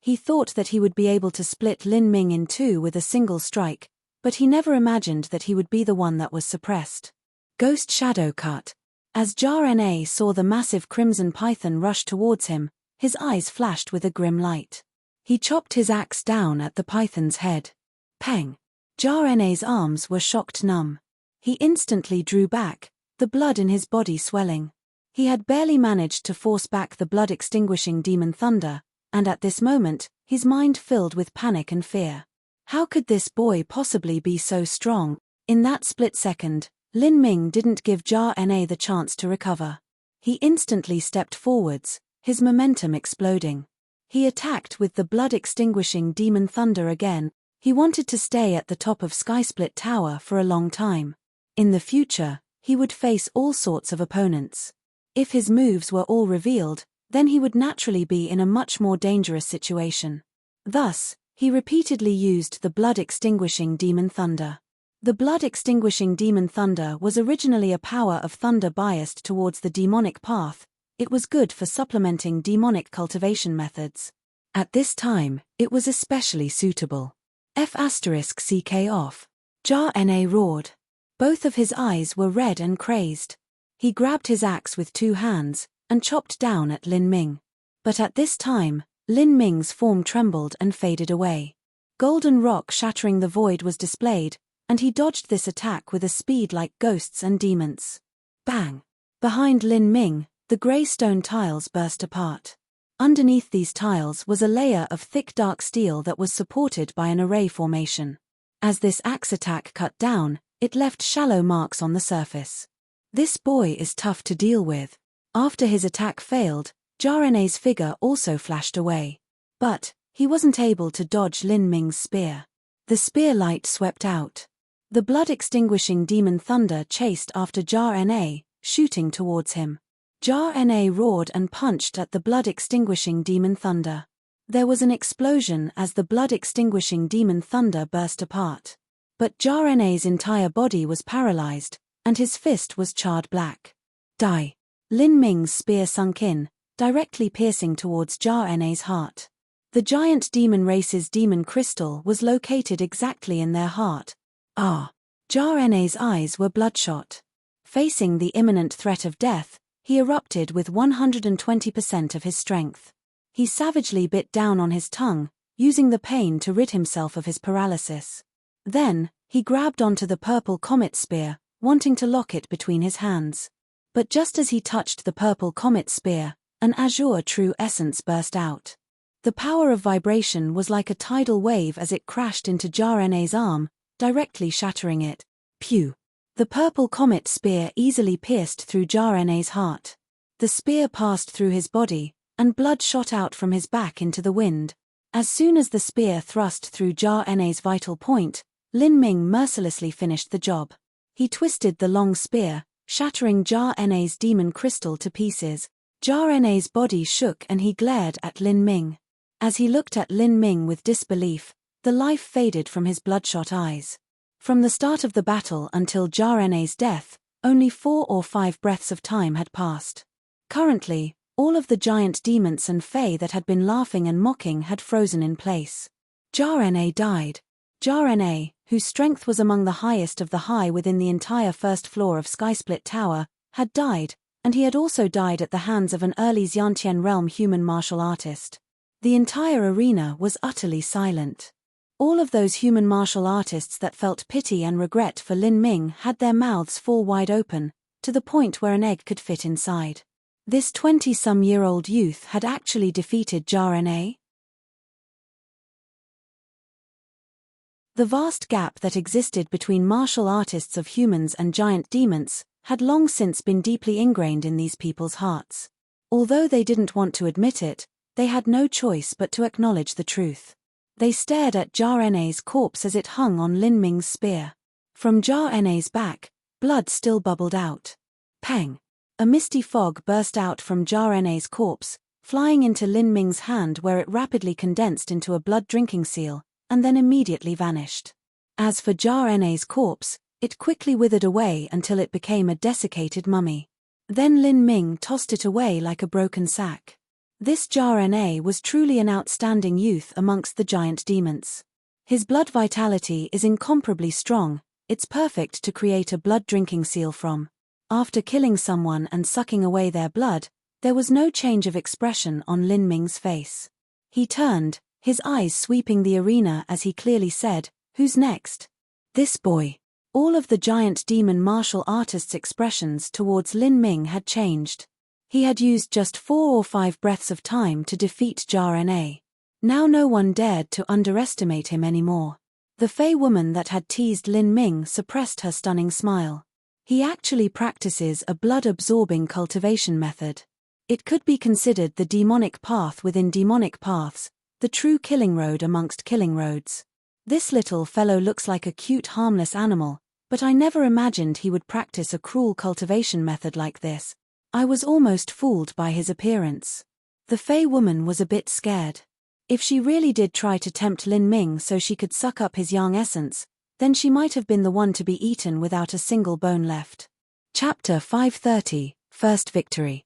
He thought that he would be able to split Lin Ming in two with a single strike, but he never imagined that he would be the one that was suppressed. Ghost Shadow Cut. As Jar-Na saw the massive crimson python rush towards him, his eyes flashed with a grim light. He chopped his axe down at the python's head. Pang! Jar-Na's arms were shocked numb. He instantly drew back, the blood in his body swelling. He had barely managed to force back the blood-extinguishing demon thunder, and at this moment, his mind filled with panic and fear. How could this boy possibly be so strong? In that split second, Lin Ming didn't give Jar-Na the chance to recover. He instantly stepped forwards, his momentum exploding. He attacked with the blood-extinguishing demon thunder again. He wanted to stay at the top of Skysplit Tower for a long time. In the future, he would face all sorts of opponents. If his moves were all revealed, then he would naturally be in a much more dangerous situation. Thus, he repeatedly used the blood-extinguishing demon thunder. The blood-extinguishing demon thunder was originally a power of thunder biased towards the demonic path. It was good for supplementing demonic cultivation methods. At this time, it was especially suitable. F***ck off. Jar-Na roared. Both of his eyes were red and crazed. He grabbed his axe with two hands, and chopped down at Lin Ming. But at this time, Lin Ming's form trembled and faded away. Golden rock shattering the void was displayed, and he dodged this attack with a speed like ghosts and demons. Bang! Behind Lin Ming, the grey stone tiles burst apart. Underneath these tiles was a layer of thick dark steel that was supported by an array formation. As this axe attack cut down, it left shallow marks on the surface. This boy is tough to deal with. After his attack failed, Jar-Na's figure also flashed away. But he wasn't able to dodge Lin Ming's spear. The spear light swept out. The blood-extinguishing demon thunder chased after Jar-Na, shooting towards him. Jar-Na roared and punched at the blood-extinguishing demon thunder. There was an explosion as the blood-extinguishing demon thunder burst apart. But Jar-Na's entire body was paralyzed, and his fist was charred black. Die! Lin Ming's spear sunk in, directly piercing towards Jar-Na's heart. The giant demon race's demon crystal was located exactly in their heart. Jar-Na's eyes were bloodshot. Facing the imminent threat of death, he erupted with 120% of his strength. He savagely bit down on his tongue, using the pain to rid himself of his paralysis. Then, he grabbed onto the purple comet spear, wanting to lock it between his hands. But just as he touched the purple comet spear, an azure true essence burst out. The power of vibration was like a tidal wave as it crashed into Jar-Na's arm, directly shattering it. Pew! The purple comet spear easily pierced through Jar-Na's heart. The spear passed through his body, and blood shot out from his back into the wind. As soon as the spear thrust through Jar-Na's vital point, Lin Ming mercilessly finished the job. He twisted the long spear, shattering Jar-Na's demon crystal to pieces. Jar-Na's body shook and he glared at Lin Ming. As he looked at Lin Ming with disbelief, the life faded from his bloodshot eyes. From the start of the battle until Jar-Na's death, only 4 or 5 breaths of time had passed. Currently, all of the giant demons and fae that had been laughing and mocking had frozen in place. Jar-Na died. Jar-Na, whose strength was among the highest of the high within the entire first floor of Skysplit Tower, had died, and he had also died at the hands of an early Xiantian realm human martial artist. The entire arena was utterly silent. All of those human martial artists that felt pity and regret for Lin Ming had their mouths fall wide open, to the point where an egg could fit inside. This 20-some-year-old youth had actually defeated Jar-Na? The vast gap that existed between martial artists of humans and giant demons had long since been deeply ingrained in these people's hearts. Although they didn't want to admit it, they had no choice but to acknowledge the truth. They stared at Jar-Ne's corpse as it hung on Lin Ming's spear. From Jar-Ne's back, blood still bubbled out. Peng! A misty fog burst out from Jar-Ne's corpse, flying into Lin Ming's hand where it rapidly condensed into a blood-drinking seal, and then immediately vanished. As for Jar-Ne's corpse, it quickly withered away until it became a desiccated mummy. Then Lin Ming tossed it away like a broken sack. This Jar-Ne was truly an outstanding youth amongst the giant demons. His blood vitality is incomparably strong, it's perfect to create a blood-drinking seal from. After killing someone and sucking away their blood, there was no change of expression on Lin Ming's face. He turned, his eyes sweeping the arena as he clearly said, "Who's next?" "This boy." All of the giant demon martial artist's expressions towards Lin Ming had changed. He had used just 4 or 5 breaths of time to defeat Jar-Ne. Now no one dared to underestimate him anymore. The Fey woman that had teased Lin Ming suppressed her stunning smile. He actually practices a blood-absorbing cultivation method. It could be considered the demonic path within demonic paths, the true killing road amongst killing roads. This little fellow looks like a cute harmless animal, but I never imagined he would practice a cruel cultivation method like this. I was almost fooled by his appearance. The Fey woman was a bit scared. If she really did try to tempt Lin Ming so she could suck up his yang essence, then she might have been the one to be eaten without a single bone left. Chapter 530, First Victory.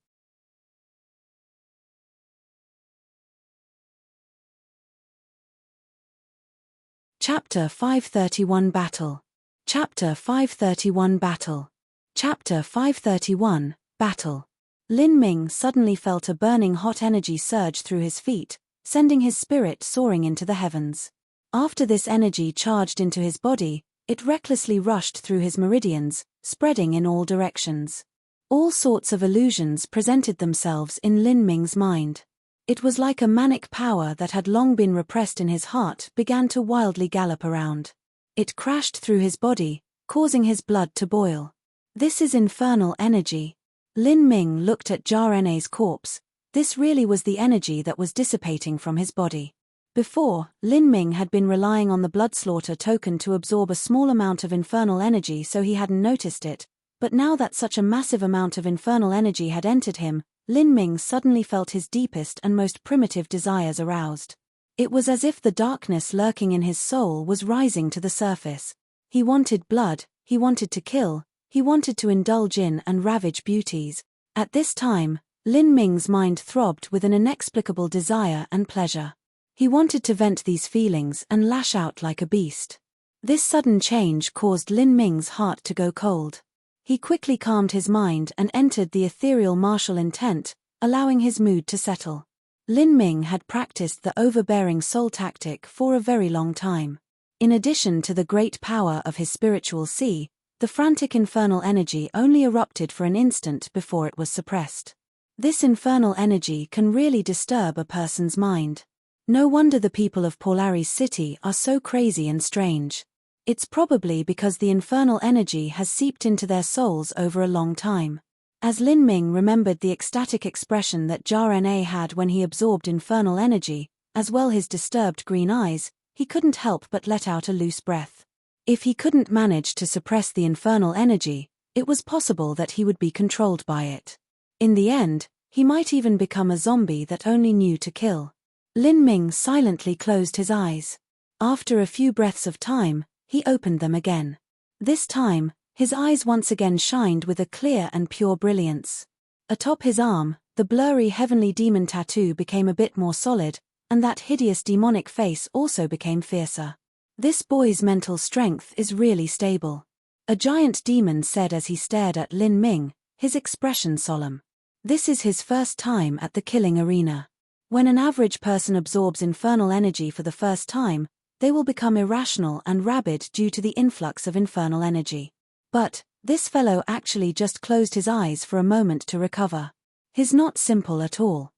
Chapter 531 Battle. Chapter 531 Battle. Chapter 531 Battle. Lin Ming suddenly felt a burning hot energy surge through his feet, sending his spirit soaring into the heavens. After this energy charged into his body, it recklessly rushed through his meridians, spreading in all directions. All sorts of illusions presented themselves in Lin Ming's mind. It was like a manic power that had long been repressed in his heart began to wildly gallop around. It crashed through his body, causing his blood to boil. This is infernal energy. Lin Ming looked at Jar-Ne's corpse. This really was the energy that was dissipating from his body. Before, Lin Ming had been relying on the blood slaughter token to absorb a small amount of infernal energy so he hadn't noticed it, but now that such a massive amount of infernal energy had entered him, Lin Ming suddenly felt his deepest and most primitive desires aroused. It was as if the darkness lurking in his soul was rising to the surface. He wanted blood, he wanted to kill, he wanted to indulge in and ravage beauties. At this time, Lin Ming's mind throbbed with an inexplicable desire and pleasure. He wanted to vent these feelings and lash out like a beast. This sudden change caused Lin Ming's heart to go cold. He quickly calmed his mind and entered the ethereal martial intent, allowing his mood to settle. Lin Ming had practiced the overbearing soul tactic for a very long time. In addition to the great power of his spiritual sea, the frantic infernal energy only erupted for an instant before it was suppressed. This infernal energy can really disturb a person's mind. No wonder the people of Polari's city are so crazy and strange. It's probably because the infernal energy has seeped into their souls over a long time. As Lin Ming remembered the ecstatic expression that Jar-Ne had when he absorbed infernal energy, as well his disturbed green eyes, he couldn't help but let out a loose breath. If he couldn't manage to suppress the infernal energy, it was possible that he would be controlled by it. In the end, he might even become a zombie that only knew to kill. Lin Ming silently closed his eyes. After a few breaths of time, he opened them again. This time, his eyes once again shined with a clear and pure brilliance. Atop his arm, the blurry heavenly demon tattoo became a bit more solid, and that hideous demonic face also became fiercer. This boy's mental strength is really stable. A giant demon said as he stared at Lin Ming, his expression solemn. This is his first time at the killing arena. When an average person absorbs infernal energy for the first time, they will become irrational and rabid due to the influx of infernal energy. But, this fellow actually just closed his eyes for a moment to recover. He's not simple at all.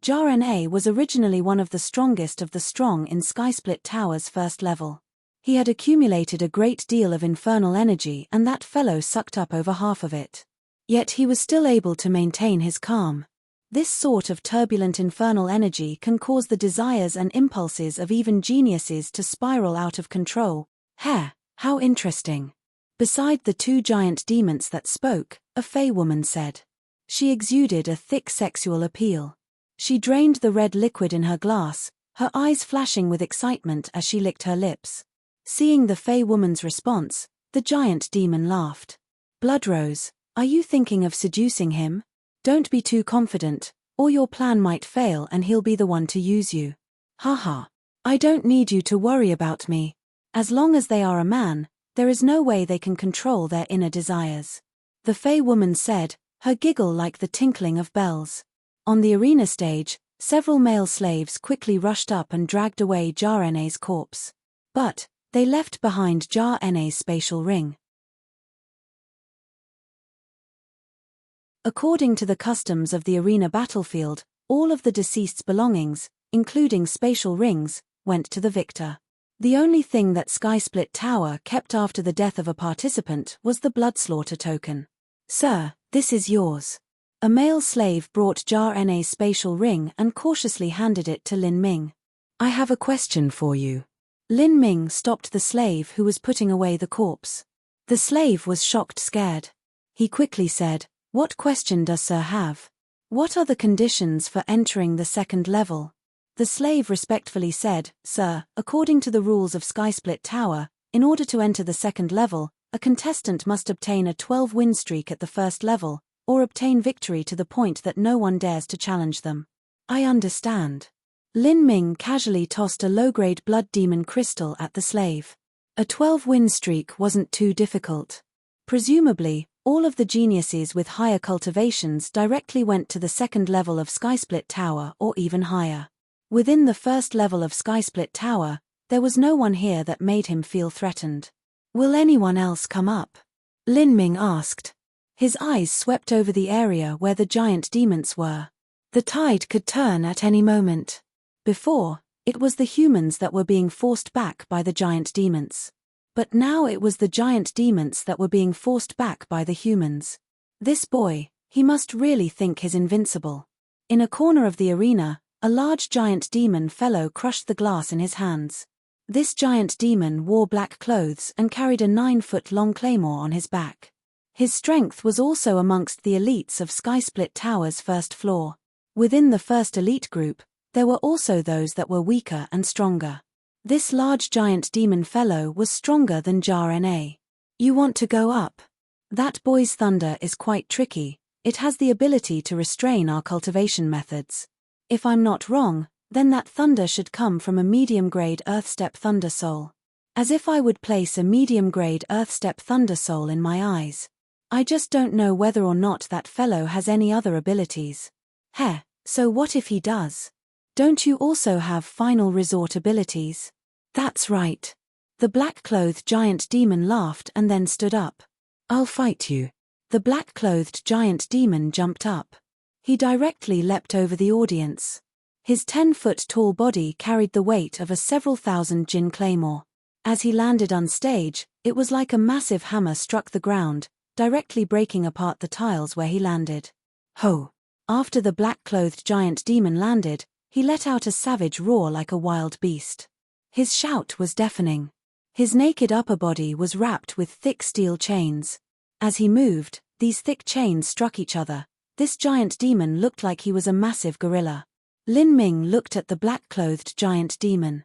Jar-Ne was originally one of the strongest of the strong in Skysplit Tower's first level. He had accumulated a great deal of infernal energy and that fellow sucked up over half of it. Yet he was still able to maintain his calm. This sort of turbulent infernal energy can cause the desires and impulses of even geniuses to spiral out of control. How interesting. Beside the two giant demons that spoke, a fey woman said. She exuded a thick sexual appeal. She drained the red liquid in her glass, her eyes flashing with excitement as she licked her lips. Seeing the fey woman's response, the giant demon laughed. Bloodrose, are you thinking of seducing him? Don't be too confident, or your plan might fail and he'll be the one to use you. Haha. I don't need you to worry about me. As long as they are a man, there is no way they can control their inner desires. The fey woman said, her giggle like the tinkling of bells. On the arena stage, several male slaves quickly rushed up and dragged away Jar-Ene's corpse. But they left behind Jar-Ene's spatial ring. According to the customs of the arena battlefield, all of the deceased's belongings, including spatial rings, went to the victor. The only thing that Skysplit Tower kept after the death of a participant was the bloodslaughter token. Sir, this is yours. A male slave brought Jar-Ene's spatial ring and cautiously handed it to Lin Ming. I have a question for you. Lin Ming stopped the slave who was putting away the corpse. The slave was shocked scared. He quickly said, What question does sir have? What are the conditions for entering the second level? The slave respectfully said, Sir, according to the rules of Skysplit Tower, in order to enter the second level, a contestant must obtain a 12-win streak at the first level, or obtain victory to the point that no one dares to challenge them. I understand. Lin Ming casually tossed a low-grade blood demon crystal at the slave. A 12-win streak wasn't too difficult. Presumably, all of the geniuses with higher cultivations directly went to the second level of Skysplit Tower or even higher. Within the first level of Skysplit Tower, there was no one here that made him feel threatened. Will anyone else come up? Lin Ming asked. His eyes swept over the area where the giant demons were. The tide could turn at any moment. Before, it was the humans that were being forced back by the giant demons. But now it was the giant demons that were being forced back by the humans. This boy, he must really think he's invincible. In a corner of the arena, a large giant demon fellow crushed the glass in his hands. This giant demon wore black clothes and carried a 9-foot-long claymore on his back. His strength was also amongst the elites of Skysplit Tower's first floor. Within the first elite group, there were also those that were weaker and stronger. This large giant demon fellow was stronger than Jar-Ene. You want to go up? That boy's thunder is quite tricky. It has the ability to restrain our cultivation methods. If I'm not wrong, then that thunder should come from a medium-grade Earthstep Thunder Soul. As if I would place a medium-grade Earthstep Thunder Soul in my eyes. I just don't know whether or not that fellow has any other abilities. So what if he does? Don't you also have final resort abilities? That's right. The black-clothed giant demon laughed and then stood up. I'll fight you. The black-clothed giant demon jumped up. He directly leapt over the audience. His 10-foot-tall body carried the weight of a several thousand Jin claymore. As he landed on stage, it was like a massive hammer struck the ground, directly breaking apart the tiles where he landed. Ho! After the black-clothed giant demon landed, he let out a savage roar like a wild beast. His shout was deafening. His naked upper body was wrapped with thick steel chains. As he moved, these thick chains struck each other. This giant demon looked like he was a massive gorilla. Lin Ming looked at the black-clothed giant demon.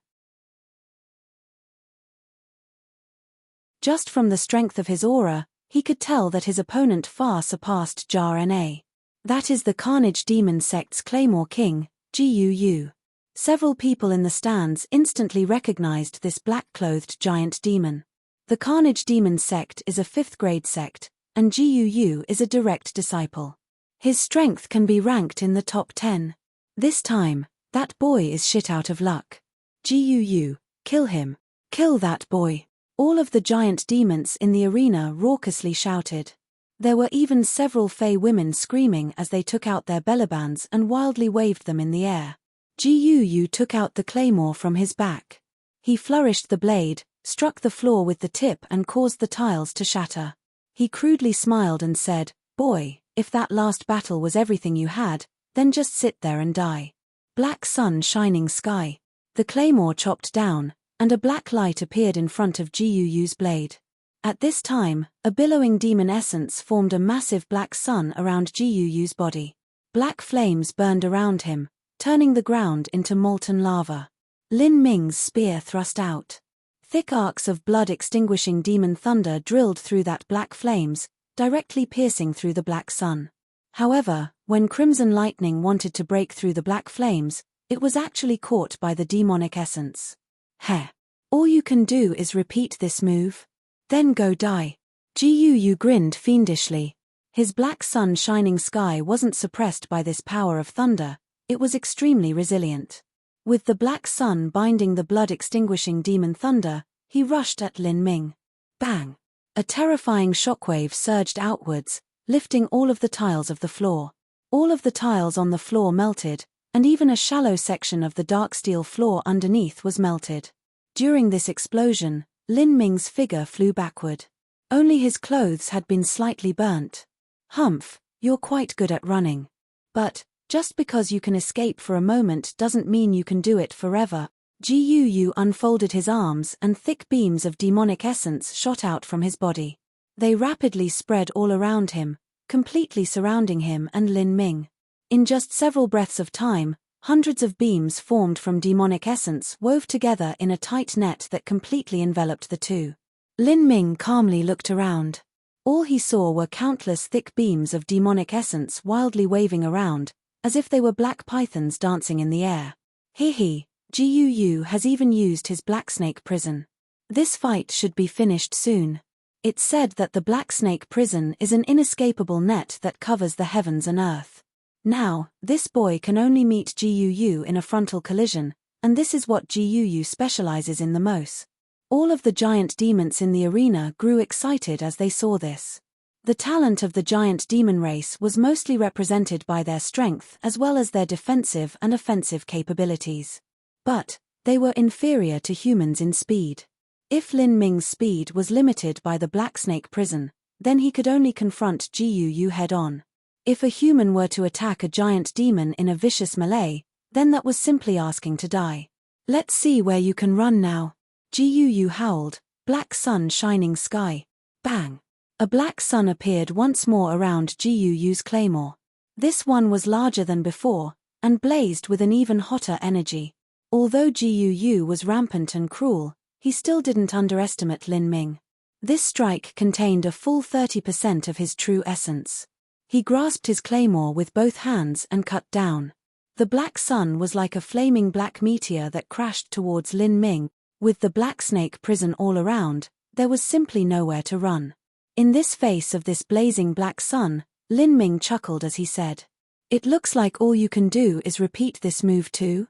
Just from the strength of his aura, he could tell that his opponent far surpassed Jar-Ene. That is the Carnage Demon Sect's Claymore King, Guu. Several people in the stands instantly recognized this black-clothed giant demon. The Carnage Demon Sect is a 5th-grade sect, and Guu is a direct disciple. His strength can be ranked in the top 10. This time, that boy is shit out of luck. Guu, kill him. Kill that boy. All of the giant demons in the arena raucously shouted. There were even several fey women screaming as they took out their bellybands and wildly waved them in the air. Guu took out the claymore from his back. He flourished the blade, struck the floor with the tip and caused the tiles to shatter. He crudely smiled and said, "Boy, if that last battle was everything you had, then just sit there and die." Black sun shining sky. The claymore chopped down, and a black light appeared in front of Gu's blade. At this time, a billowing demon essence formed a massive black sun around Gu's body. Black flames burned around him, turning the ground into molten lava. Lin Ming's spear thrust out. Thick arcs of blood-extinguishing demon thunder drilled through that black flames, directly piercing through the black sun. However, when crimson lightning wanted to break through the black flames, it was actually caught by the demonic essence. Heh. All you can do is repeat this move? Then go die. Gu grinned fiendishly. His black sun shining sky wasn't suppressed by this power of thunder, it was extremely resilient. With the black sun binding the blood-extinguishing demon thunder, he rushed at Lin Ming. Bang! A terrifying shockwave surged outwards, lifting all of the tiles of the floor. All of the tiles on the floor melted, and even a shallow section of the dark steel floor underneath was melted. During this explosion, Lin Ming's figure flew backward. Only his clothes had been slightly burnt. Humph, you're quite good at running. But, just because you can escape for a moment doesn't mean you can do it forever. Gu unfolded his arms and thick beams of demonic essence shot out from his body. They rapidly spread all around him, completely surrounding him and Lin Ming. In just several breaths of time, hundreds of beams formed from demonic essence wove together in a tight net that completely enveloped the two. Lin Ming calmly looked around. All he saw were countless thick beams of demonic essence wildly waving around, as if they were black pythons dancing in the air. Hehe, Gu has even used his black snake prison. This fight should be finished soon. It's said that the black snake prison is an inescapable net that covers the heavens and earth. Now, this boy can only meet Gu in a frontal collision, and this is what Gu specializes in the most. All of the giant demons in the arena grew excited as they saw this. The talent of the giant demon race was mostly represented by their strength as well as their defensive and offensive capabilities. But, they were inferior to humans in speed. If Lin Ming's speed was limited by the Black Snake prison, then he could only confront Gu head-on. If a human were to attack a giant demon in a vicious melee, then that was simply asking to die. Let's see where you can run now. Gu howled, black sun shining sky. Bang! A black sun appeared once more around Gu's claymore. This one was larger than before, and blazed with an even hotter energy. Although Gu was rampant and cruel, he still didn't underestimate Lin Ming. This strike contained a full 30% of his true essence. He grasped his claymore with both hands and cut down. The black sun was like a flaming black meteor that crashed towards Lin Ming. With the black snake prison all around, there was simply nowhere to run. In this face of this blazing black sun, Lin Ming chuckled as he said, "It looks like all you can do is repeat this move too?"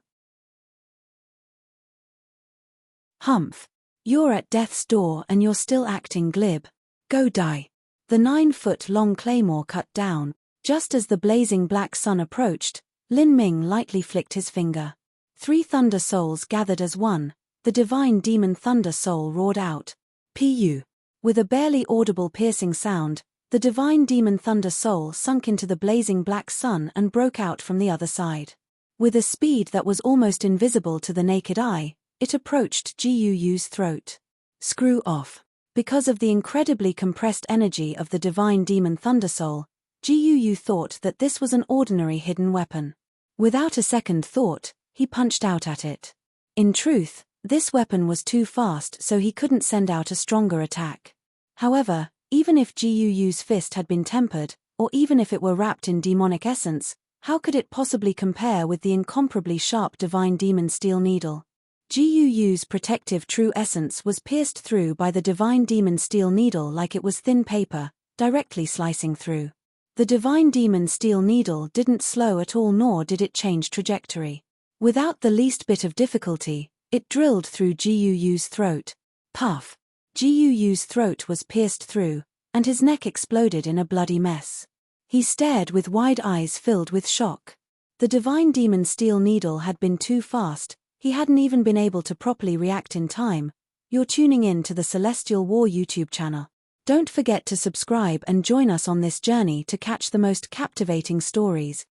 Humph. You're at death's door and you're still acting glib. Go die. The 9-foot-long claymore cut down. Just as the blazing black sun approached, Lin Ming lightly flicked his finger. 3 thunder souls gathered as one. The divine demon thunder soul roared out, "Pu." With a barely audible piercing sound, the divine demon thunder soul sunk into the blazing black sun and broke out from the other side. With a speed that was almost invisible to the naked eye, it approached Gu's throat. Screw off. Because of the incredibly compressed energy of the divine demon thunder soul, Gu thought that this was an ordinary hidden weapon. Without a second thought, he punched out at it. In truth, this weapon was too fast, so he couldn't send out a stronger attack. However, even if Gu's fist had been tempered, or even if it were wrapped in demonic essence, how could it possibly compare with the incomparably sharp divine demon steel needle? Gu's protective true essence was pierced through by the divine demon steel needle like it was thin paper, directly slicing through. The divine demon steel needle didn't slow at all, nor did it change trajectory. Without the least bit of difficulty, it drilled through Gu's throat. Puff! Gu's throat was pierced through, and his neck exploded in a bloody mess. He stared with wide eyes filled with shock. The divine demon steel needle had been too fast, he hadn't even been able to properly react in time. You're tuning in to the Celestial War YouTube channel. Don't forget to subscribe and join us on this journey to catch the most captivating stories.